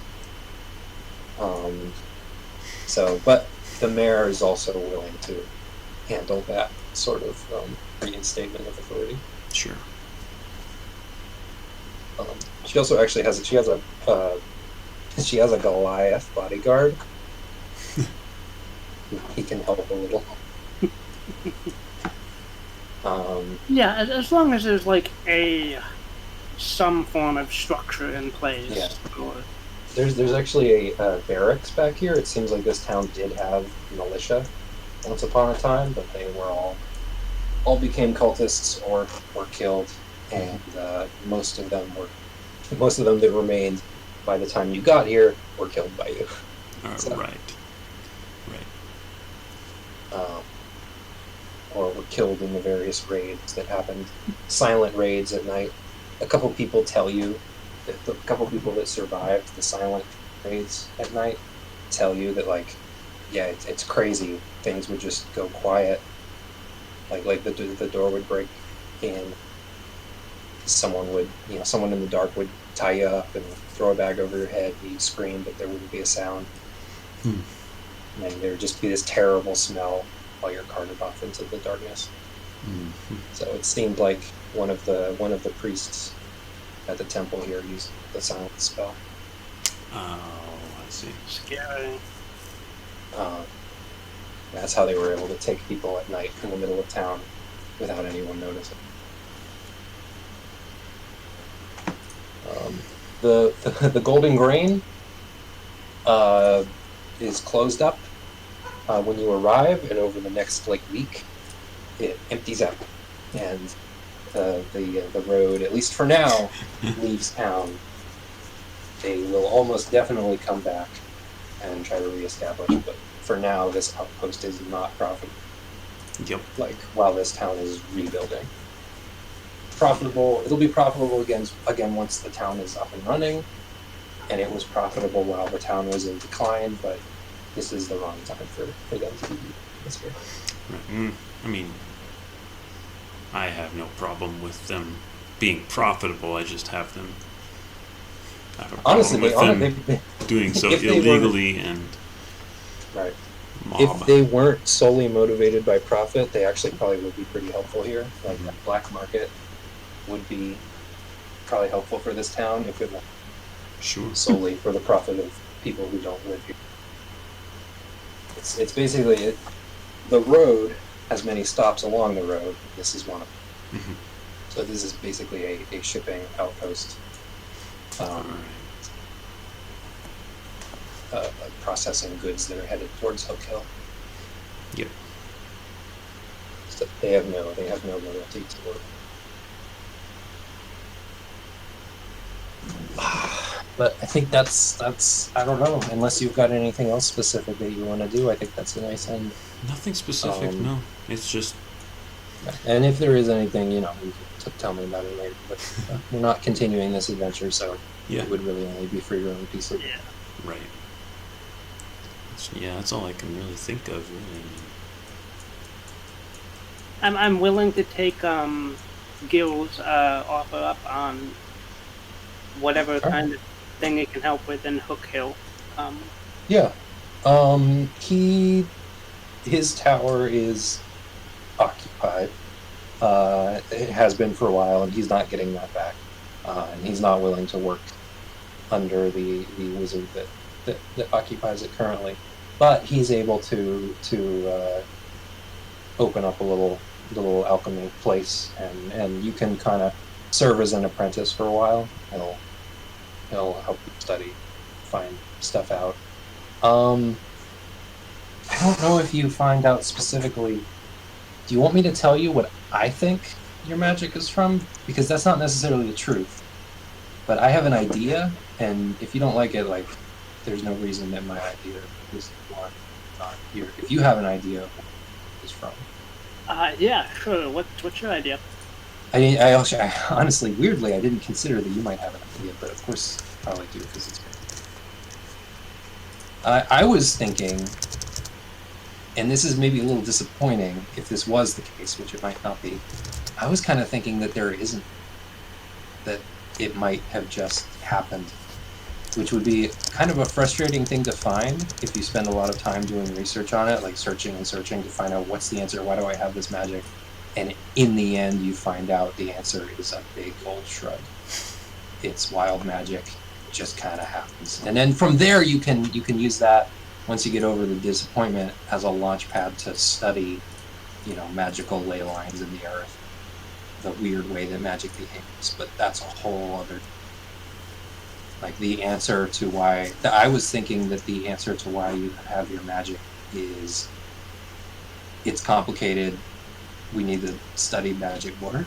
But the mayor is also willing to handle that sort of reinstatement of authority. Sure. She also actually has a Goliath bodyguard. He can help a little. Yeah, as long as there's like some form of structure in place. Yeah. Or... There's actually a barracks back here. It seems like this town did have militia once upon a time, but they were all became cultists or were killed, and most of them that remained by the time you got here were killed by you. Right. Or were killed in the various raids that happened, silent raids at night. A couple people tell you, the couple people that survived the silent raids at night tell you that it's crazy. Things would just go quiet. Like the door would break in. Someone in the dark would tie you up and throw a bag over your head. You'd scream, but there wouldn't be a sound. And there would just be this terrible smell while you're carted off into the darkness. So it seemed like one of the priests at the temple here used the silence spell. Oh, I see. Scary. That's how they were able to take people at night in the middle of town without anyone noticing. The Golden Grain is closed up when you arrive, and over the next week, it empties out, and the road, at least for now, leaves town. They will almost definitely come back and try to reestablish, but for now, this outpost is not profitable. Yep. While this town is rebuilding. It'll be profitable again once the town is up and running, and it was profitable while the town was in decline, but this is the wrong time for them to be this way. Right. I mean, I have no problem with them being profitable. I just have a problem Honestly, with them doing so illegally and right. mob. If they weren't solely motivated by profit, they actually probably would be pretty helpful here. Like that black market would be probably helpful for this town if it were solely for the profit of people who don't live here. It's basically the road has many stops along the road. This is one of them. Mm-hmm. So this is basically a shipping outpost. Processing goods that are headed towards Hook Hill. Yep. So they have no loyalty to work. But I think that's I don't know, unless you've got anything else specific that you want to do. I think that's a nice end. Nothing specific, no. It's just... And if there is anything, we can tell me about it later. But we're not continuing this adventure, so Yeah. it would really only be for your own peace of mind. Yeah. Right. Yeah, that's all I can really think of, really. I'm willing to take Gil's offer up on whatever kind of thing it can help with in Hook Hill. Yeah. His tower is occupied. It has been for a while, and he's not getting that back. And he's not willing to work under the wizard that occupies it currently. But he's able to open up a little alchemy place, and you can kind of serve as an apprentice for a while. He'll help you study, find stuff out. I don't know if you find out specifically. Do you want me to tell you what I think your magic is from? Because that's not necessarily the truth. But I have an idea, and if you don't like it, like, there's no reason that my idea is not here. If you have an idea of what it's from. Yeah, sure. What's your idea? I honestly, weirdly, I didn't consider that you might have an idea, but of course, you probably do because it's good. I was thinking, and this is maybe a little disappointing if this was the case, which it might not be. I was kind of thinking that that it might have just happened, which would be kind of a frustrating thing to find if you spend a lot of time doing research on it, like searching and searching to find out what's the answer, why do I have this magic, and in the end you find out the answer is a big old shrug. It's wild magic. It just kind of happens, and then from there you can use that once you get over the disappointment as a launch pad to study, magical ley lines in the earth, the weird way that magic behaves. But that's a whole other. Like the answer to why I was thinking that the answer to why you have your magic is it's complicated. We need to study magic more.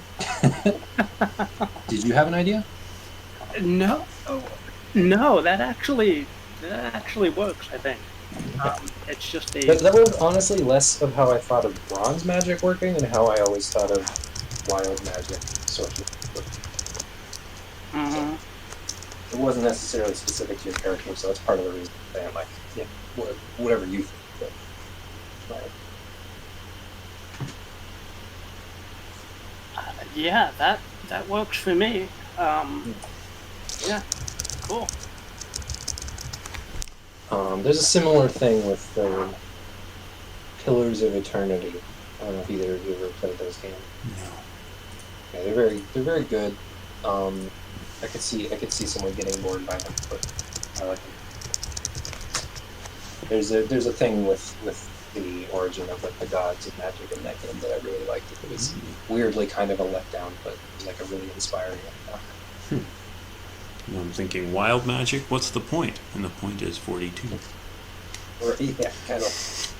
Did you have an idea? No, that actually works. I think it's just a. That was honestly less of how I thought of bronze magic working and how I always thought of wild magic sorcery working. Mm-hmm. It wasn't necessarily specific to your character, so that's part of the reason that I'm like, yeah, whatever you think. But, Yeah, that works for me. Yeah, cool. there's a similar thing with the Pillars of Eternity. I don't know if either of you ever played those games. No. Yeah, they're very good. I could see someone getting bored by them, but I like them. There's a thing with the origin of like the gods of magic in that game that I really liked. It was weirdly kind of a letdown, but it was like a really inspiring letdown. I'm thinking wild magic. What's the point? And the point is 42. Or yeah, kind of.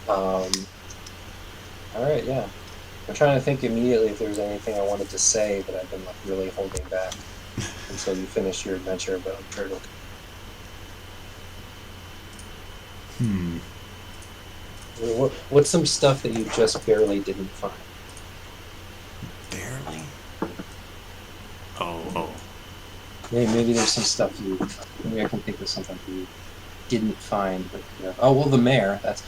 All right, yeah. I'm trying to think immediately if there's anything I wanted to say, but I've been like really holding back until you finish your adventure. But I'm sure it'll. What's some stuff that you just barely didn't find? Barely? Oh. Maybe there's some stuff maybe I can think of something you didn't find, but oh well, the mayor. That's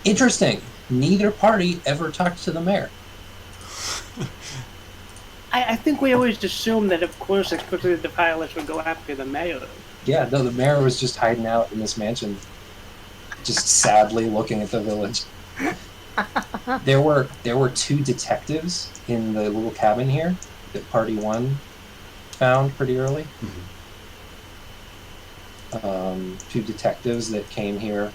interesting. Neither party ever talked to the mayor. I think we always assumed that, of course, especially the pilots would go after the mayor. Yeah, no, the mayor was just hiding out in this mansion, just sadly looking at the village. There were 2 detectives in the little cabin here that Party 1 found pretty early. Mm-hmm. 2 detectives that came here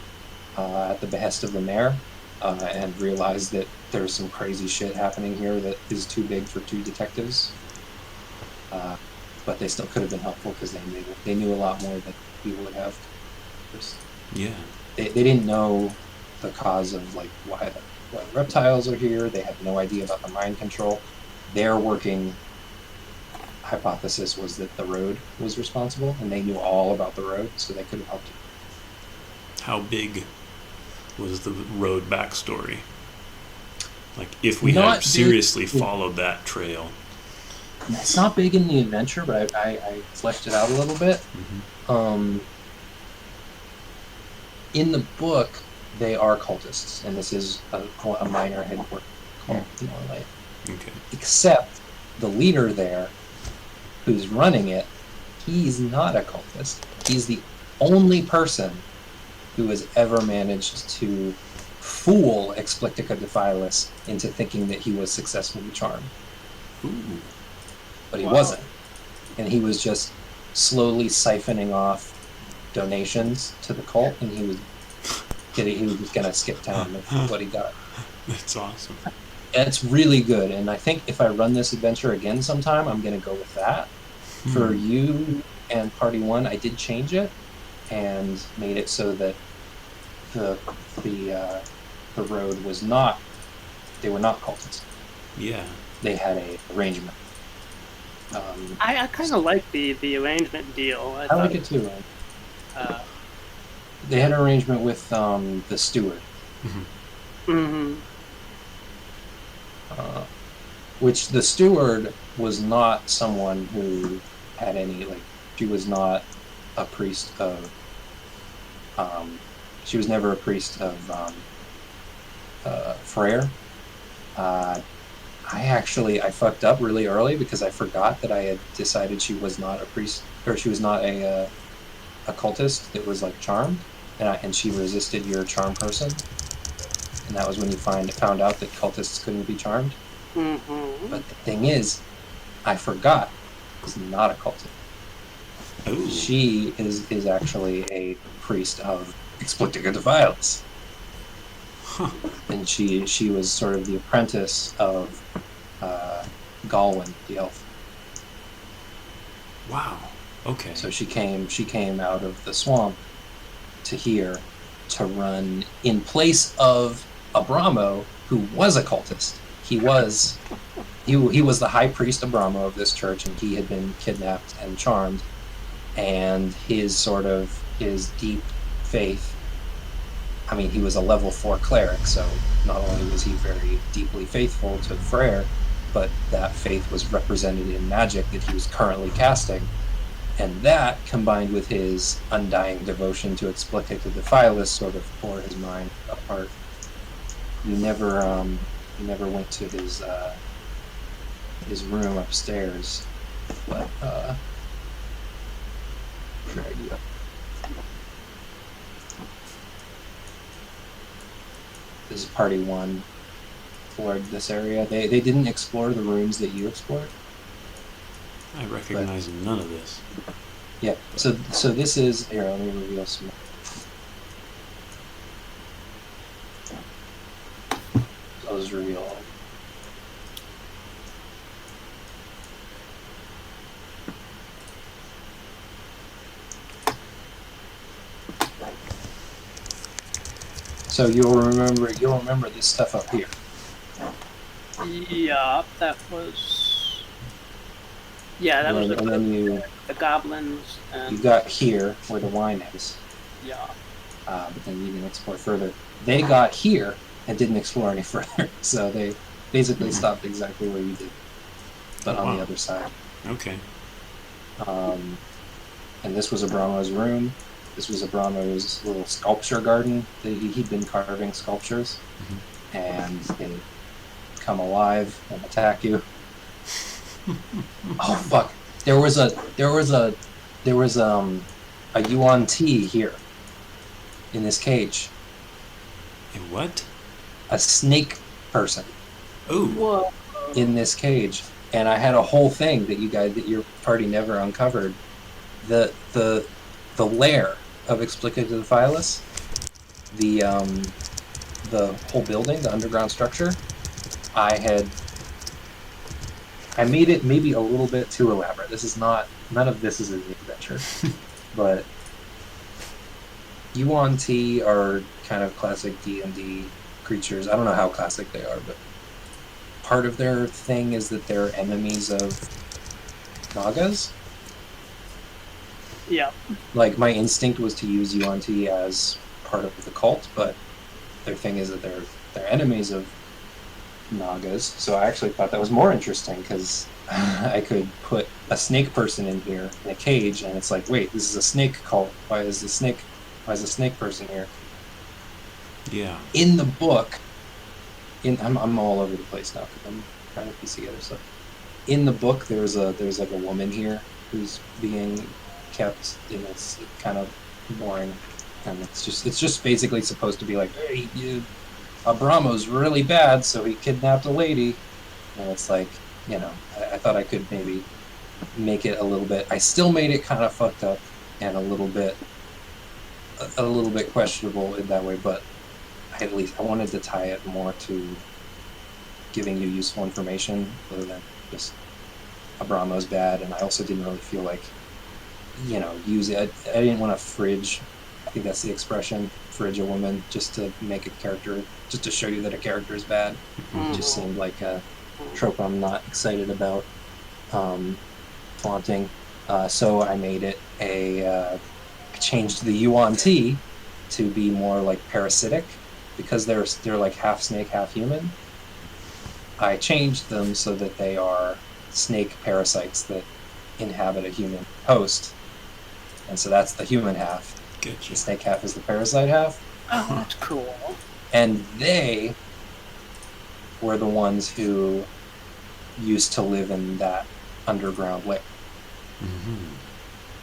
at the behest of the mayor and realized that there's some crazy shit happening here that is too big for 2 detectives. But they still could have been helpful because they knew a lot more than we would have. Yeah. They didn't know the cause of like why the reptiles are here. They had no idea about the mind control. Their working hypothesis was that the road was responsible, and they knew all about the road, so they could have helped you. How big was the road backstory? Like if we Not had seriously followed that trail. It's not big in the adventure, but I fleshed it out a little bit. In the book, they are cultists, and this is a minor headquarters cult in LA. Okay. Except the leader there, who's running it, he's not a cultist. He's the only person who has ever managed to fool Explictica Defilis into thinking that he was successfully charmed. Ooh. But he Wow. wasn't. And he was just slowly siphoning off donations to the cult, and he was gonna skip town with what he got. That's awesome. It's really good, and I think if I run this adventure again sometime, I'm gonna go with that. For you and Party 1, I did change it and made it so that the road was not, they were not cultists. Yeah. They had a arrangement. I kind of like the arrangement deal. I like it too. They had an arrangement with the steward, which the steward was not someone who had any, like, she was not a priest of, she was never a priest of Frere. I fucked up really early because I forgot that I had decided she was not a priest, or she was not a cultist that was like charmed, and she resisted your charm person, and that was when you found out that cultists couldn't be charmed. But the thing is, I forgot she's not a cultist. Ooh. She is actually a priest of Explictica Defilis. And she was sort of the apprentice of Galwin, the elf. Wow. Okay. So she came out of the swamp to here to run in place of Abramo, who was a cultist. He was the high priest Abramo of this church, and he had been kidnapped and charmed. And his deep faith, I mean, he was a level 4 cleric, so not only was he very deeply faithful to Frere, but that faith was represented in magic that he was currently casting. And that, combined with his undying devotion to Explicita Defilis, sort of tore his mind apart. He never went to his room upstairs, but drag you up. This is Party 1. Explored this area. They didn't explore the rooms that you explored. I recognize none of this. Yeah. So this is here. Let me reveal some. I'll just reveal all. So you'll remember this stuff up here. Yeah, that was. Yeah, that was And then the goblins you and got here where the wine is. yeah. But then you didn't explore further. They got here and didn't explore any further. So they basically stopped exactly where you did, but on the other side. Okay. And this was Abramo's room. This was Abramo's little sculpture garden. He'd been carving sculptures, and they come alive and attack you. Oh fuck! There was a yuan T here in this cage. A what? A snake person Ooh. Whoa. in this cage, and I had a whole thing that your party never uncovered. The lair of Explicita Defilis, the whole building, the underground structure, I made it maybe a little bit too elaborate. None of this is in the adventure, but Yuan Ti are kind of classic D&D creatures. I don't know how classic they are, but part of their thing is that they're enemies of Nagas. Yeah. Like, my instinct was to use Yuan Ti as part of the cult, but their thing is that they're enemies of Nagas. So I actually thought that was more interesting because I could put a snake person in here in a cage, and it's like, wait, this is a snake cult. Why is a snake person here? Yeah. In the book, I'm all over the place now because I'm trying to piece together stuff. In the book, there's like a woman here who's being kept, and it's kind of boring, and it's just basically supposed to be like, hey, Abramo's really bad, so he kidnapped a lady, and it's like, I thought I could maybe make it a little bit. I still made it kind of fucked up and a little bit questionable in that way, but at least I wanted to tie it more to giving you useful information rather than just Abramo's bad. And I also didn't really feel like, use it. I didn't want to fridge. I think that's the expression, fridge a woman, just to make a character, just to show you that a character is bad. It just seemed like a trope I'm not excited about flaunting. So I made it I changed the Yuan T to be more like parasitic, because they're like half snake, half human. I changed them so that they are snake parasites that inhabit a human host, and so that's the human half. Getcha. The snake half is the parasite half. Oh, that's cool. And they were the ones who used to live in that underground lair.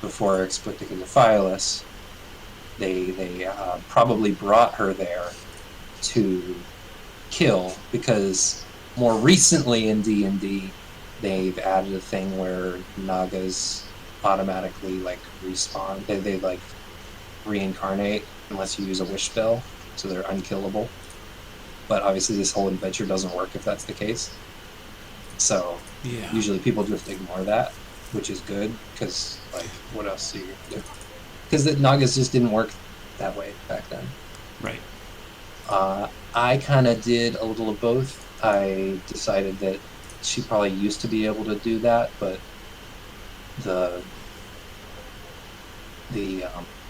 Before Explicticatophilis, they probably brought her there to kill, because more recently in D&D, they've added a thing where Nagas automatically respawn. They reincarnate unless you use a wish spell, so they're unkillable. But obviously this whole adventure doesn't work if that's the case. So usually people just ignore that, which is good, because what else are you gonna do? Because the Nagas just didn't work that way back then. Right. I kind of did a little of both. I decided that she probably used to be able to do that, but the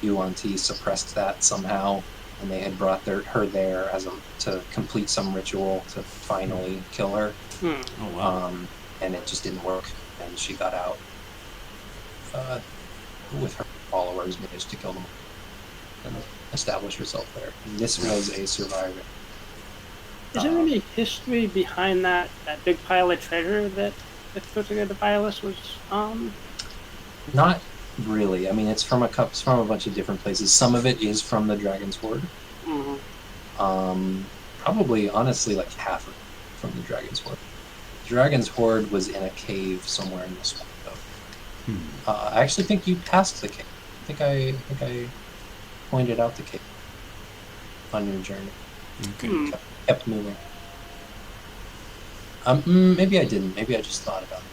UNT suppressed that somehow, and they had brought her there to complete some ritual to finally kill her. Oh wow. And it just didn't work, and she got out. With her followers, managed to kill them and establish herself there. And this was a survivor. Is there any history behind that big pile of treasure that Explicticatophilis was Not really. I mean, it's from a bunch of different places. Some of it is from the Dragon's Hoard. Probably, honestly, like half of it from the Dragon's Hoard. Dragon's Hoard was in a cave somewhere in the swamp, though. I actually think you passed the cave. I think I pointed out the cave on your journey. Okay. Kept moving. Maybe I didn't. Maybe I just thought about it.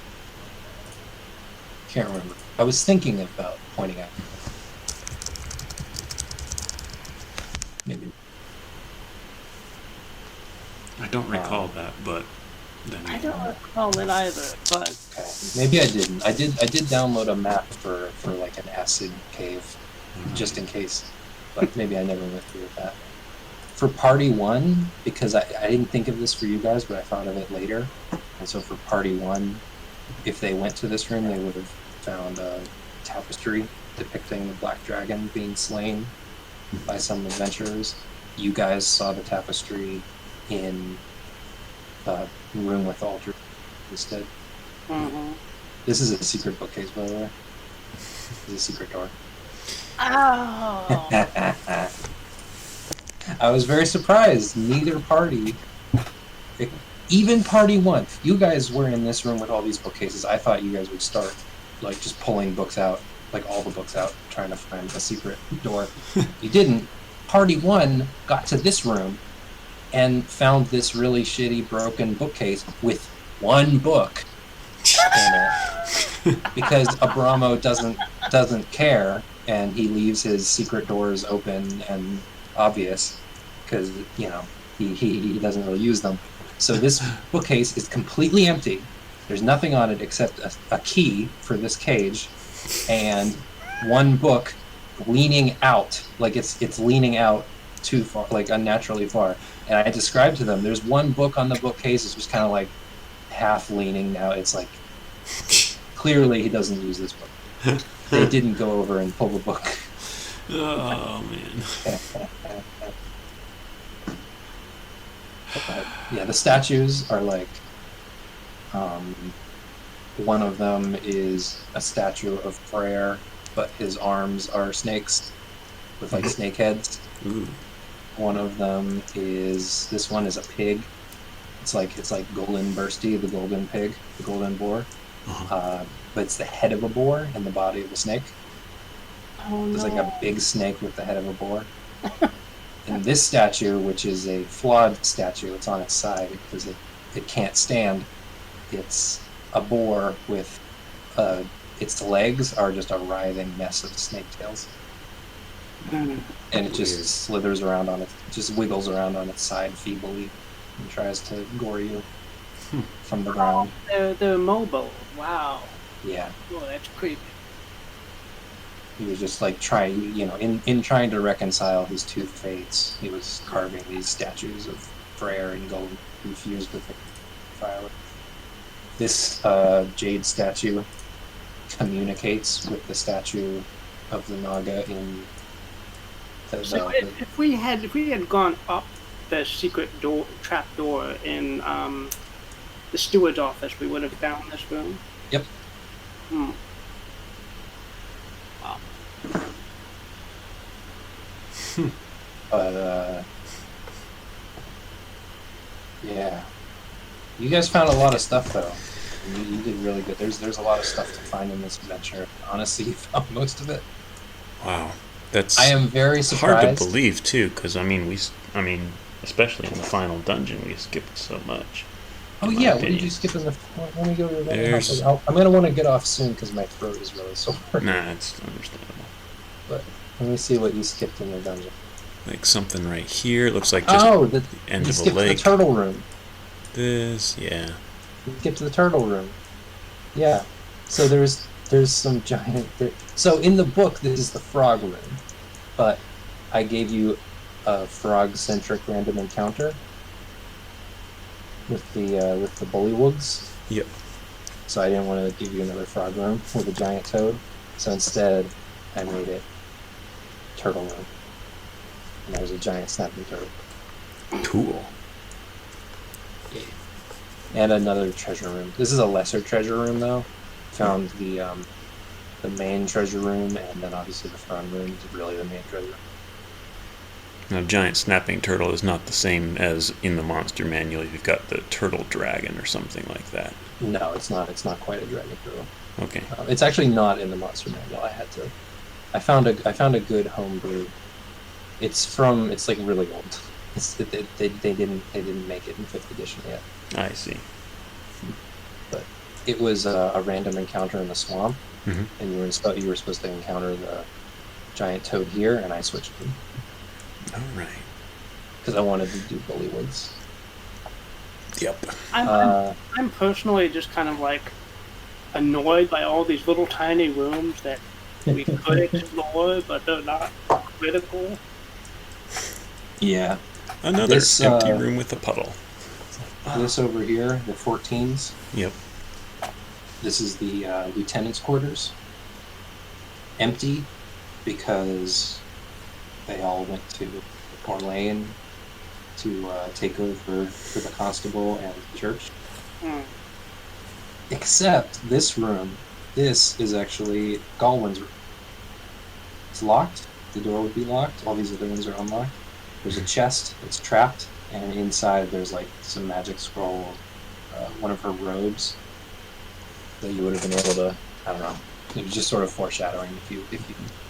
Can't remember. I was thinking about pointing out. Maybe. I don't recall that, but then I don't recall it either, but Okay. Maybe I didn't. I did download a map for like an acid cave, just in case. But maybe I never went through with that. For party 1, because I didn't think of this for you guys, but I thought of it later. And so for party 1, if they went to this room, they would have found a tapestry depicting the black dragon being slain by some adventurers. You guys saw the tapestry in the room with the altar instead. This is a secret bookcase, by the way. It's a secret door. oh, I was very surprised. Neither party, even party 1, you guys were in this room with all these bookcases. I thought you guys would start just pulling books out, all the books out, trying to find a secret door. You didn't. Party 1 got to this room and found this really shitty broken bookcase with one book in it, because Abramo doesn't care, and he leaves his secret doors open and obvious, because he doesn't really use them. So this bookcase is completely empty. There's nothing on it except a key for this cage and one book leaning out, it's leaning out too far, like unnaturally far. And I described to them, there's one book on the bookcase, it's just kind of like half leaning now. It's like, clearly he doesn't use this book. They didn't go over and pull the book. Oh man. But, yeah, the statues are like, one of them is a statue of Freyr, but his arms are snakes with like snake heads. Ooh. One of them is, this one is a pig. It's like Golden Bursty, the golden pig, the golden boar. But it's the head of a boar and the body of a snake. Oh no. It's like a big snake with the head of a boar. And this statue, which is a flawed statue, it's on its side because it can't stand. It's a boar with its legs are just a writhing mess of snake tails. Mm. And it just slithers around on it, just wiggles around on its side feebly and tries to gore you from the ground. They're mobile. Wow. Yeah. Oh, that's creepy. He was just like trying, in trying to reconcile his two fates, he was carving these statues of Freyr and gold infused with fire. This jade statue communicates with the statue of the Naga in the, So if we had gone up the secret trap door in the steward's office, we would have found this room. Yep. Hmm. Wow. But yeah, you guys found a lot of stuff though. You did really good. There's a lot of stuff to find in this adventure. Honestly, you found most of it. Wow. That's I am very surprised. hard to believe too, because I mean, especially in the final dungeon, we skipped so much. Oh in my yeah, what did opinion. you skip in the? Let me go to the. There's- I'm gonna want to get off soon because my throat is really sore. Nah, it's understandable. But let me see what you skipped in the dungeon. Like something right here. It looks like just The end you of a skipped lake. the turtle room. This, yeah. You skipped the turtle room. Yeah. So there's some giant. So in the book, this is the frog room, but I gave you a frog-centric random encounter with the bullywugs. Yep. So I didn't want to give you another frog room with a giant toad. So instead, I made it turtle room. And there's a giant snapping turtle. Cool. And another treasure room. This is a lesser treasure room though. Found the main treasure room, and then obviously the front room is really the main treasure room. Now, giant snapping turtle is not the same as in the monster manual. You've got the turtle dragon or something like that. No, it's not. It's not quite a dragon turtle. Okay. It's actually not in the monster manual. I found a good homebrew. It's like really old. They didn't make it in 5th edition yet. I see. But it was a random encounter in the swamp, Mhm. and you were supposed to encounter the giant toad here, and I switched them All right. because I wanted to do bullywugs. Yep. I'm personally just kind of like annoyed by all these little tiny rooms that we could explore, but they're not critical. Yeah. Another This, empty room with a puddle. This over here, the 14s. Yep. This is the lieutenant's quarters. Empty because they all went to Orlane to take over for the constable and the church. Hmm. Except this room. This is actually Galwin's room. It's locked. The door would be locked. All these other ones are unlocked. There's a chest. It's trapped. And inside there's like some magic scroll, one of her robes that you would have been able to, I don't know. It was just sort of foreshadowing if you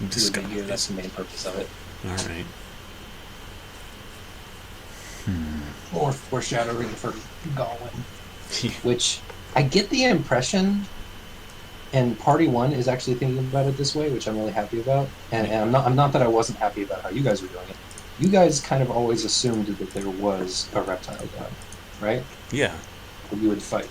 Discover would be here. That's the main purpose of it. All right. More foreshadowing for Galwin. Which I get the impression, and Party 1 is actually thinking about it this way, which I'm really happy about. And I'm not that I wasn't happy about how you guys were doing it. You guys kind of always assumed that there was a reptile god, right? Yeah. That you would fight.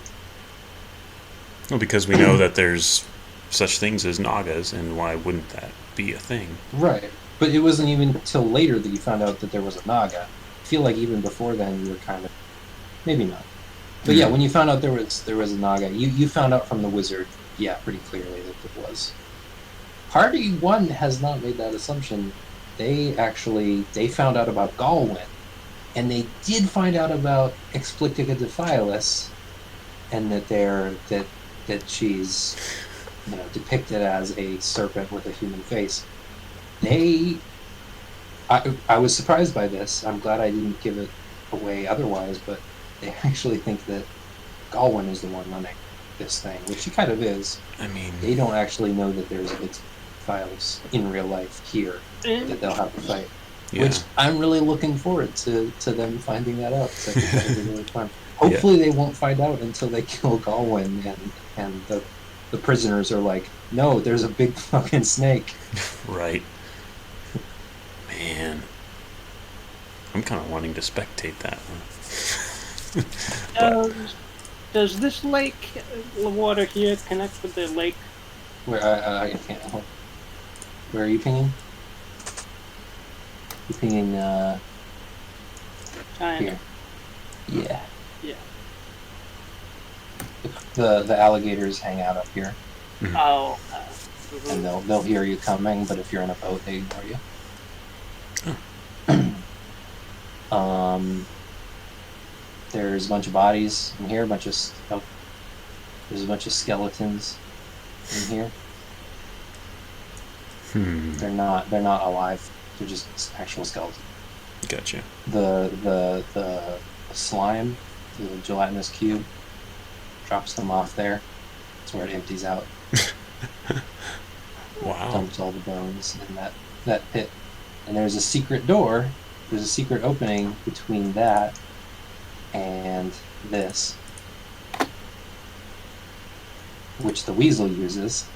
Well, because we know that there's such things as Nagas, and why wouldn't that be a thing? Right. But it wasn't even until later that you found out that there was a Naga. I feel like even before then you were kind of, maybe not. But yeah, when you found out there was a Naga, you found out from the wizard, yeah, pretty clearly that it was. Party 1 has not made that assumption. They found out about Galwin, and they did find out about Explictica Defilis, and that she's depicted as a serpent with a human face. I was surprised by this. I'm glad I didn't give it away otherwise, but they actually think that Galwin is the one running this thing, which she kind of is. I mean, They don't actually know that there's files in real life here that they'll have to fight. yeah. Which I'm really looking forward to them finding that out. So I think that'll be really fun. Hopefully they won't find out until they kill Galwin and the prisoners are like, no, there's a big fucking snake. Right. Man. I'm kind of wanting to spectate that one. Does this lake, the water here, connect with the lake? Where I can't help. Where are you pinging? You're pinging China. here. Yeah. Yeah. The alligators hang out up here, Oh. and they'll hear you coming. But if you're in a boat, they ignore you. There's a bunch of bodies in here. There's a bunch of skeletons in here. They're not alive. They're just actual skeletons. Gotcha. The slime, the gelatinous cube, drops them off there. That's where it empties out. Wow. Dumps all the bones in that pit. And there's a secret door. There's a secret opening between that and this, which the weasel uses.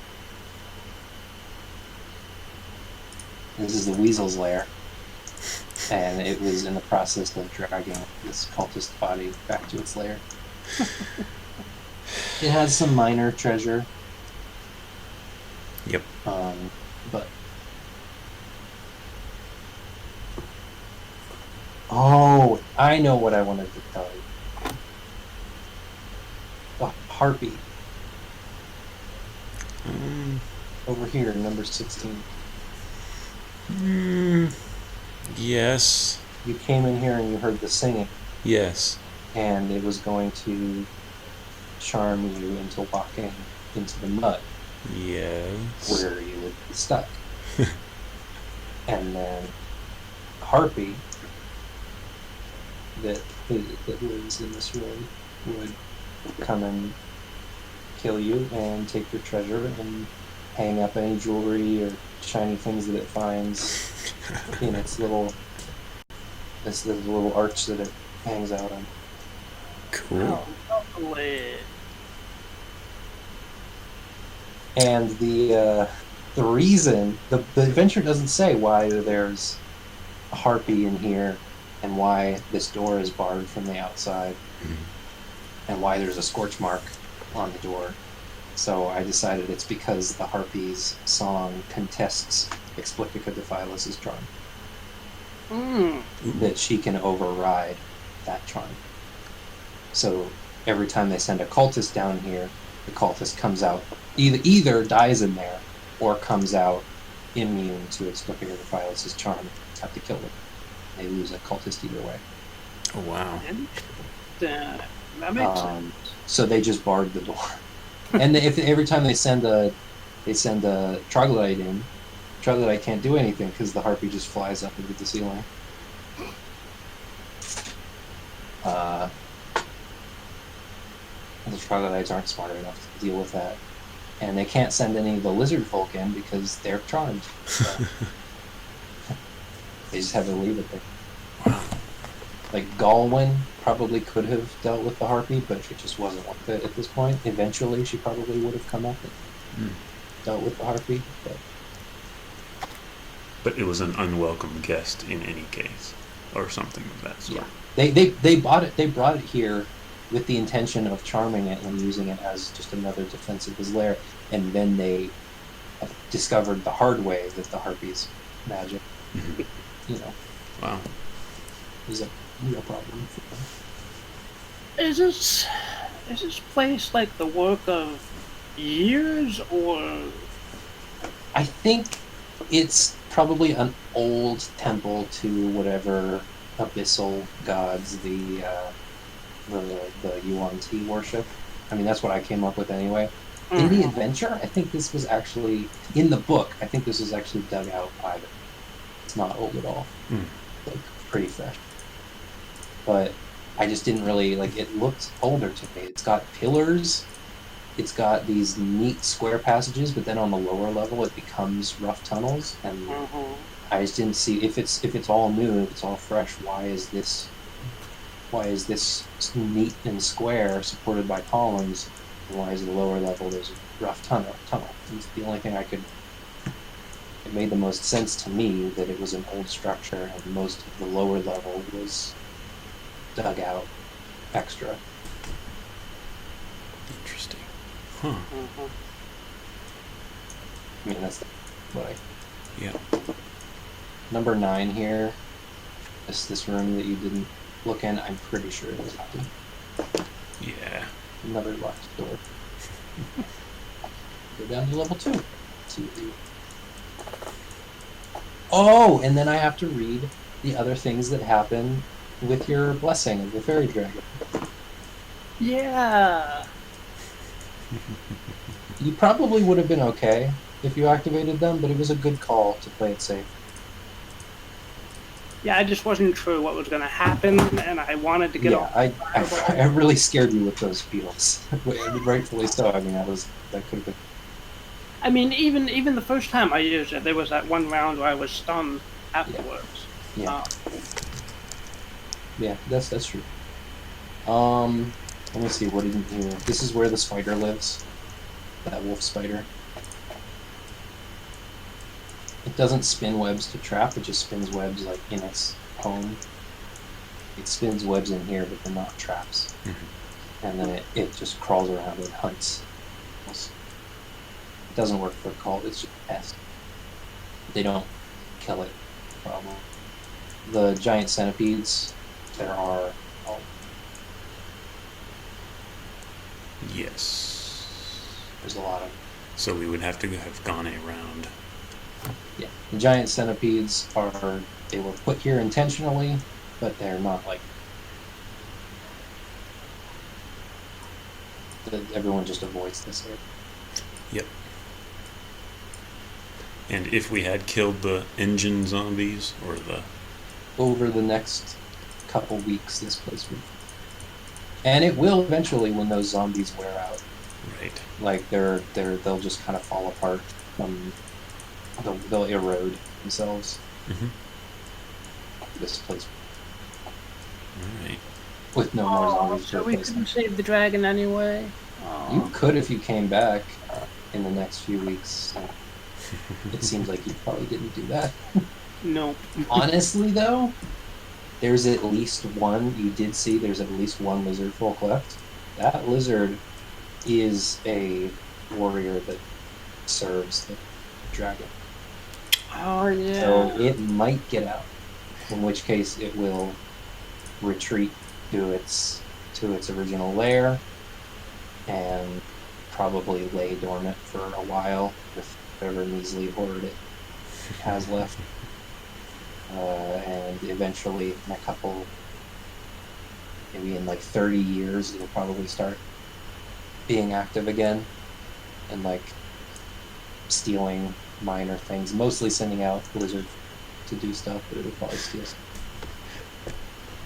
This is the weasel's lair, and it was in the process of dragging this cultist body back to its lair. It has some minor treasure. Yep. But oh, I know what I wanted to tell you. The harpy over here, number 16. Yes. You came in here and you heard the singing, Yes. and it was going to charm you into walking into the mud Yes. where you would be stuck. And then harpy that lives in this room would come and kill you and take your treasure and hang up any jewelry or shiny things that it finds in this little arch that it hangs out on. Cool. Lovely. And the reason the adventure doesn't say why there's a harpy in here and why this door is barred from the outside and why there's a scorch mark on the door. So I decided it's because the harpy's song contests Explictica Defilis' charm. That she can override that charm. So every time they send a cultist down here, the cultist comes out, either dies in there or comes out immune to Explictica Defilis' charm. Have to kill them. They lose a cultist either way. Oh, wow. That makes sense. So they just barred the door. And if every time they send a troglodyte in, troglodyte can't do anything because the harpy just flies up into the ceiling. The troglodytes aren't smart enough to deal with that, and they can't send any of the lizard folk in because they're charmed. So they just have to leave it there. Wow. Like Galwin probably could have dealt with the harpy, but it just wasn't worth it at this point. Eventually, she probably would have come up and dealt with the harpy, But it was an unwelcome guest in any case, or something of that sort. yeah, they bought it. They brought it here with the intention of charming it and using it as just another defense of his lair, and then they discovered the hard way that the harpy's magic. you know, Wow. is a real problem for them. Is this place like the work of years, or I think it's probably an old temple to whatever abyssal gods the UNT worship. I mean, that's what I came up with anyway. In the adventure, I think this was actually in the book. I think this was actually dug out by them. It's not old at all. Like pretty fresh. But I just didn't really like. It looked older to me. It's got pillars. It's got these neat square passages, but then on the lower level, it becomes rough tunnels, and I just didn't see if it's all new, if it's all fresh. Why is this neat and square supported by columns? And why is the lower level there's a rough tunnel? It's the only thing I could. It made the most sense to me that it was an old structure, and most of the lower level was dug out extra. Interesting. Huh. I mean, that's what I. Yeah. Number 9 here. This room that you didn't look in. I'm pretty sure it was haunted. Yeah. Another locked door. Go down to level 2. See what you. Oh, and then I have to read the other things that happen with your blessing of the fairy dragon. yeah. You probably would have been okay if you activated them, but it was a good call to play it safe. Yeah, I just wasn't sure what was going to happen, and I wanted to get Yeah, off. I really scared you with those beetles. Rightfully so. I mean, that could have been. I mean, even the first time I used it, there was that one round where I was stunned afterwards. Yeah. Yeah, that's true. Let me see. What didn't you? This is where the spider lives. That wolf spider. It doesn't spin webs to trap. It just spins webs like in its home. It spins webs in here, but they're not traps. And then it just crawls around and hunts. It doesn't work for a cult. It's just a pest. They don't kill it. Problem. The giant centipedes. There are. Oh, Yes. there's a lot of. So we would have to have gone a round. Yeah, the giant centipedes are. They were put here intentionally, but they're not like. Everyone just avoids this area. Yep. And if we had killed the engine zombies or the Over the next couple weeks, this place would. And it will eventually when those zombies wear out. right. Like they'll just kind of fall apart. They'll erode themselves. This place All right. with no more zombies to So we replace them. couldn't save the dragon anyway. You could if you came back in the next few weeks. It seems like you probably didn't do that. No. Honestly, though, there's at least one. You did see there's at least one lizard folk left. That lizard is a warrior that serves the dragon. Oh yeah. So it might get out. In which case, it will retreat to its original lair and probably lay dormant for a while with whatever measly horde it has left. And eventually, in a couple, maybe in like 30 years, it'll probably start being active again and like stealing minor things, mostly sending out lizard to do stuff, but it would probably steal some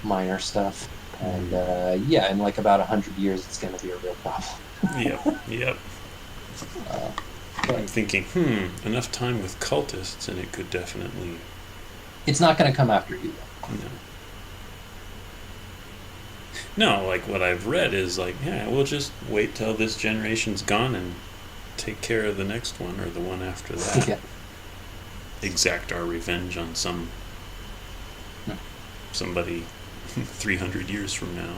minor stuff. And yeah, in like about 100 years, it's going to be a real problem. Yep. I'm thinking, enough time with cultists, and it could definitely. It's not going to come after you, though. No, like what I've read is like, yeah, we'll just wait till this generation's gone and take care of the next one or the one after that. Yeah. Exact our revenge on somebody 300 years from now.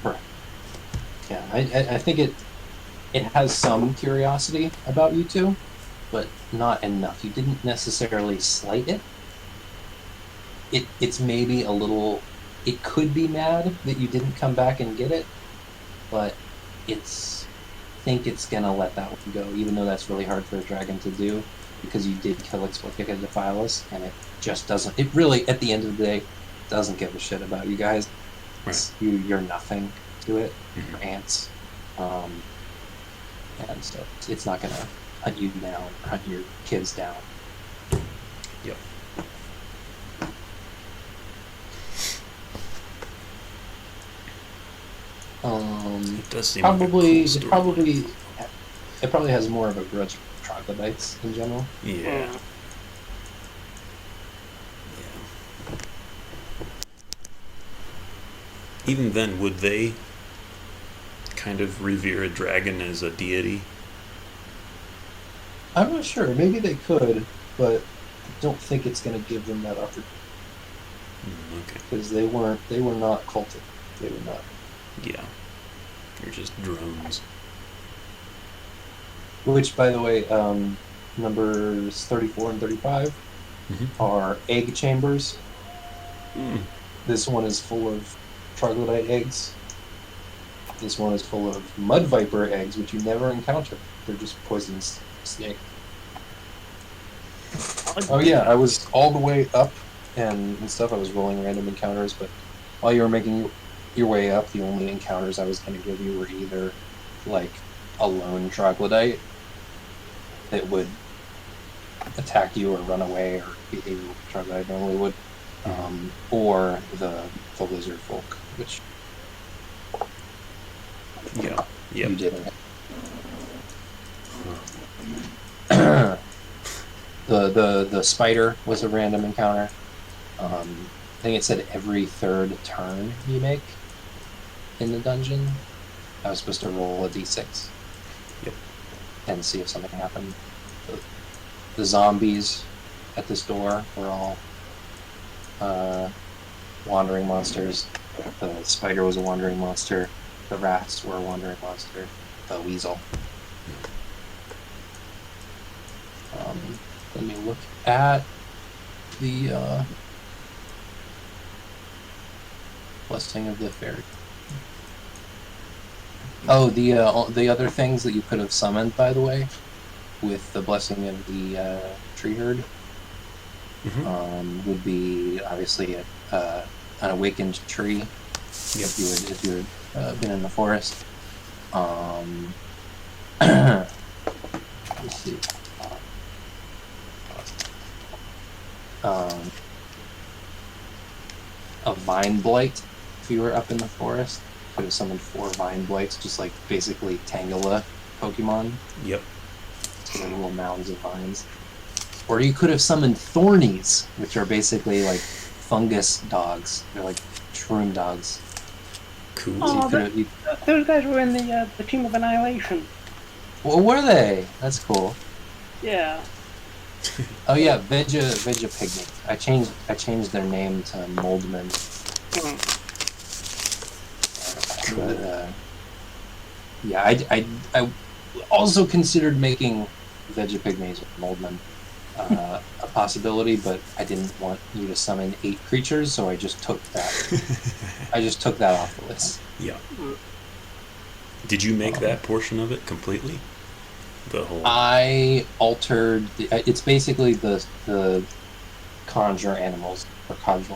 Right. Yeah, I think it has some curiosity about you two, but not enough. You didn't necessarily slight it, it's maybe a little. It could be mad that you didn't come back and get it, but think it's gonna let that one go, even though that's really hard for a dragon to do, because you did kill Explicate Defiles, and it just doesn't. It really, at the end of the day, doesn't give a shit about you guys. Right. You're nothing to it. Mhm. You're ants, and so it's not gonna hunt you down, hunt your kids down. Yep. It does seem Probably, like a cool story. it probably has more of a grudge for troglodytes in general. Yeah. Mm. Yeah. Even then, would they kind of revere a dragon as a deity? I'm not sure. Maybe they could, but I don't think it's going to give them that opportunity Okay. because they were not cultic. They were not. Yeah. They're just drones. Which, by the way, numbers 34 and 35 Mm-hmm. are egg chambers. Mm. This one is full of troglodyte eggs. This one is full of mud viper eggs, which you never encounter. They're just poisonous snake. Oh yeah, I was all the way up and stuff. I was rolling random encounters, but while you were making your way up, the only encounters I was going to give you were either like a lone troglodyte that would attack you or run away or behave like a troglodyte normally would, or the lizard folk, which Yeah. Yep. you didn't. The spider was a random encounter. I think it said every third turn you make in the dungeon, I was supposed to roll a d6. Yep. And see if something happened. The zombies at this door were all wandering monsters. The spider was a wandering monster. The rats were a wandering monster. The weasel. Let me look at the blessing of the fairy. Oh, the other things that you could have summoned, by the way, with the blessing of the tree herd, would be obviously an awakened tree. Yep. If you had been in the forest. Let's see. A vine blight. If you were up in the forest, could have summoned 4 vine blights, just like basically Tangela Pokemon. Yep. So like little mounds of vines. Or you could have summoned Thornies, which are basically like fungus dogs. They're like shroom dogs. Cool. Oh, So you those guys were in the Team of Annihilation. well, were they? That's cool. Yeah. Oh yeah, Veja Pygmy. I changed their name to Moldman. Mm. But yeah, I also considered making Veja Pygmies with Moldman a possibility, but I didn't want you to summon 8 creatures, so I just took that. I just took that off the list. Yeah. Did you make that portion of it completely? The whole. I altered. It's basically the conjure animals or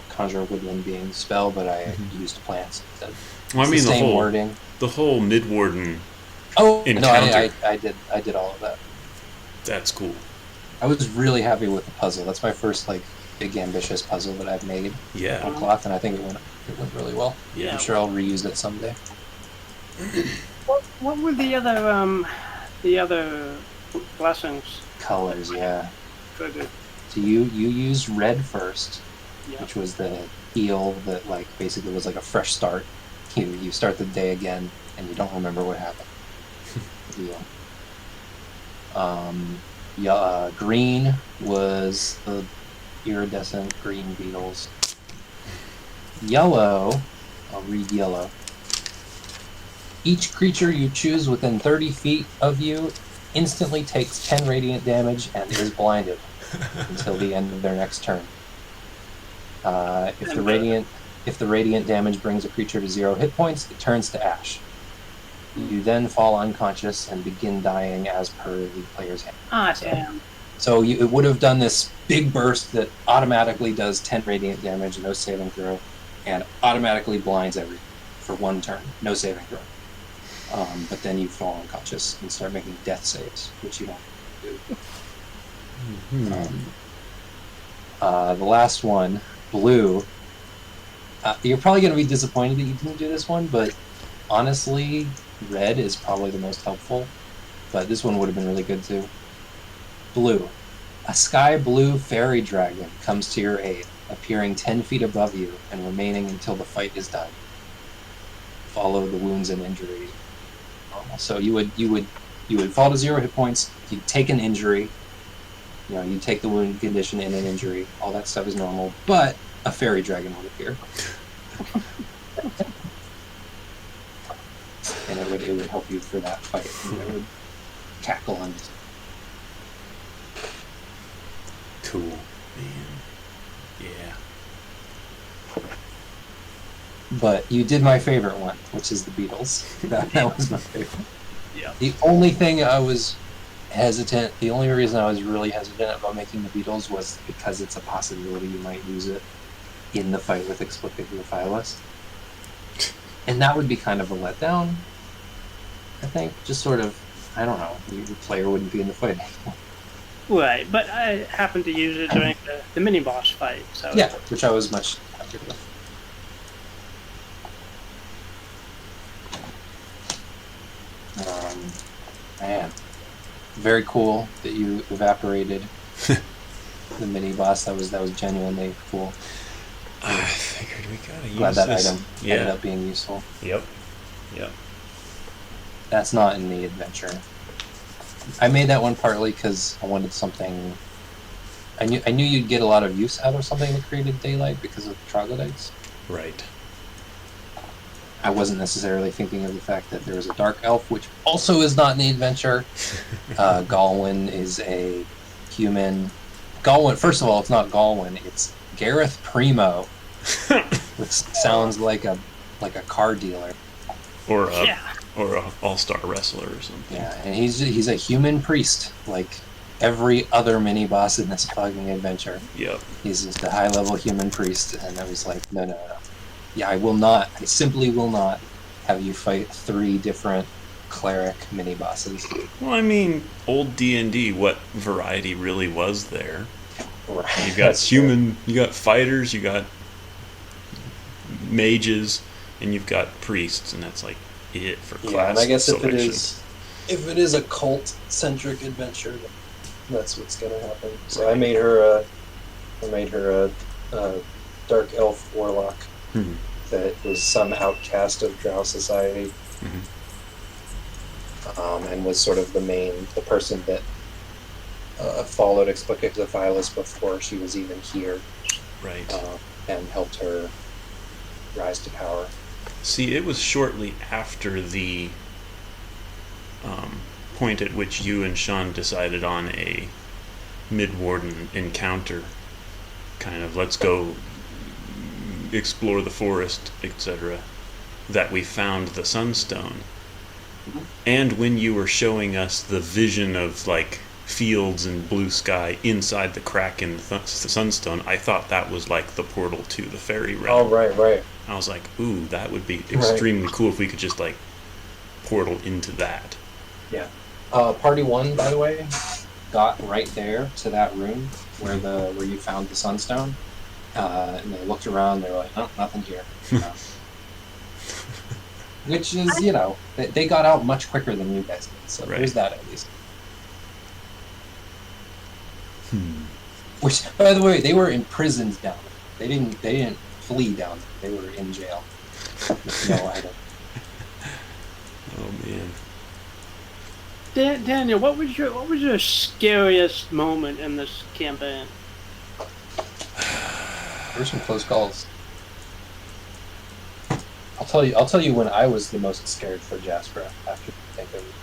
conjure woodland beings spell, but I used plants instead. Well, I It's mean the the same whole wording. the whole Midwarden. Oh no, encounter. I did all of that. That's cool. I was really happy with the puzzle. That's my first like big ambitious puzzle that I've made Yeah. on cloth, and I think it went really well. Yeah. I'm sure I'll reuse it someday. What were the other blessings? Colors, yeah. For the, So you used red first, yeah. which was the heal that like basically was like a fresh start. You start the day again and you don't remember what happened. Heal. Green was the iridescent green beetles. Yellow, I'll read yellow. Each creature you choose within 30 feet of you instantly takes 10 radiant damage and is blinded until the end of their next turn. If the radiant damage brings a creature to 0 hit points, it turns to ash. You then fall unconscious and begin dying as per the player's hand. Ah, damn. So it would have done this big burst that automatically does 10 radiant damage, no saving throw, and automatically blinds everything for 1 turn, no saving throw. But then you fall unconscious and start making death saves, which you don't do. The last one, blue. You're probably going to be disappointed that you didn't do this one, but honestly, red is probably the most helpful. But this one would have been really good too. Blue. A sky blue fairy dragon comes to your aid, appearing 10 feet above you and remaining until the fight is done. Follow the wounds and injuries. So you would fall to 0 hit points. You'd take an injury. You take the wound condition and an injury. All that stuff is normal, but a fairy dragon would appear, and it would help you for that fight. And it would cackle on you. Cool, man. Yeah. But you did my favorite one, which is the Beatles. That was my favorite. Yeah. The only thing I was hesitant, the only reason I was really hesitant about making the Beatles was because it's a possibility you might use it in the fight with Explicitly. And that would be kind of a letdown, I think. Just sort of, I don't know, the player wouldn't be in the fight anymore. Right, but I happened to use it during the mini-boss fight, so... Yeah, which I was much happier with. Man, very cool that you evaporated the mini boss. That was genuinely cool. I figured we gotta use Glad that this. item ended up being useful. Yep. That's not in the adventure. I made that one partly because I wanted something. I knew you'd get a lot of use out of something that created daylight because of the troglodytes. Right. I wasn't necessarily thinking of the fact that there was a dark elf, which also is not in the adventure. Galwin is a human. Galwin, first of all, it's not Galwin. It's Gareth Primo, which sounds like a car dealer. Or a all-star wrestler or something. Yeah, and he's a human priest, like every other mini boss in this fucking adventure. Yep. He's just a high-level human priest, and I was like, no. Yeah, I simply will not have you fight 3 different cleric mini bosses. Well, I mean, old D&D, what variety really was there? Right. You got human, you got fighters, you got mages, and you've got priests, and that's like it for class. Yeah, and I guess selection. if it is a cult centric adventure, that's what's gonna happen. So I made her a dark elf warlock. Mm-hmm. That was some outcast of Drow society, and was sort of the person that followed Explicitly before she was even here, Right. And helped her rise to power. See, it was shortly after the point at which you and Sean decided on a mid-warden encounter, kind of let's go explore the forest, etc., that we found the Sunstone. And when you were showing us the vision of like fields and blue sky inside the crack in the Sunstone, I thought that was like the portal to the fairy realm. Oh, right. I was like, ooh, that would be extremely cool if we could just like portal into that. Yeah. Party 1, by the way, got right there to that room where you found the Sunstone. And they looked around, they were like, oh, nothing here. Which is, they got out much quicker than you guys did, so there's that at least. Which, by the way, they were imprisoned down there. They didn't flee down there. They were in jail. With no item. Oh man. Daniel, what was your scariest moment in this campaign? There were some close calls. I'll tell you when I was the most scared for Jasper after you think of it.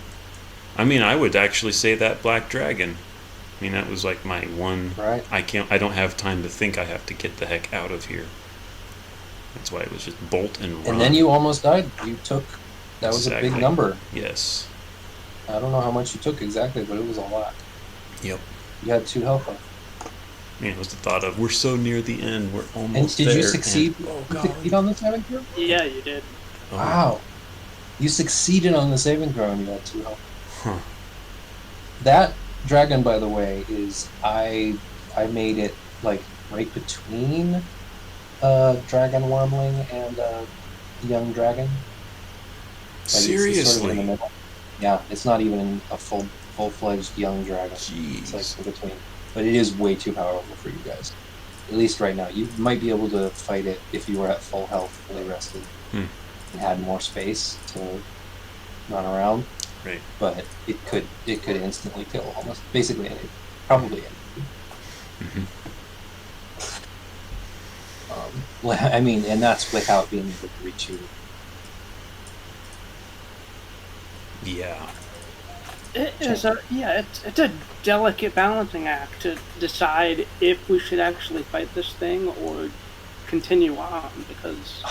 I mean, I would actually say that black dragon. I mean, that was like my one. Right. I don't have time to think. I have to get the heck out of here. That's why it was just bolt and run. And then you almost died. That was a big Exactly. number. Yes. I don't know how much you took exactly, but it was a lot. Yep. You had 2 health left. Man, it was the thought of we're so near the end. We're And almost did there. you succeed? And, oh You God. succeed on the saving throw? Yeah, you did. Oh, Wow. You succeeded on the saving throw and you had 2 health. Huh. That dragon, by the way, is I made it like right between dragon wormling and young dragon. Like, it's sort of in the Seriously. middle. Yeah, it's not even a full-fledged young dragon. It's Jeez. like in between. But it is way too powerful for you guys. At least right now. You might be able to fight it if you were at full health, fully rested, and had more space to run around. Right. But it could instantly kill almost basically anything. Probably anything. I mean, and that's without being able to reach you. Yeah. It's a delicate balancing act to decide if we should actually fight this thing or continue on, because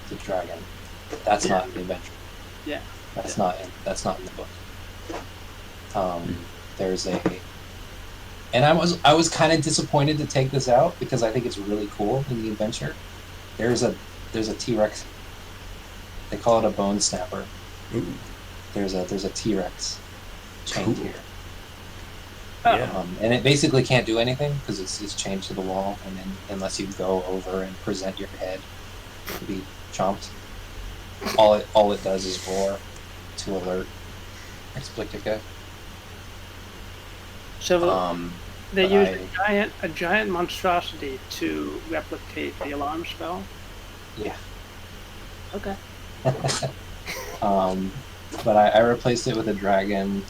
The dragon. That's not in the adventure. yeah, That's not in the book. There's a, and I was kind of disappointed to take this out because I think it's really cool in the adventure. There's a T-Rex. They call it a bone snapper. Ooh. There's a T-Rex chained Cool. here. Yeah. And it basically can't do anything because it's chained to the wall, and then unless you go over and present your head to be chomped, all it does is roar to alert Explictica. so they but use a giant monstrosity to replicate the alarm spell. Yeah. Okay. But I replaced it with a dragon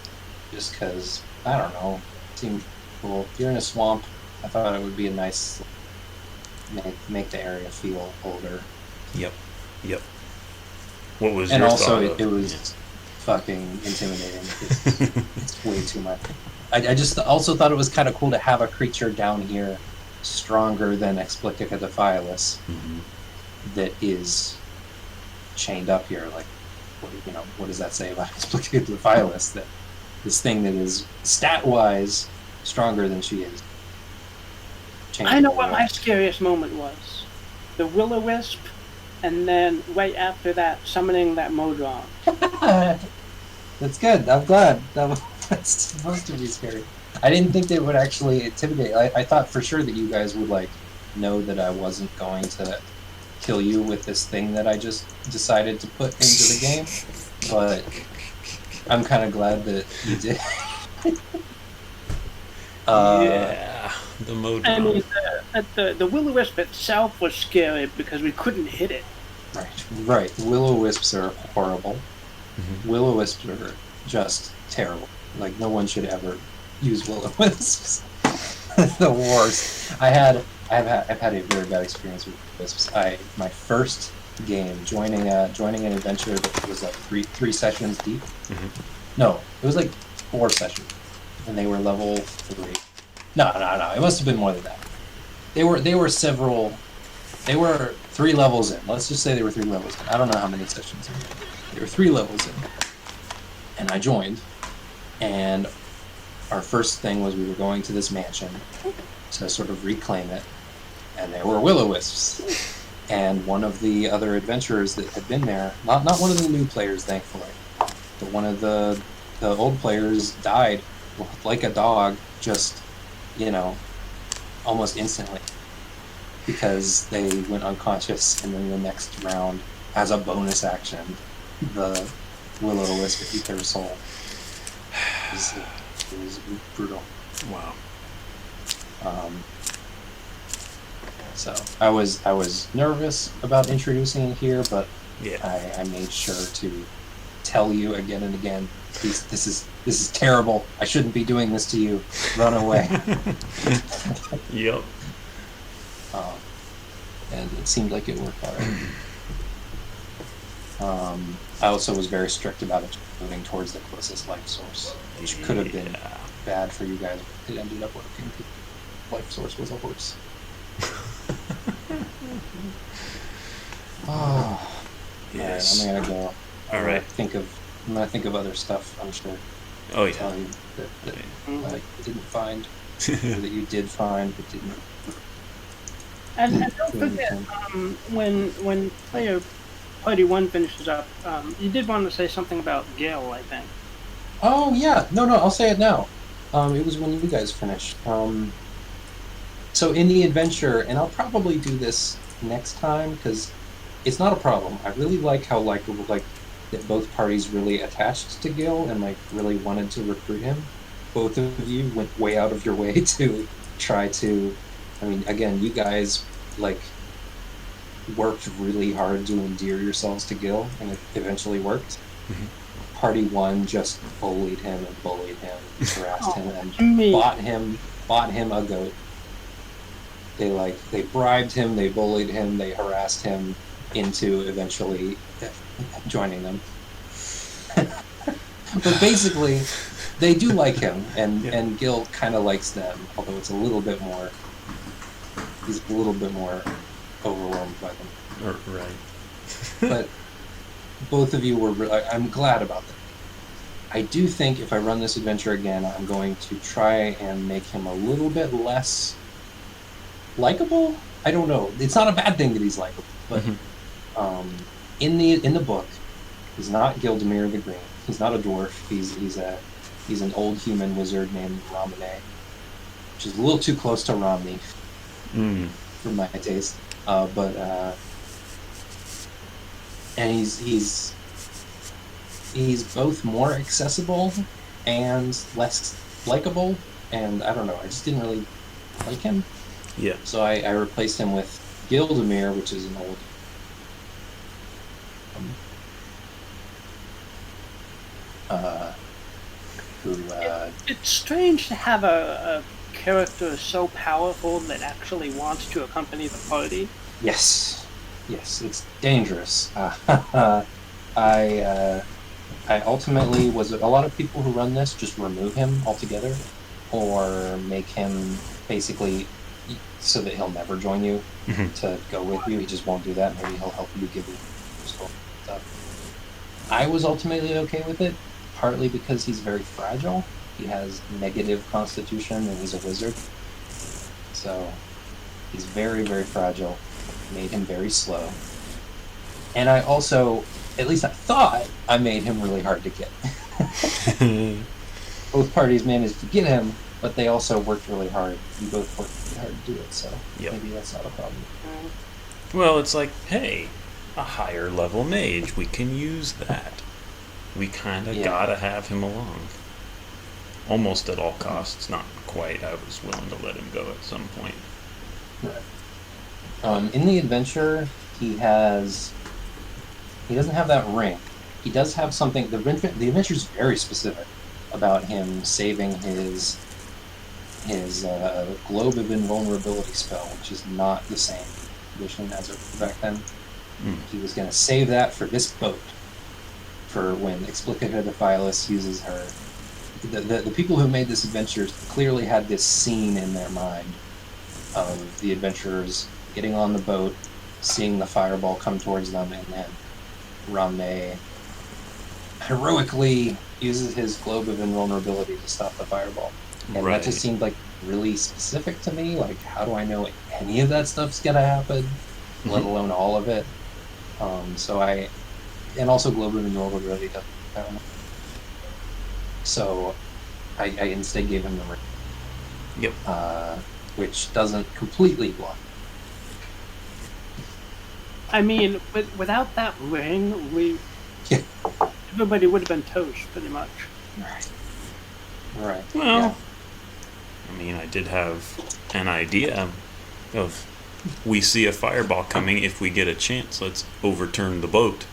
just because, I don't know, it seemed cool. If you're in a swamp, I thought it would be a nice, make the area feel older. Yep. What was And your also, thought it of? was fucking intimidating. It's way too much. I just also thought it was kind of cool to have a creature down here stronger than Explictica Defilis that is chained up here. Like, what does that say about Explictica Defilis? That this thing that is stat-wise stronger than she is. chained I know to the what wall. my scariest moment was. The Will-O-Wisp, and then right after that, summoning that Modron. That's good. I'm glad. That's supposed to be scary. I didn't think they would actually intimidate. I thought for sure that you guys would know that I wasn't going to kill you with this thing that I just decided to put into the game. But I'm kind of glad that you did. Yeah. The Modron. I mean, the Will-O-Wisp itself was scary because we couldn't hit it. Right. Will-O-Wisps are horrible. Will-O-Wisps are just terrible. Like, no one should ever use Will-O-Wisps. The worst. I've had a very bad experience with wisps. My first game joining an adventure that was like three sessions deep. No, it was like 4 sessions, and they were level 3. No. It must have been more than that. They were 3 levels in. Let's just say they were 3 levels in. I don't know how many sessions they were. They were 3 levels in, and I joined. And our first thing was we were going to this mansion to sort of reclaim it, and there were Will-O-Wisps. And one of the other adventurers that had been there, not one of the new players, thankfully, but one of the old players died like a dog, just, almost instantly, because they went unconscious, and then the next round, as a bonus action, the Will-O-Wisp ate their soul. It was brutal. Wow. So I was nervous about introducing it here, but Yeah. I made sure to tell you again and again, this is terrible. I shouldn't be doing this to you. Run away. Yep. And it seemed like it worked all right. I also was very strict about it moving towards the closest life source, which could have been bad for you guys. It ended up working. Life source was a horse. Oh, Yes. all right, I'm gonna go. All right. I'm gonna think of other stuff. I'm sure. Oh yeah. Tell you that Mhm. I didn't find, or that you did find, but didn't. And don't forget, when player party one finishes up, you did want to say something about Gil, I think. Oh yeah, no, I'll say it now. It was when you guys finished. So in the adventure, and I'll probably do this next time because it's not a problem. I really like how likable, like that both parties really attached to Gil and like really wanted to recruit him. Both of you went way out of your way to try to. I mean, again, you guys like worked really hard to endear yourselves to Gil, and it eventually worked. Mhm. Party one just bullied him and bullied him, harassed him, and Me. bought him a goat. They bribed him, they bullied him, they harassed him into eventually joining them. But basically, they do like him, and Gil kind of likes them, although it's a little bit more. He's a little bit more overwhelmed by them. Right. But both of you were. I'm glad about that. I do think if I run this adventure again, I'm going to try and make him a little bit less likable. I don't know. It's not a bad thing that he's likable, but in the book, he's not Gildemir the Green. He's not a dwarf. He's an old human wizard named Ramune, which is a little too close to Romney for my taste. And he's both more accessible and less likable, and I don't know. I just didn't really like him. Yeah. So I replaced him with Gildemir, which is an old. It's strange to have a character so powerful that actually wants to accompany the party. Yes, it's dangerous. I ultimately was a lot of people who run this just remove him altogether, or make him basically so that he'll never join you to go with you. He just won't do that. Maybe he'll help you give you stuff. I was ultimately okay with it, partly because he's very fragile. He has negative constitution and he's a wizard. So he's very, very fragile. Made him very slow. And I also, at least I thought, I made him really hard to get. Both parties managed to get him, but they also worked really hard. You both worked really hard to do it, so maybe that's not a problem. Well, it's like, hey, a higher level mage. We can use that. We kind of gotta have him along. Almost at all costs. Not quite. I was willing to let him go at some point. Right. In the adventure, he doesn't have that ring. He does have something. The adventure is very specific about him saving his globe of invulnerability spell, which is not the same condition as it back then. He was going to save that for this boat, for when Explicator the Phyllis uses her. The people who made this adventure clearly had this scene in their mind of the adventurers getting on the boat, seeing the fireball come towards them, and then Rame heroically uses his globe of invulnerability to stop the fireball. And that just seemed like really specific to me. Like, how do I know any of that stuff's gonna happen, let alone all of it? And also globe of invulnerability doesn't. I don't know. So I instead gave him the ring. Yep. Which doesn't completely block. I mean, without that ring, everybody would have been toast, pretty much. Right. Well, I mean, I did have an idea of we see a fireball coming. If we get a chance, let's overturn the boat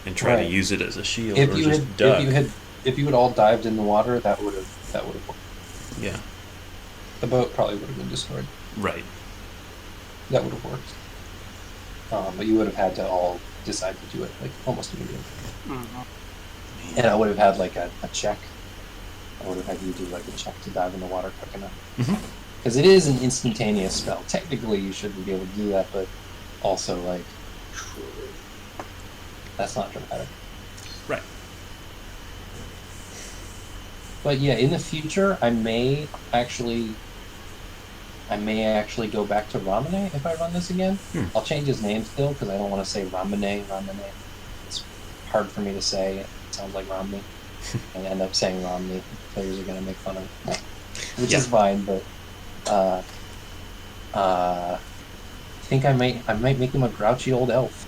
and try to use it as a shield, or just duck. If you had all dived in the water, that would have worked. Yeah. The boat probably would have been destroyed. Right. That would have worked. But you would have had to all decide to do it like almost immediately. And I would have had like a check, I would have had you do like a check to dive in the water quick enough. Mhm. Because it is an instantaneous spell. Technically, you shouldn't be able to do that, but also, like, that's not dramatic. Right. But yeah, in the future, I may actually go back to Ramune if I run this again. I'll change his name still because I don't want to say Ramune. It's hard for me to say. It sounds like Romney. And end up saying Romney. Players are going to make fun of it, which is fine. But I think I might make him a grouchy old elf,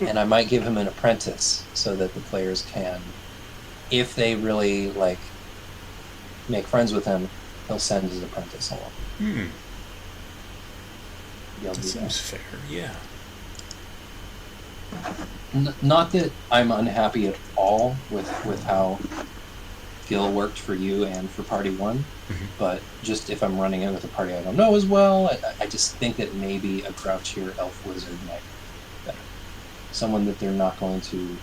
and I might give him an apprentice so that the players can, if they really like make friends with him, he'll send his apprentice along. That seems fair. Yeah. Not that I'm unhappy at all with how Gil worked for you and for Party 1, but just if I'm running it with a party I don't know as well, I just think that maybe a grouchier elf wizard might be better. Someone that they're not going to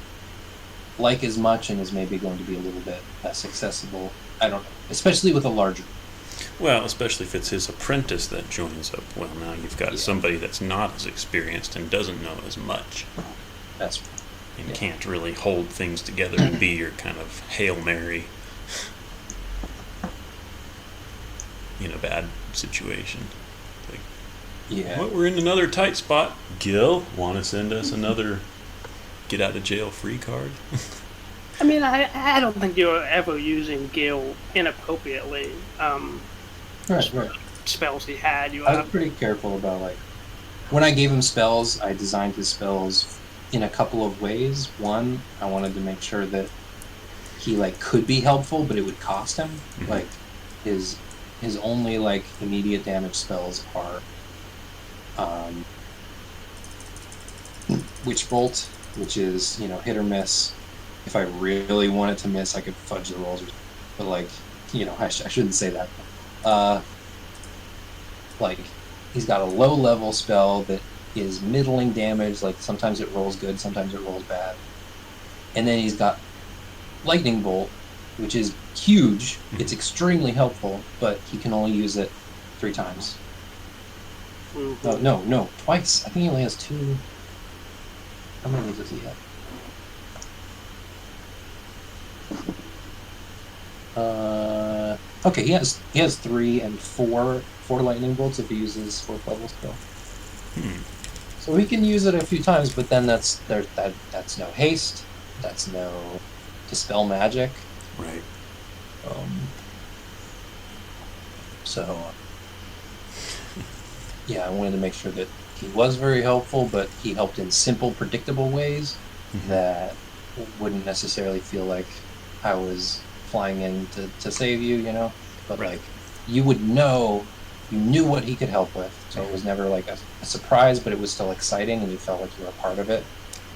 like as much and is maybe going to be a little bit less accessible. I don't know, especially with a larger. Well, especially if it's his apprentice that joins up. Well, now you've got somebody that's not as experienced and doesn't know as much. That's right. And can't really hold things together and be your kind of Hail Mary in a bad situation. Like, what, we're in another tight spot. Gil, want to send us another get out of jail free card? I mean, I don't think you're ever using Gil inappropriately. Right. Spells he had. I was pretty careful about, like, when I gave him spells, I designed his spells in a couple of ways. One, I wanted to make sure that he, like, could be helpful, but it would cost him. Like, his only, like, immediate damage spells are Witch Bolt, which is, hit or miss. If I really wanted to miss, I could fudge the rolls. But, like, I shouldn't say that. Like, he's got a low-level spell that is middling damage. Like, sometimes it rolls good, sometimes it rolls bad. And then he's got Lightning Bolt, which is huge. It's extremely helpful, but he can only use it 3 times. No, twice. I think he only has 2. How many does he have? Okay, he has 3 and 4 lightning bolts if he uses 4th level spell. So he can use it a few times, but then that's no haste, that's no dispel magic. Right. So yeah, I wanted to make sure that he was very helpful, but he helped in simple, predictable ways that wouldn't necessarily feel like I was flying in to save you, but like you would know, you knew what he could help with, so it was never like a surprise, but it was still exciting and you felt like you were a part of it,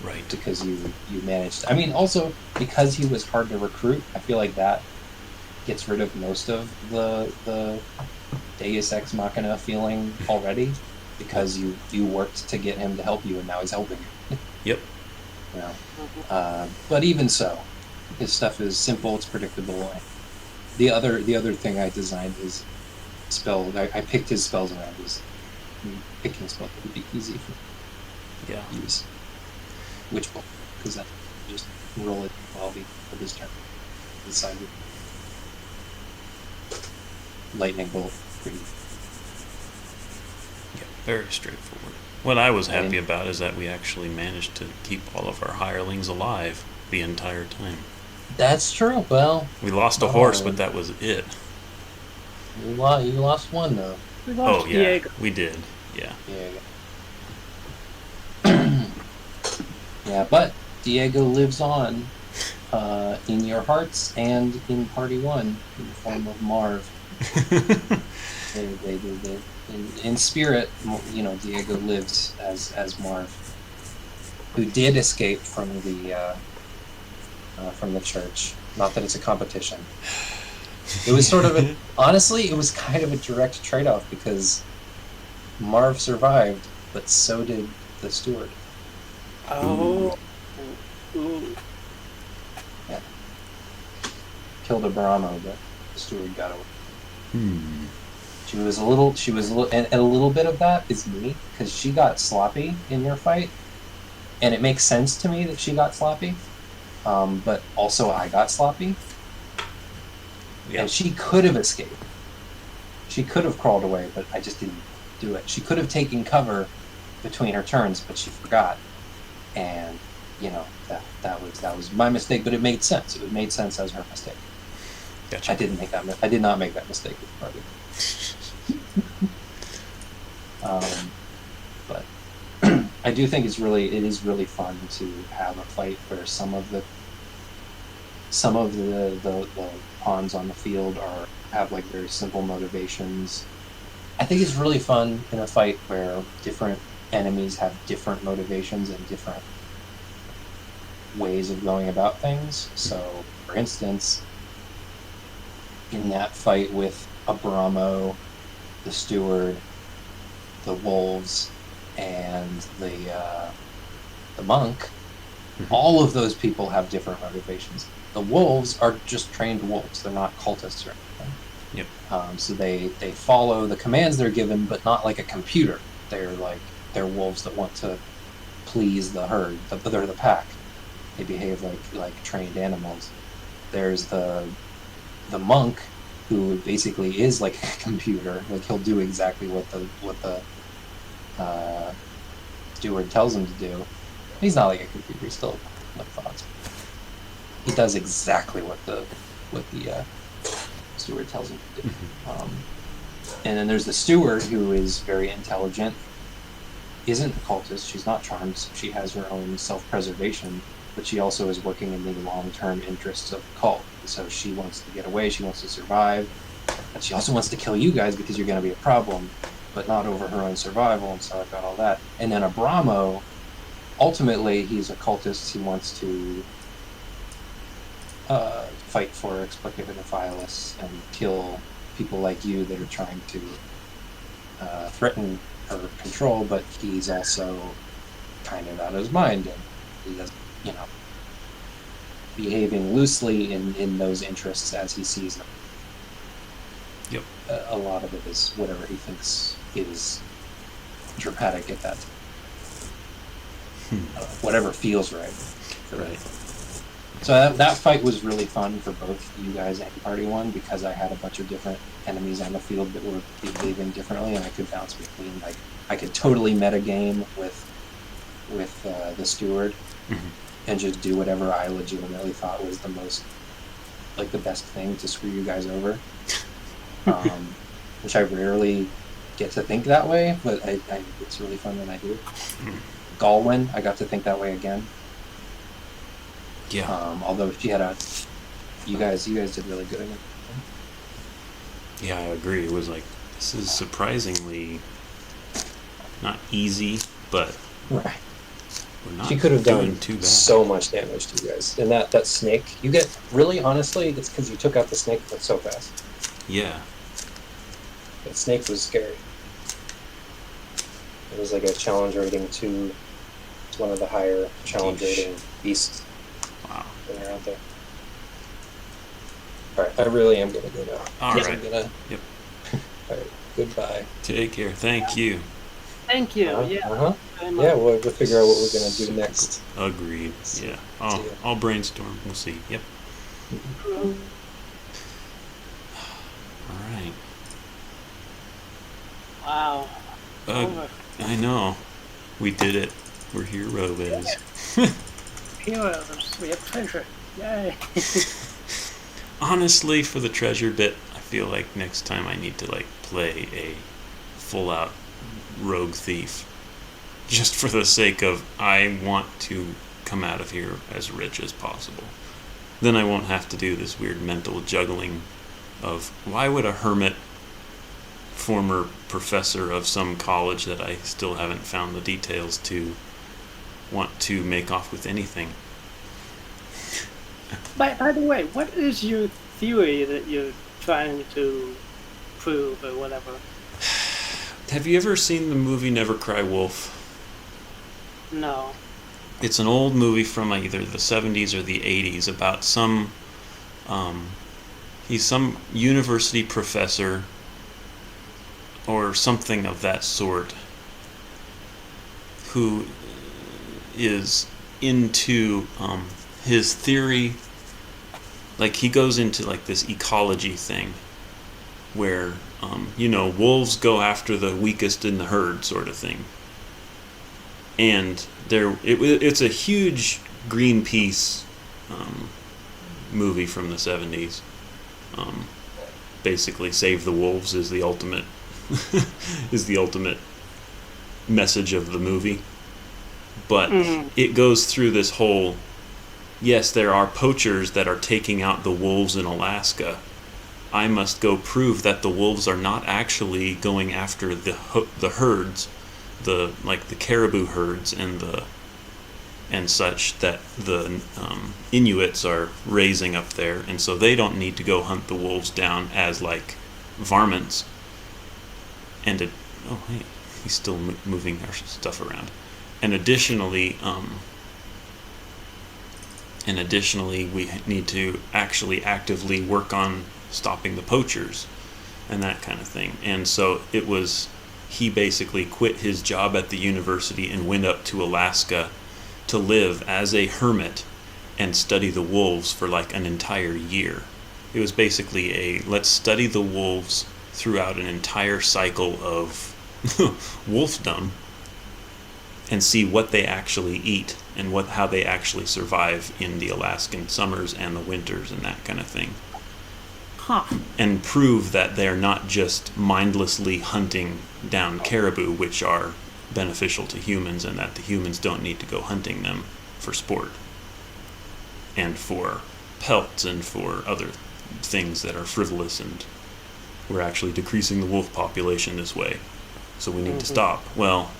right? Because you managed. I mean, also because he was hard to recruit, I feel like that gets rid of most of the Deus Ex Machina feeling already, because you worked to get him to help you and now he's helping you. Yep. But even so, his stuff is simple, it's predictable. The other thing I designed is spell. I picked his spells around his picking spells that would be easy for use. Witch Bolt, because that just roll it while for his turn. Decide Lightning Bolt, pretty. Yeah, very straightforward. What I was happy about is that we actually managed to keep all of our hirelings alive the entire time. That's true. Well, we lost a horse, but that was it. You lost one though. We lost Diego. We did. Yeah. Yeah, but Diego lives on in your hearts and in Party 1 in the form of Marv. They in spirit, Diego lives as Marv, who did escape from the church. Not that it's a competition. It was sort of honestly, it was kind of a direct trade-off, because Marv survived, but so did the steward. Oh. Yeah. killed a Brahmo, but the steward got away. Hmm. She was a little, and a little bit of that is me, because she got sloppy in your fight, and it makes sense to me that she got sloppy, but also I got sloppy, Yeah. and she could have escaped. She could have crawled away, but I just didn't do it. She could have taken cover between her turns, but she forgot, and that was my mistake. But it made sense. It made sense as her mistake. Gotcha. I did not make that mistake with the party. But I do think it is really fun to have a fight where some of the pawns on the field have like very simple motivations. I think it's really fun in a fight where different enemies have different motivations and different ways of going about things. So, for instance, in that fight with Abramo, the steward, the wolves, and the monk, all of those people have different motivations. The wolves are just trained wolves; they're not cultists or anything. Yep. So they follow the commands they're given, but not like a computer. They're wolves that want to please the herd, they're the pack. They behave like trained animals. There's the monk, who basically is like a computer. Like he'll do exactly what the steward tells him to do. He's not like a computer. He's still like thoughts. He does exactly what the steward tells him to do. And then there's the steward, who is very intelligent. Isn't a cultist. She's not charmed. So she has her own self-preservation, but she also is working in the long-term interests of the cult. So she wants to get away. She wants to survive, but she also wants to kill you guys because you're going to be a problem, but not over her own survival. And so I've got all that. And then Abramo, ultimately, he's a cultist. He wants to fight for Explicator Nephilis and kill people like you that are trying to threaten her control, but he's also kind of out of his mind, and he doesn't, behaving loosely in those interests as he sees them. Yep. A lot of it is whatever he thinks is dramatic at that time. Whatever feels right. Right. So that fight was really fun for both you guys and Party One, because I had a bunch of different enemies on the field that were behaving differently, and I could bounce between. Like I could totally meta game with the steward, and just do whatever I legitimately thought was the best thing to screw you guys over, which I rarely get to think that way, but it's really fun when I do. Galwin, I got to think that way again. Yeah. Although you guys did really good in it. Yeah, I agree. It was like, this is surprisingly not easy, but Right. we're not She could have doing done too bad. so much damage to you guys. And that snake, you get, really, honestly, it's because you took out the snake so fast. Yeah. That snake was scary. It was like a challenge rating 2. It's one of the higher challenge Yeesh. rating beasts Wow. when you're out there. Alright, I really am going to go now. All right. I'm gonna... Yep. Alright, goodbye. Take care. Thank you. Thank you. Uh-huh, Yeah. uh-huh. Very much. Yeah, we'll figure out what we're going to do next. Agreed. Yeah. I'll brainstorm. We'll see. Yep. All right. Wow. Over. I know. We did it. We're heroes. Heroes. We have treasure. Yay. Honestly, for the treasure bit, I feel like next time I need to play a full-out rogue thief, just for the sake of I want to come out of here as rich as possible. Then I won't have to do this weird mental juggling of why would a hermit, former professor of some college that I still haven't found the details to, want to make off with anything. By the way, what is your theory that you're trying to prove or whatever? Have you ever seen the movie Never Cry Wolf? No. It's an old movie from either the 70s or the 80s about some He's some university professor or something of that sort who is into his theory. Like, he goes into like this ecology thing where wolves go after the weakest in the herd, sort of thing. And it's a huge Greenpeace movie from the 70s. Basically, save the wolves is the ultimate is the ultimate message of the movie. But it goes through this whole, yes, there are poachers that are taking out the wolves in Alaska. I must go prove that the wolves are not actually going after the herds, the caribou herds and such that the Inuits are raising up there, and so they don't need to go hunt the wolves down as like varmints. And hey, he's still moving our stuff around. And additionally, we need to actually actively work on stopping the poachers and that kind of thing. And so he basically quit his job at the university and went up to Alaska to live as a hermit and study the wolves for like an entire year. It was basically let's study the wolves throughout an entire cycle of wolfdom and see what they actually eat and how they actually survive in the Alaskan summers and the winters and that kind of thing. And prove that they're not just mindlessly hunting down caribou, which are beneficial to humans, and that the humans don't need to go hunting them for sport and for pelts and for other things that are frivolous, and we're actually decreasing the wolf population this way, so we need to stop. Well,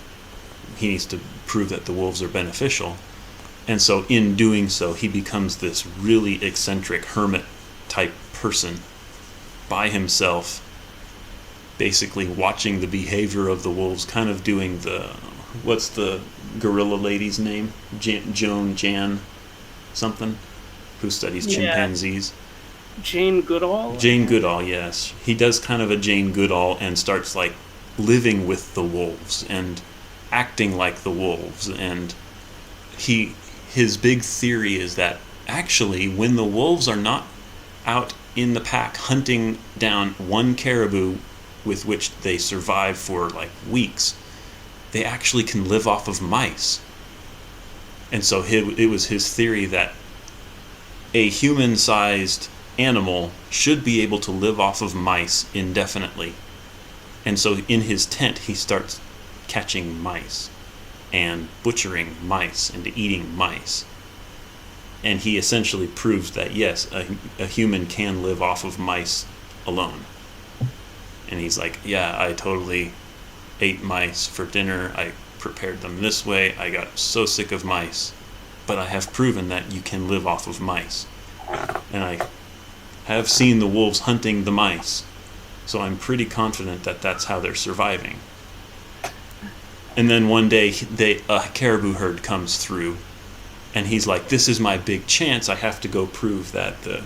he needs to prove that the wolves are beneficial, and so in doing so, he becomes this really eccentric hermit type person by himself, basically watching the behavior of the wolves, kind of doing what's the gorilla lady's name? Jan something, who studies chimpanzees. Jane Goodall? Jane Goodall, yes. He does kind of a Jane Goodall and starts like living with the wolves and acting like the wolves. And his big theory is that actually when the wolves are not out in the pack hunting down one caribou with which they survive for like weeks, they actually can live off of mice. And so it was his theory that a human-sized animal should be able to live off of mice indefinitely. And so in his tent, he starts catching mice and butchering mice and eating mice. And he essentially proves that, yes, a human can live off of mice alone. And he's like, yeah, I totally ate mice for dinner. I prepared them this way. I got so sick of mice. But I have proven that you can live off of mice. And I have seen the wolves hunting the mice. So I'm pretty confident that that's how they're surviving. And then one day, a caribou herd comes through. And he's like, this is my big chance. I have to go prove that the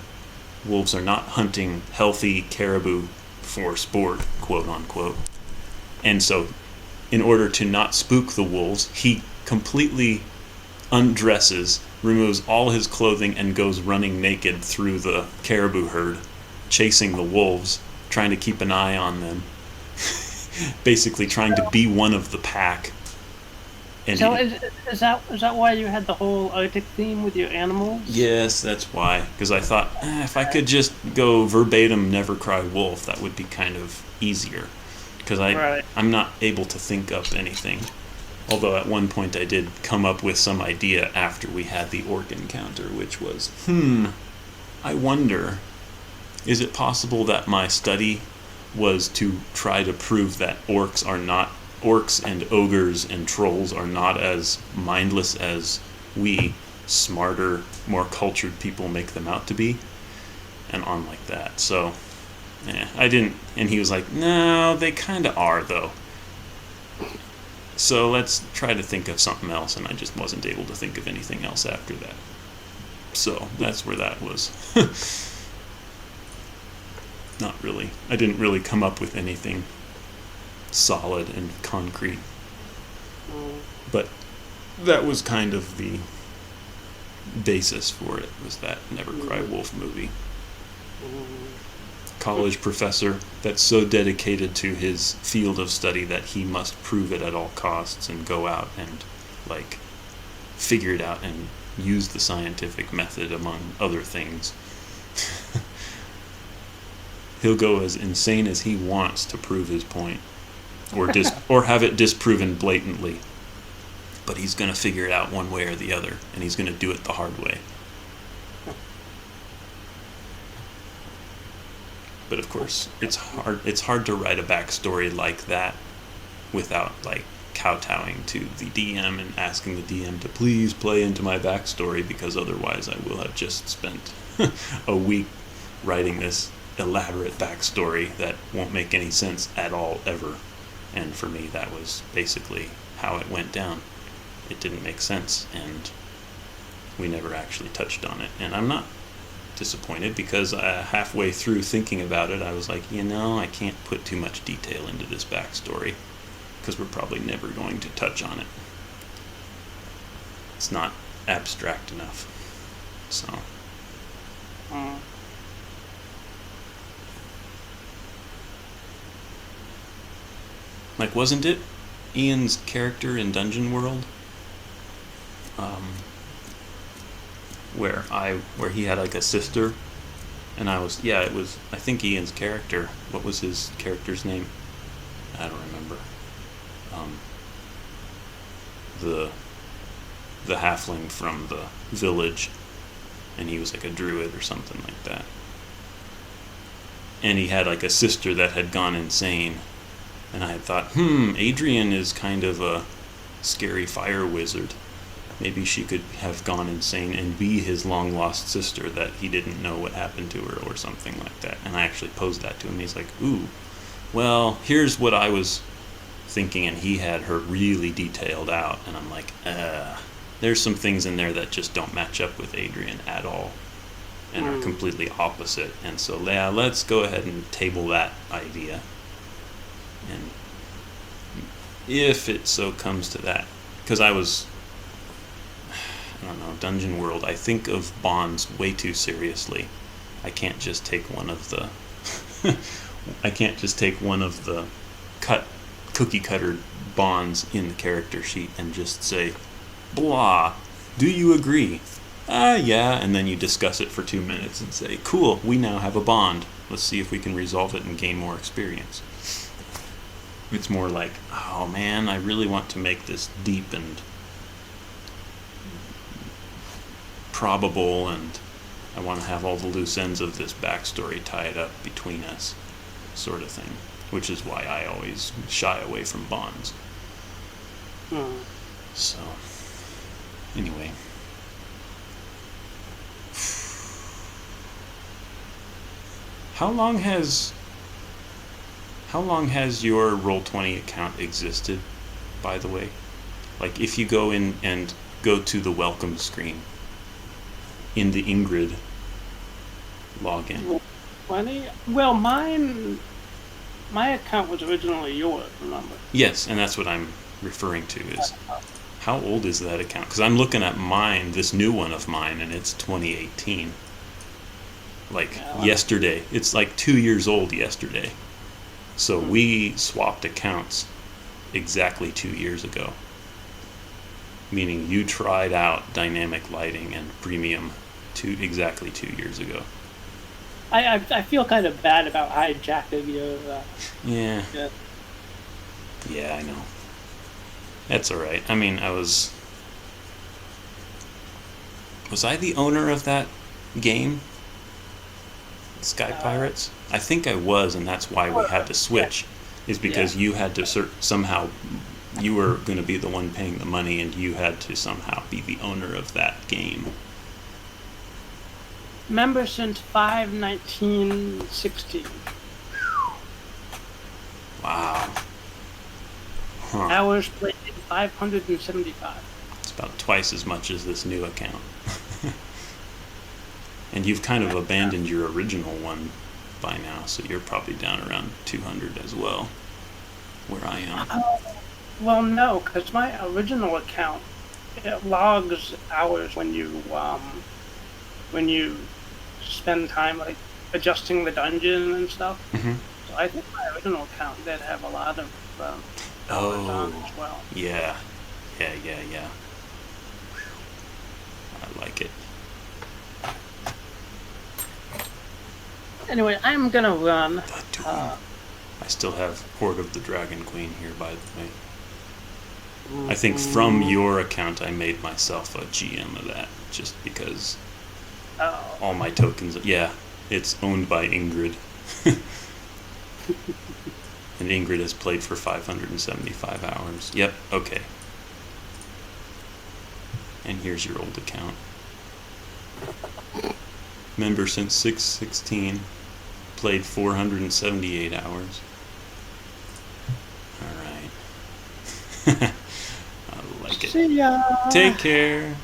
wolves are not hunting healthy caribou for sport, quote unquote. And so, in order to not spook the wolves, he completely undresses, removes all his clothing, and goes running naked through the caribou herd, chasing the wolves, trying to keep an eye on them. Basically trying to be one of the pack. And so is that why you had the whole Arctic theme with your animals? Yes, that's why. Because I thought, if I could just go verbatim never cry wolf, that would be kind of easier. Because I'm not able to think up anything. Although at one point I did come up with some idea after we had the orc encounter, which was, I wonder, is it possible that my study was to try to prove that orcs and ogres and trolls are not as mindless as we smarter, more cultured people make them out to be, and on like that. So I didn't, and he was like, no, they kind of are though, so let's try to think of something else, and I just wasn't able to think of anything else after that. So that's where that was. not really. I didn't really come up with anything solid and concrete. But that was kind of the basis for it, was that Never Cry Wolf movie. College professor that's so dedicated to his field of study that he must prove it at all costs and go out and like figure it out and use the scientific method among other things. He'll go as insane as he wants to prove his point, or have it disproven blatantly. But he's going to figure it out one way or the other, and he's going to do it the hard way. But of course, it's hard to write a backstory like that without like kowtowing to the DM and asking the DM to please play into my backstory, because otherwise I will have just spent a week writing this elaborate backstory that won't make any sense at all ever. And for me, that was basically how it went down. It didn't make sense, and we never actually touched on it. And I'm not disappointed, because halfway through thinking about it, I was like, I can't put too much detail into this backstory, because we're probably never going to touch on it. It's not abstract enough. So. Like, wasn't it Ian's character in Dungeon World? Where he had like a sister, and it was, I think Ian's character. What was his character's name? I don't remember. The halfling from the village, and he was like a druid or something like that. And he had like a sister that had gone insane, and I had thought, Adrian is kind of a scary fire wizard. Maybe she could have gone insane and be his long-lost sister that he didn't know what happened to her or something like that. And I actually posed that to him. He's like, ooh, well, here's what I was thinking, and he had her really detailed out. And I'm like, there's some things in there that just don't match up with Adrian at all and are completely opposite. And so, yeah, let's go ahead and table that idea. And if it so comes to that, because I don't know, Dungeon World, I think of bonds way too seriously. I can't just take one of the cookie cutter bonds in the character sheet and just say, blah, do you agree? Yeah, and then you discuss it for 2 minutes and say, cool, we now have a bond. Let's see if we can resolve it and gain more experience. It's more like, oh man, I really want to make this deep and probable, and I want to have all the loose ends of this backstory tied up between us, sort of thing, which is why I always shy away from bonds. So, anyway. How long has your Roll20 account existed, by the way? Like, if you go in and go to the welcome screen in the Ingrid login. 20? Well, my account was originally yours, remember? Yes, and that's what I'm referring to, is how old is that account? Because I'm looking at mine, this new one of mine, and it's 2018. Like, yesterday. It's like 2 years old yesterday. So we swapped accounts exactly 2 years ago. Meaning you tried out dynamic lighting and premium exactly 2 years ago. I feel kind of bad about hijacking your... Yeah, I know. That's alright. I mean, was I the owner of that game? Sky Pirates? I think I was, and that's why we had to switch. Is because you had to somehow... You were going to be the one paying the money, and you had to somehow be the owner of that game. Member since 5/19/16. Wow. Huh. Hours played 575. It's about twice as much as this new account. And you've kind of abandoned your original one by now, so you're probably down around 200 as well, where I am. Well, no, because my original account, it logs hours when you spend time like adjusting the dungeon and stuff. Hmm. So I think my original account did have a lot of hours on Oh, as well. yeah. Yeah. I like it. Anyway, I'm gonna run. The doom. I still have Horde of the Dragon Queen here, by the way. I think from your account I made myself a GM of that, just because Oh, all my tokens... Yeah, it's owned by Ingrid. And Ingrid has played for 575 hours. Yep, okay. And here's your old account. Member since 6/16. Played 478 hours. Alright. I like it. see ya. Take care.